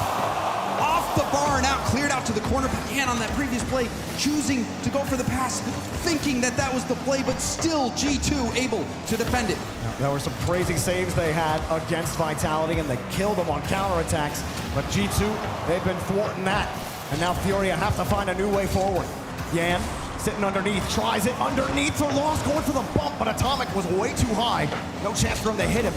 off the bar and out, cleared out to the corner. But Yan on that previous play, choosing to go for the pass, thinking that was the play, but still G2 able to defend it. There were some crazy saves they had against Vitality, and they killed them on counterattacks. But G2, they've been thwarting that. And now Furia have to find a new way forward. Yan sitting underneath, tries it underneath for Lost, going for the bump, but Atomic was way too high. No chance for him to hit him.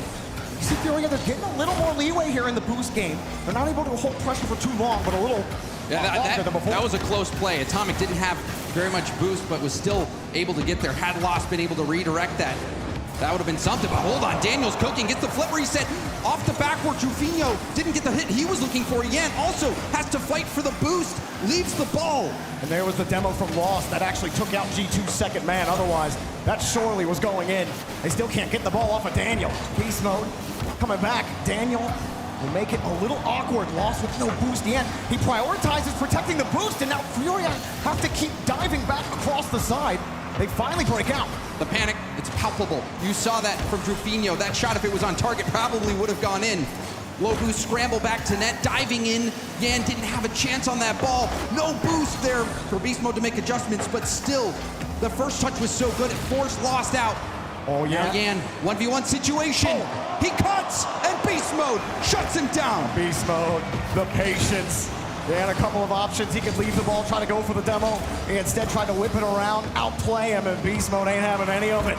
He's see Furia, they're getting a little more leeway here in the boost game. They're not able to hold pressure for too long, but a little longer than before. That was a close play. Atomic didn't have very much boost, but was still able to get there. Had Lost been able to redirect that, that would have been something. But hold on, Daniel's cooking, gets the flip reset off the backward. Trufinho didn't get the hit he was looking for. Yan also has to fight for the boost, leaves the ball. And there was the demo from Lost that actually took out G2's second man. Otherwise, that surely was going in. They still can't get the ball off of Daniel. Beast mode coming back. Daniel will make it a little awkward. Lost with no boost yet. He prioritizes protecting the boost, and now Furia have to keep diving back across the side. They finally break out. The panic, it's palpable. You saw that from Trufinho. That shot, if it was on target, probably would have gone in. Low boost, scramble back to net, diving in. Yan didn't have a chance on that ball. No boost there for Beast Mode to make adjustments, but still, the first touch was so good, it forced Lost out. Oh, yeah. Now Yan, 1v1 situation. He cuts, and Beast Mode shuts him down. Beast Mode, the patience. They had a couple of options. He could leave the ball, try to go for the demo. He instead tried to whip it around, outplay him, and Beast Mode ain't having any of it.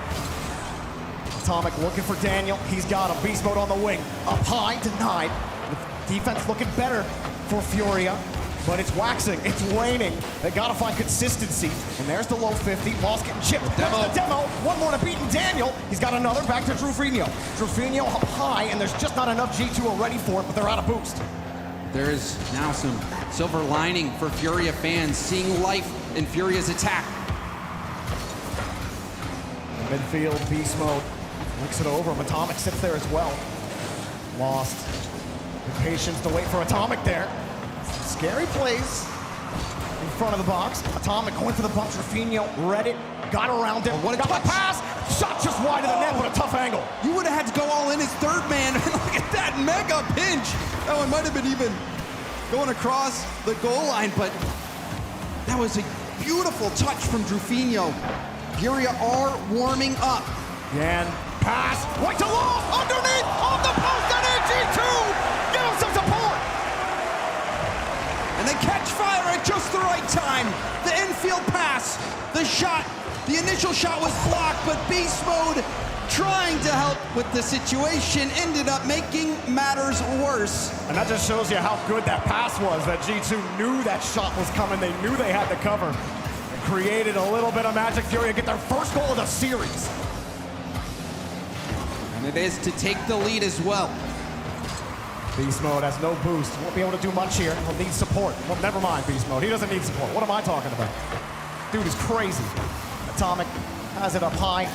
Atomic looking for Daniel. He's got him. Beast Mode on the wing. Up high, denied. The defense looking better for Furia, but it's waxing. It's waning. They got to find consistency. And there's the low 50. Lost getting chipped. There's the demo. One more to beat Daniel. He's got another. Back to Trufinho. Trufinho up high, and there's just not enough G2 are ready for it, but they're out of boost. There is now some silver lining for Furia fans, seeing life in Furia's attack. Midfield, Beast Mode. Looks it over. Atomic sits there as well. Lost. The patience to wait for Atomic there. Scary plays in front of the box. Atomic going for the bump. Trufinho read it. Got around it. What a got touch. the pass. Shot just wide of the net, but a tough angle. You would have had to go all in as third man. Look at that mega pinch. That one might have been even going across the goal line, but that was a beautiful touch from Trufinho. Furia are warming up. Yan, pass, right to Lost, underneath, on the post, and in G2! Give him some support! And they catch fire at just the right time. The infield pass, the shot, the initial shot was blocked, but Beast Mode, trying to help with the situation, ended up making matters worse. And that just shows you how good that pass was, that G2 knew that shot was coming. They knew they had to cover. It created a little bit of magic. Furia get their first goal of the series. And it is to take the lead as well. Beast Mode has no boost. Won't be able to do much here. He'll need support. Well, never mind, Beast Mode. He doesn't need support. What am I talking about? Dude is crazy. Atomic has it up high.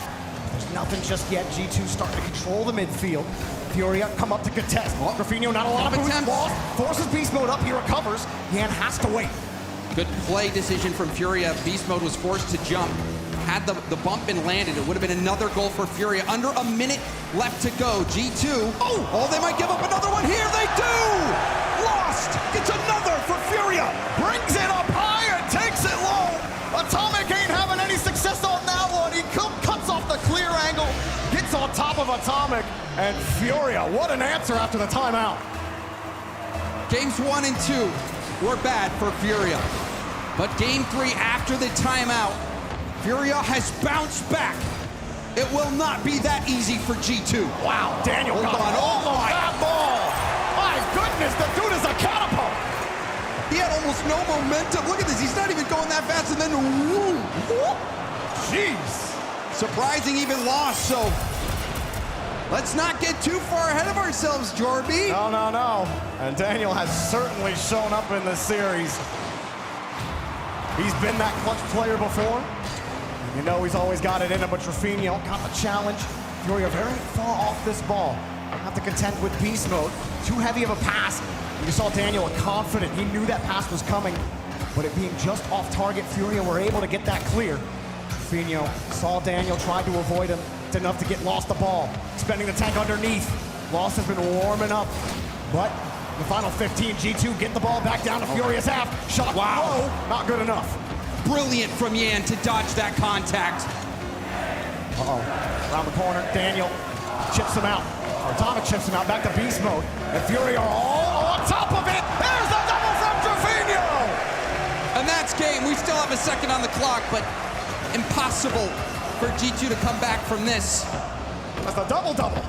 There's nothing just yet. G2 starting to control the midfield. Furia come up to contest. Trufinho, not a lot of boost. Lost. Forces Beast Mode up. He recovers. Yan has to wait. Good play decision from Furia. Beast Mode was forced to jump. Had the bump been landed, it would have been another goal for Furia. Under a minute left to go. G2. Oh, they might give up another one here. They do! Lost gets another for Furia. Brings it up high and takes it low. Atomic ain't having any success on that one. He cuts off the clear angle, gets on top of Atomic, and Furia, what an answer after the timeout. Games 1 and 2 were bad for Furia. But game 3 after the timeout, Furia has bounced back. It will not be that easy for G2. Wow, Daniel got all on that ball. My goodness, the dude is a catapult. He had almost no momentum. Look at this, he's not even going that fast, and then woo. Jeez. Surprising even Lost, so let's not get too far ahead of ourselves, Jorby. No. And Daniel has certainly shown up in this series. He's been that clutch player before. You know he's always got it in him, but Trufinho got the challenge. Furia very far off this ball. Have to contend with Beast Mode. Too heavy of a pass. You saw Daniel confident. He knew that pass was coming, but it being just off target, Furia were able to get that clear. Trufinho saw Daniel, tried to avoid him. It's enough to get Lost the ball. Spending the tank underneath. Lost has been warming up, but in the final 15, G2 get the ball back down to Furia's half. Shot low, not good enough. Brilliant from Yan to dodge that contact. Around the corner, Daniel chips him out. Atomic chips him out, back to Beast Mode. And Furia are all on top of it. There's the double from Trufinho! And that's game. We still have a second on the clock, but impossible for G2 to come back from this. That's the double-double.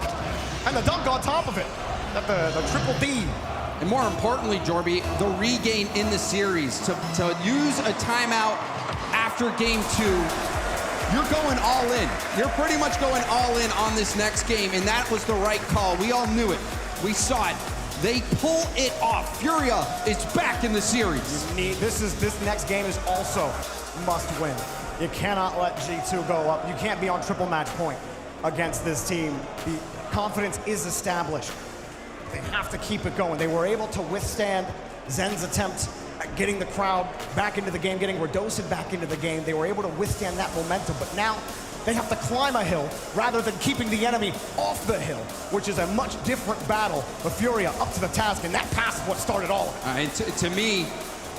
And the dunk on top of it. The triple D. And more importantly, Jorby, the regain in the series. To use a timeout after game 2, you're going all in. You're pretty much going all in on this next game, and that was the right call. We all knew it. We saw it. They pull it off. Furia is back in the series. This next game is also must win. You cannot let G2 go up. You can't be on triple match point against this team. The confidence is established. They have to keep it going. They were able to withstand Zen's attempt at getting the crowd back into the game, getting Radosid back into the game. They were able to withstand that momentum, but now they have to climb a hill rather than keeping the enemy off the hill, which is a much different battle. But Furia up to the task, and that pass is what started all of it. And to me,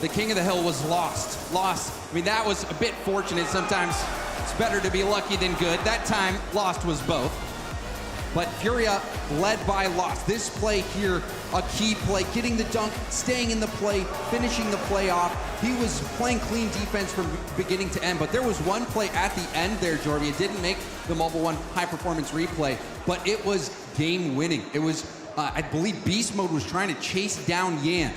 the king of the hill was lost. I mean, that was a bit fortunate. Sometimes it's better to be lucky than good. That time, lost was both. But Furia led by Lost. This play here, a key play, getting the dunk, staying in the play, finishing the play off. He was playing clean defense from beginning to end, but there was one play at the end there, Jorby. It didn't make the Mobile One high performance replay, but it was game winning. It was, I believe Beast Mode was trying to chase down Yan.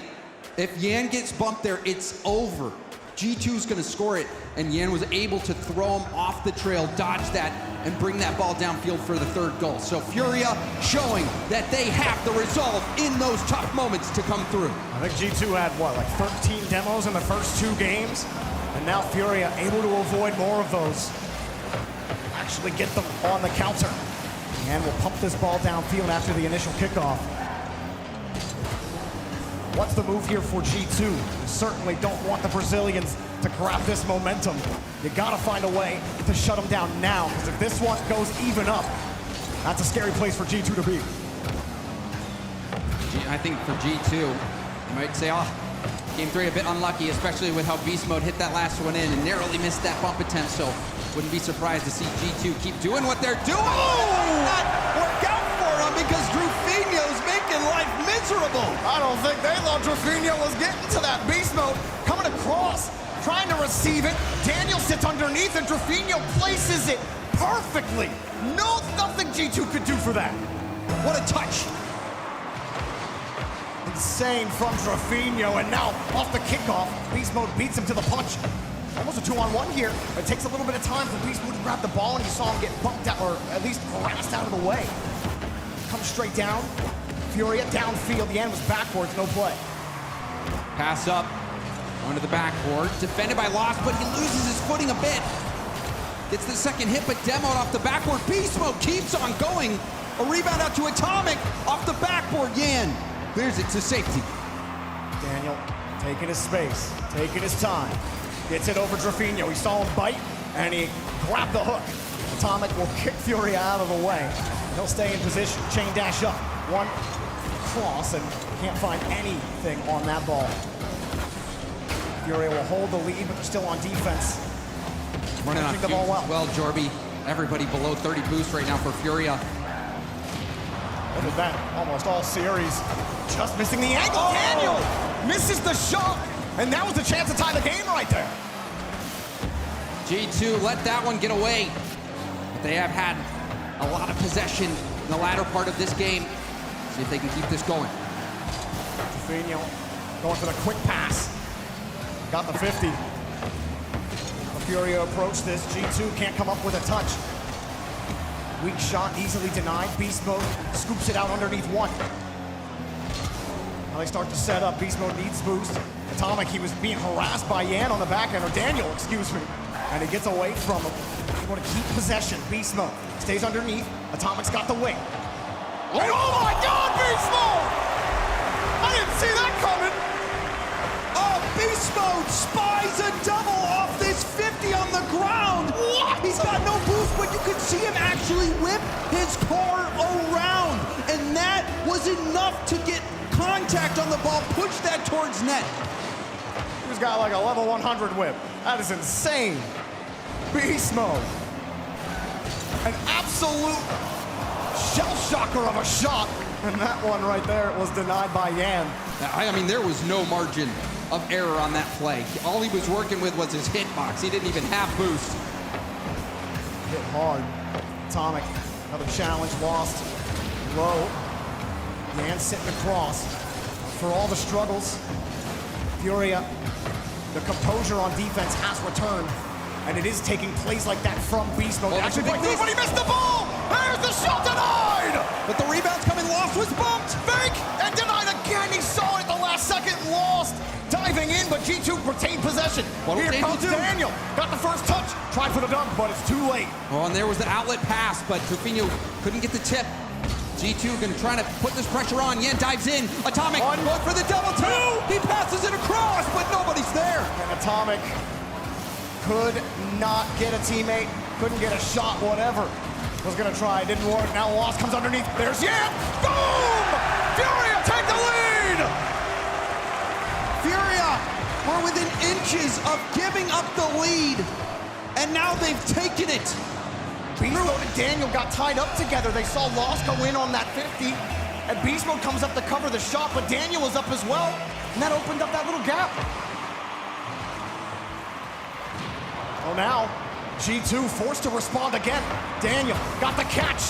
If Yan gets bumped there, it's over. G2's gonna score it, and Yan was able to throw him off the trail, dodge that, and bring that ball downfield for the 3rd goal. So Furia showing that they have the resolve in those tough moments to come through. I think G2 had, what, like 13 demos in the first 2 games? And now Furia able to avoid more of those. Actually get them on the counter. And will pump this ball downfield after the initial kickoff. What's the move here for G2? You certainly don't want the Brazilians to grab this momentum. You gotta find a way to shut them down now, because if this one goes even up, that's a scary place for G2 to be. I think for G2, you might say, oh, game 3 a bit unlucky, especially with how Beast Mode hit that last one in and narrowly missed that bump attempt, so wouldn't be surprised to see G2 keep doing what they're doing. Oh! Not work out for them because Drufinho's making life miserable. I don't think they thought Drufinho was getting to that Beast Mode. Coming across, trying to receive it. Daniel sits underneath and Drufinho places it perfectly. Nothing G2 could do for that. What a touch. Insane from Drufinho, and now off the kickoff, Beast Mode beats him to the punch. Almost a 2-on-1 here. It takes a little bit of time for Beast Mode to grab the ball, and you saw him get bumped out, or at least harassed out of the way. Comes straight down. Furia downfield. The end was backwards, no play. Pass up, going to the backboard. Defended by Lost, but he loses his footing a bit. Gets the second hit, but demoed off the backboard. Beast Mode keeps on going. A rebound out to Atomic off the backboard. Yan clears it to safety. Daniel taking his space, taking his time. Gets it over Drufinho. He saw him bite, and he grabbed the hook. Atomic will kick Furia out of the way. He'll stay in position, chain dash up. One cross, and can't find anything on that ball. Furia will hold the lead, but they're still on defense. Running on the ball well, Jorby. Everybody below 30 boost right now for Furia. Look at that, almost all series. Just missing the angle. Oh! Daniel misses the shot, and that was a chance to tie the game right there. G2 let that one get away. But they have had a lot of possession in the latter part of this game. See if they can keep this going. Drufinho going for the quick pass. Got the 50. Furia approached this. G2 can't come up with a touch. Weak shot, easily denied. Beast Mode scoops it out underneath one. Now they start to set up. Beast Mode needs boost. Atomic, he was being harassed by Yan on the back end, or Daniel, excuse me. And he gets away from him. They want to keep possession. Beast Mode stays underneath. Atomic's got the wing. Oh my God, Beast Mode! I didn't see that coming. Oh, Beast Mode spies a double off this 50 on the ground. What? He's got no boost, but you could see him actually whip his car around. And that was enough to get contact on the ball, push that towards net. He's got like a level 100 whip. That is insane. Beast Mode. An absolute shell shocker of a shot. And that one right there was denied by Yan. I mean, there was no margin of error on that play. All he was working with was his hitbox. He didn't even have boost. Hit hard. Atomic, another challenge lost. Low. Yan sitting across. For all the struggles, Furia, the composure on defense has returned. And it is taking plays like that from Beast Mode. Actually, but he missed the ball! There's the shot denied! But the rebound's coming, lost, was bumped, fake, and denied again. He saw it at the last second, lost. Diving in, but G2 retained possession. Here comes Daniel. Got the first touch, tried for the dunk, but it's too late. Oh, and there was the outlet pass, but Trufino couldn't get the tip. G2 gonna try to put this pressure on. Yan dives in. Atomic going for the double two. He passes it across, but nobody's there. And Atomic could not get a teammate, couldn't get a shot, whatever. Was gonna try, didn't work. Now Lost comes underneath. There's Yan. Boom! Furia take the lead! Furia were within inches of giving up the lead, and now they've taken it. Beast Mode and Daniel got tied up together. They saw Lost go in on that 50, and Beast Mode comes up to cover the shot, but Daniel was up as well, and that opened up that little gap. Oh, now G2 forced to respond again. Daniel got the catch.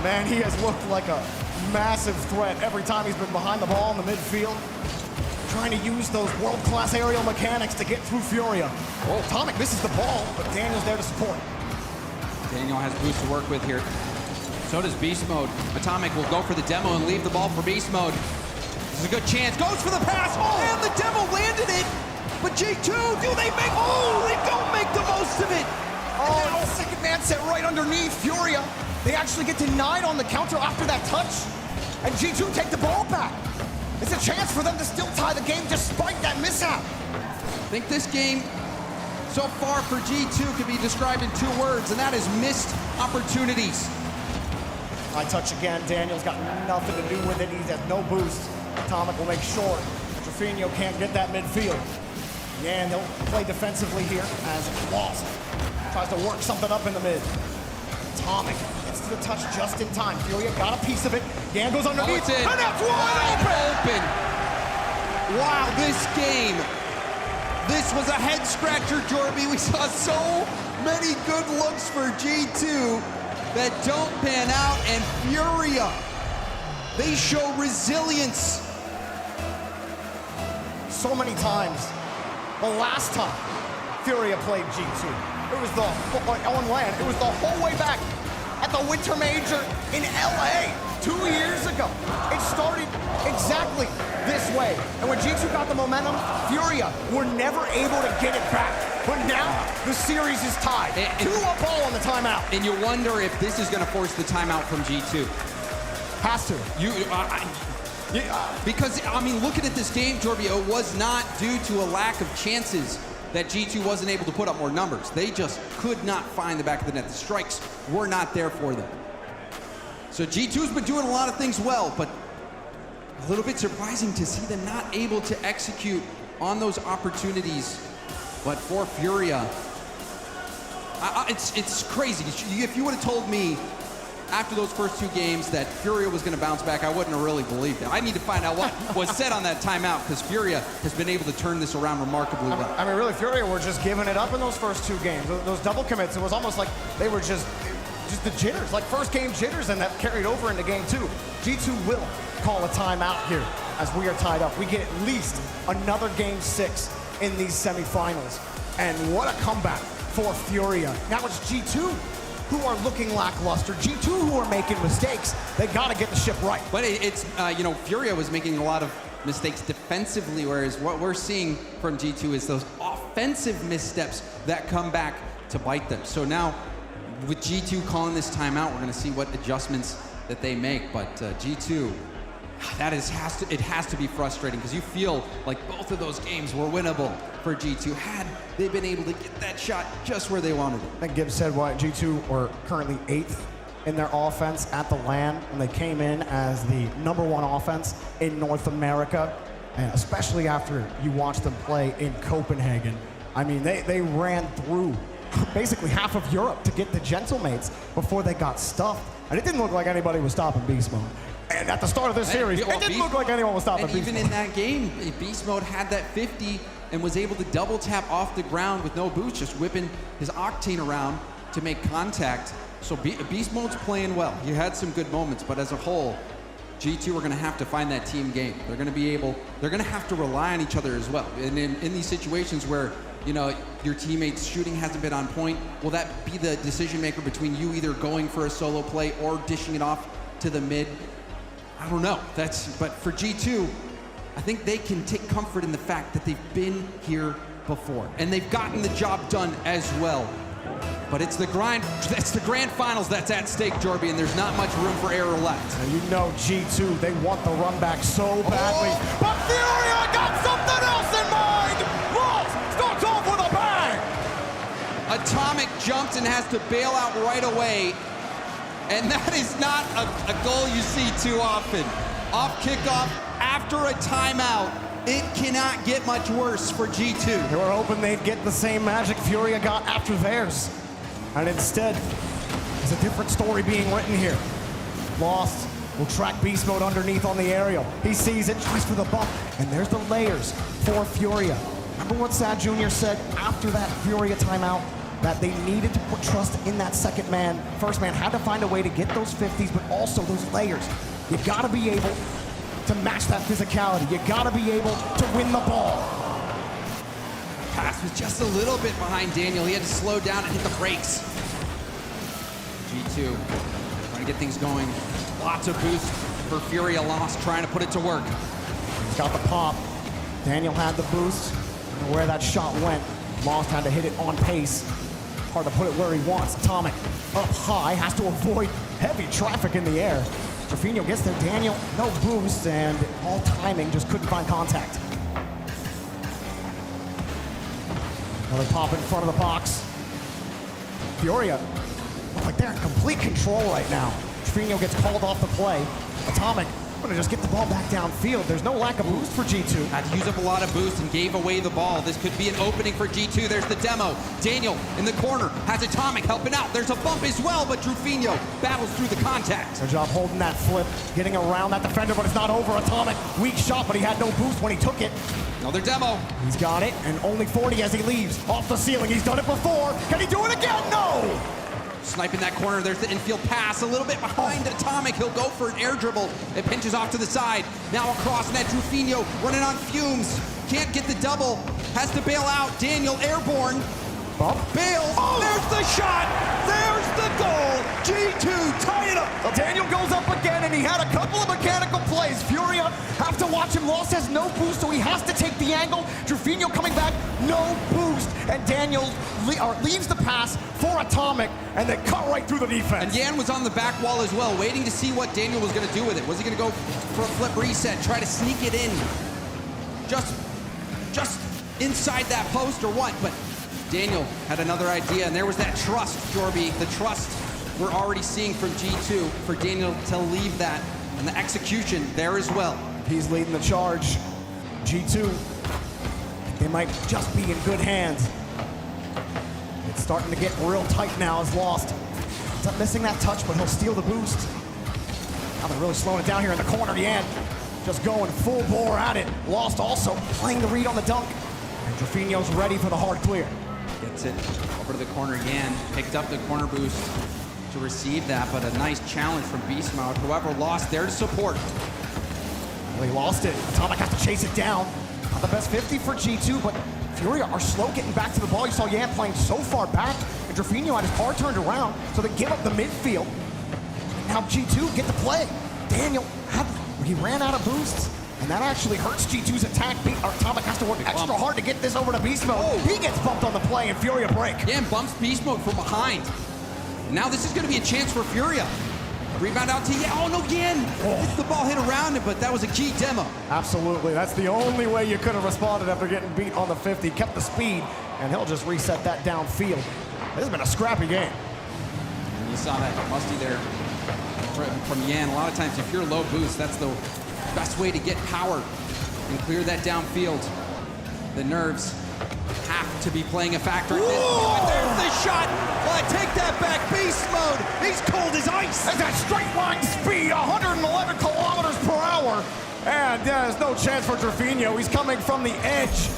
Man, he has looked like a massive threat every time he's been behind the ball in the midfield. Trying to use those world-class aerial mechanics to get through Furia. Oh, Atomic misses the ball, but Daniel's there to support. Daniel has boost to work with here. So does Beast Mode. Atomic will go for the demo and leave the ball for Beast Mode. This is a good chance. Goes for the pass. Oh, and the demo landed it. But G2, do they make? Oh, they don't make the most of it. Oh, second man set right underneath Furia. They actually get denied on the counter after that touch. And G2 take the ball back. It's a chance for them to still tie the game despite that mishap. I think this game so far for G2 can be described in 2 words, and that is missed opportunities. High touch again. Daniel's got nothing to do with it. He has no boost. Atomic will make sure Trufino can't get that midfield. Yeah, and they'll play defensively here as Lost tries to work something up in the mid. Atomic gets to the touch just in time. Furia got a piece of it. Yan goes underneath, and that's wide open. Wow, this game. This was a head scratcher, Jorby. We saw so many good looks for G2 that don't pan out, and Furia, they show resilience. So many times. The last time Furia played G2, it was on land. It was the whole way back at the Winter Major in LA 2 years ago. It started exactly this way. And when G2 got the momentum, Furia were never able to get it back. But now the series is tied. 2-up all on the timeout. And you wonder if this is going to force the timeout from G2. Has to. Because, I mean, looking at this game, Jorby, it was not due to a lack of chances that G2 wasn't able to put up more numbers. They just could not find the back of the net. The strikes were not there for them. So G2's been doing a lot of things well, but a little bit surprising to see them not able to execute on those opportunities. But for Furia, it's crazy. If you would have told me after those first 2 games that Furia was going to bounce back, I wouldn't have really believed it. I need to find out what was said on that timeout, because Furia has been able to turn this around remarkably well. I mean, really, Furia were just giving it up in those first 2 games. Those double commits, it was almost like they were just the jitters, like first game jitters, and that carried over into game 2. G2 will call a timeout here as we are tied up. We get at least another game 6 in these semifinals. And what a comeback for Furia. Now it's G2 who are looking lackluster, G2 who are making mistakes. They got to get the ship right. But it's, you know, Furia was making a lot of mistakes defensively, whereas what we're seeing from G2 is those offensive missteps that come back to bite them. So now, with G2 calling this timeout, we're going to see what adjustments that they make. But G2, it has to be frustrating, because you feel like both of those games were winnable for G2 had they been able to get that shot just where they wanted it. I think Gibbs said why G2 were currently 8th in their offense at the LAN, and they came in as the #1 offense in North America, and especially after you watch them play in Copenhagen. I mean, they ran through basically half of Europe to get the Gentlemates before they got stuffed, and it didn't look like anybody was stopping Beast Mode. And at the start of this series, it didn't look like anyone was stopping Beast Mode. And even in that game, Beast Mode had that 50 and was able to double tap off the ground with no boost, just whipping his Octane around. to make contact. So Beast Mode's playing well. You had some good moments, but as a whole, G2 are going to have to find that team game. They're going to have to rely on each other as well. And in these situations where, you know, your teammates' shooting hasn't been on point, will that be the decision maker between you either going for a solo play or dishing it off to the mid? I don't know. But for G2, I think they can take comfort in the fact that they've been here before and they've gotten the job done as well. But it's the grand finals that's at stake, Jorby, and there's not much room for error left. And you know G2, they want the run back so badly. But Furia got something else in mind! Lost starts off with a bang! Atomic jumps and has to bail out right away. And that is not a goal you see too often. Off kickoff, after a timeout, it cannot get much worse for G2. They were hoping they'd get the same magic Furia got after theirs. And instead, there's a different story being written here. Lost will track Beast Mode underneath on the aerial. He sees it, tries for the bump, and there's the layers for Furia. Remember what Sad Jr. said after that Furia timeout? That they needed to put trust in that second man. First man had to find a way to get those 50s, but also those layers. You gotta be able to match that physicality. You gotta be able to win the ball. Pass was just a little bit behind Daniel. He had to slow down and hit the brakes. G2 trying to get things going. Lots of boost for Furia. Lost trying to put it to work. He's got the pop. Daniel had the boost. I don't know where that shot went. Lost had to hit it on pace. Hard to put it where he wants. Atomic up high, has to avoid heavy traffic in the air. Trofino gets there. Daniel, no boost, and all timing, just couldn't find contact. Another pop in front of the box. Furia look like they're in complete control right now. Trofino gets called off the play. Atomic gonna just get the ball back downfield. There's no lack of boost for G2. Had to use up a lot of boost and gave away the ball. This could be an opening for G2. There's the demo. Daniel in the corner has Atomic helping out. There's a bump as well, but Trufino battles through the contact. Good job holding that flip, getting around that defender, but it's not over. Atomic, weak shot, but he had no boost when he took it. Another demo. He's got it, and only 40 as he leaves. Off the ceiling, he's done it before. Can he do it again? No! Sniping that corner, there's the infield pass, a little bit behind Atomic. He'll go for an air dribble. It pinches off to the side. Now across net, Trufino running on fumes. Can't get the double, has to bail out. Daniel airborne. Bail, there's the shot, there's the goal. G2 tie it up. So Daniel goes up again, and he had a couple of mechanical plays. Furia have to watch him. Lost has no boost, so he has to take the angle. Trufino coming back, no boost, and Daniel leaves the pass for Atomic, and they cut right through the defense. And Yan was on the back wall as well, waiting to see what Daniel was going to do with it. Was he going to go for a flip reset, try to sneak it in, just inside that post or what? But Daniel had another idea, and there was that trust, Jorby. The trust we're already seeing from G2 for Daniel to leave that, and the execution there as well. He's leading the charge. G2, they might just be in good hands. It's starting to get real tight now as Lost. He's not missing that touch, but he'll steal the boost. Now they're really slowing it down here in the corner. Yan just going full bore at it. Lost also playing the read on the dunk. And Trofino's ready for the hard clear. Gets it over to the corner again. Picked up the corner boost to receive that, but a nice challenge from Beast Mode. However, Lost there to support. Well, he lost it. Atomic has to chase it down. Not the best 50 for G2, but Furia are slow getting back to the ball. You saw Yan playing so far back, and Trofino had his car turned around, so they give up the midfield. Now G2 get the play. Daniel, he ran out of boosts, and that actually hurts G2's attack. Atomic has to work extra hard to get this over to Beast Mode. He gets bumped on the play, and Furia break. Yeah, and bumps Beast Mode from behind. Now this is going to be a chance for Furia. Rebound out to Yan. Oh, no, Yan. The ball hit around him, but that was a key demo. Absolutely. That's the only way you could have responded after getting beat on the 50. Kept the speed, and he'll just reset that downfield. This has been a scrappy game. And you saw that musty there from Yan. A lot of times, if you're low boost, that's the best way to get power and clear that downfield. The nerves have to be playing a factor. And there's the shot. Take that back, Beast Mode. He's cold as ice. That's that straight line speed, 111 kilometers per hour. And there's no chance for Trofino. He's coming from the edge.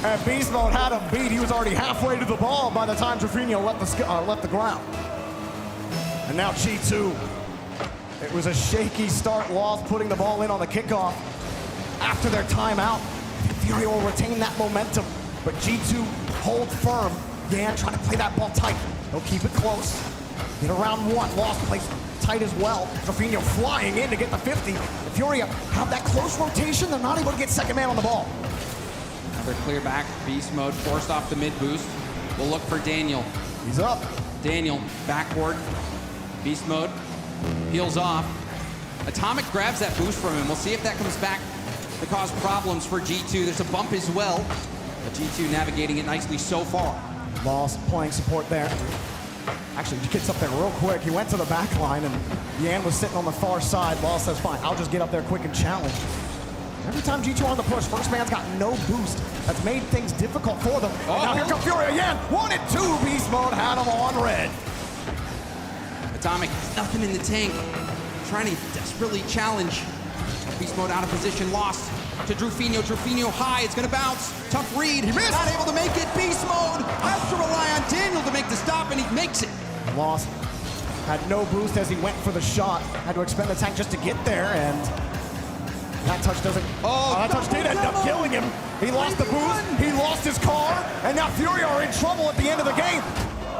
And Beast Mode had him beat. He was already halfway to the ball by the time Trevino left the ground. And now G2. It was a shaky start. Lost putting the ball in on the kickoff. After their timeout, Furia will retain that momentum. But G2 hold firm. Yan trying to play that ball tight. They'll keep it close. In round one, Lost plays tight as well. Trevino flying in to get the 50. The Furia have that close rotation. They're not able to get second man on the ball. Another clear back. Beast Mode forced off the mid boost. We'll look for Daniel. He's up. Daniel, backboard. Beast Mode peels off. Atomic grabs that boost from him. We'll see if that comes back to cause problems for G2. There's a bump as well. But G2 navigating it nicely so far. Lost playing support there. Actually, he gets up there real quick. He went to the back line, and Yan was sitting on the far side. Lost says, fine, I'll just get up there quick and challenge. Every time G2 on the push, first man's got no boost. That's made things difficult for them. And now here comes Furia. Yan, 1 and 2. Beast Mode had him on red. Atomic, nothing in the tank. Trying to desperately challenge. Beast Mode out of position, Lost to Trevino. Trevino high, it's gonna bounce. Tough read, he missed. Not able to make it. Beast Mode has to rely on Daniel to make the stop, and he makes it. Lost had no boost as he went for the shot. Had to expend the tank just to get there, and that touch doesn't. That touch did end up killing him. He lost the boost, he lost his car, and now Furia are in trouble at the end of the game.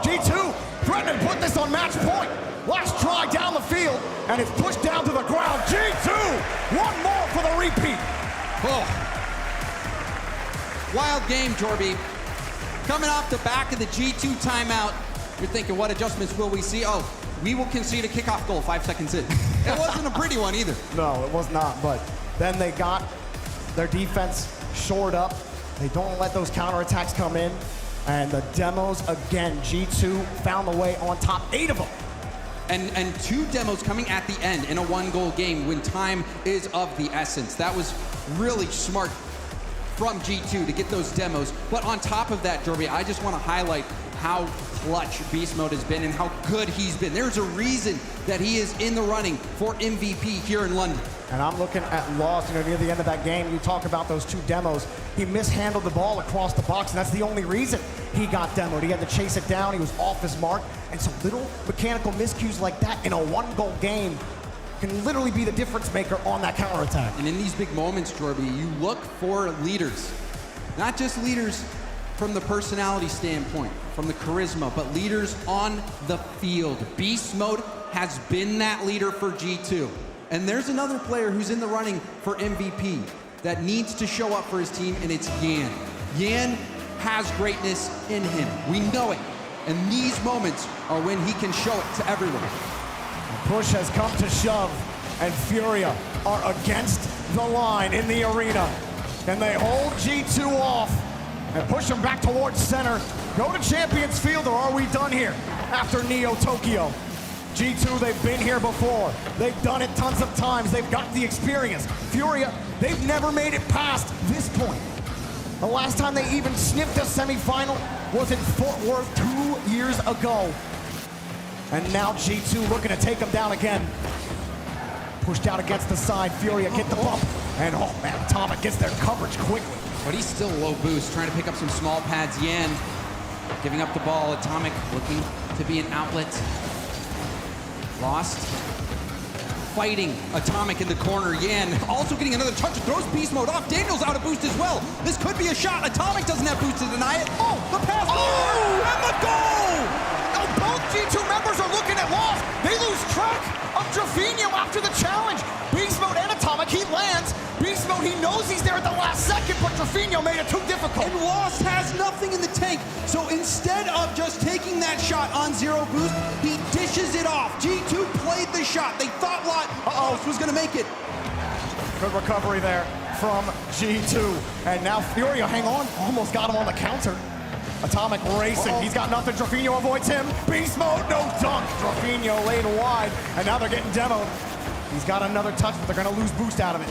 G2 threatening to put this on match point. Last try down the field, and it's pushed down to the ground. G2, one more for the repeat. Oh. Wild game, Jorby. Coming off the back of the G2 timeout, you're thinking, what adjustments will we see? Oh, we will concede a kickoff goal 5 seconds in. It wasn't a pretty one either. No, it was not, but then they got their defense shored up. They don't let those counterattacks come in, and the demos again, G2 found the way on top, 8 of them. And 2 demos coming at the end in a 1-goal game when time is of the essence. That was really smart from G2 to get those demos. But on top of that, Jorby, I just want to highlight how clutch Beast Mode has been and how good he's been. There's a reason that he is in the running for MVP here in London. And I'm looking at Lost, near the end of that game, you talk about those 2 demos. He mishandled the ball across the box, and that's the only reason he got demoed. He had to chase it down, he was off his mark, and so little mechanical miscues like that in a 1-goal game can literally be the difference maker on that counterattack. And in these big moments, Jorby, you look for leaders. Not just leaders from the personality standpoint, from the charisma, but leaders on the field. Beast Mode has been that leader for G2. And there's another player who's in the running for MVP that needs to show up for his team, and it's Yan. Yan has greatness in him. We know it. And these moments are when he can show it to everyone. Push has come to shove, and Furia are against the line in the arena. And they hold G2 off and push them back towards center. Go to Champions Field, or are we done here after Neo Tokyo? G2, they've been here before. They've done it tons of times. They've got the experience. Furia, they've never made it past this point. The last time they even sniffed a semifinal was in Fort Worth 2 years ago. And now G2 looking to take them down again. Pushed out against the side. Furia get the bump. And oh man, Atomic gets their coverage quickly. But he's still low boost, trying to pick up some small pads. Yan giving up the ball. Atomic looking to be an outlet. Lost. Fighting Atomic in the corner. Yan also getting another touch. Throws Beast Mode off. Daniel's out of boost as well. This could be a shot. Atomic doesn't have boost to deny it. Oh, the pass. Oh, and the goal! Now both G2 members are looking at Lost. They lose track of Trevino after the challenge. Beast Mode and Atomic, he lands. Beast Mode, he knows he's there at the last second, but Trevino made it too difficult. And Lost has nothing in the tank. So instead of just taking that shot on 0 boost, he dishes it off. G2 played the shot. They thought Lost was going to make it. Good recovery there from G2. And now Furia, hang on, almost got him on the counter. Atomic racing, he's got nothing, Trevino avoids him. Beast Mode, no dunk. Trevino laid wide, and now they're getting demoed. He's got another touch, but they're gonna lose boost out of it.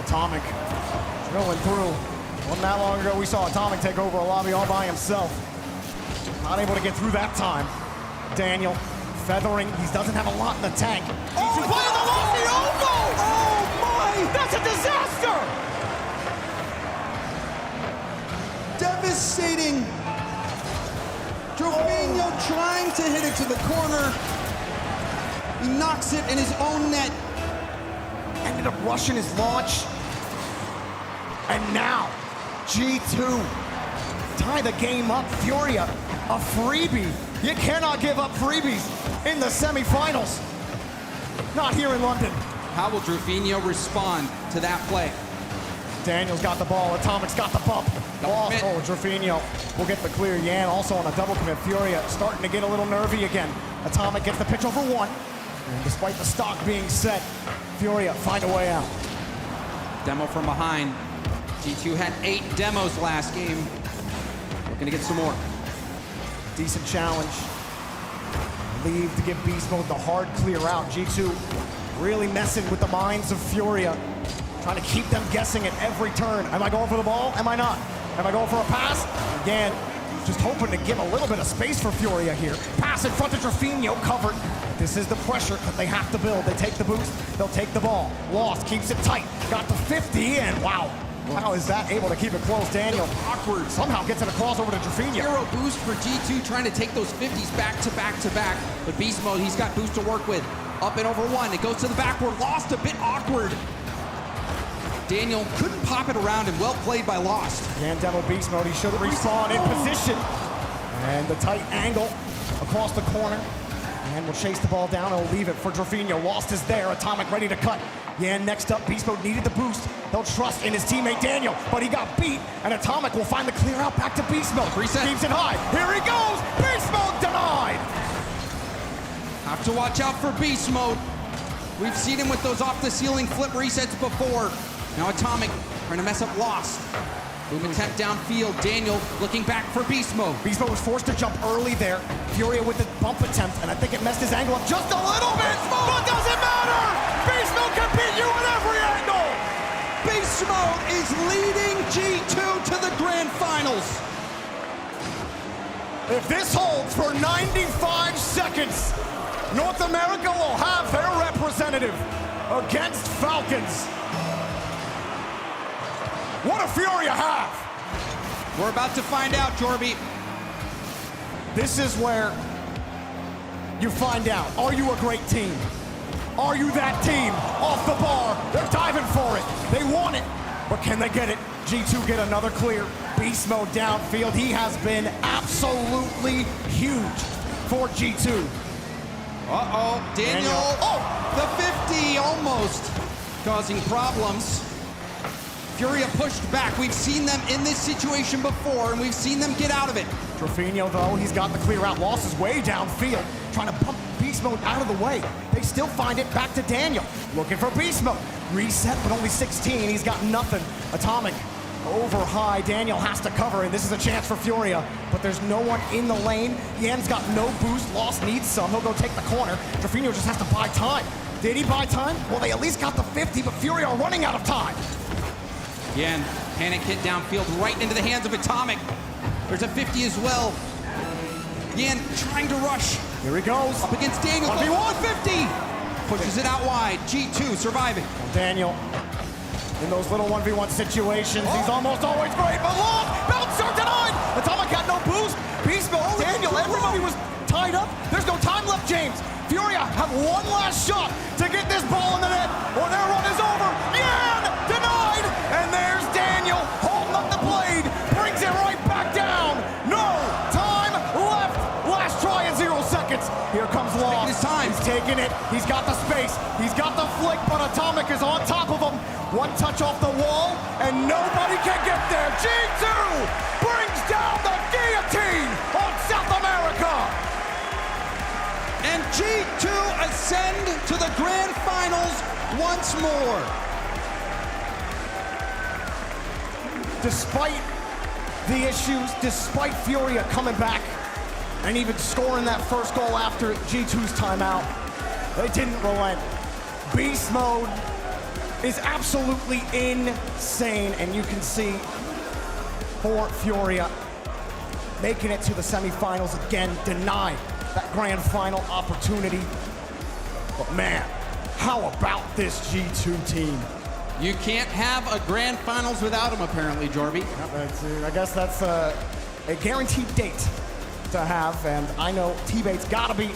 Atomic drilling through. Wasn't that long ago we saw Atomic take over a lobby all by himself. Not able to get through that time. Daniel feathering, he doesn't have a lot in the tank. Oh, the lofty elbow! Oh my! That's a disaster! trying to hit it to the corner. He knocks it in his own net. Ended up rushing his launch. And now, G2 tie the game up. Furia, a freebie. You cannot give up freebies in the semifinals. Not here in London. How will Drufinho respond to that play? Daniel's got the ball. Atomic's got the bump. Oh, Drufinho will get the clear. Yan also on a double commit. Furia starting to get a little nervy again. Atomic gets the pitch over one. And despite the stock being set, Furia find a way out. Demo from behind. G2 had 8 demos last game. Looking to get some more. Decent challenge. Leave to give Beast Mode the hard clear out. G2 really messing with the minds of Furia. Trying to keep them guessing at every turn. Am I going for the ball? Am I not? Am I going for a pass? Again, just hoping to give a little bit of space for Furia here. Pass in front of Drufinho, covered. This is the pressure that they have to build. They take the boost, they'll take the ball. Lost, keeps it tight. Got the 50 in, wow. How is that able to keep it close? Daniel, awkward, somehow gets it across over to Drufinho. Hero boost for G2, trying to take those 50s back to back to back. But Beast Mode, he's got boost to work with. Up and over one, it goes to the backward. Lost, a bit awkward. Daniel couldn't pop it around, and well played by Lost. And Demo Beast Mode, he should respawn in position. And the tight angle across the corner. And will chase the ball down and will leave it for Drufinho. Lost is there, Atomic ready to cut. Yan next up, Beast Mode needed the boost. They'll trust in his teammate Daniel, but he got beat, and Atomic will find the clear out back to Beast Mode. Reset. Keeps it high, here he goes! Beast Mode denied! Have to watch out for Beast Mode. We've seen him with those off-the-ceiling flip resets before. Now Atomic trying to mess up Lost. Boom attempt downfield. Daniel looking back for Beast Mode. Beast Mode was forced to jump early there. Furia with the bump attempt, and I think it messed his angle up just a little bit, but doesn't matter! Beast Mode can beat you at every angle! Beast Mode is leading G2 to the grand finals. If this holds for 95 seconds, North America will have their representative against Falcons. What do Furia have? We're about to find out, Jorby. This is where you find out. Are you a great team? Are you that team? Off the bar, they're diving for it. They want it, but can they get it? G2 get another clear. Beast Mode downfield. He has been absolutely huge for G2. Uh-oh, Daniel. Oh, the 50 almost causing problems. Furia pushed back. We've seen them in this situation before, and we've seen them get out of it. Drufinho, though, he's got the clear out. Lost his way downfield, trying to pump Beast Mode out of the way. They still find it back to Daniel. Looking for Beast Mode. Reset, but only 16. He's got nothing. Atomic over high. Daniel has to cover, and this is a chance for Furia, but there's no one in the lane. Yan's got no boost. Lost needs some. He'll go take the corner. Drufinho just has to buy time. Did he buy time? Well, they at least got the 50, but Furia are running out of time. Yan, panic hit downfield right into the hands of Atomic. There's a 50 as well. Yan trying to rush. Here he goes. Up against Daniel. 1v1. 50. Pushes it out wide. G2 surviving. Daniel, in those little 1v1 situations, he's almost always great, but Lost! Bouncer denied! Atomic had no boost. Beast Mode, Daniel, everybody was tied up. There's no time left, James. Furia have one last shot to get this ball in the net, or their run is over. Yan denied! And there's Daniel holding up the blade, brings it right back down. No time left. Last try in 0 seconds. Here comes Lost. His time. He's taking it. He's got the space. He's got the flick, but Atomic is on top of him. One touch off the wall, and nobody can get there. G2 brings down the guillotine on South America. And G2 ascend to the grand finals once more. Despite the issues, despite Furia coming back and even scoring that first goal after G2's timeout, they didn't relent. Beast Mode is absolutely insane, and you can see for Furia making it to the semifinals again, denied that grand final opportunity. But man, how about this G2 team? You can't have a grand finals without him, apparently, Jorby. I guess that's a guaranteed date to have, and I know T-Bait's got to be,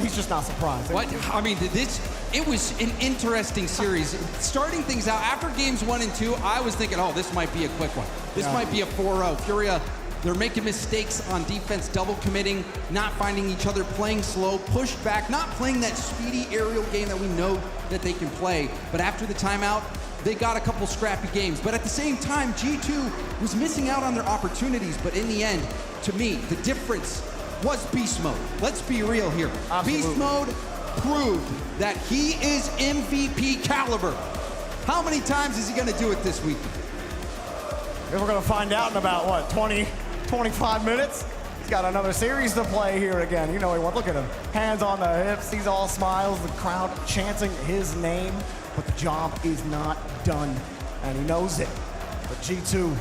he's just not surprised. What? I mean, it was an interesting series. Starting things out, after games 1 and 2, I was thinking, oh, this might be a quick one. This might be a 4-0. Furia, they're making mistakes on defense, double committing, not finding each other, playing slow, pushed back, not playing that speedy aerial game that we know that they can play. But after the timeout, they got a couple scrappy games. But at the same time, G2 was missing out on their opportunities. But in the end, to me, the difference was beast mode. Let's be real here. Absolutely. Beast mode proved that he is MVP caliber. How many times is he going to do it this week? We're going to find out in about, 25 minutes? He's got another series to play here again. You know he won't. Look at him. Hands on the hips. He's all smiles. The crowd chanting his name. But the job is not done, and he knows it. But G2,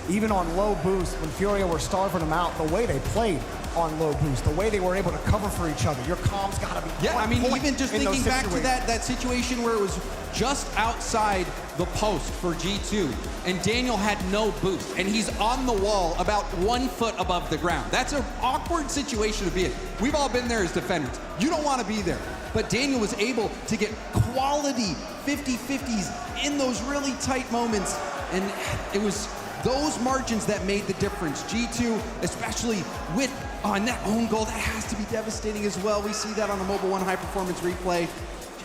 even on low boost, when Furia were starving them out, the way they played on low boost, the way they were able to cover for each other, your comms gotta be I mean, even just thinking back to that situation where it was just outside the post for G2, and Daniel had no boost, and he's on the wall about 1 foot above the ground. That's an awkward situation to be in. We've all been there as defenders. You don't want to be there. But Daniel was able to get quality 50-50s in those really tight moments, and it was those margins that made the difference. G2, especially with on that own goal, that has to be devastating as well. We see that on the Mobile One high performance replay.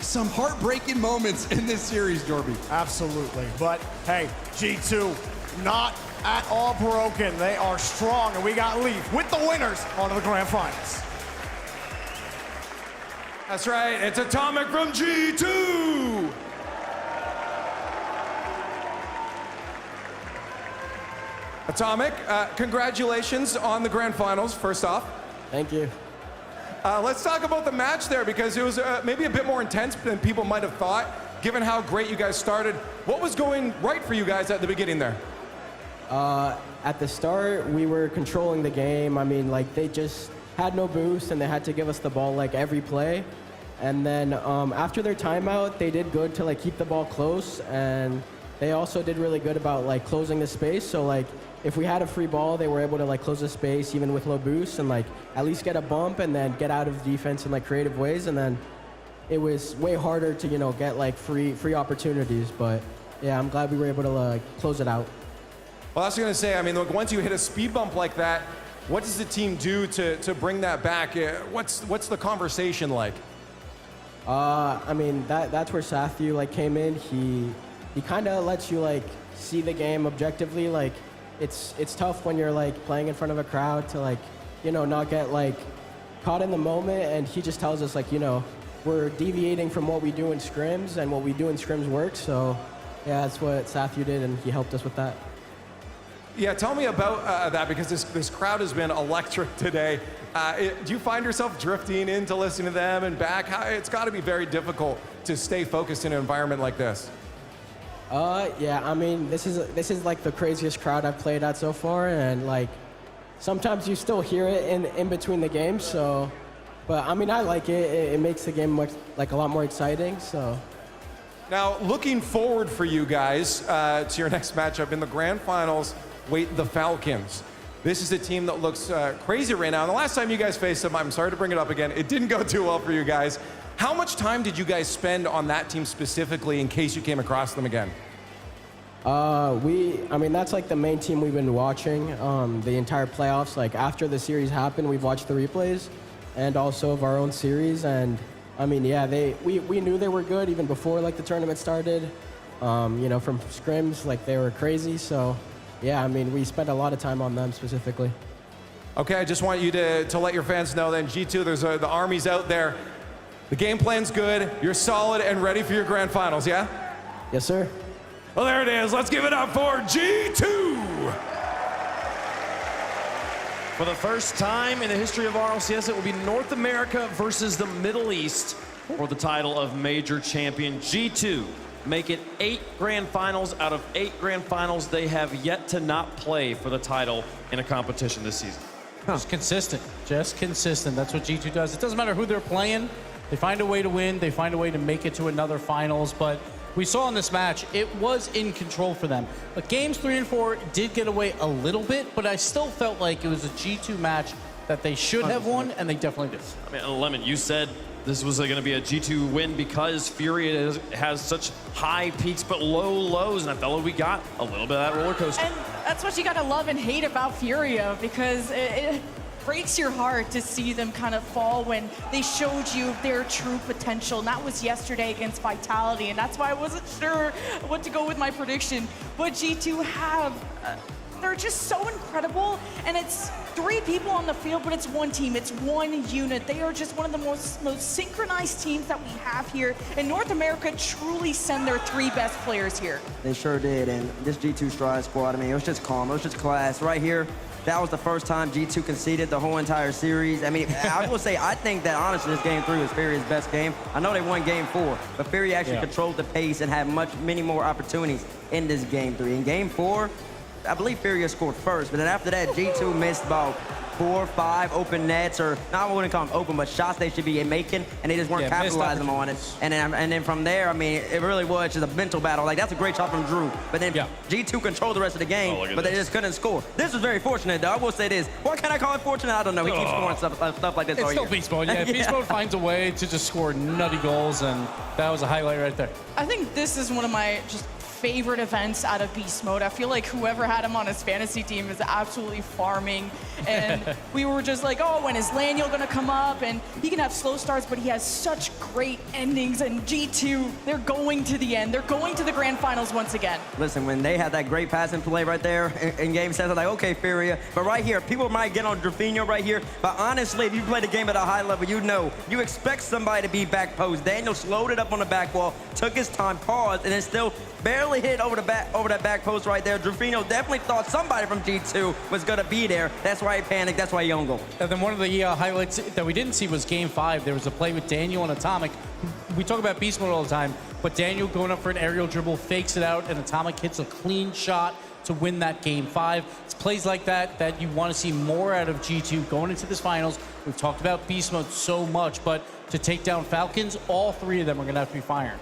Some heartbreaking moments in this series, Jorby. Absolutely, but hey, G2, not at all broken. They are strong, and we got Leaf with the winners onto the grand finals. That's right, it's Atomic from G2! Atomic, congratulations on the grand finals, first off. Thank you. Let's talk about the match there, because it was maybe a bit more intense than people might have thought, given how great you guys started. What was going right for you guys at the beginning there? At the start, we were controlling the game. I mean, they just had no boost, and they had to give us the ball every play. And then after their timeout, they did good to keep the ball close, and they also did really good about closing the space. So if we had a free ball, they were able to close the space even with low boost, and at least get a bump and then get out of defense in creative ways. And then it was way harder to get free opportunities. But yeah, I'm glad we were able to close it out. Well, I was going to say, I mean, once you hit a speed bump like that, what does the team do to bring that back? What's the conversation like? I mean, that's where Sathu came in. He kind of lets you see the game objectively. It's tough when you're playing in front of a crowd to not get caught in the moment. And he just tells us we're deviating from what we do in scrims, and what we do in scrims works. So yeah, that's what Sathu did, and he helped us with that. Yeah, tell me about that, because this crowd has been electric today. Do you find yourself drifting into listening to them and back? It's got to be very difficult to stay focused in an environment like this. Yeah, I mean, this is the craziest crowd I've played at so far, and sometimes you still hear it in between the games. So, but I mean, I like it. It makes the game much, a lot more exciting. So. Now, looking forward for you guys to your next matchup in the grand finals. Wait, the Falcons. This is a team that looks crazy right now. And the last time you guys faced them, I'm sorry to bring it up again, it didn't go too well for you guys. How much time did you guys spend on that team specifically in case you came across them again? I mean, that's the main team we've been watching the entire playoffs. After the series happened, we've watched the replays and also of our own series. And I mean, yeah, we knew they were good even before the tournament started. From scrims, they were crazy. So yeah, I mean, we spent a lot of time on them specifically. Okay, I just want you to let your fans know then, G2, there's the armies out there. The game plan's good, you're solid and ready for your grand finals, yeah? Yes, sir. Well, there it is. Let's give it up for G2. For the first time in the history of RLCS, it will be North America versus the Middle East for the title of Major Champion. G2 make it 8 grand finals out of 8 grand finals they have yet to not play for the title in a competition this season. Just consistent. That's what G2 does. It doesn't matter who they're playing. They find a way to win. They find a way to make it to another finals. But we saw in this match, it was in control for them. But games 3 and 4 did get away a little bit, but I still felt like it was a G2 match that they should have won, and they definitely did. I mean, Lemon, you said this was going to be a G2 win because Furia has such high peaks but low lows, and I felt like we got a little bit of that roller coaster. And that's what you gotta love and hate about Furia, because it breaks your heart to see them kind of fall when they showed you their true potential. And that was yesterday against Vitality, and that's why I wasn't sure what to go with my prediction. But G2 have, they're just so incredible, and it's 3 people on the field, but it's one team, it's one unit. They are just one of the most synchronized teams that we have here. And North America truly send their 3 best players here. They sure did, and this G2 Stride squad, I mean, it was just calm, it was just class. Right here, that was the first time G2 conceded the whole entire series. I mean, I will say, I think that honestly this game 3 was Furia's best game. I know they won game 4, but Furia actually controlled the pace and had many more opportunities in this game 3. In game 4, I believe Furia scored first, but then after that, G2 missed about 4 or 5 open nets, or I wouldn't call them open, but shots they should be making, and they just weren't capitalizing on it. And then from there, I mean, it really was just a mental battle. Like, that's a great shot from Drew, but then G2 controlled the rest of the game, but they just couldn't score. This was very fortunate, though. I will say this. What can I call it fortunate? I don't know. He keeps scoring stuff like this all year. It's still Beast Mode. Yeah, Beast Mode finds a way to just score nutty goals, and that was a highlight right there. I think this is one of my just favorite events out of Beast Mode. I feel like whoever had him on his fantasy team is absolutely farming. And we were just like, oh, when is Laniel gonna come up? And he can have slow starts, but he has such great endings. And G2, they're going to the end. They're going to the grand finals once again. Listen, when they had that great passing play right there in game 7, like, okay, Furia. But right here, people might get on Drafinho right here. But honestly, if you play the game at a high level, you know, you expect somebody to be back post. Daniel slowed it up on the back wall, took his time, paused, and then still barely hit over that back post right there. Drafinho definitely thought somebody from G2 was gonna be there. That's why he panicked. That's why he owned goal. And then one of the highlights that we didn't see was game 5. There was a play with Daniel and Atomic. We talk about Beast Mode all the time, but Daniel going up for an aerial dribble, fakes it out, and Atomic hits a clean shot to win that game 5. It's plays like that that you want to see more out of G2 going into this finals. We've talked about Beast Mode so much, but to take down Falcons, all 3 of them are gonna have to be firing.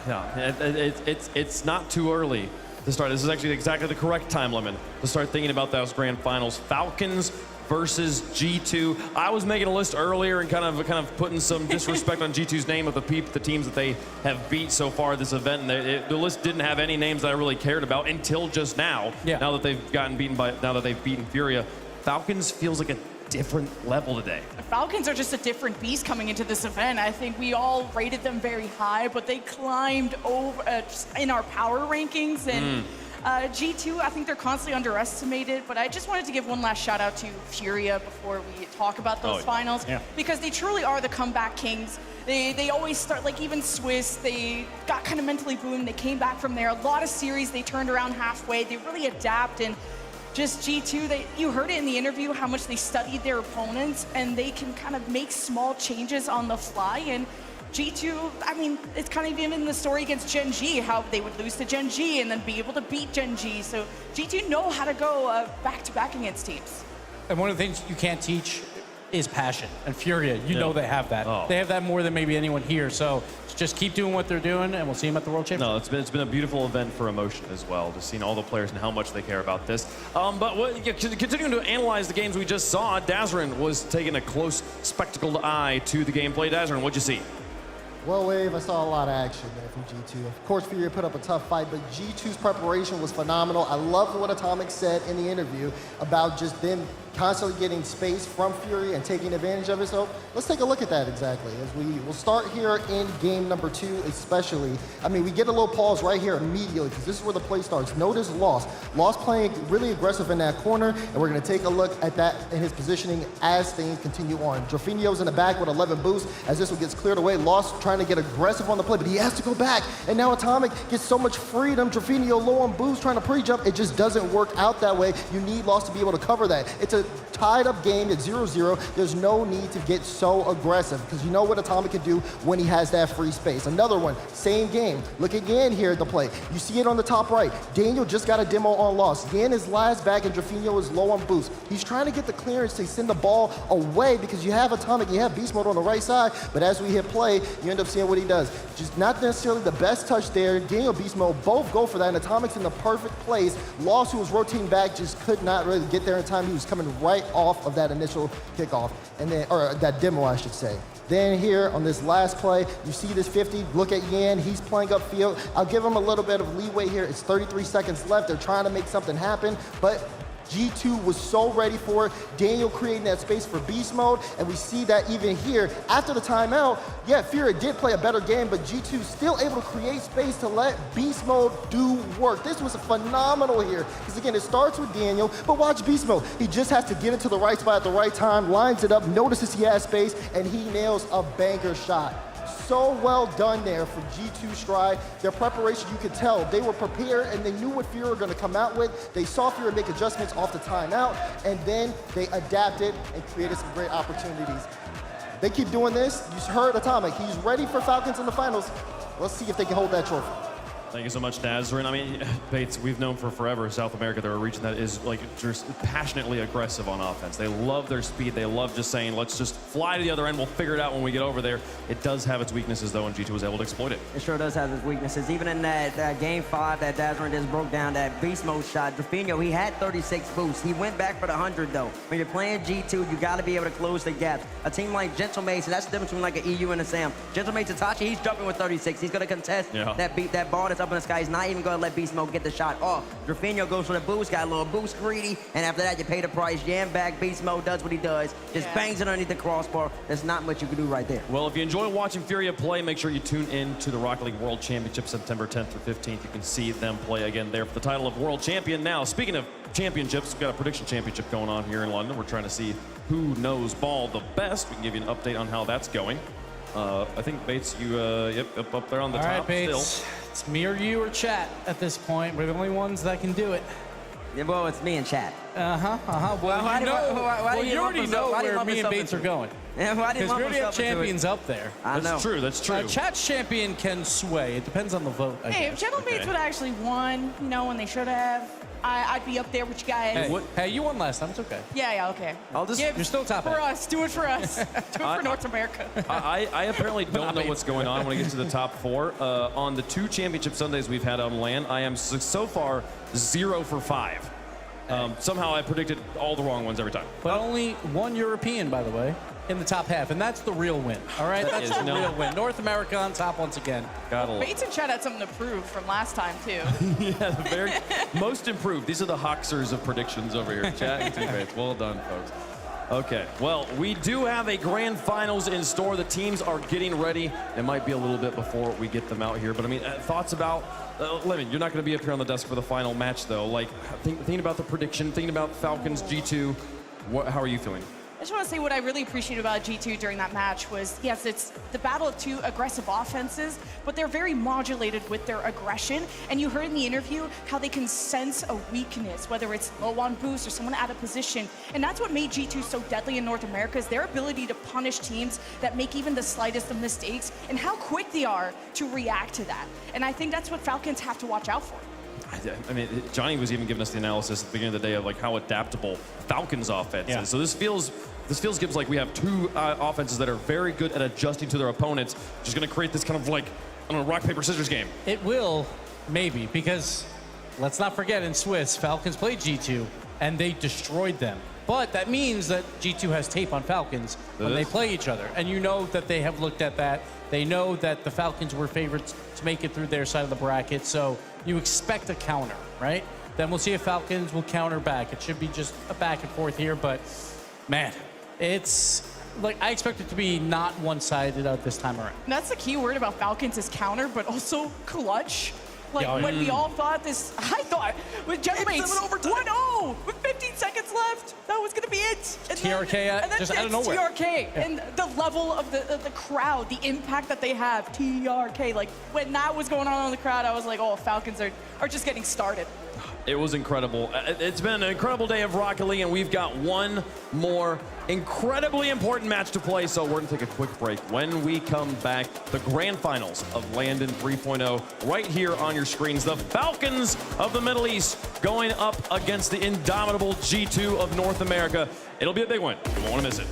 Yeah, it's not too early to start. This is actually exactly the correct time limit to start thinking about those grand finals. Falcons versus G2. I was making a list earlier and kind of putting some disrespect on G2's name of the teams that they have beat so far this event. And the list didn't have any names that I really cared about until just now. Yeah. Now that they've beaten Furia, Falcons feels like a different level today. Falcons are just a different beast coming into this event. I think we all rated them very high, but they climbed over in our power rankings. And G2, I think they're constantly underestimated, but I just wanted to give one last shout out to Furia before we talk about those finals, because they truly are the comeback kings. They always start, like even Swiss, they got kind of mentally boomed. They came back from there. A lot of series, they turned around halfway. They really adapt, and just G2, you heard it in the interview how much they studied their opponents, and they can kind of make small changes on the fly. And G2, I mean, it's kind of even in the story against Gen.G, how they would lose to Gen.G and then be able to beat Gen.G. So G2 know how to go back-to-back against teams. And one of the things you can't teach is passion. And Furia, you know they have that. They have that more than maybe anyone here. So just keep doing what they're doing, and we'll see them at the World Championship. No, it's been a beautiful event for emotion as well, just seeing all the players and how much they care about this. Continuing to analyze the games we just saw, Dazarin was taking a close, spectacled eye to the gameplay. Dazarin, what'd you see? Well, Wave, I saw a lot of action there from G2. Of course, Furia put up a tough fight, but G2's preparation was phenomenal. I loved what Atomic said in the interview about just them constantly getting space from Furia and taking advantage of it. So let's take a look at that exactly. As we'll start here in game number 2 especially. I mean, we get a little pause right here immediately because this is where the play starts. Notice Lost. Lost playing really aggressive in that corner, and we're going to take a look at that in his positioning as things continue on. Drafinho's in the back with 11 boosts. As this one gets cleared away, Lost trying to get aggressive on the play, but he has to go back. And now Atomic gets so much freedom. Drafinho low on boost, trying to pre-jump. It just doesn't work out that way. You need Lost to be able to cover that. It's a tied up game at 0-0. There's no need to get so aggressive because you know what Atomic can do when he has that free space. Another one, same game. Look again here at the play. You see it on the top right. Daniel just got a demo on Lost. Yan is last back and Drafinho is low on boost. He's trying to get the clearance to send the ball away because you have Atomic, you have Beast Mode on the right side, but as we hit play, you end up of seeing what he does. Just not necessarily the best touch there. Daniel Beast Mode both go for that, and Atomic's in the perfect place. Lost, who was rotating back, just could not really get there in time. He was coming right off of that initial kickoff, and then, or that demo, I should say. Then here on this last play, you see this 50, look at Yan, he's playing upfield. I'll give him a little bit of leeway here. It's 33 seconds left. They're trying to make something happen, but G2 was so ready for it. Daniel creating that space for Beast Mode, and we see that even here, after the timeout, yeah, Furia did play a better game, but G2 still able to create space to let Beast Mode do work. This was phenomenal here, because again, it starts with Daniel, but watch Beast Mode. He just has to get into the right spot at the right time, lines it up, notices he has space, and he nails a banger shot. So well done there for G2 Stride. Their preparation, you could tell, they were prepared and they knew what Furia were going to come out with. They saw Furia make adjustments off the timeout, and then they adapted and created some great opportunities. They keep doing this. You heard Atomic. He's ready for Falcons in the finals. Let's see if they can hold that trophy. Thank you so much, Nazrin. I mean, Bates, we've known for forever, South America, they're a region that is like just passionately aggressive on offense. They love their speed. They love just saying, let's just fly to the other end. We'll figure it out when we get over there. It does have its weaknesses, though, and G2 was able to exploit it. It sure does have its weaknesses. Even in that game 5 that Nazrin just broke down, that beast mode shot, Drafinho, he had 36 boosts. He went back for the 100, though. When you're playing G2, you got to be able to close the gaps. A team like Gentle Mason, that's the difference between like an EU and a Sam. Gentle Mason, Tachi, he's jumping with 36. He's going to contest that ball that's up in the sky. He's not even going to let Beast Mode get the shot off. Drafinho goes for the boost, got a little boost greedy, and after that, you pay the price. Yan back, Beast Mode does what he does, just bangs it underneath the crossbar. There's not much you can do right there. Well, if you enjoy watching Furia play, make sure you tune in to the Rocket League World Championship September 10th through 15th. You can see them play again there for the title of World Champion. Now, speaking of championships, we've got a prediction championship going on here in London. We're trying to see who knows ball the best. We can give you an update on how that's going. I think, Bates, you, up there on the top. All right, Bates. Still. It's me or you or chat at this point. We're the only ones that can do it. Yeah, well, it's me and chat. Well, you already know where me and Bates are going. Yeah, why because we already have champions up there. I know. That's true, that's true. Chat's champion can sway. It depends on the vote. Hey, if Gentle Mates would actually won, you know, when they should have, I'd be up there with you guys. Hey, you won last time. It's okay. Yeah, okay. You're still top for us. Do it for us. Do it for North America. I apparently don't know what's going on when I get to the top 4. On the 2 championship Sundays we've had on LAN, I am so far 0 for 5. Somehow I predicted all the wrong ones every time. But only one European, by the way, in the top half, and that's the real win. All right, that's the real win. North America on top once again. Bates and Chad had something to prove from last time too. Yeah, the very most improved. These are the Hoxers of predictions over here. Chad and Two Bates. Well done, folks. Okay, well, we do have a grand finals in store. The teams are getting ready. It might be a little bit before we get them out here, but I mean, thoughts about, Lemon, you're not going to be up here on the desk for the final match, though. Like, thinking about the prediction, thinking about Falcons, G2, how are you feeling? I just want to say what I really appreciated about G2 during that match was, yes, it's the battle of 2 aggressive offenses, but they're very modulated with their aggression. And you heard in the interview how they can sense a weakness, whether it's low on boost or someone out of position. And that's what made G2 so deadly in North America, is their ability to punish teams that make even the slightest of mistakes and how quick they are to react to that. And I think that's what Falcons have to watch out for. I mean, Johnny was even giving us the analysis at the beginning of the day of like how adaptable Falcons offense is. So this feels Gibbs like we have 2 offenses that are very good at adjusting to their opponents. Just going to create this kind of like, I don't know, rock, paper, scissors game. It will, maybe, because let's not forget in Swiss, Falcons played G2 and they destroyed them. But that means that G2 has tape on Falcons when they play each other. And you know that they have looked at that. They know that the Falcons were favorites to make it through their side of the bracket. So you expect a counter, right? Then we'll see if Falcons will counter back. It should be just a back and forth here, but man, it's like I expect it to be not one-sided out this time around. And that's the key word about Falcons is counter, but also clutch. Like when we all thought this, I thought with Gentle Mates 1-0 with 15 seconds left, that was gonna be it. And TRK then just out of nowhere. TRK and the level of the crowd, the impact that they have. TRK, like when that was going on in the crowd, I was like, oh, Falcons are just getting started. It was incredible. It's been an incredible day of Rocket League, and we've got one more incredibly important match to play, so we're going to take a quick break. When we come back, the grand finals of London 3.0 right here on your screens. The Falcons of the Middle East going up against the indomitable G2 of North America. It'll be a big one. You won't want to miss it.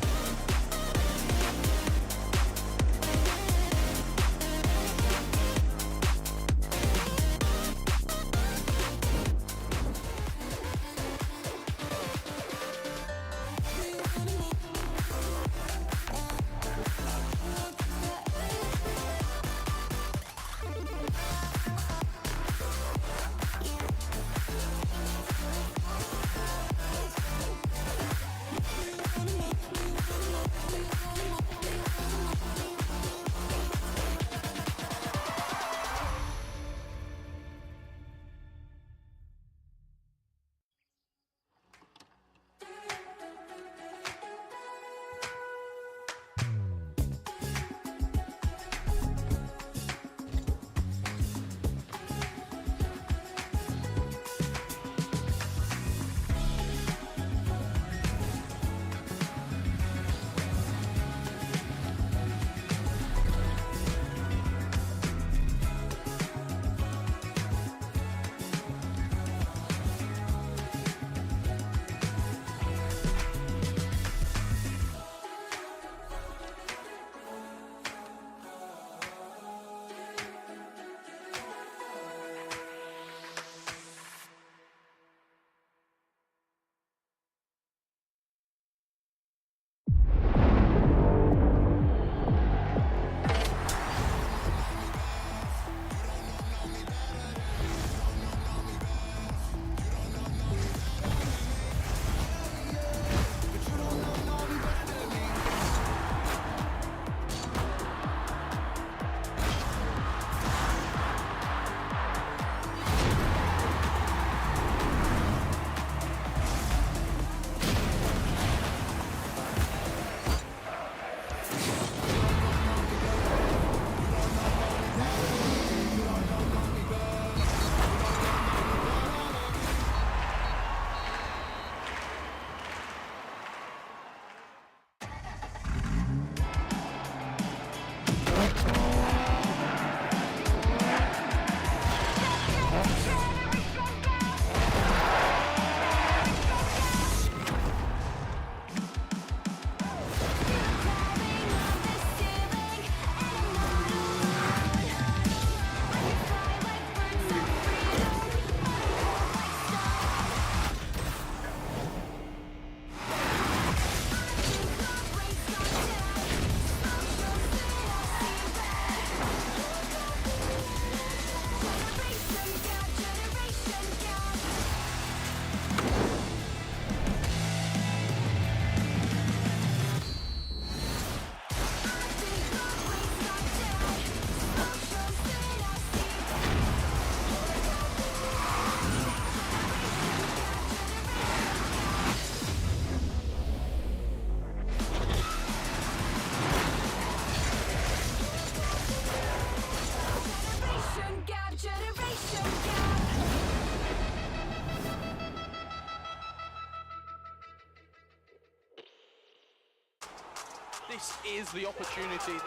This is the opportunity,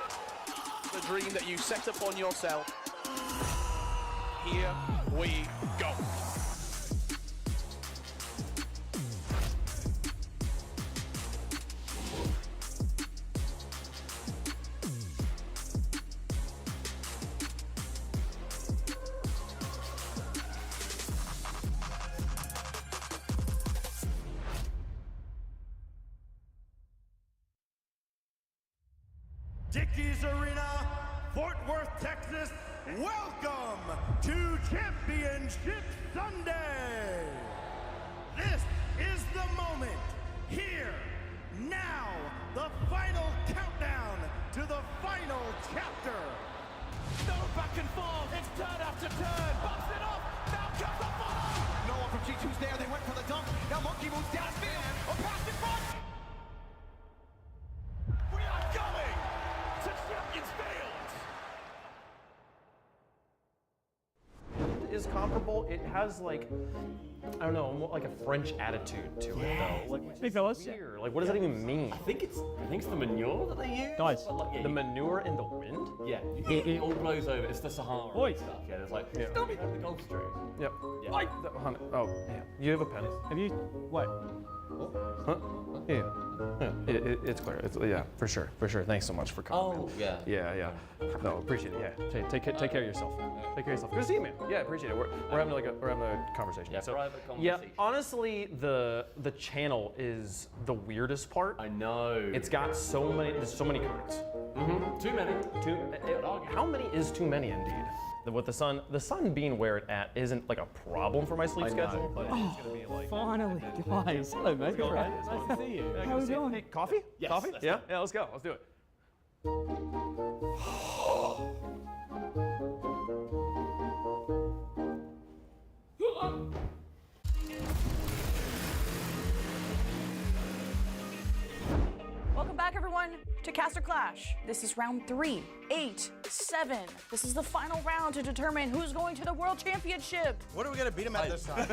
the dream that you set upon yourself. Here we go. Dickies Arena, Fort Worth, Texas, welcome to Championship Sunday. This is the moment, here, now, the final countdown to the final chapter. No back and forth, it's turn after turn, bumps it off, now comes the follow. No one from G2's there, they went for the dunk. Now Monkey moves downfield, or past in front. We are going to Champions Field. Is comparable. It has like, I don't know, more like a French attitude to it though. Like, Hey fellas. weird. Like, what does that even mean? I think it's the manure that they use. Guys, But, like, the manure in the wind? Yeah, it all blows over. It's the Sahara Oi. and stuff. Yeah, there's like, Yeah. stop it, the Gulf Stream. Yep. Yeah. Like, oh, yeah. You have a pen. Have you? What? Huh? Yeah. It's clear. Yeah, for sure. Thanks so much for coming. Oh, yeah. Yeah. No, appreciate it. Yeah. Take care of yourself. Take care of yourself. Good to see you, man. Yeah, appreciate it. We're having a conversation. Yeah, private Yeah, conversation. honestly, the channel is the weirdest part. I know. It's got there's so many cards. Too many. How many is too many indeed? With the sun being where it's at isn't like a problem for my sleep schedule, but it's gonna be like. Finally, guys. Hello, mate. Let's go, man. Nice to see you. Yeah, How are we good to see you. doing? Hey, coffee? Yes, Coffee? let's Yeah? do it. Yeah, let's go. Let's do it. Welcome back, everyone, to Caster Clash. This is round 3, 8, 7. This is the final round to determine who's going to the World Championship. What are we gonna beat him at this time?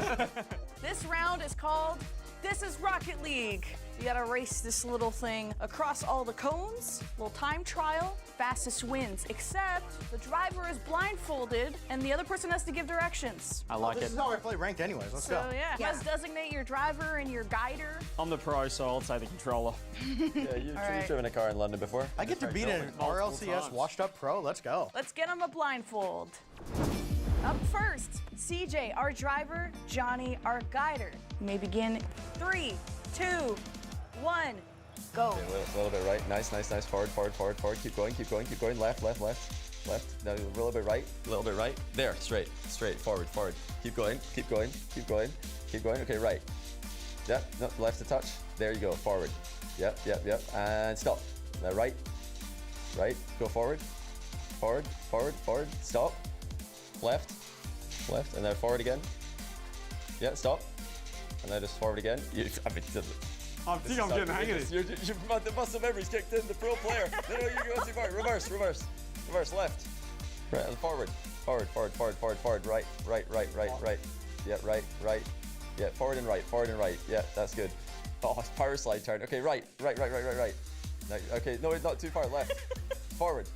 This round is called This is Rocket League. You gotta race this little thing across all the cones, little time trial, fastest wins, except the driver is blindfolded and the other person has to give directions. I like it. This is how I play ranked anyways. Let's So go. yeah, you must designate your driver and your guider. I'm the pro, so I'll say the controller. Yeah, you've driven a car in London before. I get to beat an RLCS washed up pro. Let's go. Let's get him a blindfold. Up first, CJ, our driver, Johnny, our guider. You may begin 3, 2, 1, go. Okay, a little bit right. Nice. Forward. Keep going. Left. No, a little bit right. There, straight. Forward. Keep going. Okay, right. Yep, no, left to touch. There you go, forward. Yep. And stop. Now right. Go forward. Stop. Left. And then forward again. Yeah, stop. And then just forward again. I think I'm getting the hang of this. The muscle memory's kicked in, the pro player. No, you're going too far. Reverse, left. Right, and forward. Right. Yeah, right. Yeah, forward and right. Yeah, that's good. Oh, power slide turn. Okay, right. No, okay, no, not too far, left. Forward,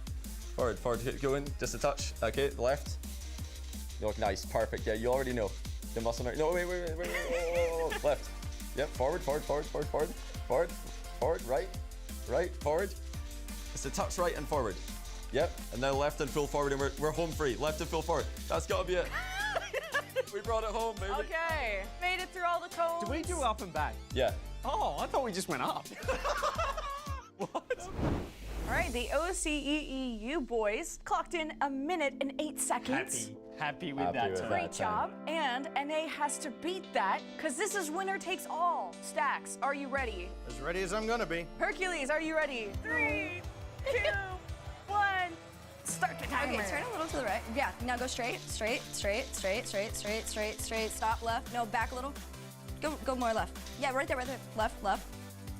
go in, just a touch. Okay, left. You look nice, perfect. Yeah, you already know. The muscle memory. No, wait. Left. Yep, forward, right, forward. It's a touch right and forward. Yep, and now left and full forward, and we're home free. Left and full forward. That's gotta be it. We brought it home, baby. Okay, made it through all the cones. Do we do up and back? Yeah. Oh, I thought we just went up. All right, the OCEEU boys clocked in 1 minute and 8 seconds. Happy with that. Great job. And NA has to beat that, because this is winner takes all. Stacks, are you ready? As ready as I'm gonna be. Hercules, are you ready? 3, 2, 1. Start the timer. Okay, turn a little to the right. Yeah, now go straight. Stop, left. No, back a little. Go more left. Yeah, right there. Left.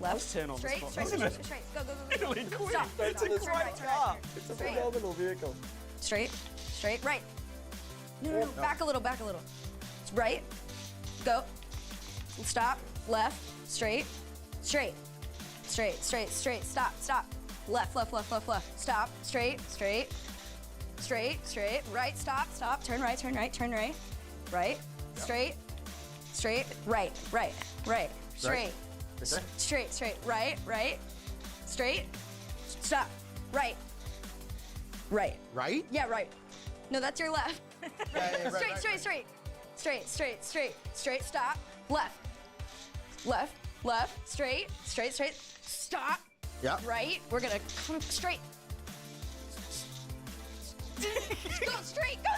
Let's turn on straight. the spot. Go. Really quick. Stop. It's a great car. It's a phenomenal vehicle. Straight, right. No, back a little. Right, go, stop, left, straight, stop, left, stop, straight, right, stop, turn right, right, straight, right, straight, right, straight, stop, right. Right? Yeah, right. No, that's your left. Straight, stop, left, straight, stop, yeah, right, we're gonna come straight. Go straight! Did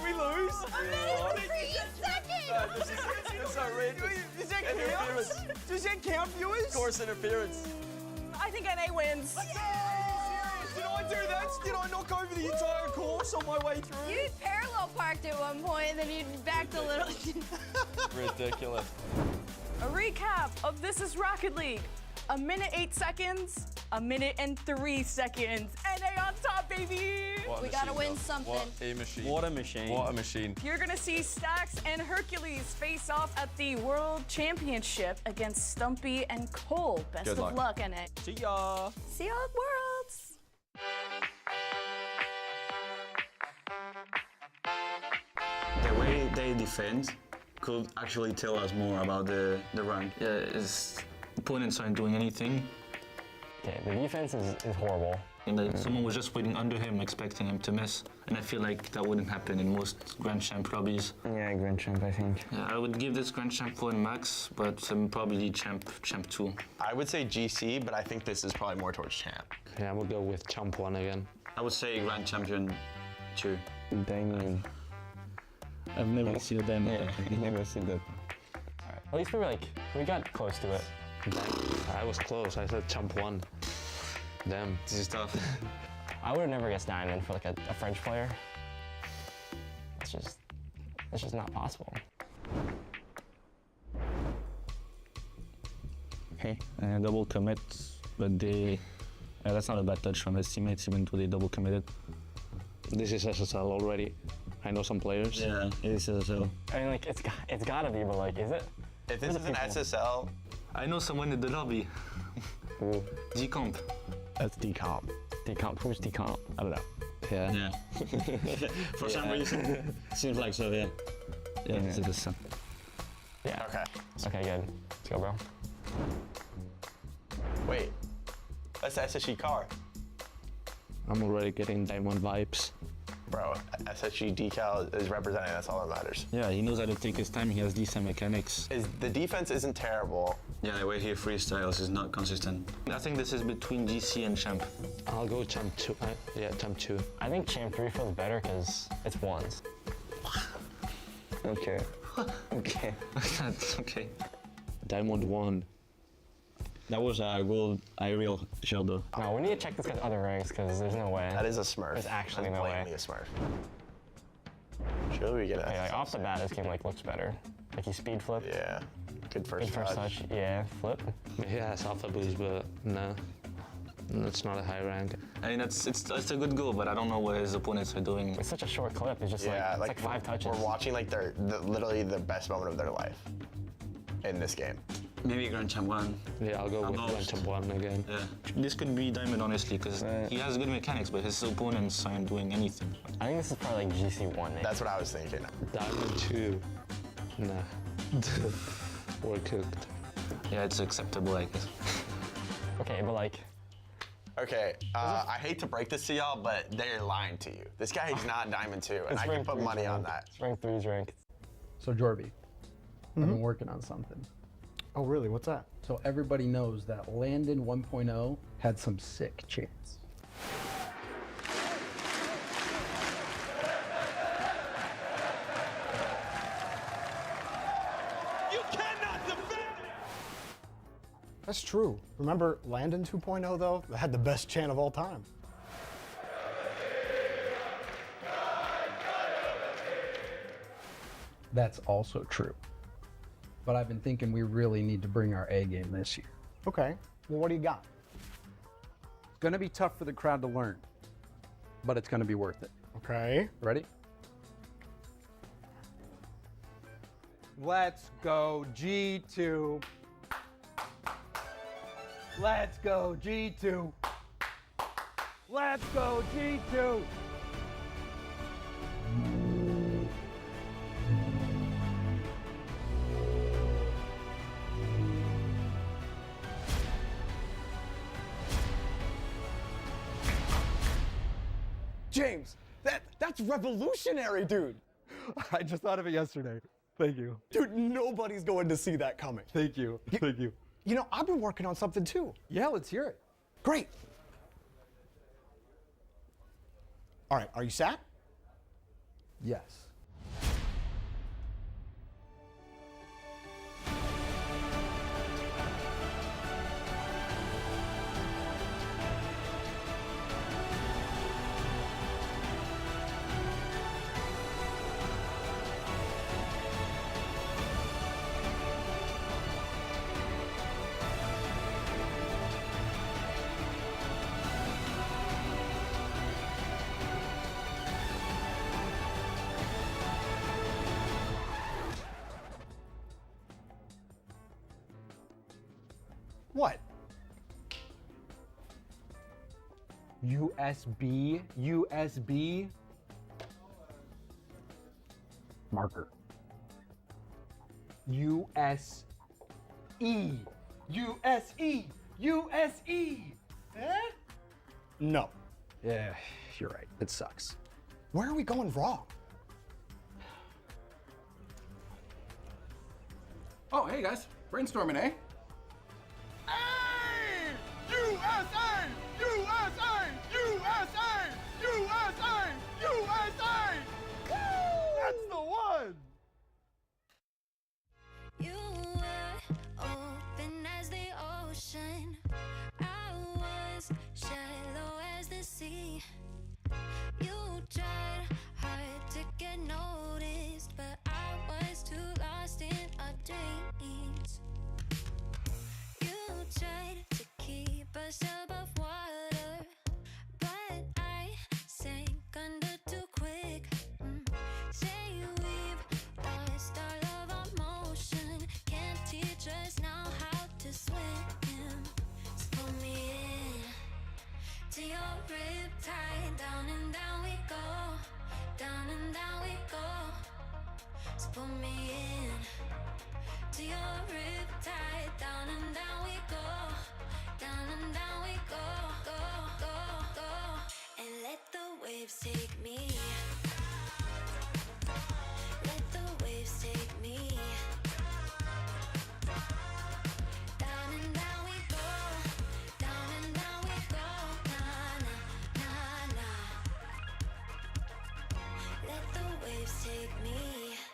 we lose? 3 seconds! This is outrageous. Does that count? Does that count, viewers? Course interference. I think NA wins. Did I do that? Did I knock over the entire course on my way through? You parallel parked at one point, and then you backed a little. Ridiculous. A recap of This is Rocket League. 1 minute 8 seconds, 1 minute and 3 seconds. NA on top, baby! We gotta win something. What a machine. What a machine. You're gonna see Stacks and Hercules face off at the World Championship against Stumpy and Cole. Best Good of luck, NA. See ya. See you at Worlds. The way they defend could actually tell us more about the run. His opponents aren't doing anything. Okay, the defense is horrible. And someone was just waiting under him, expecting him to miss. And I feel like that wouldn't happen in most Grand Champ lobbies. Yeah, Grand Champ, I think. Yeah, I would give this Grand Champ 1 max, but probably Champ 2. I would say GC, but I think this is probably more towards Champ. Yeah, we'll go with Champ 1 again. I would say Grand Champion 2. Damn. I've never seen a Diamond. Yeah, never seen that. At least we got close to it. I was close. I said Champ 1. Damn. This is tough. I would have never guessed Diamond for like a French player. It's just not possible. Hey, double commit, but that's not a bad touch from his teammates, even though they double committed. This is SSL already. I know some players. Yeah, it is SSL. I mean, like it's gotta be, but like, is it? If this is an SSL, I know someone in the lobby. G-Comp. That's D-Comp. D-Comp, who's D-Comp? I don't know. Yeah. For some reason. Seems like so, yeah. Yeah, it's SSL. Yeah. Okay. Okay, good. Let's go, bro. Wait, that's the SSG car. I'm already getting Diamond vibes. Bro, SSG decal is representing, that's all that matters. Yeah, he knows how to take his time, he has decent mechanics. The defense isn't terrible. Yeah, the way he freestyles is not consistent. I think this is between GC and Champ. I'll go Champ 2. Yeah, Champ 2. I think Champ 3 feels better because it's ones. Okay. Okay. That's okay. Diamond 1. That was a gold aerial shell though. No, we need to check this guy's other ranks because there's no way. That is a Smurf. There's actually That's no way. blatantly a Smurf. Should we get Hey, like, off the bat, this game like looks better. Like he speed flipped. Yeah. Good first touch. Yeah, flip. Yeah, it's alpha boost, but no. It's not a high rank. I mean, it's a good goal, but I don't know what his opponents are doing. It's such a short clip. It's just yeah, like, it's like 5 touches. We're watching like literally the best moment of their life in this game. Maybe Grand Champ 1. Yeah, I'll go with Grand Champ 1 again. Yeah. This could be Diamond, honestly, because he has good mechanics, but his opponents aren't doing anything. I think this is probably like GC1. That's what I was thinking. Diamond 2. Nah. We're cooked. Yeah, it's acceptable, I guess. Okay, but like... Okay, I hate to break this to y'all, but they're lying to you. This guy is not Diamond 2, and I can put money on that. It's rank 3's ranked. So Jorby, I've been working on something. Oh, really? What's that? So everybody knows that Landon 1.0 had some sick chance. You cannot defend it! That's true. Remember Landon 2.0 though? That had the best chant of all time. That's also true. But I've been thinking we really need to bring our A game this year. Okay, well, what do you got? It's gonna be tough for the crowd to learn, but it's gonna be worth it. Okay. Ready? Let's go G2. Let's go G2. Let's go G2. James, that's revolutionary, dude. I just thought of it yesterday. Thank you. Dude, nobody's going to see that coming. Thank you. Thank you. You know, I've been working on something too. Yeah, let's hear it. Great. All right, are you sat? Yes. What? USB. Marker. U.S. U.S.E. Eh? No. Yeah, you're right. It sucks. Where are we going wrong? Oh, hey guys, brainstorming, eh? USA! USA! USA! tried to keep us above water, but I sank under too quick. Say we've lost all of our motion, can't teach us now how to swim. So pull me in to your riptide, down and down we go, down and down we go. So pull me in to your riptide, down and down we go, down and down we go, go, go, go. And let the waves take me, let the waves take me. Down and down we go, down and down we go, nah, nah, nah, nah. Let the waves take me.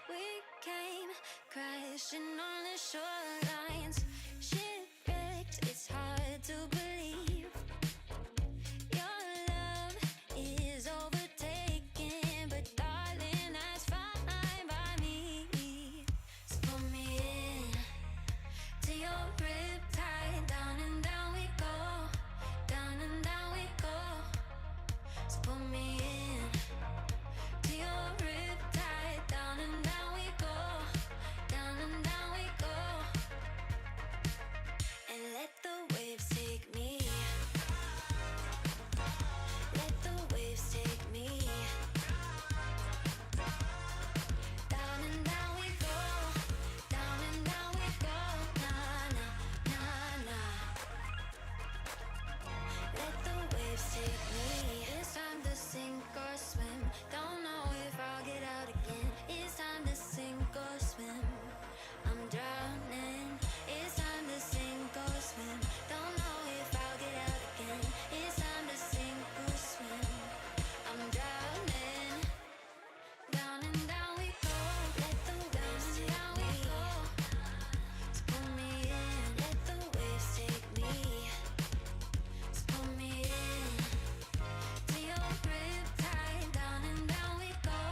We came crashing on the shorelines, shipwrecked, it's hard to believe. Your love is overtaken, but darling, that's fine by me. So pull me in to your riptide, down and down we go, down and down we go. So pull me in to your riptide, down and down we go, down and down we go. And let the waves take me, let the waves take me. Down and down we go, down and down we go, nah, nah, nah, nah. Let the waves take me. It's time to sink or swim, don't know if I'll get out again. It's time to sink or swim, I'm drowning. It's time to sink or swim, don't know if I'll get out again. It's time to sink or swim, I'm drowning. Down and down we go, let the waves take me. So pull me in, let the waves take me. So pull me in to your riptide, down and down we go,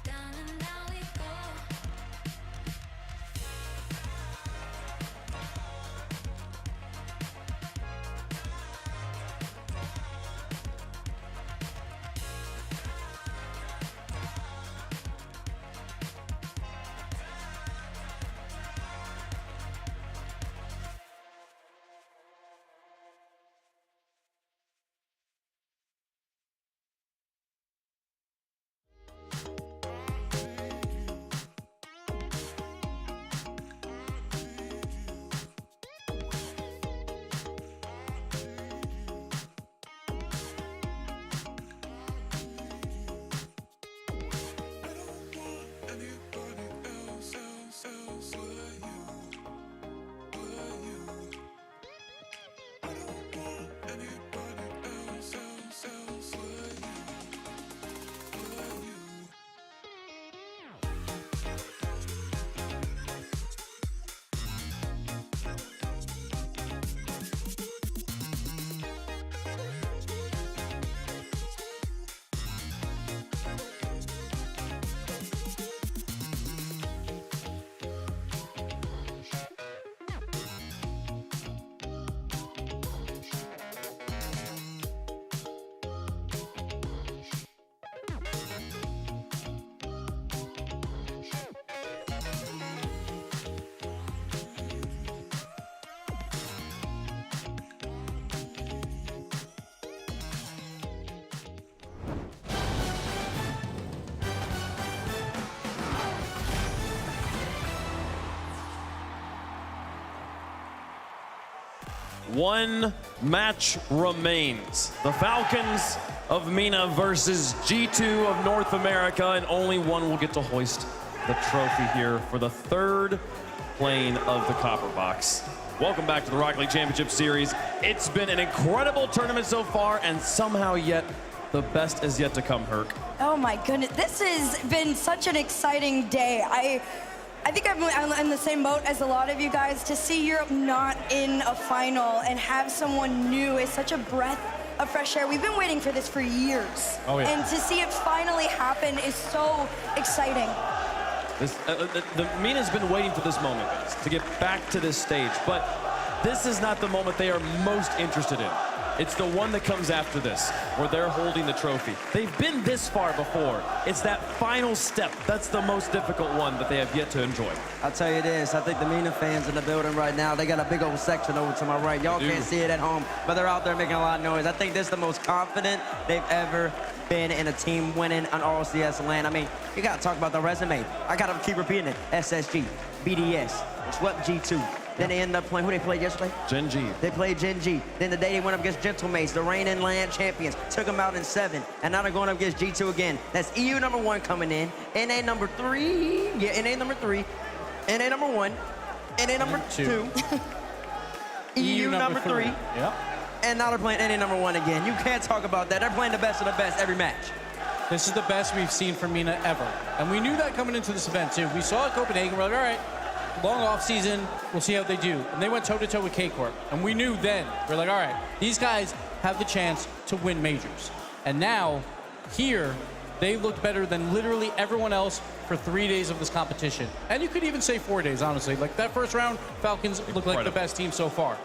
down and down we go. One match remains. The Falcons of MENA versus G2 of North America, and only one will get to hoist the trophy here for the third plane of the Copper Box. Welcome back to the Rocket League Championship Series. It's been an incredible tournament so far, and somehow yet the best is yet to come, Herc. Oh my goodness, this has been such an exciting day. I think I'm in the same boat as a lot of you guys. To see Europe not in a final and have someone new is such a breath of fresh air. We've been waiting for this for years. Oh, yeah. And to see it finally happen is so exciting. The MENA's been waiting for this moment, guys, to get back to this stage. But this is not the moment they are most interested in. It's the one that comes after this, where they're holding the trophy. They've been this far before. It's that final step. That's the most difficult one that they have yet to enjoy. I'll tell you this, I think the MENA fans in the building right now, they got a big old section over to my right. Y'all can't see it at home, but they're out there making a lot of noise. I think this is the most confident they've ever been in a team winning an RLCS LAN. I mean, you gotta talk about the resume. I gotta keep repeating it. SSG, BDS, swept G2. Then they ended up playing, who they played yesterday? Gen.G. They played Gen.G. Then the day they went up against Gentlemates, the reigning LAN champions, took them out in 7. And now they're going up against G2 again. That's EU number 1 coming in. NA number 3. Yeah, NA number 3. NA number 1. NA number 2. EU number 3. Yep. And now they're playing NA number 1 again. You can't talk about that. They're playing the best of the best every match. This is the best we've seen from MENA ever. And we knew that coming into this event, too. We saw it Copenhagen, we're like, all right, long off season, we'll see how they do. And they went toe-to-toe with K-Corp. And we knew then, we're like, all right, these guys have the chance to win majors. And now, here, they looked better than literally everyone else for 3 days of this competition. And you could even say 4 days, honestly. Like, that first round, Falcons looked like the best team so far.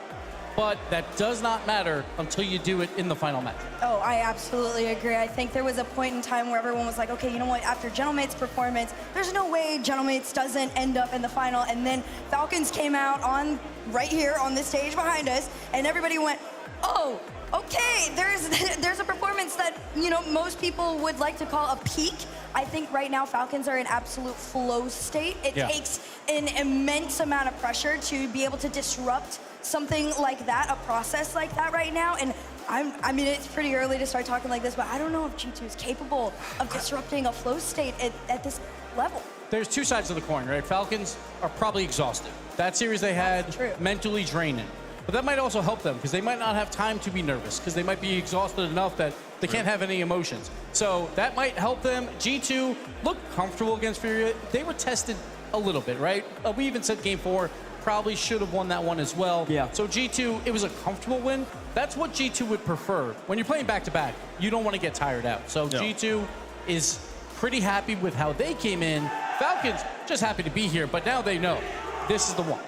But that does not matter until you do it in the final match. Oh, I absolutely agree. I think there was a point in time where everyone was like, okay, you know what, after Gentlemate's performance, there's no way Gentlemates doesn't end up in the final. And then Falcons came out on right here on this stage behind us, and everybody went, oh, okay, there's a performance that, you know, most people would like to call a peak. I think right now Falcons are in absolute flow state. It takes an immense amount of pressure to be able to disrupt something like that, a process like that right now. And I mean, it's pretty early to start talking like this, but I don't know if G2 is capable of disrupting a flow state at this level. There's two sides of the coin, right? Falcons are probably exhausted. That series they had, mentally draining. But that might also help them, because they might not have time to be nervous, because they might be exhausted enough that they can't have any emotions. So that might help them. G2 looked comfortable against Furia. They were tested a little bit, right? We even said game 4 probably should have won that one as well. Yeah. So G2, it was a comfortable win. That's what G2 would prefer. When you're playing back-to-back, you don't want to get tired out. So G2 is pretty happy with how they came in. Falcons just happy to be here, but now they know this is the one.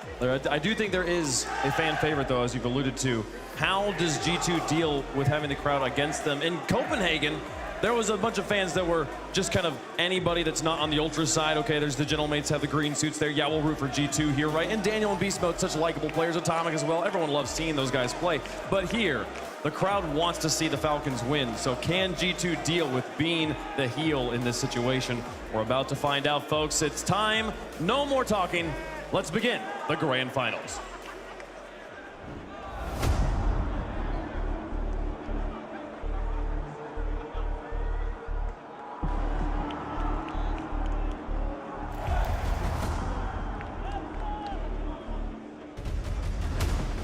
I do think there is a fan favorite, though, as you've alluded to. How does G2 deal with having the crowd against them? In Copenhagen, there was a bunch of fans that were just kind of anybody that's not on the Ultra side. Okay, there's the Gentlemates have the green suits there. Yeah, we'll root for G2 here, right? And Daniel and Beast Mode, such likable players. Atomic as well. Everyone loves seeing those guys play. But here, the crowd wants to see the Falcons win. So can G2 deal with being the heel in this situation? We're about to find out, folks. It's time. No more talking. Let's begin the grand finals.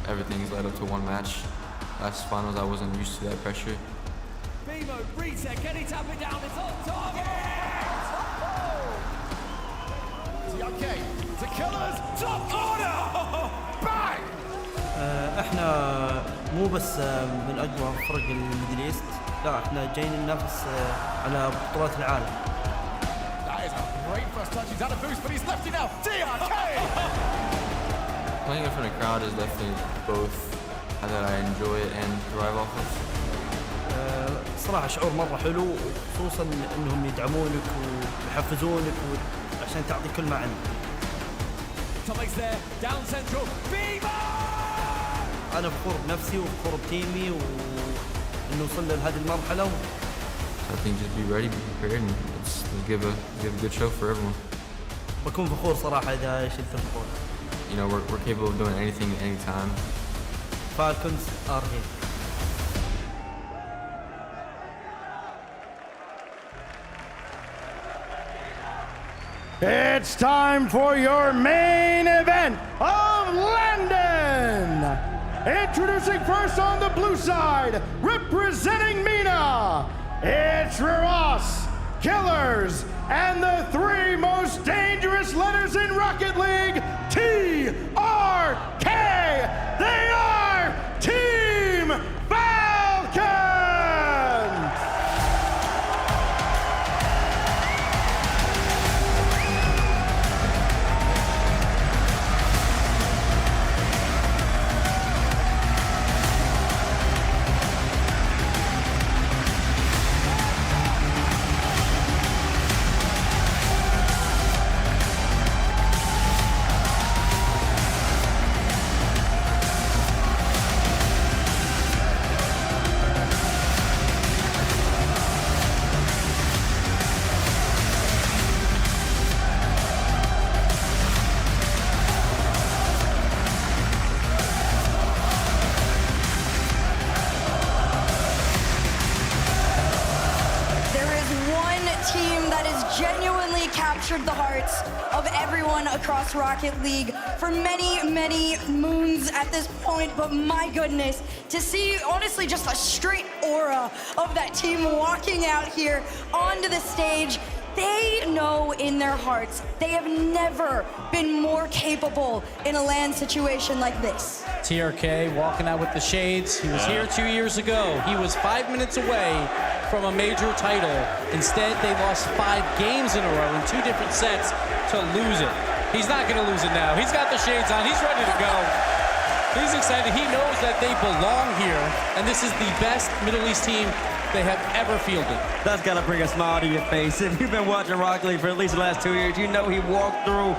Everything's led up to one match. Last finals, I wasn't used to that pressure. Bimo, reset, can he tap it down? It's on target! TRK to Killers, top corner! Bang! احنا مو بس من اقوى فرق الميدل ايست، لا احنا جايين ننافس على بطولات العالم. That is a great first touch. He's had a boost, but he's left it now. TRK! Playing in front of a crowd is definitely both that I enjoy it and thrive off of. صراحة شعور مرة حلو، خصوصا انهم يدعمونك ويحفزونك عشان تعطي كل ما عندك. Tommy's there, down central. Bimo! أنا فخور بنفسي وفخور بتيمي وإنه وصلنا لهذه المرحلة. I think just be ready, be prepared, and let's give a good show for everyone. بكون فخور صراحة إذا شلت البطولة. You know, we're capable of doing anything at any time. Falcons are here. It's time for your main event of London. Introducing first on the blue side, representing MENA, it's Ross, Killers, and the 3 most dangerous letters in Rocket League, TRK. They are Team Falcons. team that has genuinely captured the hearts of everyone across Rocket League for many, many moons at this point, but my goodness, to see honestly just a straight aura of that team walking out here onto the stage. They know in their hearts they have never been more capable in a LAN situation like this. TRK walking out with the shades. He was here 2 years ago. He was 5 minutes away from a major title. Instead, they lost 5 games in a row in 2 different sets to lose it. He's not going to lose it now. He's got the shades on. He's ready to go. He's excited. He knows that they belong here, and this is the best Middle East team they have ever fielded. That's gotta bring a smile to your face. If you've been watching Rocket League for at least the last 2 years, you know he walked through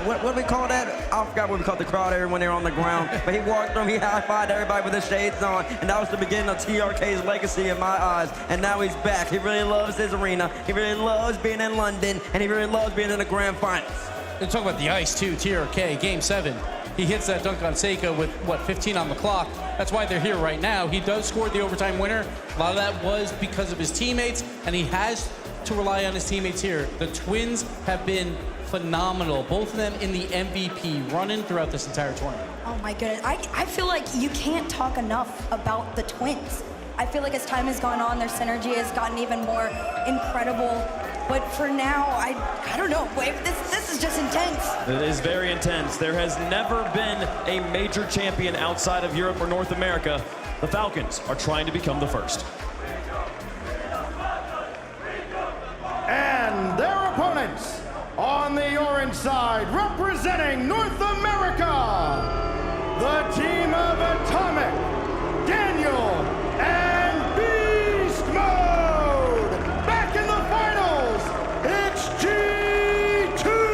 what do we call that? I forgot what we called the crowd area when they were on the ground. But he walked through, he high-fived everybody with his shades on, and that was the beginning of TRK's legacy in my eyes. And now he's back. He really loves his arena. He really loves being in London, and he really loves being in the grand finals. And talk about the ice too, TRK, game 7. He hits that dunk on Seiko with, 15 on the clock. That's why they're here right now. He does score the overtime winner. A lot of that was because of his teammates, and he has to rely on his teammates here. The Twins have been phenomenal, both of them in the MVP running throughout this entire tournament. Oh my goodness, I feel like you can't talk enough about the Twins. I feel like as time has gone on, their synergy has gotten even more incredible. But for now, I don't know. This is just intense. It is very intense. There has never been a major champion outside of Europe or North America. The Falcons are trying to become the first. And their opponents on the orange side, representing North America, the team of Atomic, Daniel, and Beast Mode. Back in the finals, it's G2.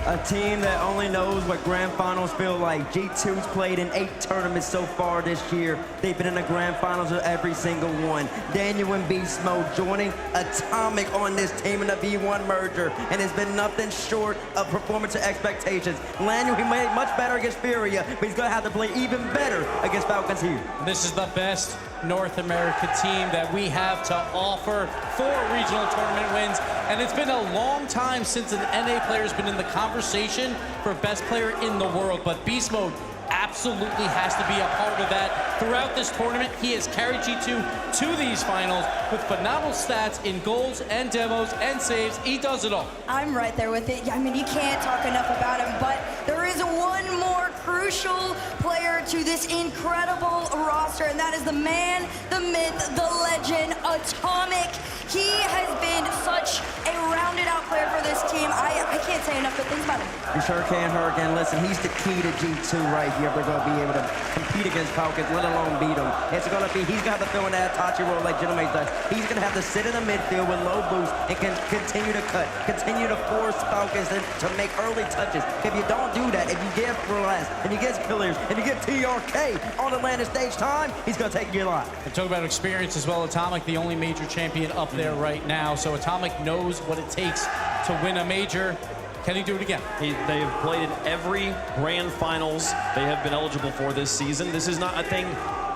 A team that only knows what grand finals feel like. G2's played in 8 tournaments so far this year. They've been in the grand finals of every single one. Daniel and Beast Mode joining Atomic on this team in the V1 merger, and it's been nothing short of performance to expectations. Laniel, he made much better against Furia, but he's gonna have to play even better against Falcons here. This is the best North America team that we have to offer for regional tournament wins. And it's been a long time since an NA player has been in the conversation for best player in the world. But Beast Mode absolutely has to be a part of that. Throughout this tournament, he has carried G2 to these finals with phenomenal stats in goals and demos and saves. He does it all. I'm right there with it. I mean, you can't talk enough about him, but there is one more crucial player to this incredible roster, and that is the man, the myth, the legend, Atomic. He has been such a rounded out player for this team. I can't say enough good things about him. You sure can, Hurricane. Listen, he's the key to G2 right here. They're going to be able to compete against Falcons, let alone beat them. It's going to be, he's going to have to fill in that Tachi role like Gentleman does. He's going to have to sit in the midfield with low boost and can continue to cut, continue to force Falcons to make early touches. If you don't do that, if you give Relax, and you get Killers, and you get TRK on the landing stage time, he's going to take you alive. And talk about experience as well. Atomic, the only major champion up there right now. So Atomic knows what it takes to win a major. Can he do it again? They have played in every grand finals they have been eligible for this season. This is not a thing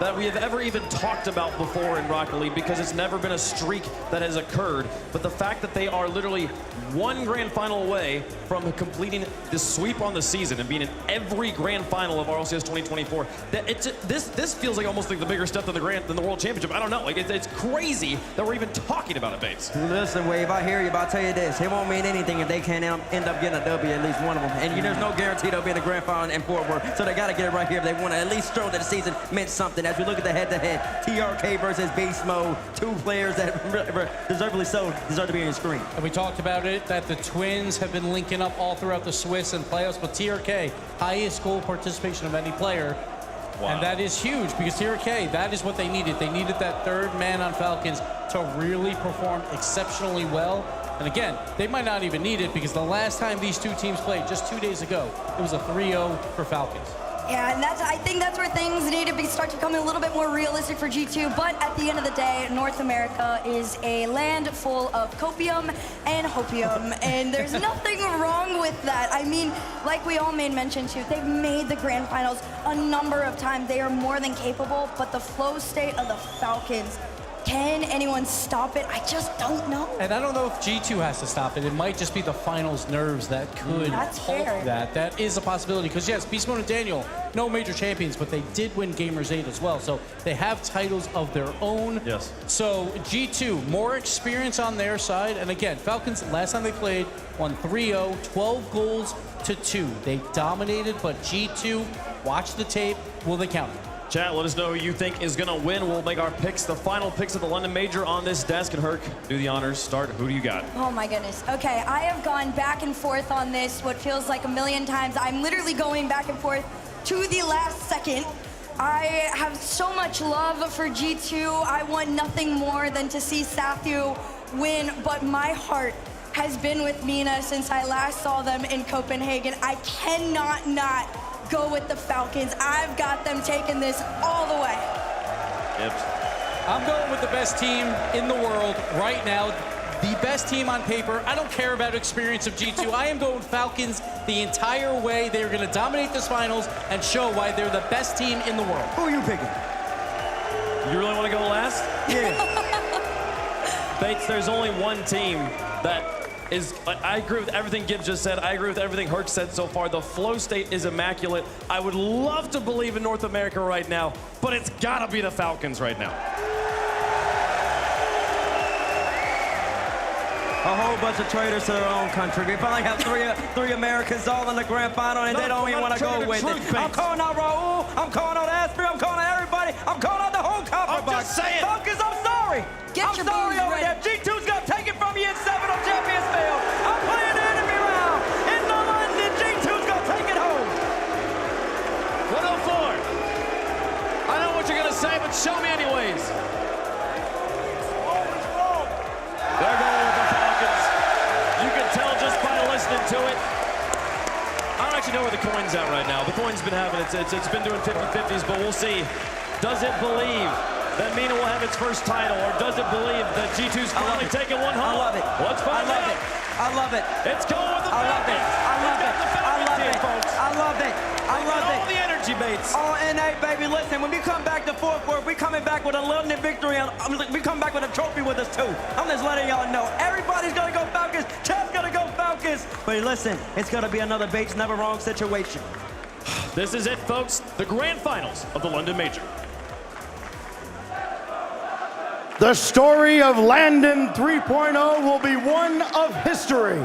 that we have ever even talked about before in Rocket League because it's never been a streak that has occurred. But the fact that they are literally one grand final away from completing this sweep on the season and being in every grand final of RLCS 2024, this feels like almost like the bigger step than the World Championship. I don't know, like it's crazy that we're even talking about it, Bates. Listen, Wave, I hear you, but I'll tell you this, it won't mean anything if they can't end up getting a W, at least one of them. And there's no guarantee they'll be in the grand final in Fort Worth, so they got to get it right here if they want to at least show that the season meant something. as we look at the head-to-head, TRK versus Beast Mode, two players that deservedly so deserve to be on your screen. And we talked about it, that the Twins have been linking up all throughout the Swiss and playoffs, but TRK, highest goal participation of any player. Wow. And that is huge because TRK, that is what they needed. They needed that third man on Falcons to really perform exceptionally well. And again, they might not even need it because the last time these two teams played, just 2 days ago, it was a 3-0 for Falcons. Yeah, and I think that's where things need to start becoming a little bit more realistic for G2. But at the end of the day, North America is a land full of copium and hopium, and there's nothing wrong with that. I mean, like we all made mention to, they've made the grand finals a number of times. They are more than capable, but the flow state of the Falcons, can anyone stop it? I just don't know. And I don't know if G2 has to stop it. It might just be the finals nerves that could halt that. That is a possibility. Because yes, Beast Mode and Daniel, no major champions, but they did win Gamers 8 as well. So they have titles of their own. Yes. So G2, more experience on their side. And again, Falcons, last time they played, won 3-0, 12 goals to 2. They dominated, but G2, watch the tape. Will they counter? Chat, let us know who you think is going to win. We'll make our picks, the final picks of the London Major on this desk. And Herc, do the honors. Start. Who do you got? Oh my goodness. Okay, I have gone back and forth on this, what feels like a million times. I'm literally going back and forth to the last second. I have so much love for G2. I want nothing more than to see Sathu win, but my heart has been with Mina since I last saw them in Copenhagen. I cannot not go with the Falcons. I've got them taking this all the way. Yep. I'm going with the best team in the world right now. The best team on paper. I don't care about experience of G2. I am going Falcons the entire way. They're going to dominate this finals and show why they're the best team in the world. Who are you picking? You really want to go last? Yeah. Bates, there's only one team that is, I agree with everything Gibbs just said. I agree with everything Herc said so far. The flow state is immaculate. I would love to believe in North America right now, but it's gotta be the Falcons right now. A whole bunch of traitors to their own country. We finally have three Americans all in the grand final, and they don't even want to go with it. I'm calling out Raul. I'm calling out Asprey. I'm calling out everybody. I'm calling out the whole copper box. I'm just saying. Falcons, I'm sorry. I'm sorry over there. G2's going to take it from you in 7 on Champions Field. I'm playing the enemy round. In the London, G2's going to take it home. 104. I know what you're going to say, but show me anyways. They're going with the Falcons. You can tell just by listening to it. I don't actually know where the coin's at right now. The coin's been having it's been doing 50-50s, but we'll see. Does it believe that Mina will have its first title, or does it believe that G2's finally taking one home? I love it. Let's find out. I love it. It's going with the Falcons. I love it. I love it. I love it. I love it. All the energy, Bates. Oh, NA, baby, listen, when we come back to 4-4, we coming back with a London victory, and we come back with a trophy with us, too. I'm just letting y'all know. Everybody's going to go Falcons. Chat's going to go Falcons. But listen, it's going to be another Bates Never Wrong situation. This is it, folks. The grand finals of the London Major. The story of Landon 3.0 will be one of history,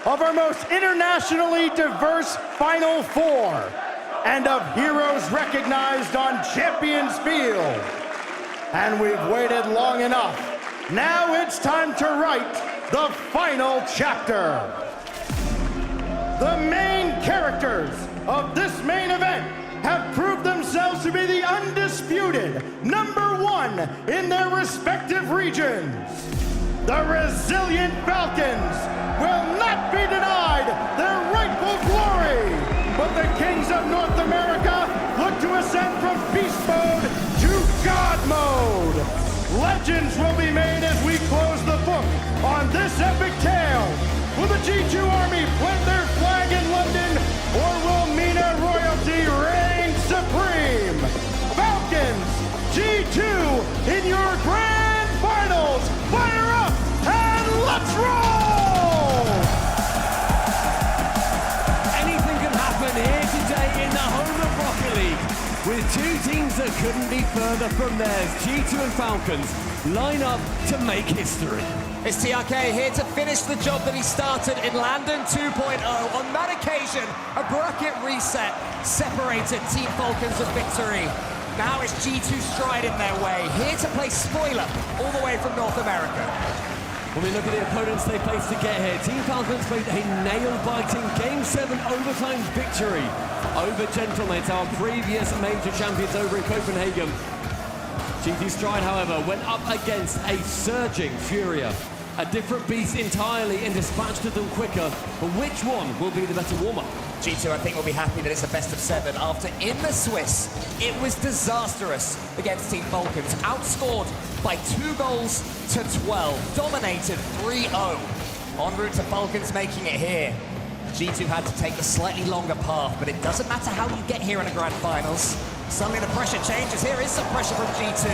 of our most internationally diverse Final Four, and of heroes recognized on Champions Field. And we've waited long enough. Now it's time to write the final chapter. The main characters of this main event have proved themselves to be the undisputed #1 in their respective regions. The resilient Falcons will not be denied their rightful glory, but the kings of North America look to ascend from beast mode to God mode. Legends will be made as we close the book on this epic tale. Will the G2 Army plant their flag in London, or will Mina royalty reign supreme? Falcons, G2 in your grand finals. Fire up and let's roll! Anything can happen here today in the home of Rocket League, with two teams that couldn't be further from theirs. G2 and Falcons line up to make history. It's TRK here to finish the job that he started in Landon 2.0. On that occasion, a bracket reset separated Team Falcons of victory. Now it's G2 Stride in their way, here to play spoiler all the way from North America. When we look at the opponents they faced to get here, Team Falcons made a nail-biting Game 7 overtime victory over Gentlemates, our previous major champions over in Copenhagen. G2 Stride, however, went up against a surging Furia. A different beast entirely and dispatched them quicker, but which one will be the better warm-up? G2, I think, will be happy that it's a best of 7 after in the Swiss, it was disastrous against Team Falcons. Outscored by 2 goals to 12, dominated 3-0. En route to Falcons making it here. G2 had to take the slightly longer path, but it doesn't matter how you get here in the grand finals. Suddenly the pressure changes. Here is some pressure from G2.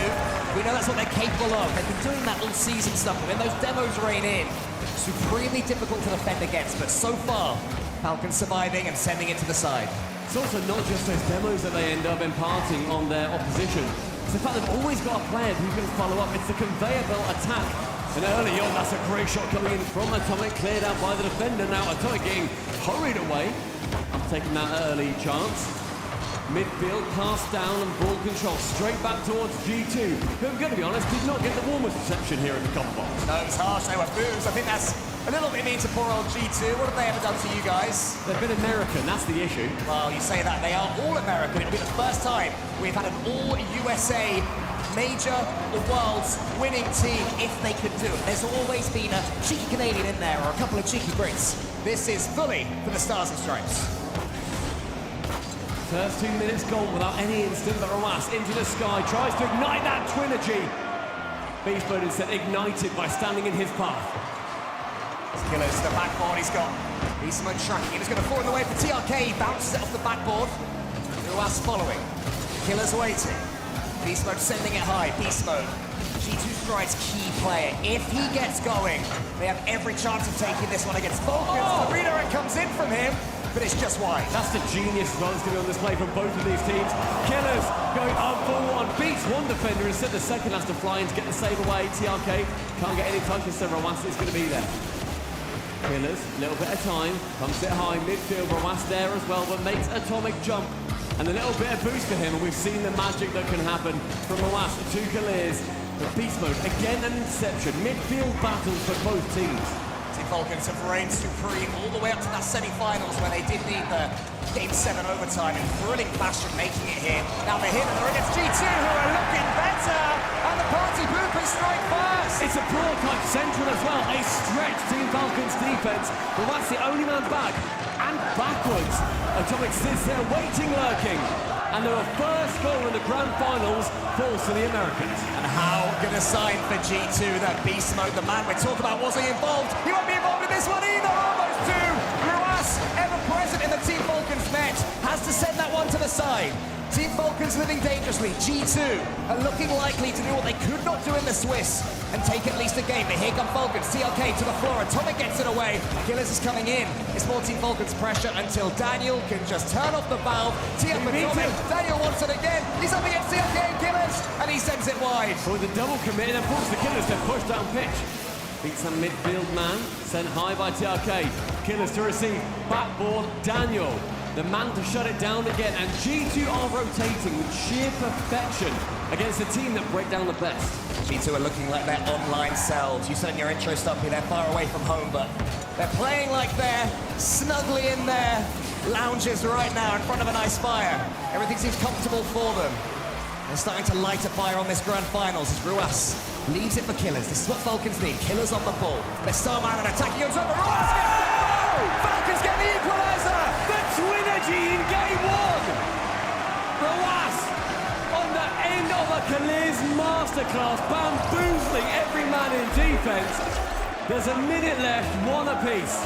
We know that's what they're capable of. They've been doing that all season stuff, but when those demos rain in, supremely difficult to defend against, but so far, Falcons surviving and sending it to the side. It's also not just those demos that they end up imparting on their opposition. It's the fact they've always got a player who can follow up. It's the conveyor belt attack. And early on, that's a great shot coming in from Atomic, cleared out by the defender. Now Atomic getting hurried away, taking that early chance. Midfield, pass down and ball control straight back towards G2, who, I'm going to be honest, did not get the warmest reception here in the combo box. No, it was harsh. They were boos. I think that's a little bit mean to poor old G2. What have they ever done to you guys? They've been American, that's the issue. Well, you say that. They are all American. It'll be the first time we've had an all-USA major or world's winning team if they could do it. There's always been a cheeky Canadian in there or a couple of cheeky Brits. This is fully for the Stars and Stripes. First 2 minutes gone without any instant, but Ramas into the sky, tries to ignite that Twinergy. Beast Mode instead ignited by standing in his path. Killers to the backboard, he's got Beast Mode tracking. He was going to fall in the way for TRK, he bounces it off the backboard. Ruas following. Killers waiting. Beast Mode sending it high, Beast Mode. G2 Stride's key player. If he gets going, they have every chance of taking this one against Falcons. The redirect comes in from him, but it's just wide. That's the genius runs to be on display from both of these teams. Killers going up for one, beats one defender, instead the second has to fly in to get the save away. TRK can't get any touch, instead Ramas is going to be there. Killers, a little bit of time, pumps it high, midfield, Ramas there as well, but makes Atomic jump. And a little bit of boost for him, and we've seen the magic that can happen from Ramas to Killers. But Beast Mode, again an inception, midfield battles for both teams. Team Falcons have reigned supreme all the way up to that semi-finals where they did need the Game 7 overtime in thrilling fashion, making it here. Now they're here and they're against G2, who are looking better, and the party boopers strike first. It's a broadcast central as well, a stretched Team Falcons defense, but that's the only man back, and backwards. Atomic sits there waiting, lurking, and their first goal in the grand finals falls to the Americans. And how good a sign for G2 that Beast Mode, the man we're talking about, wasn't involved. He won't be involved in this one either, almost two. Ruas, ever present in the Team Falcons net, has to send that one to the side. Team Falcons living dangerously. G2 are looking likely to do what they could not do in the Swiss and take at least a game. But here come Falcons. TRK to the floor. Atomic gets it away. Killers is coming in. It's more Team Falcons pressure until Daniel can just turn off the valve. Tee up Atomic. Daniel wants it again. He's up against TRK and Killers, and he sends it wide. So with the double commit, and forces the Killers to push down pitch. Beats a midfield man, sent high by TRK. Killers to receive. Backboard, Daniel. The man to shut it down again, and G2 are rotating with sheer perfection against a team that break down the best. G2 are looking like their online selves. You said in your intro stuff here, they're far away from home, but they're playing like they're snugly in their lounges right now in front of a nice fire. Everything seems comfortable for them. They're starting to light a fire on this grand finals as Ruas leaves it for Killers. This is what Falcons need. Killers on the ball. Their star man and attacking on top of Ruas. Falcons get the equalizer. The Twinergy in game one. Ruas on the end of a Killers masterclass, bamboozling every man in defense. There's a minute left, one apiece.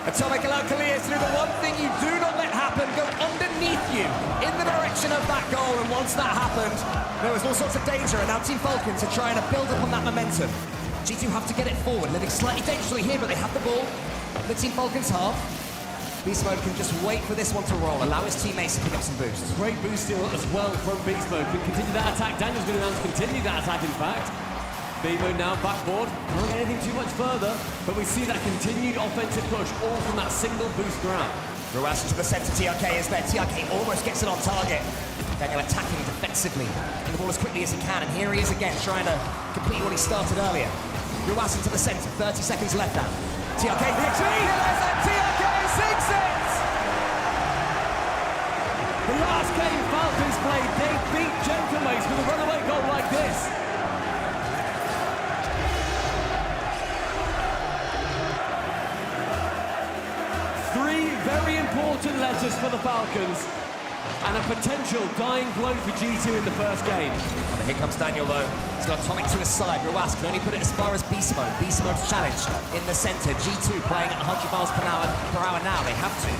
Atomic allowed Killers to do the one thing you do not let happen, go underneath you in the direction of that goal, and once that happened, there was all sorts of danger, and now Team Falcons are trying to build up on that momentum. G2 have to get it forward, living slightly dangerously here, but they have the ball. The Team Falcons half. Beast Mode can just wait for this one to roll, allow his teammates to pick up some boosts. Great boost steal as well from Beast Mode. Can continue that attack. Daniel's going to continue that attack, in fact. Beast Mode now backboard. Can't get anything too much further, but we see that continued offensive push, all from that single boost grab. Ruas to the center, TRK is there. TRK almost gets it on target. Daniel attacking defensively, getting the ball as quickly as he can, and here he is again, trying to complete what he started earlier. Ruas into the center, 30 seconds left now. TRK, and TRK sinks it! The last game Falcons played, they beat Gentleways with a runaway goal like this. Three very important letters for the Falcons, and a potential dying blow for G2 in the first game. And here comes Daniel though. He's got Atomic to his side. Ruas can only put it as far as Beast Mode. Beast Mode's challenged in the center. G2 playing at 100 miles per hour now. They have to.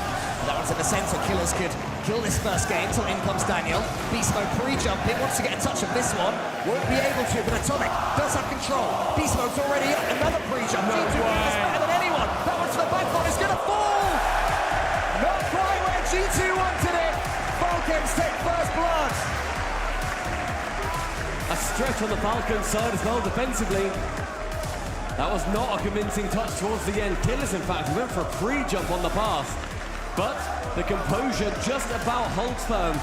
That one's in the center. Killers could kill this first game. So in comes Daniel. Beast Mode pre-jumping. Wants to get a touch of this one. Won't be able to, but Atomic does have control. Beast Mode's already up. Another pre-jump. No G2 is better than anyone. That one's to the back one. It's going to fall. Not quite where G2 wanted it. Falcons take first blood. A stretch on the Falcons side as well defensively. That was not a convincing touch towards the end. Killers, in fact, went for a pre-jump on the pass. But the composure just about holds firm.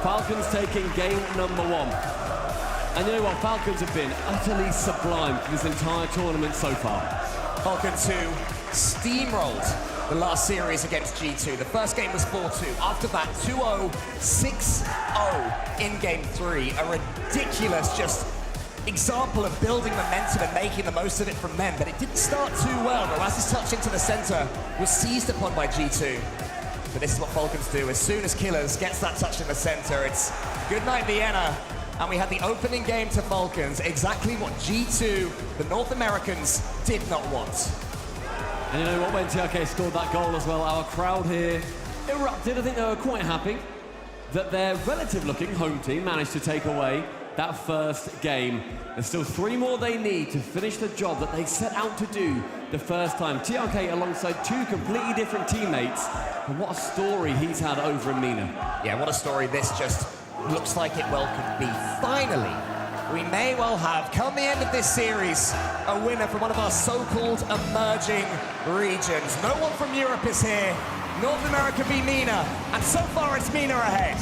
Falcons taking game number 1. And you know what? Falcons have been utterly sublime for this entire tournament so far. Falcons who steamrolled the last series against G2. The first game was 4-2. After that, 2-0, 6-0 in game 3. A ridiculous just example of building momentum and making the most of it from them, but it didn't start too well. Ruas's touch into the center was seized upon by G2. But this is what Falcons do. As soon as Killers gets that touch in the center, it's good night Vienna. And we had the opening game to Falcons, exactly what G2, the North Americans, did not want. And you know what, when TRK scored that goal as well, our crowd here erupted. I think they were quite happy that their relative-looking home team managed to take away that first game. There's still 3 more they need to finish the job that they set out to do the first time. TRK alongside 2 completely different teammates. And what a story he's had over in MENA. Yeah, what a story this just looks like it well could be. Finally, we may well have, come the end of this series, a winner from one of our so-called emerging regions. No one from Europe is here. North America v MENA, and so far it's MENA ahead.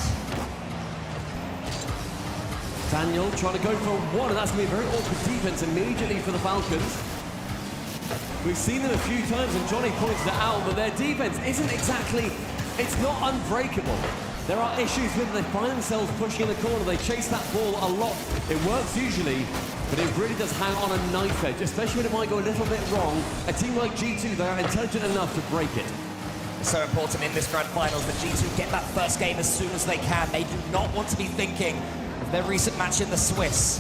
Daniel trying to go for one, and that's going to be a very awkward defense immediately for the Falcons. We've seen them a few times, and Johnny pointed it out, but their defense isn't exactly, it's not unbreakable. There are issues with them. They find themselves pushing in the corner. They chase that ball a lot. It works usually, but it really does hang on a knife edge, especially when it might go a little bit wrong. A team like G2, they are intelligent enough to break it. It's so important in this grand finals that G2 get that first game as soon as they can. They do not want to be thinking of their recent match in the Swiss.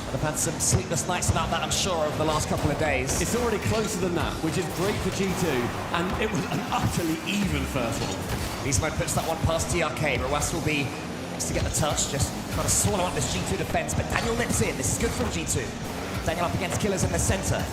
And they've had some sleepless nights about that, I'm sure, over the last couple of days. It's already closer than that, which is great for G2, and it was an utterly even first one. Beastmode puts that one past TRK. Ruas will be next to get the touch, just trying to swallow up this G2 defense, but Daniel nips in. This is good from G2. Daniel up against Killers in the center.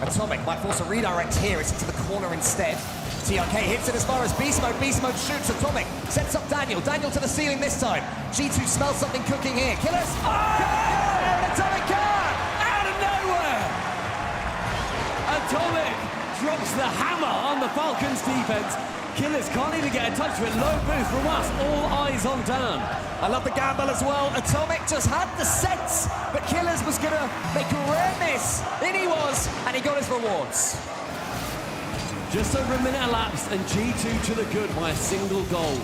Atomic might force a redirect here. It's into the corner instead. TRK hits it as far as Beast Mode. Beast Mode shoots. Atomic sets up Daniel. Daniel to the ceiling this time. G2 smells something cooking here. Killers. Oh! Atomic out of nowhere! Atomic drops the hammer on the Falcons defense. Killers can't even get a touch with low boost from us. All eyes on Dan. I love the gamble as well. Atomic just had the sense, but Killers was gonna make a rare miss. In he was, and he got his rewards. Just over a minute elapsed, and G2 to the good by a single goal.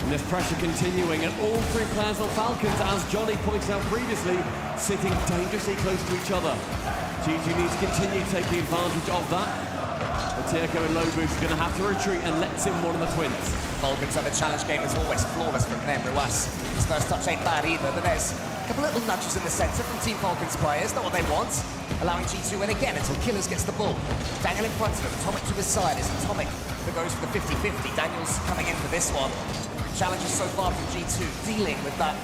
And there's pressure continuing, and all 3 players on Falcons, as Johnny pointed out previously, sitting dangerously close to each other. G2 needs to continue to take the advantage of that. Tierko and Lobu is going to have to retreat and lets in one of the twins. Falcons have a challenge game as always flawless from them. Ruas, his first touch ain't bad either, but there's a couple little nudges in the center from Team Falcons players, not what they want. Allowing G2 in again until Killers gets the ball. Daniel in front of him, Atomic to his side. It's Atomic that goes for the 50-50. Daniel's coming in for this one. Challenges so far from G2, dealing with that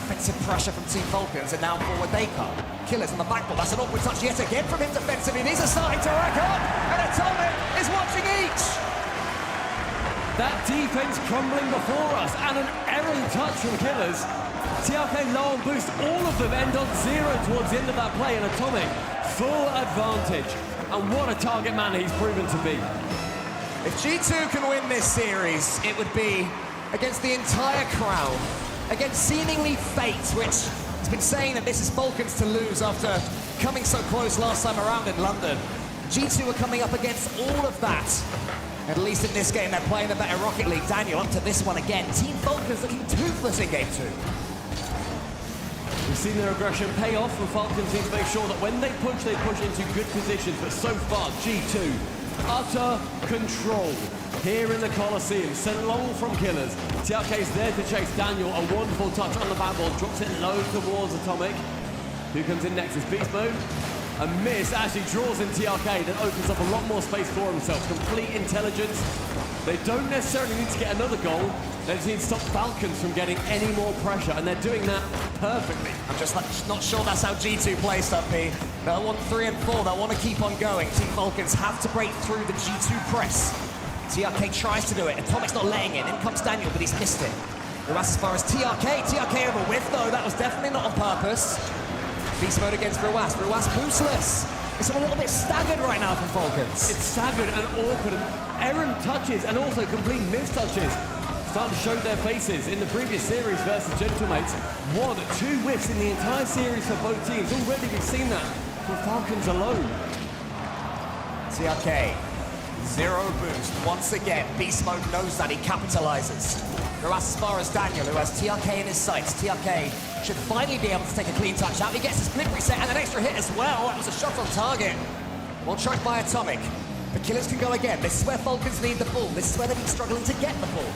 offensive pressure from Team Falcons, and now forward they come. Killers on the back ball. That's an awkward touch yet again from him defensively. These are starting to rack up, and Atomic is watching each. That defense crumbling before us, and an errant touch from Killers. TRK low on boost, all of them end on 0 towards the end of that play, and Atomic full advantage. And what a target man he's proven to be. If G2 can win this series, it would be against the entire crowd, against seemingly fate, which has been saying that this is Falcons to lose after coming so close last time around in London. G2 are coming up against all of that. At least in this game, they're playing the better Rocket League. Daniel up to this one again. Team Falcons looking toothless in game 2. We've seen their aggression pay off, and Falcons need to make sure that when they push into good positions. But so far, G2, utter control here in the Coliseum. Sent long from Killers. TRK's there to chase Daniel. A wonderful touch on the backboard. Drops it low towards Atomic. Who comes in next is Beast Mode. A miss actually draws in TRK, that opens up a lot more space for himself. Complete intelligence. They don't necessarily need to get another goal. They just need to stop Falcons from getting any more pressure, and they're doing that perfectly. I'm just not sure that's how G2 plays, Stumpy. They'll want 3 and 4. They'll want to keep on going. Team Falcons have to break through the G2 press. TRK tries to do it. Atomic's not letting it. In comes Daniel, but he's missed it. Ruas as far as TRK. TRK over whiff, though. That was definitely not on purpose. Beast mode against Ruas. Ruas boostless. It's a little bit staggered right now from Falcons. It's staggered and awkward, and errant touches and also complete mistouches starting to show their faces in the previous series versus Gentlemates. 1, 2 whiffs in the entire series for both teams. Already we've seen that from Falcons alone. TRK, 0 boost. Once again, Beast Mode knows that. He capitalizes. Ruas as far as Daniel, who has TRK in his sights. TRK should finally be able to take a clean touch out. He gets his split reset and an extra hit as well. That was a shot on target. Well tracked by Atomic. The Killers can go again. This is where Falcons need the ball. This is where they've been struggling to get the ball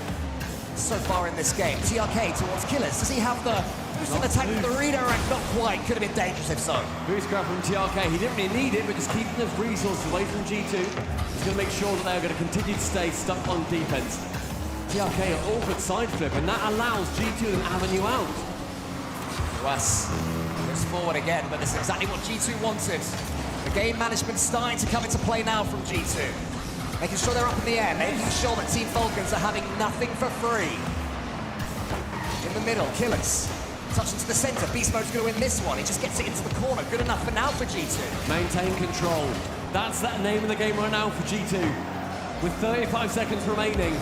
so far in this game. TRK towards Killers. Does he have the boost and attack with the redirect? Not quite. Could have been dangerous if so. Boost grab from TRK. He didn't really need it, but just keeping those resources away from G2 is going to make sure that they are going to continue to stay stuck on defense. TRK an awkward side flip, and that allows G2 an avenue out. Ruas goes forward again, but this is exactly what G2 wanted. The game management starting to come into play now from G2. Making sure they're up in the air, making sure that Team Falcons are having nothing for free. In the middle, Killers. Touch into the center. Beast Mode's going to win this one. He just gets it into the corner. Good enough for now for G2. Maintain control. That's that name of the game right now for G2. With 35 seconds remaining.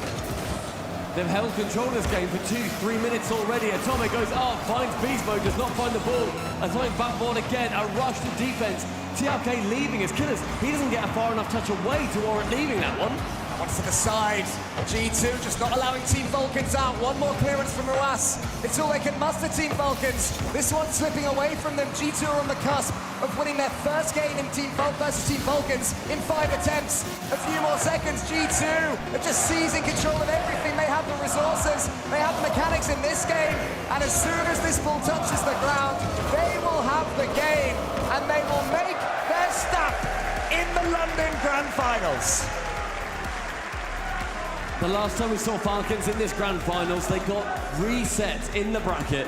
They've held control of this game for 2-3 minutes already. Atomic goes up, finds Beast Mode, does not find the ball. Atomic backboard again, a rush to defense. TRK leaving his Killers. He doesn't get a far enough touch away to warrant leaving that one. Once to the side, G2 just not allowing Team Falcons out. One more clearance from Ruas. It's all they can muster, Team Falcons. This one's slipping away from them. G2 are on the cusp of winning their first game in Team versus Team Falcons in 5 attempts. A few more seconds, G2 are just seizing control of everything. They have the resources, they have the mechanics in this game, and as soon as this ball touches the ground, they will have the game, and they will make their stamp in the London Grand Finals. The last time we saw Falcons in this Grand Finals, they got reset in the bracket.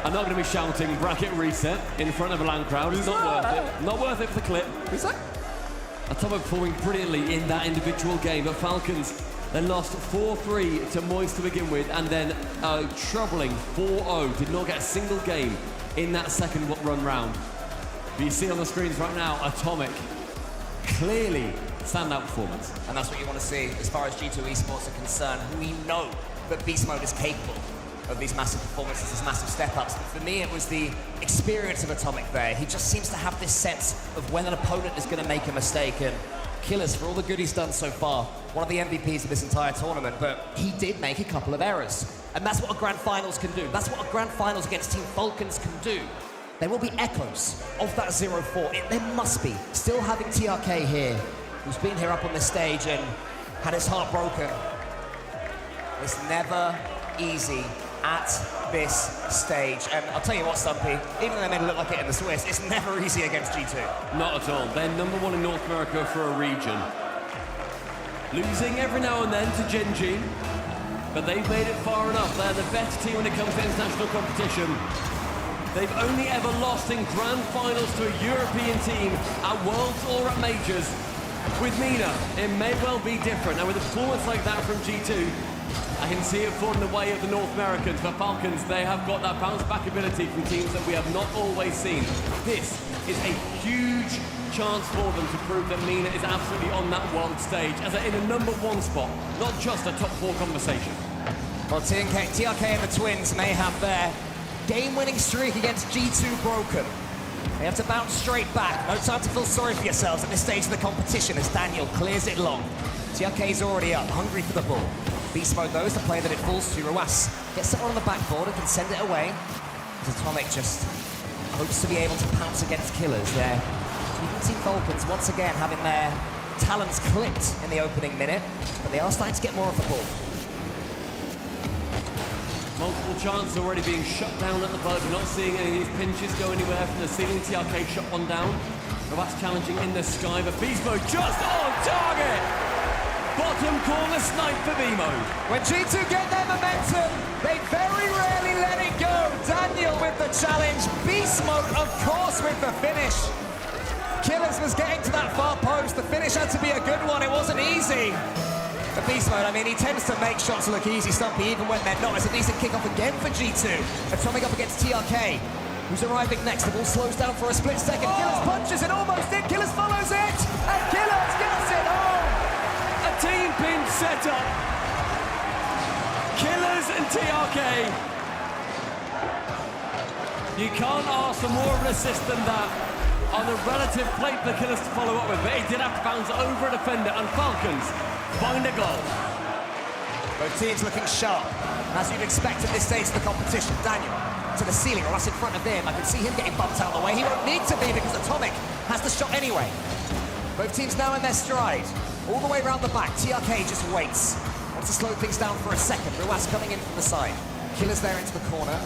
I'm not going to be shouting bracket reset in front of a LAN crowd. It's not worth it. Not worth it for the clip. Is that? Atomic performing brilliantly in that individual game, but Falcons, they lost 4-3 to Moist to begin with, and then a troubling 4-0. Did not get a single game in that second run round. But you see on the screens right now, Atomic, clearly standout performance. And that's what you want to see as far as G2 Esports are concerned. We know that Beast Mode is capable of these massive performances, these massive step-ups. But for me, it was the experience of Atomic there. He just seems to have this sense of when an opponent is going to make a mistake. And Killers, for all the good he's done so far, one of the MVPs of this entire tournament, but he did make a couple of errors. And that's what a Grand Finals can do. That's what a Grand Finals against Team Falcons can do. There will be echoes of that 0-4. There must be. Still having TRK here, who's been here up on the stage and had his heart broken. It's never easy at this stage. And I'll tell you what, Stumpy, even though they made it look like it in the Swiss, it's never easy against G2. Not at all. They're #1 in North America for a region. Losing every now and then to Gen.G, but they've made it far enough. They're the better team when it comes to international competition. They've only ever lost in Grand Finals to a European team at Worlds or at Majors. With Mina, it may well be different. And with a performance like that from G2, I can see it falling the way of the North Americans. For Falcons, they have got that bounce-back ability from teams that we have not always seen. This is a huge chance for them to prove that Mina is absolutely on that world stage as in a #1 spot, not just a top 4 conversation. Well, TRK and the Twins may have their game-winning streak against G2 broken. They have to bounce straight back. No time to feel sorry for yourselves at this stage of the competition as Daniel clears it long. TRK's already up, hungry for the ball. Beast Mode, though, is the player that it falls to. Ruas gets someone on the backboard and can send it away. Atomic just hopes to be able to pounce against Killers there. Even Team Falcons, once again, having their talents clipped in the opening minute, but they are starting to get more of the ball. Multiple chances already being shut down at the bud. We're not seeing any of these pinches go anywhere from the ceiling. TRK shot one down. Ravas challenging in the sky, but Beast Mode just on target! Bottom corner snipe for B-Mode. When G2 get their momentum, they very rarely let it go. Daniel with the challenge. Beast Mode, of course, with the finish. Killers was getting to that far post. The finish had to be a good one. It wasn't easy. The Beast Mode, I mean, he tends to make shots look easy, Stumpy, even when they're not. It's a decent kick-off again for G2. Atomic up against TRK, who's arriving next. The ball slows down for a split second. Killers punches it, almost in. Killers follows it, and Killers gets it home. A team pin set up. Killers and TRK. You can't ask for more of an assist than that on a relative plate for Killers to follow up with, but he did have to bounce over a defender, and Falcons find a goal. Both teams looking sharp, as you'd expect at this stage of the competition. Daniel to the ceiling, or us in front of him. I can see him getting bumped out of the way. He won't need to be because Atomic has the shot anyway. Both teams now in their stride, all the way around the back. TRK just waits, wants to slow things down for a second. Ruas coming in from the side. Killers there into the corner.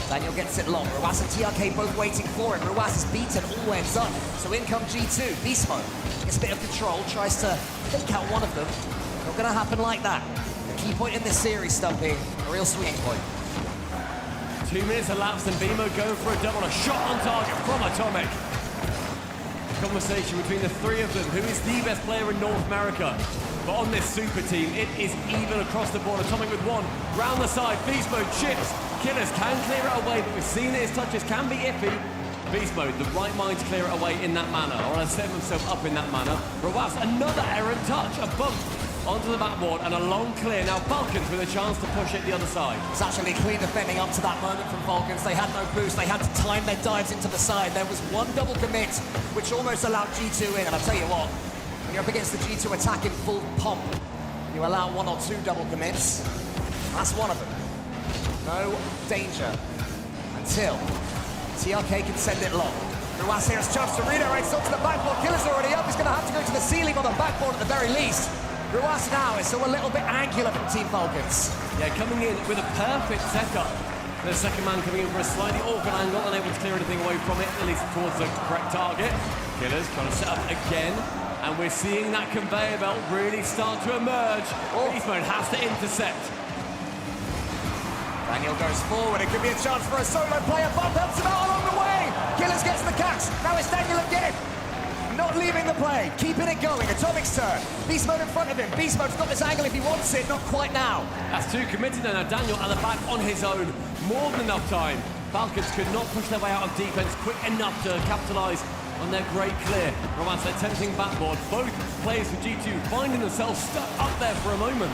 Daniel gets it long. Ruas and TRK both waiting for it. Ruas is beaten, all ends up. So in come G2. Beast Mode gets a bit of control, tries to fake out one of them. Not gonna happen like that. The key point in this series, Stumpy, a real swinging point. 2 minutes elapsed and B-Mode going for a double. A shot on target from Atomic. Conversation between the three of them. Who is the best player in North America? But on this super team, it is even across the board. Atomic with one. Round the side, Beast Mode chips. Killers can clear it away, but we've seen that his touches can be iffy. Beast Mode, the right mind to clear it away in that manner, or has set himself up in that manner. Ruas, another errant touch, a bump onto the backboard, and a long clear. Now Falcons with a chance to push it the other side. It's actually clean defending up to that moment from Falcons. They had no boost, they had to time their dives into the side. There was one double commit, which almost allowed G2 in, and I'll tell you what, when you're up against the G2 attack in full pomp, you allow one or two double commits, that's one of them. No danger until TRK can send it long. Ruas here has a chance to redirect onto the backboard. Killer's already up. He's going to have to go to the ceiling on the backboard at the very least. Ruas now is still a little bit angular from Team Falcons. Yeah, coming in with a perfect setup. The second man coming in for a slightly awkward angle, unable to clear anything away from it, at least towards the correct target. Killers trying to set up again. And we're seeing that conveyor belt really start to emerge. Beast Mode has to intercept. Daniel goes forward. It could be a chance for a solo player. Bump helps him out along the way. Killers gets the catch. Now it's Daniel again. Not leaving the play. Keeping it going. Atomic's turn. Beast Mode in front of him. Beast Mode's got this angle if he wants it. Not quite now. That's two committed and now Daniel at the back on his own. More than enough time. Falcons could not push their way out of defense quick enough to capitalise on their great clear. Romance attempting backboard. Both players for G2 finding themselves stuck up there for a moment.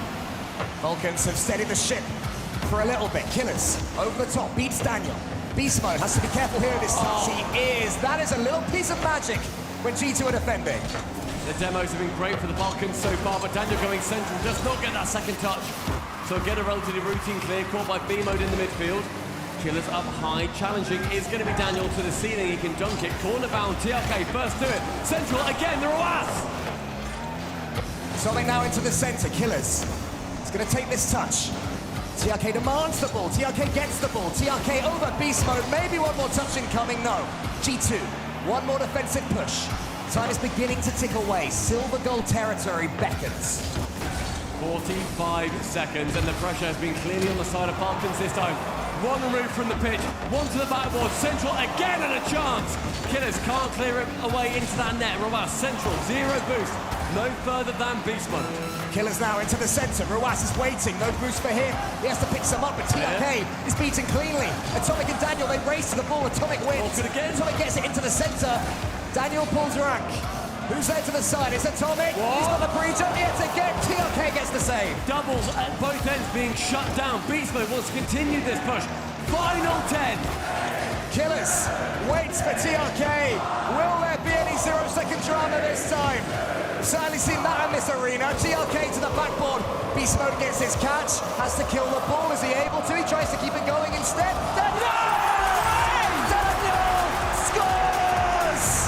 Falcons have steadied the ship for a little bit. Killers over the top, beats Daniel. Beast Mode has to be careful here with his touch. He is. That is a little piece of magic when G2 are defending. The demos have been great for the Falcons so far, but Daniel going central does not get that second touch. So get a relatively routine clear, caught by B-Mode in the midfield. Killers up high, challenging is going to be Daniel to the ceiling. He can dunk it, corner bound, TRK first to it. Central again, the Ruas! Something now into the center, Killers. He's going to take this touch. TRK demands the ball, TRK gets the ball, TRK over Beast Mode, maybe one more touch incoming, no. G2, one more defensive push. Time is beginning to tick away, silver goal territory beckons. 45 seconds and the pressure has been clearly on the side of Falcons this time. One removed from the pitch, one to the backboard, Central again and a chance. Killers can't clear it away into that net. Ruas, Central, zero boost, no further than Beast Mode. Killers now into the center. Ruas is waiting. No boost for him. He has to pick some up, but TRK is beaten cleanly. Atomic and Daniel, they race to the ball. Atomic wins. Atomic gets it into the center. Daniel pulls rank. Who's there to the side? It's Atomic. He's got the pre-jump yet again. TRK gets the save. Doubles at both ends being shut down. Beast Mode wants to continue this push. Final 10. Killers waits for TRK. Will there be any 0-second drama this time? Certainly seen that in this arena. TRK to the backboard. Beast Mode gets his catch. Has to kill the ball. Is he able to? He tries to keep it going instead. Daniel! Daniel scores!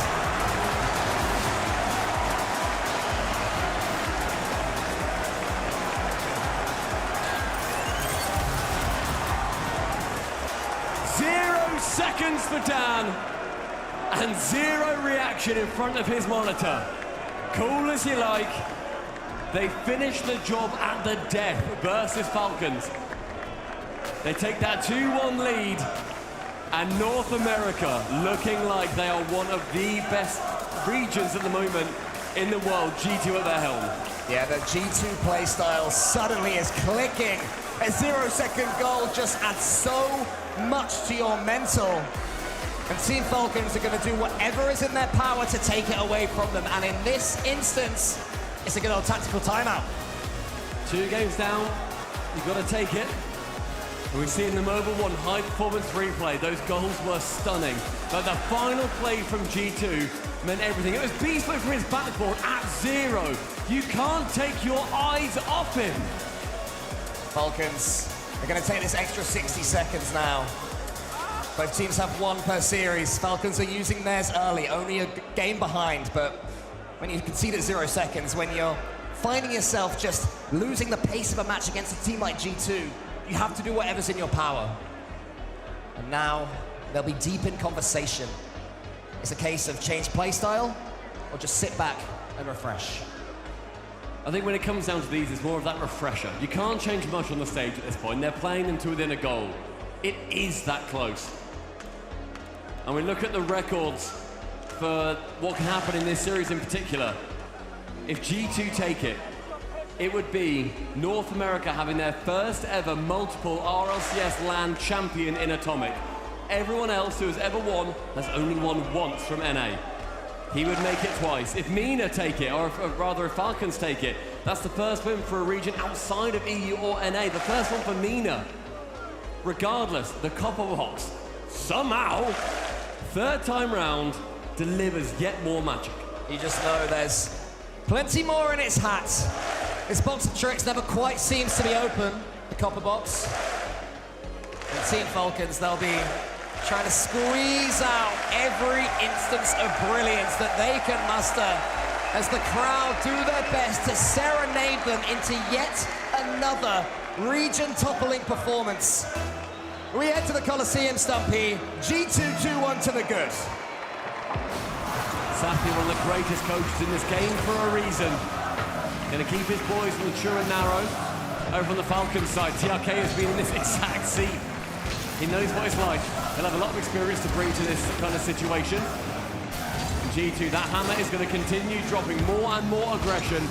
Seconds for Dan, and zero reaction in front of his monitor. Cool as you like, they finish the job at the death versus Falcons. They take that 2-1 lead, and North America looking like they are one of the best regions at the moment in the world, G2 at their helm. Yeah, the G2 playstyle suddenly is clicking. A 0-second goal just adds so much to your mental. And Team Falcons are going to do whatever is in their power to take it away from them. And in this instance, it's a good old tactical timeout. 2 games down, you've got to take it. We see in the Mobile 1 high performance replay, those goals were stunning. But the final play from G2 meant everything. It was Beast Mode from his backboard at 0. You can't take your eyes off him. Falcons are going to take this extra 60 seconds now. Both teams have 1 per series. Falcons are using theirs early, only a game behind, but when you concede at 0 seconds, when you're finding yourself just losing the pace of a match against a team like G2, you have to do whatever's in your power. And now they'll be deep in conversation. It's a case of change playstyle or just sit back and refresh. I think when it comes down to these, it's more of that refresher. You can't change much on the stage at this point. They're playing them to within a goal. It is that close. And we look at the records for what can happen in this series in particular. If G2 take it, it would be North America having their first ever multiple RLCS LAN champion in Atomic. Everyone else who has ever won has only won once from NA. He would make it twice. If MENA take it, or rather if Falcons take it, that's the first win for a region outside of EU or NA. The first one for MENA. Regardless, the Copper Box, somehow, 3rd time round, delivers yet more magic. You just know there's plenty more in its hat. This box of tricks never quite seems to be open, the Copper Box. And Team Falcons, they'll be trying to squeeze out every instance of brilliance that they can muster as the crowd do their best to serenade them into yet another region-toppling performance. We head to the Coliseum, Stumpy. G2 2-1 to the good. Safi, one of the greatest coaches in this game for a reason. Gonna keep his boys on the true and narrow. Over on the Falcons side, TRK has been in this exact seat. He knows what it's like. He'll have a lot of experience to bring to this kind of situation. G2, that hammer is going to continue dropping more and more aggression.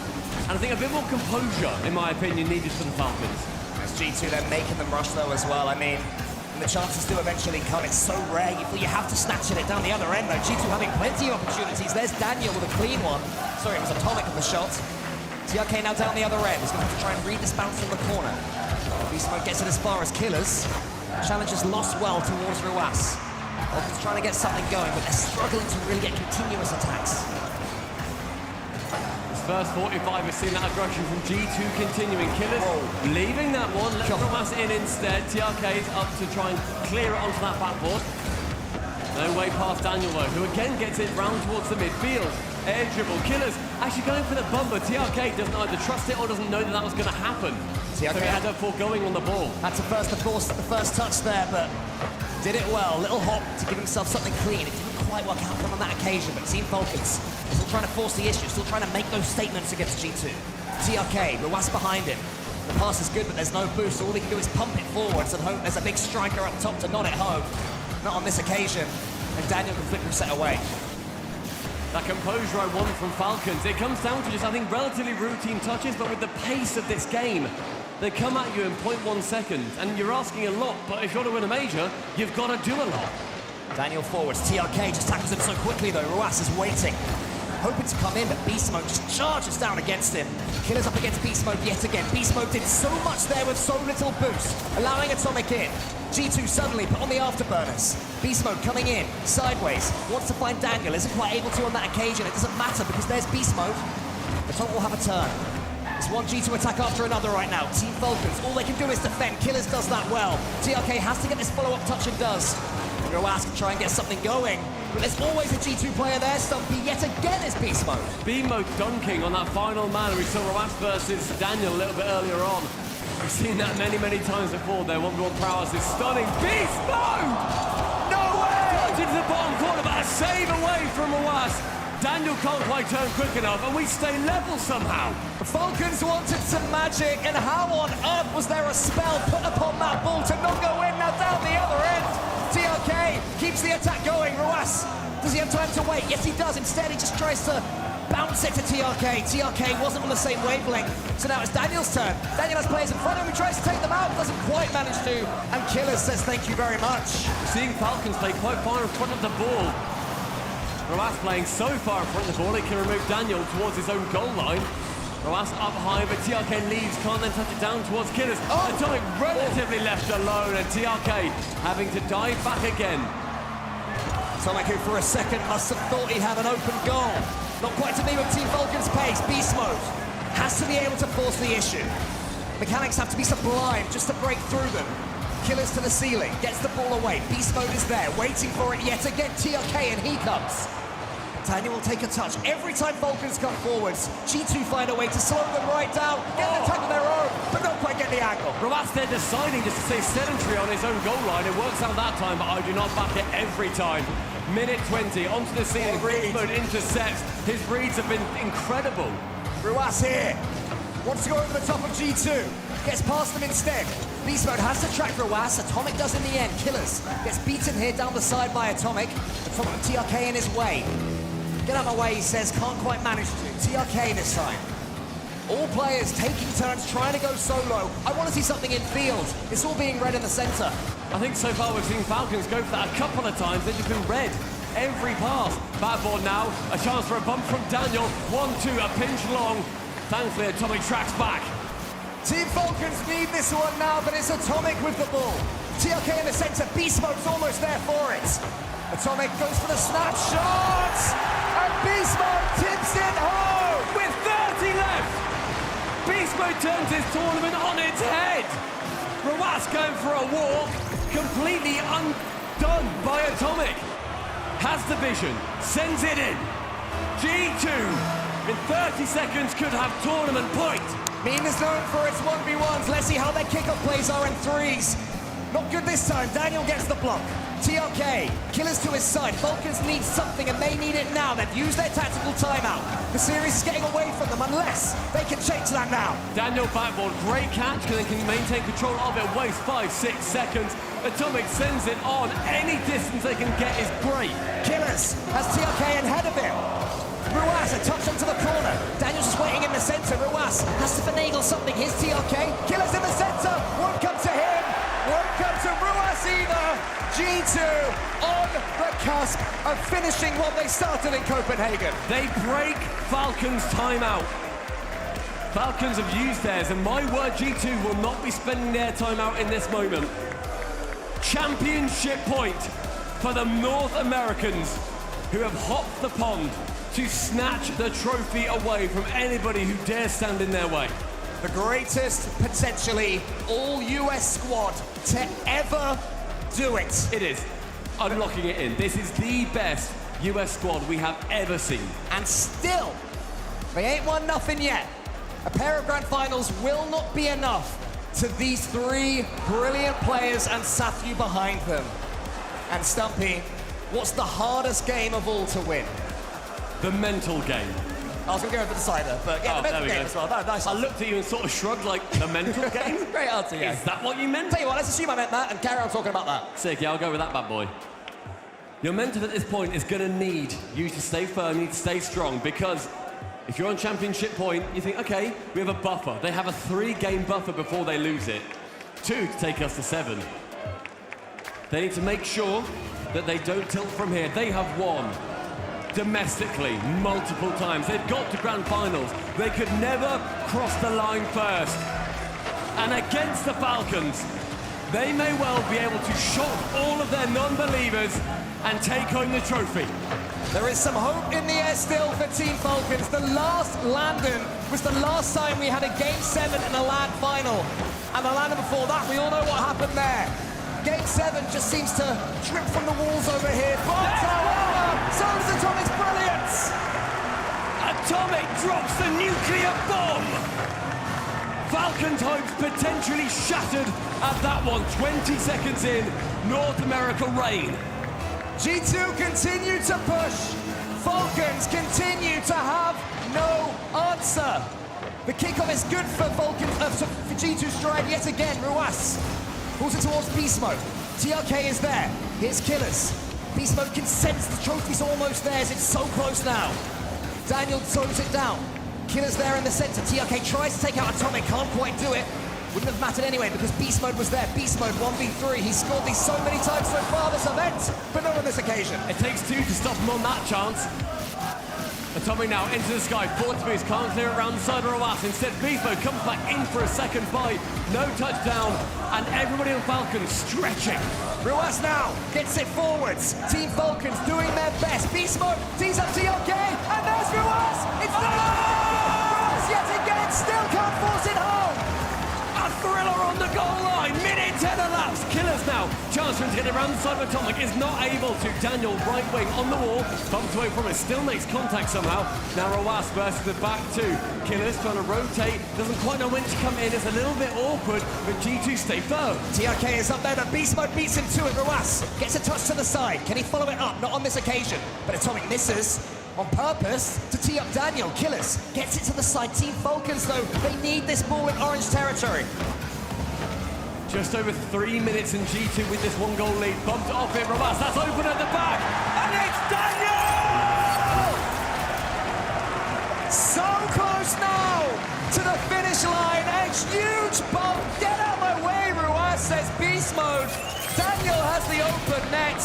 And I think a bit more composure, in my opinion, needed for the Falcons. As G2, they're making them rush though as well. I mean, the chances do eventually come. It's so rare. You have to snatch it down the other end though. G2 having plenty of opportunities. There's Daniel with a clean one. Sorry, it was Atomic with the shot. TRK now down the other end. He's going to have to try and read this bounce from the corner. Beast Mode gets it as far as Killers. Challenge is lost well towards Ruas. Falcons trying to get something going, but they're struggling to really get continuous attacks. This first 45 has seen that aggression from G2 continuing. Killers leaving that one, let Ruas in instead. TRK is up to try and clear it onto that backboard. No way past Daniel though, who again gets it round towards the midfield. Air dribble, Killers actually going for the bumper. TRK doesn't either trust it or doesn't know that was going to happen. TRK so he had to foregoing on the ball. Had to first, of course, the first touch there, but did it well. Little hop to give himself something clean. It didn't quite work out for him on that occasion, but Team Falcons still trying to force the issue, still trying to make those statements against G2. TRK, Ruas behind him. The pass is good, but there's no boost, so all he can do is pump it forwards and hope there's a big striker up top to nod it home. Not on this occasion, and Daniel can flip reset away. That composure I want from Falcons. It comes down to just, I think, relatively routine touches, but with the pace of this game, they come at you in 0.1 seconds, and you're asking a lot, but if you want to win a major, you've got to do a lot. Daniel forwards, TRK just tackles him so quickly though. Ruas is waiting. hoping to come in, but Beast Mode just charges down against him. Killer's up against Beast Mode yet again. Beast Mode did so much there with so little boost, allowing Atomic in. G2 suddenly put on the afterburners. Beast Mode coming in, sideways, wants to find Daniel, isn't quite able to on that occasion. It doesn't matter because there's Beast Mode. Atomic will have a turn. It's one G2 attack after another right now. Team Falcons, all they can do is defend. Killers does that well. TRK has to get this follow-up touch and does. Roas can try and get something going, but there's always a G2 player there. Stumpy yet again is Beast Mode. Beast Mode dunking on that final man. We saw Roas versus Daniel a little bit earlier on. We've seen that many, many times before. Their 1v1 prowess is stunning. Beast Mode! No way! Dodge into the bottom corner, but a save away from Roas. Daniel can't quite turn quick enough, and we stay level somehow. The Falcons wanted some magic, and how on earth was there a spell put upon that ball to not go in? Now down the other end. TRK keeps the attack going. Roas, does he have time to wait? Yes, he does. Instead, he just tries to bounce it to TRK. TRK wasn't on the same wavelength, so now it's Daniel's turn. Daniel has players in front of him. He tries to take them out, doesn't quite manage to, and Killers says thank you very much. Seeing Falcons play quite far in front of the ball. Roas playing so far in front of the ball, he can remove Daniel towards his own goal line. Roas up high, but TRK leaves, can't then touch it down towards Killers. Atomic relatively left alone, and TRK having to dive back again. Atomic, who for a second must have thought he had an open goal. Not quite to me with Team Falcon's pace. Beast Mode has to be able to force the issue. Mechanics have to be sublime just to break through them. Killers to the ceiling, gets the ball away. Beast Mode is there, waiting for it yet again. TRK, and he comes. Daniel will take a touch. Every time Falcons come forwards, G2 find a way to slow them right down, get an attack of their own, but not quite get the angle. Roas there deciding just to stay sedentary on his own goal line. It works out that time, but I do not back it every time. Minute 20, onto the ceiling, Beast Mode intercepts. His reads have been incredible. Roas here, wants to go over the top of G2, gets past them instead. Beast Mode has to track Roas. Atomic does in the end. Killers gets beaten here down the side by Atomic. Atomic with TRK in his way. Get out of my way, he says, can't quite manage to. TRK this time. All players taking turns trying to go solo. I want to see something in field. It's all being red in the center. I think so far we've seen Falcons go for that a couple of times. They've just been red every pass. Backboard now, a chance for a bump from Daniel. 1-2, a pinch long. Thankfully, Atomic tracks back. Team Falcons need this one now, but it's Atomic with the ball. TRK in the center, Beast Mode's almost there for it. Atomic goes for the snapshot, and Beast Mode tips it home. With 30 left, Beast Mode turns his tournament on its head. Roas going for a walk, completely undone by Atomic. Has the vision, sends it in. G2, in 30 seconds, could have tournament point. Meme is known for its 1v1s. Let's see how their kickoff plays are in threes. Not good this time. Daniel gets the block. TRK, Killers to his side. Falcons need something, and they need it now. They've used their tactical timeout. The series is getting away from them unless they can change that now. Daniel backboard, great catch, because they can maintain control of it. Waste 5-6 seconds. Atomic sends it on. Any distance they can get is great. Killers has TRK ahead of him. Roas, a touch onto the corner. Daniel's just waiting in the center. Roas has to finagle something. Here's TRK. Killers in the center. Won't come to him. Won't come to Roas either. G2 on the cusp of finishing what they started in Copenhagen. They break Falcons' timeout. Falcons have used theirs, and my word, G2 will not be spending their timeout in this moment. Championship point for the North Americans, who have hopped the pond to snatch the trophy away from anybody who dares stand in their way. The greatest, potentially, all-US squad to ever do it. It is. Unlocking it in. This is the best US squad we have ever seen. And still, they ain't won nothing yet. A pair of grand finals will not be enough to these three brilliant players and Sathu behind them. And Stumpy, what's the hardest game of all to win? The mental game. I was going to go for the decider, but yeah, the mental game as well. No, nice. I looked at you and sort of shrugged like, the mental game? Great answer, yeah. Is that what you meant? Tell you what, let's assume I meant that and carry on talking about that. Sick, yeah, I'll go with that bad boy. Your mentor at this point is going to need you to stay firm, you need to stay strong, because if you're on championship point, you think, okay, we have a buffer. They have a 3-game buffer before they lose it. 2 to take us to 7. They need to make sure that they don't tilt from here. They have won domestically multiple times. They've got to grand finals. They could never cross the line first. And against the Falcons, they may well be able to shock all of their non-believers and take home the trophy. There is some hope in the air still for Team Falcons. The last London was the last time we had a Game 7 in a LAN final. And the London before that, we all know what happened there. Game 7 just seems to drip from the walls over here. But so does Atomic's brilliance! Atomic drops the nuclear bomb! Falcons' hopes potentially shattered at that one. 20 seconds in, North America reign. G2 continue to push. Falcons continue to have no answer. The kickoff is good for Falcons, for G2 Stride yet again. Ruas pulls it towards Beast Mode. TRK is there. Here's Killers. Beast Mode can sense the trophy's almost theirs. It's so close now. Daniel throws it down. Killers there in the center. TRK tries to take out Atomic, can't quite do it. Wouldn't have mattered anyway because Beast Mode was there. Beast Mode 1v3. He's scored these so many times so far this event, but not on this occasion. It takes two to stop him on that chance. Atomic now into the sky. Forward boost, can't clear it around the side of Ruas. Instead, Beast Mode comes back in for a second bite. No touchdown, and everybody on Falcons stretching. Ruas now gets it forwards. Team Falcons doing their best. Beast Mode tees up TRK, and there's Ruas. It's the Ruas yet again, still can't force it home. A thriller on the goal line. Minute 10 elapsed. Killers now. Chance for him to get it around the side of Atomic. Is not able to. Daniel, right wing on the wall. Bumps away from it. Still makes contact somehow. Now Ruas versus the back two. Killers trying to rotate. Doesn't quite know when to come in. It's a little bit awkward, but G2 stay firm. TRK is up there. The Beast Mode beats him to it. Ruas gets a touch to the side. Can he follow it up? Not on this occasion. But Atomic misses. On purpose to tee up Daniel. Killers gets it to the side. Team Falcons, though, they need this ball in orange territory. Just over 3 minutes in G2 with this one goal lead. Bumped off it, Ruas. That's open at the back. And it's Daniel! So close now to the finish line. A huge bump. Get out of my way, Ruas, says Beast Mode. Daniel has the open net.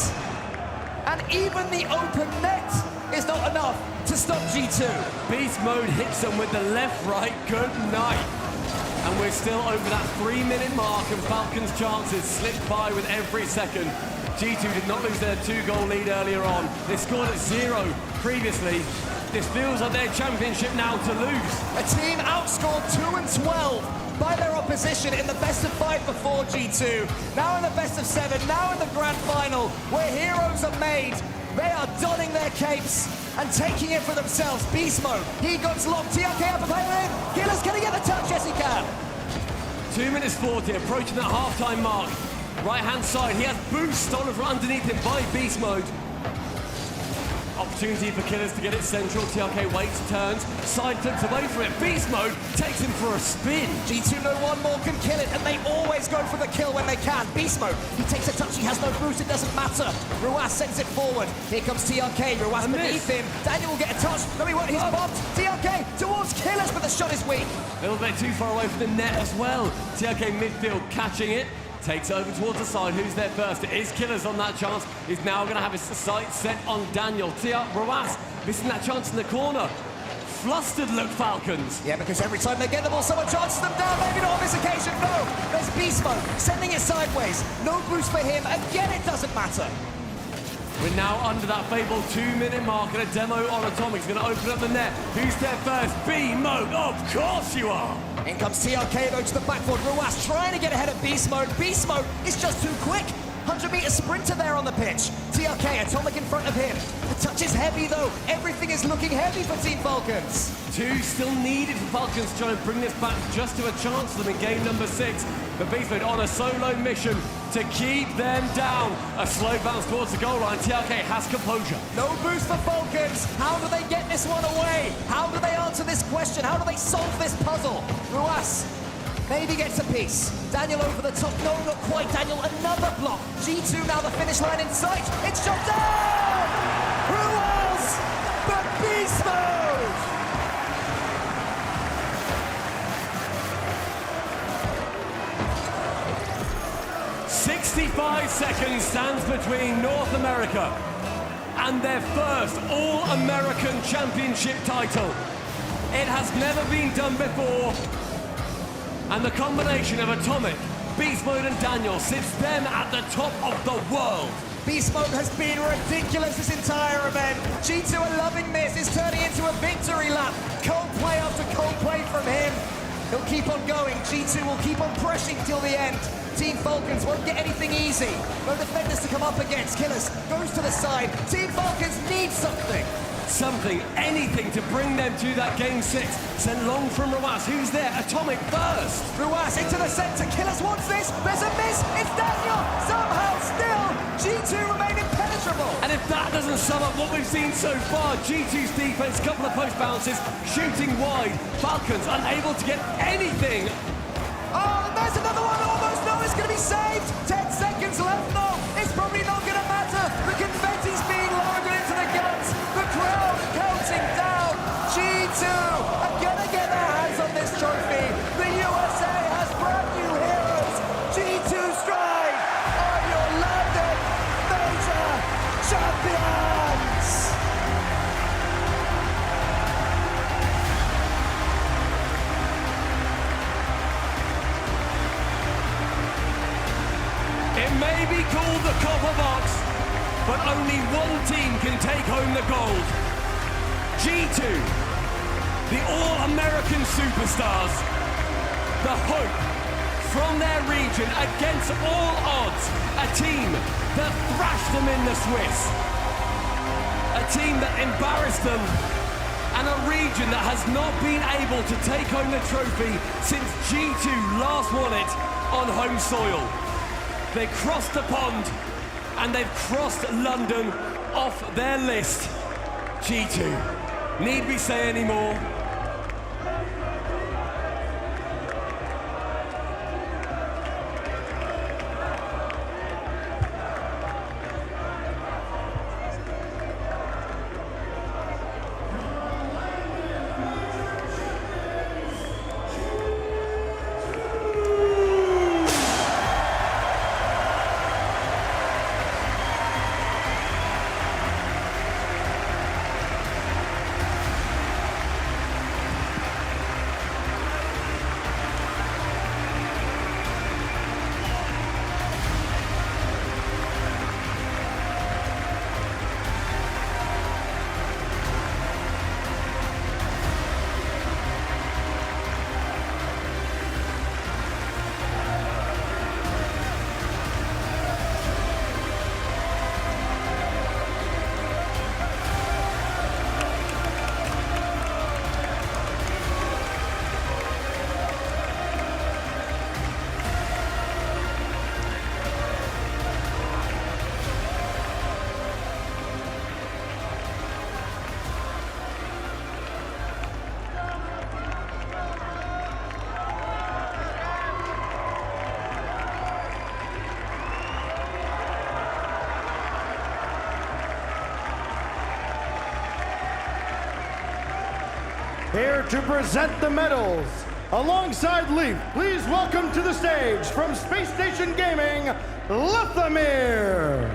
And even the open net is not enough to stop G2. Beast Mode hits them with the left-right good night. And we're still over that 3-minute mark, and Falcons' chances slip by with every second. G2 did not lose their 2-goal lead earlier on. They scored at 0 previously. This feels like their championship now to lose. A team outscored 2 and 12 by their opposition in the best of 5 before G2. Now in the best of 7, now in the grand final, where heroes are made. They are donning their capes and taking it for themselves. Beast Mode, he got locked. TRK up to play with him. Killers, can he get the touch? Yes, he can. 2 minutes 40, approaching that half-time mark. Right-hand side, he has boost stolen from underneath him by Beast Mode. Opportunity for Killers to get it central. TRK waits, turns, side flips away from it. Beast Mode takes him for a spin. G2 know one more can kill it, and they always go for the kill when they can. Beast Mode, he takes a touch, he has no boost, it doesn't matter. Ruas sends it forward. Here comes TRK, Ruas beneath him. Daniel will get a touch. No, he's bombed. TRK towards Killers, but the shot is weak. A little bit too far away from the net as well. TRK midfield catching it. Takes over towards the side. Who's there first? It is Killers on that chance. He's now going to have his sight set on Daniel. Ruas missing that chance in the corner. Flustered look Falcons. Yeah, because every time they get the ball, someone chances them down. Maybe not on this occasion. No, there's Beast Mode sending it sideways. No boost for him. Again, it doesn't matter. We're now under that fabled 2-minute mark, and a demo on Atomic is going to open up the net. Who's there first? B-Mode, of course you are! In comes TRK though to the backboard. Ruas trying to get ahead of Beast Mode. Beast Mode is just too quick. 100-meter sprinter there on the pitch. TRK, Atomic in front of him. The touch is heavy though. Everything is looking heavy for Team Falcons. 2 still needed for Falcons to try and bring this back just to a chance for them in game number 6. But Beast Mode on a solo mission to keep them down. A slow bounce towards the goal line. TRK has composure. No boost for Falcons. How do they get this one away? How do they answer this question? How do they solve this puzzle? Ruas maybe gets a piece. Daniel over the top. No, not quite. Daniel, another block. G2 now the finish line in sight. It's shot down! Ruas! But Beast Mode! "65 seconds stands between North America and their first All-American Championship title. It has never been done before, and the combination of Atomic, Beast Mode and Daniel sits them at the top of the world. Beast Mode has been ridiculous this entire event. G2 are loving this. It's turning into a victory lap. Cold play after cold play from him. He'll keep on going. G2 will keep on pressing till the end. Team Falcons won't get anything easy. No defenders to come up against. Killers goes to the side. Team Falcons need something. Something, anything to bring them to that game 6. Sent long from Ruas. Who's there? Atomic first. Ruas into the center. Killers wants this. There's a miss. It's Daniel. Somehow still G2 remain impenetrable. And if that doesn't sum up what we've seen so far, G2's defense, couple of post bounces, shooting wide. Falcons unable to get anything. Oh, and there's another one. Almost no, it's going to be saved. 10 seconds left though. It's probably not going to matter. The confetti's being lowered into the guns. The crowd counting down. G2 are going to get their hands on this trophy. The USA has brand new heroes. G2 Stride are your London Major champions. It may be called the Copper Box, but only one team can take home the gold. G2, the All-American Superstars, the hope from their region against all odds, a team that thrashed them in the Swiss, a team that embarrassed them, and a region that has not been able to take home the trophy since G2 last won it on home soil. They crossed the pond, and they've crossed London off their list. G2. Need we say any more? Here to present the medals, alongside Leaf, please welcome to the stage from Space Station Gaming, Lethamir.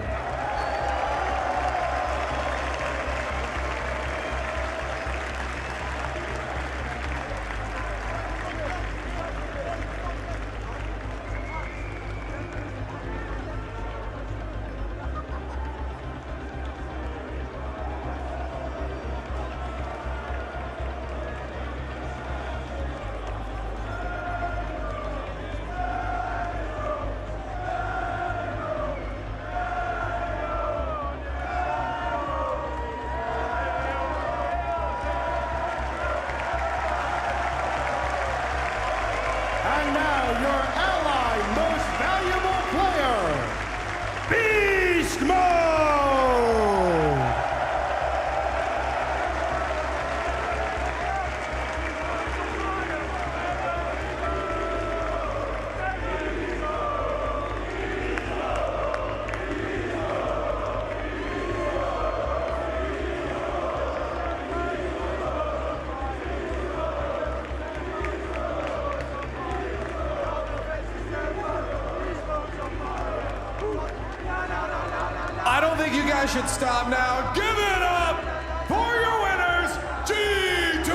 guys should stop now. Give it up for your winners, G2!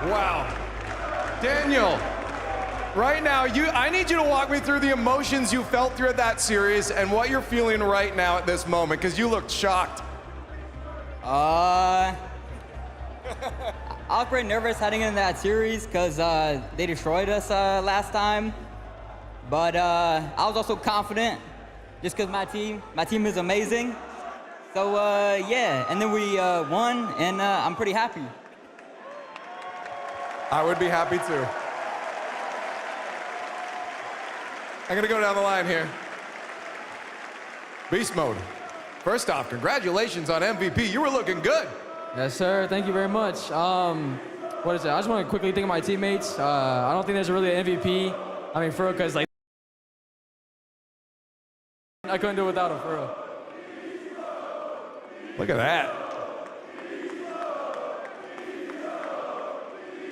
Wow. Daniel, right now, I need you to walk me through the emotions you felt throughout that series and what you're feeling right now at this moment, because you looked shocked. I was pretty nervous heading into that series because they destroyed us last time. But I was also confident just because my team is amazing. So yeah, and then we won, and I'm pretty happy. I would be happy too. I'm gonna go down the line here. Beast mode. First off, congratulations on MVP. You were looking good. Yes, sir. Thank you very much. What is it? I just want to quickly thank my teammates. I don't think there's really an MVP. I mean, for real, because like I couldn't do it without him, for real. Look at that.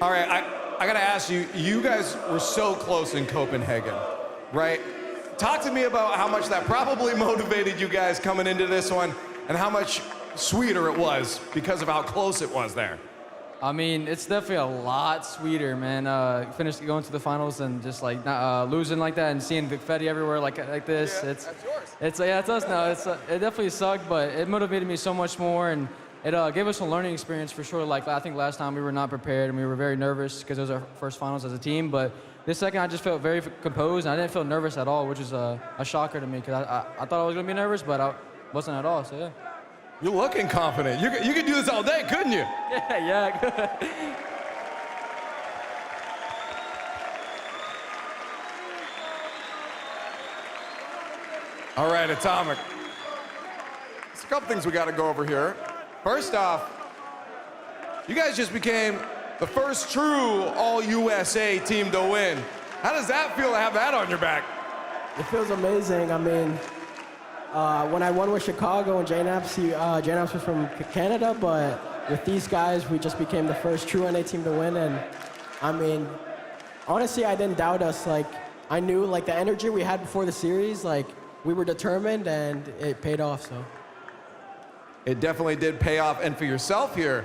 All right, I gotta ask you, you guys were so close in Copenhagen, right? Talk to me about how much that probably motivated you guys coming into this one and how much sweeter it was because of how close it was there. I mean, it's definitely a lot sweeter, man. Finished going to the finals and just like not, losing like that and seeing confetti everywhere like this. Yeah, it's that's yours. It's yeah, it's us now. It definitely sucked, but it motivated me so much more, and it gave us a learning experience for sure. Like I think last time we were not prepared and we were very nervous because it was our first finals as a team. But this second I just felt very composed and I didn't feel nervous at all, which is a shocker to me because I thought I was gonna be nervous, but I wasn't at all. So yeah. You're looking confident. You could do this all day, couldn't you? Yeah. All right, Atomic. There's a couple things we got to go over here. First off, you guys just became the first true All-USA team to win. How does that feel to have that on your back? It feels amazing. I mean, when I won with Chicago and J-Naps was from Canada, but with these guys, we just became the first true NA team to win. And I mean, honestly, I didn't doubt us. Like, I knew like the energy we had before the series, like we were determined and it paid off, so. It definitely did pay off. And for yourself here,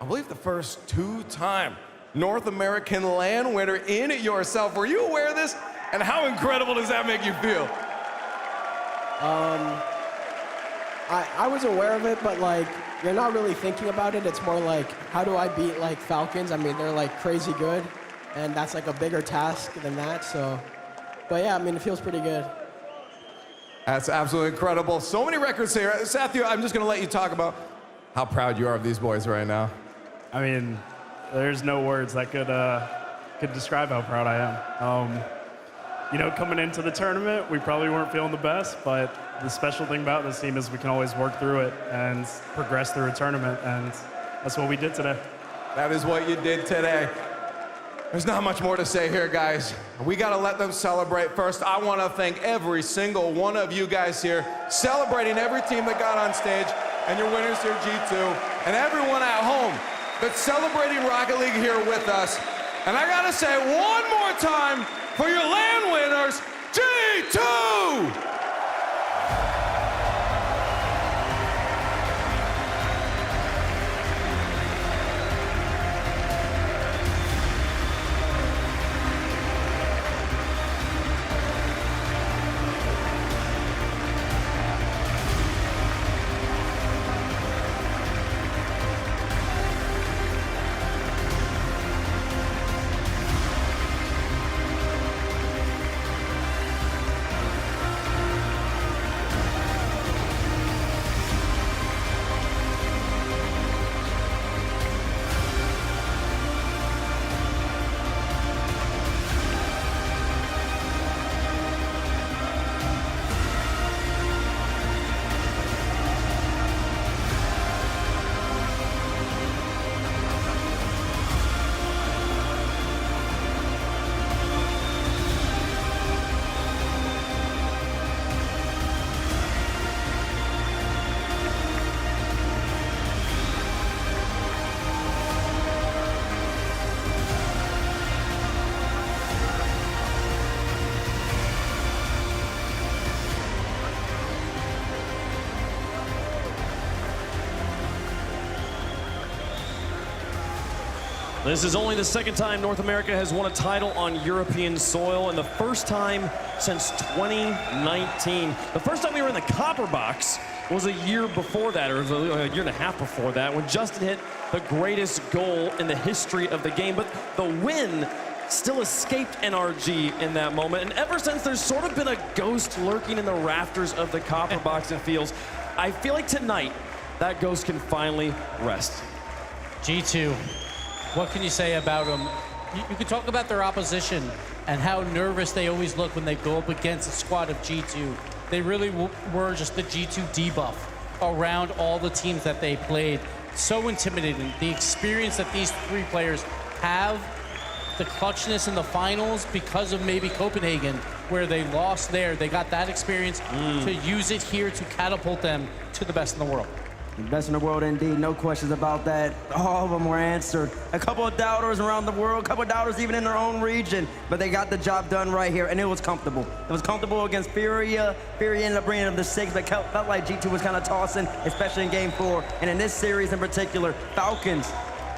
I believe the first two-time North American LAN winner in it yourself. Were you aware of this? And how incredible does that make you feel? I was aware of it, but like, you're not really thinking about it. It's more like, how do I beat like Falcons? I mean, they're like crazy good, and that's like a bigger task than that, so. But yeah, I mean, it feels pretty good. That's absolutely incredible. So many records here. Satya, I'm just gonna let you talk about how proud you are of these boys right now. I mean, there's no words that could describe how proud I am. You know, coming into the tournament, we probably weren't feeling the best, but the special thing about this team is we can always work through it and progress through a tournament, and that's what we did today. That is what you did today. There's not much more to say here, guys. We gotta let them celebrate. First, I wanna thank every single one of you guys here, celebrating every team that got on stage, and your winners here, G2, and everyone at home that's celebrating Rocket League here with us. And I gotta say one more time, for your LAN winners, G2! This is only the second time North America has won a title on European soil, and the first time since 2019. The first time we were in the copper box was a year before that, or a year and a half before that, when Justin hit the greatest goal in the history of the game. But the win still escaped NRG in that moment, and ever since there's sort of been a ghost lurking in the rafters of the copper box, it feels. I feel like tonight, that ghost can finally rest. G2, what can you say about them? You can talk about their opposition and how nervous they always look when they go up against a squad of G2. They really were just the G2 debuff around all the teams that they played. So intimidating. The experience that these three players have, the clutchness in the finals because of maybe Copenhagen, where they lost there. They got that experience to use it here to catapult them to the best in the world. Best in the world indeed, no questions about that. All of them were answered. A couple of doubters around the world, a couple of doubters even in their own region, but they got the job done right here, and it was comfortable. It was comfortable against Furia. Furia ended up bringing them the 6, but felt like G2 was kind of tossing, especially in Game 4. And in this series in particular, Falcons,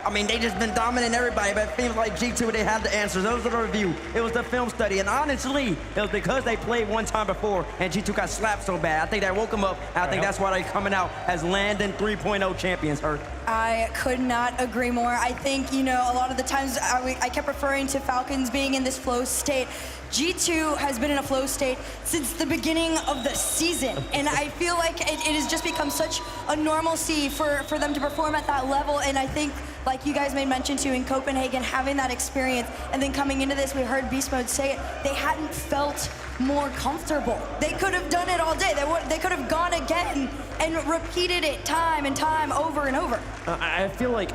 I mean, they just been dominating everybody, but it seems like G2, they had the answers. Those are the review. It was the film study, and honestly, it was because they played one time before, and G2 got slapped so bad. I think that woke them up, and I think that's why they're coming out as London 3.0 champions, Hurt. I could not agree more. I think, you know, a lot of the times I kept referring to Falcons being in this flow state. G2 has been in a flow state since the beginning of the season, and I feel like it has just become such a normalcy for them to perform at that level. And I think, like you guys made mention to in Copenhagen, having that experience, and then coming into this, we heard Beast Mode say it, they hadn't felt more comfortable. They could have done it all day. They could have gone again and repeated it time and time over and over. I feel like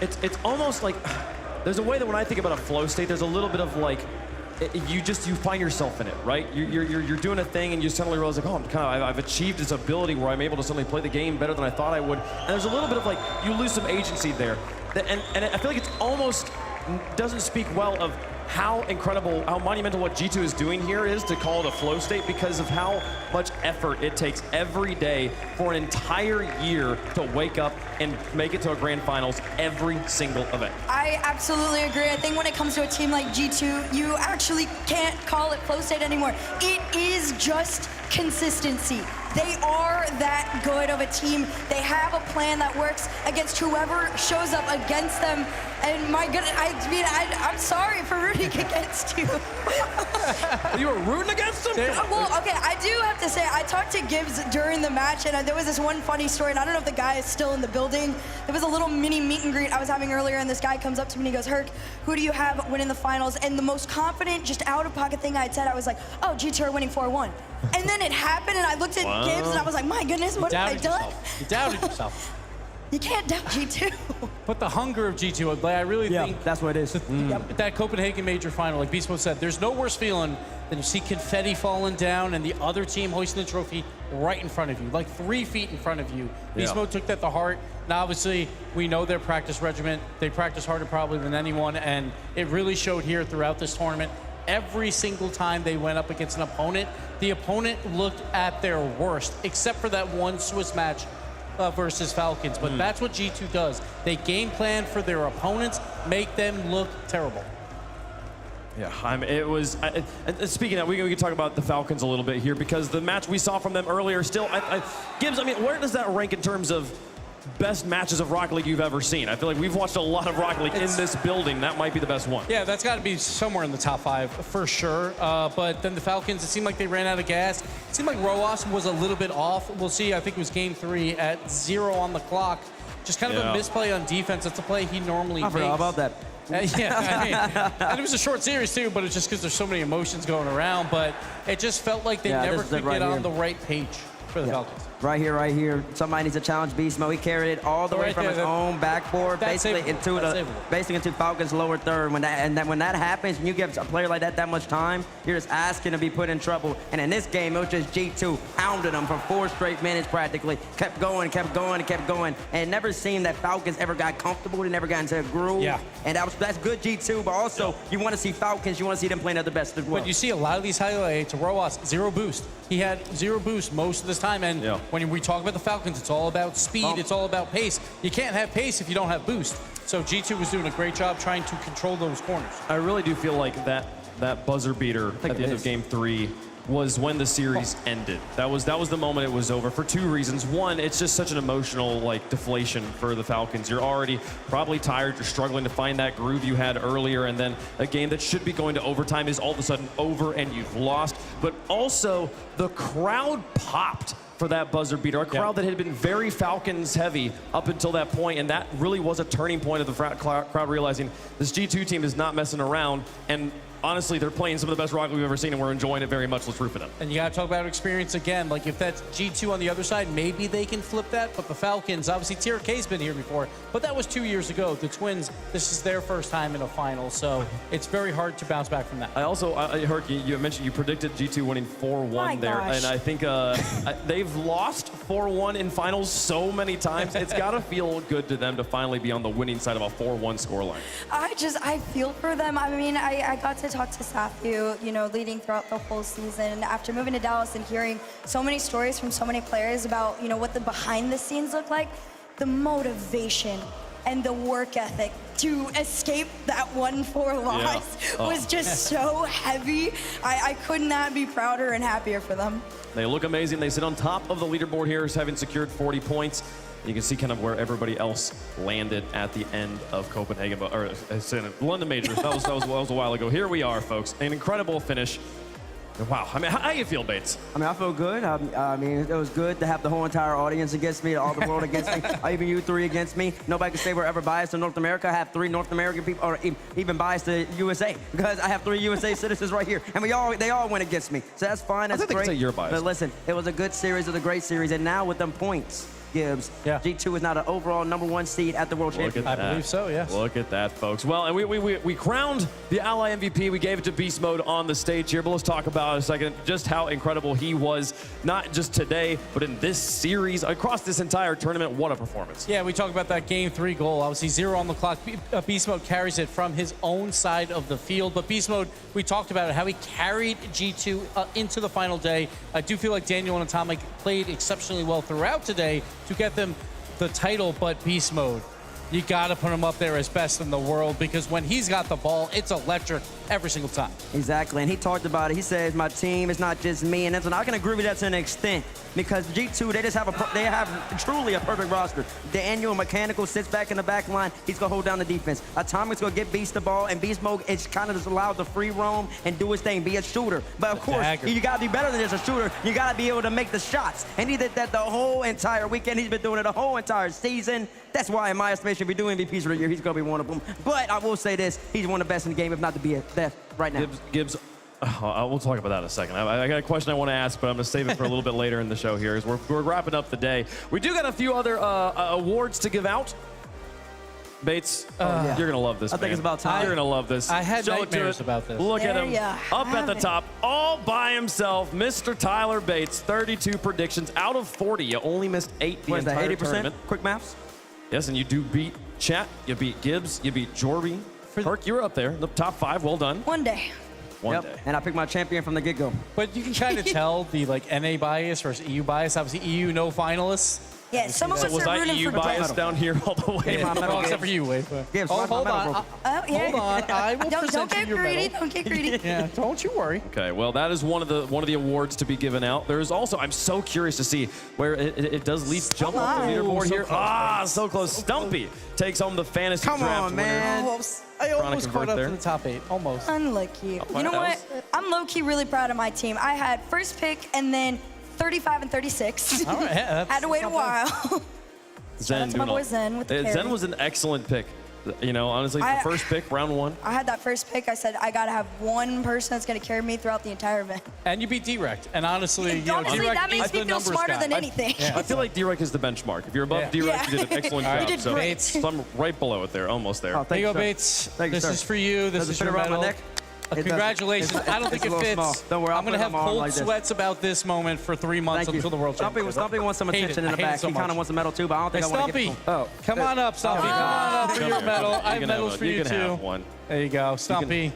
it's almost like there's a way that when I think about a flow state, there's a little bit of like, you find yourself in it, right? You're doing a thing and you suddenly realize like, oh, I've achieved this ability where I'm able to suddenly play the game better than I thought I would. And there's a little bit of like, you lose some agency there. And I feel like it's almost doesn't speak well of how incredible, how monumental what G2 is doing here is to call it a flow state, because of how much effort it takes every day for an entire year to wake up and make it to a grand finals every single event. I absolutely agree. I think when it comes to a team like G2, you actually can't call it flow state anymore. It is just consistency. They are that good of a team. They have a plan that works against whoever shows up against them. And my goodness, I'm sorry for rooting against you. You were rooting against them? Well, okay, I do have to say, I talked to Gibbs during the match, and there was this one funny story, and I don't know if the guy is still in the building. There was a little mini meet and greet I was having earlier, and this guy comes up to me and he goes, Herc, who do you have winning the finals? And the most confident, just out-of-pocket thing I had said, I was like, oh, G2 are winning 4-1. And then it happened, and I looked at Gibbs, and I was like, my goodness, what have I done? You doubted yourself. You can't doubt G2. But the hunger of G2, I really think that's what it is. That Copenhagen Major final, like Beast Mode said, there's no worse feeling than you see confetti falling down and the other team hoisting the trophy right in front of you, like 3 feet in front of you. Beast Mode took that to heart. Now, obviously, we know their practice regimen. They practice harder probably than anyone, and it really showed here throughout this tournament. Every single time they went up against an opponent, the opponent looked at their worst, except for that one Swiss match versus Falcons. But that's what G2 does. They game plan for their opponents, make them look terrible. Yeah, it was. Speaking of that, we can talk about the Falcons a little bit here, because the match we saw from them earlier still, Gibbs, I mean, where does that rank in terms of best matches of Rocket League you've ever seen? I feel like we've watched a lot of Rocket League in this building. That might be the best one. Yeah, that's got to be somewhere in the top 5 for sure. But then the Falcons, it seemed like they ran out of gas. It seemed like Roas was a little bit off. We'll see. I think it was game 3 at 0 on the clock. Just kind of a misplay on defense. That's a play he normally makes. I forgot about that. Yeah, I mean, and it was a short series too, but it's just because there's so many emotions going around. But it just felt like they never could get on the right page for the Falcons. Right here. Somebody needs to challenge Beast Mode. He carried it all the way from his own backboard, basically into Falcons' lower third. When that happens, and you give a player like that much time, you're just asking to be put in trouble. And in this game, it was just G2 pounded them for 4 straight minutes practically. Kept going. And it never seemed that Falcons ever got comfortable. They never got into a groove. Yeah. And that's good G2, but also you want to see Falcons, you want to see them playing at their best as well. But you see a lot of these highlights, Roas, 0 boost. He had 0 boost most of this time, and when we talk about the Falcons, it's all about speed, it's all about pace. You can't have pace if you don't have boost. So G2 was doing a great job trying to control those corners. I really do feel like that buzzer beater at the end of Game 3 was when the series ended. That was the moment it was over for two reasons. One, it's just such an emotional deflation for the Falcons. You're already probably tired. You're struggling to find that groove you had earlier, and then a game that should be going to overtime is all of a sudden over and you've lost. But also, the crowd popped for that buzzer beater. A crowd that had been very Falcons heavy up until that point, and that really was a turning point of the crowd realizing this G2 team is not messing around, and honestly, they're playing some of the best rock we've ever seen, and we're enjoying it very much. Let's root for them. And you got to talk about experience again. Like, if that's G2 on the other side, maybe they can flip that. But the Falcons, obviously, TRK's been here before, but that was 2 years ago. The Twins, this is their first time in a final, so it's very hard to bounce back from that. I also, Herc, you mentioned you predicted G2 winning 4-1 there, and I think they've lost 4-1 in finals so many times. It's got to feel good to them to finally be on the winning side of a 4-1 scoreline. I feel for them. I mean, I got to talk to Sathu, leading throughout the whole season. After moving to Dallas and hearing so many stories from so many players about, what the behind the scenes look like, the motivation and the work ethic to escape that 1-4 loss was just so heavy. I could not be prouder and happier for them. They look amazing. They sit on top of the leaderboard here, having secured 40 points. You can see kind of where everybody else landed at the end of Copenhagen, or London Major. That was a while ago. Here we are, folks. An incredible finish. Wow. I mean, how do you feel, Bates? I mean, I feel good. I mean, it was good to have the whole entire audience against me, all the world against me, even you three against me. Nobody can say we're ever biased to North America. I have 3 North American people, or even biased to USA, because I have 3 USA citizens right here, and they all went against me. So that's fine. That's I think great. they can say you're biased. But listen, it was a good series. It was a great series, and now with them points, Gibbs, G2 is now the overall #1 seed at the World Championship. I believe so, yes. Look at that, folks. Well, and we crowned the Ally MVP. We gave it to Beast Mode on the stage here, but let's talk about in a second just how incredible he was, not just today, but in this series, across this entire tournament. What a performance. Yeah, we talk about that Game 3 goal. Obviously, 0 on the clock. Beast Mode carries it from his own side of the field, but Beast Mode, we talked about it, how he carried G2 into the final day. I do feel like Daniel and Atomic played exceptionally well throughout today to get them the title, but Beast Mode, you gotta put him up there as best in the world, because when he's got the ball, it's electric every single time. Exactly, and he talked about it. He says, my team, it's not just me, and I can agree with that to an extent, because G2, they have truly a perfect roster. Daniel, mechanical, sits back in the back line. He's gonna hold down the defense. Atomic's gonna get Beast the ball, and Beast Mode is kind of just allowed to free roam and do his thing, be a shooter. But of course, you gotta be better than just a shooter. You gotta be able to make the shots, and he did that the whole entire weekend. He's been doing it the whole entire season. That's why, in my estimation, if you're doing MVPs for the year, he's gonna be one of them. But I will say this, he's one of the best in the game, if not to be best right now. Gibbs, we'll talk about that in a second. I got a question I want to ask, but I'm going to save it for a little bit later in the show here, as we're wrapping up the day. We do got a few other awards to give out. Bates, you're going to love this, I think it's about time. You're going to love this. I had Show it to nightmares it. about this. Look at him, up at the top, all by himself, Mr. Tyler Bates, 32 predictions out of 40. You only missed 8 the entire 80%? tournament. Quick maths? Yes, and you do beat Chat, you beat Gibbs, you beat Jorby. Herc, you were up there, the top 5, well done. One day. One day. And I picked my champion from the get-go. But you can kind of tell the NA bias versus EU bias. Obviously, EU no finalists. Yeah, some of us was are I rooting EU for bias down here all the way? Well, except for you, Wade. Hold on. Hold on. I will Don't present get you your greedy. medal. Don't get greedy. Yeah, don't you worry. Okay, well, that is one of the awards to be given out. There's also, I'm so curious to see where it does at least jump off the leaderboard so here. close, So close. Stumpy takes home the fantasy draft man. winner. I almost Convert caught up there. to the top 8. Almost. Unlucky. You know what? I'm low-key really proud of my team. I had first pick and then 35 and 36. All right, had to wait a while. Shout out to my boy Zen with the carry. Zen was an excellent pick. You know, honestly, for first pick, round 1. I had that first pick. I said, I got to have one person that's going to carry me throughout the entire event. And you beat Direct. And honestly, Honestly, Direct that makes is me the feel numbers smarter guy. than anything. I feel like Direct is the benchmark. If you're above Direct, you did an excellent You job. did So, great. so I'm right below it there, almost there. There you go, Bates. Thank you, This sir. is for you. This Does it is fit your around my medal. neck? It Congratulations. doesn't. I don't think It's it a little fits. small. Don't worry, I'll I'm going to put have it on my arm cold like this. sweats about this moment for 3 months Thank you. until the World Championship. Stumpy wants some attention in the back. He kind of wants a medal too, but I don't think I want to give it to him. Come on up, Stumpy. Come on up for your medal. I have medals for you, You can too. have one. There you go. Stumpy.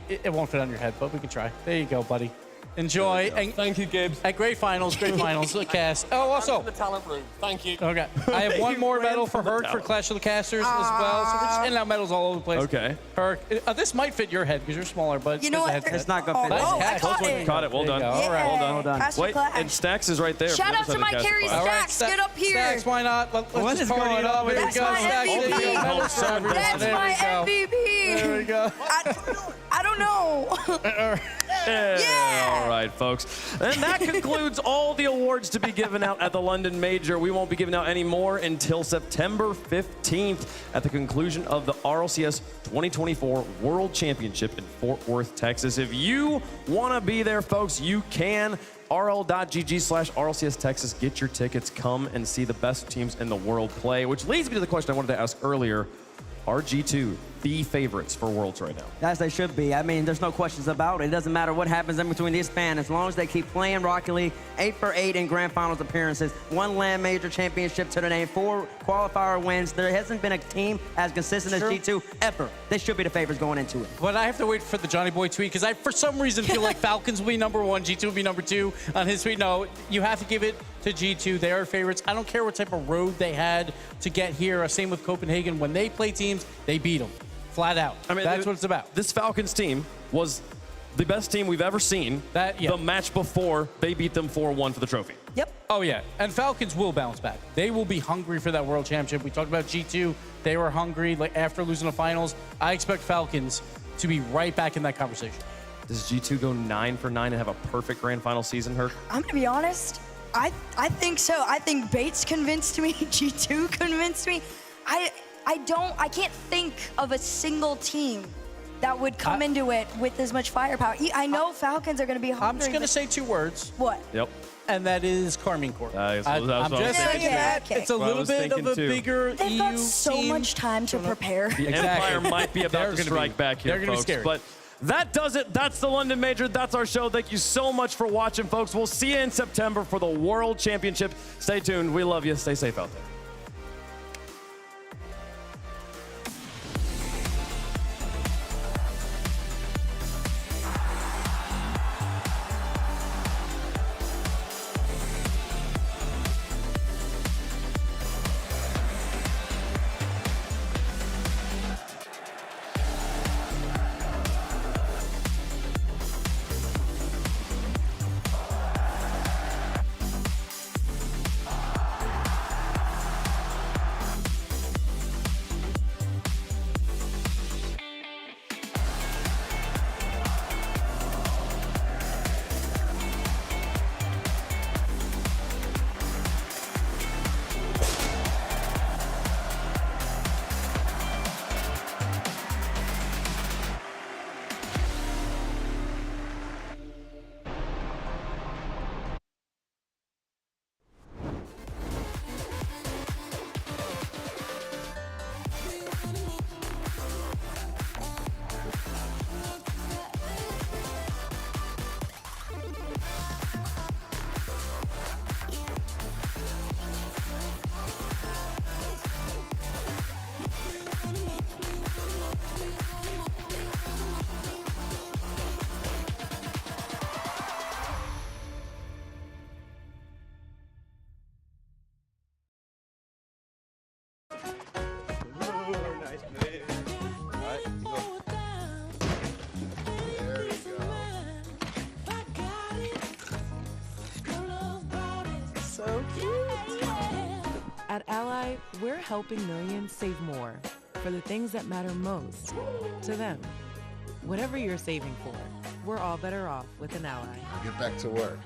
It won't fit on your head, but we can try. There you go, buddy. Enjoy. And thank you, Gibbs. At great finals, Cass. Oh, also. The talent room. Thank you. Okay. I have one more medal for Herc for Clash of the Casters as well. So we're just handing out medals all over the place. Okay. Herc, this might fit your head because you're smaller, but you know what? It's not gonna fit. Nice catch. Caught it. Well done. All right. Well done. Pass your Wait, clash. and Stacks is right there. Shout out to my carry Stacks. Get up here. Stacks, why not? Let's What just is party going it up. on with There we That's go. my Stacks, MVP. there you go. Medals for everyone. That's There my we go. MVP. There we go. I don't know. Yeah. All right, folks. And that concludes all the awards to be given out at the London Major. We won't be giving out any more until September 15th at the conclusion of the RLCS 2024 World Championship in Fort Worth, Texas. If you want to be there, folks, you can. rl.gg/RLCS Texas. Get your tickets. Come and see the best teams in the world play, which leads me to the question I wanted to ask earlier. Are G2 the favorites for Worlds right now? As they should be. I mean, there's no questions about it. It doesn't matter what happens in between these span. As long as they keep playing Rocket League, 8 for 8 in Grand Finals appearances, 1 LAN Major championship to the name, 4 qualifier wins. There hasn't been a team as consistent as G2 ever. They should be the favorites going into it. But I have to wait for the Johnny Boy tweet because I, for some reason, feel like Falcons will be number 1, G2 will be number 2 on his tweet. No, you have to give it to G2. They are favorites. I don't care what type of road they had to get here. Same with Copenhagen. When they play teams, they beat them. Flat out. I mean, that's what it's about. This Falcons team was the best team we've ever seen. The match before, they beat them 4-1 for the trophy. Yep. Oh, yeah. And Falcons will bounce back. They will be hungry for that World Championship. We talked about G2. They were hungry after losing the finals. I expect Falcons to be right back in that conversation. Does G2 go 9 for 9 and have a perfect grand final season, Herc? I'm going to be honest. I think so. I think Bates convinced me. G2 convinced me. I can't think of a single team that would come into it with as much firepower. I know Falcons are going to be hungry. I'm just going to say 2 words. What? Yep. And that is Carmine Corp. I'm just saying that. It's a little bit of a bigger They've EU got so team. much time to prepare. The Empire might be about to strike back here, they're gonna folks. be scary. But that does it. That's the London Major. That's our show. Thank you so much for watching, folks. We'll see you in September for the World Championship. Stay tuned. We love you. Stay safe out there. At Ally, we're helping millions save more for the things that matter most to them. Whatever you're saving for, we're all better off with an Ally. Get back to work.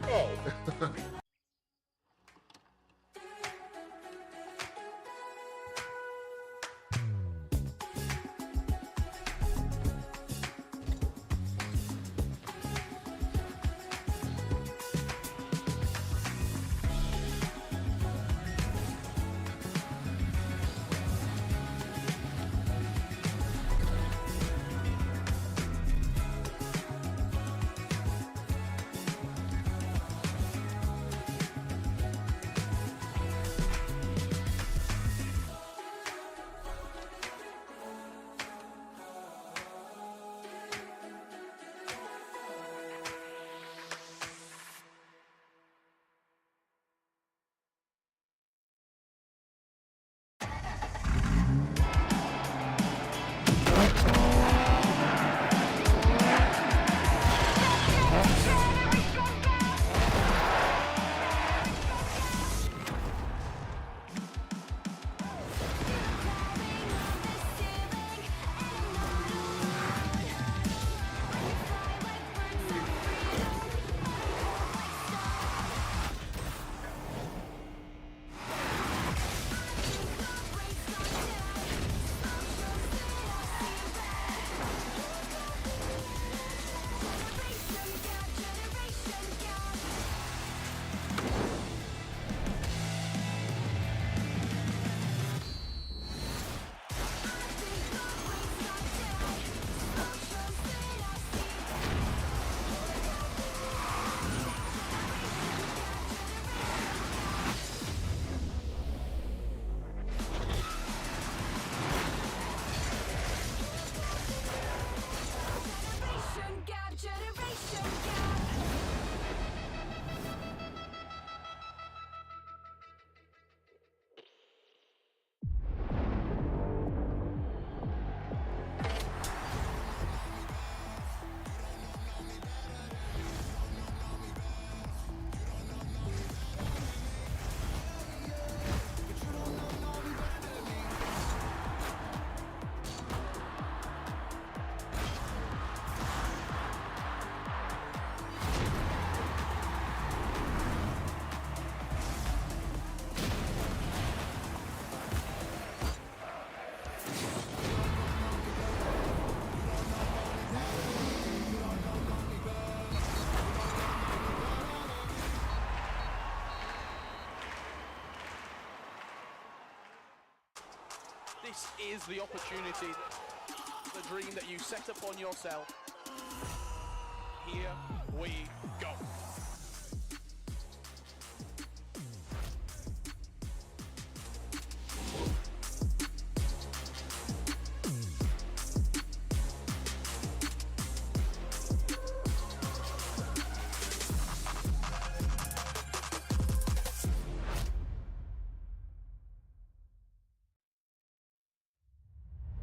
This is the opportunity, the dream that you set upon yourself. Here we go.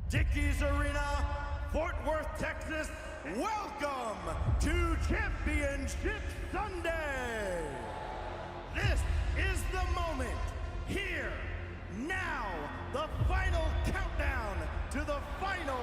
Dickies Arena, Fort Worth, Texas, welcome to Championship Sunday. This is the moment, here, now, the final countdown to the final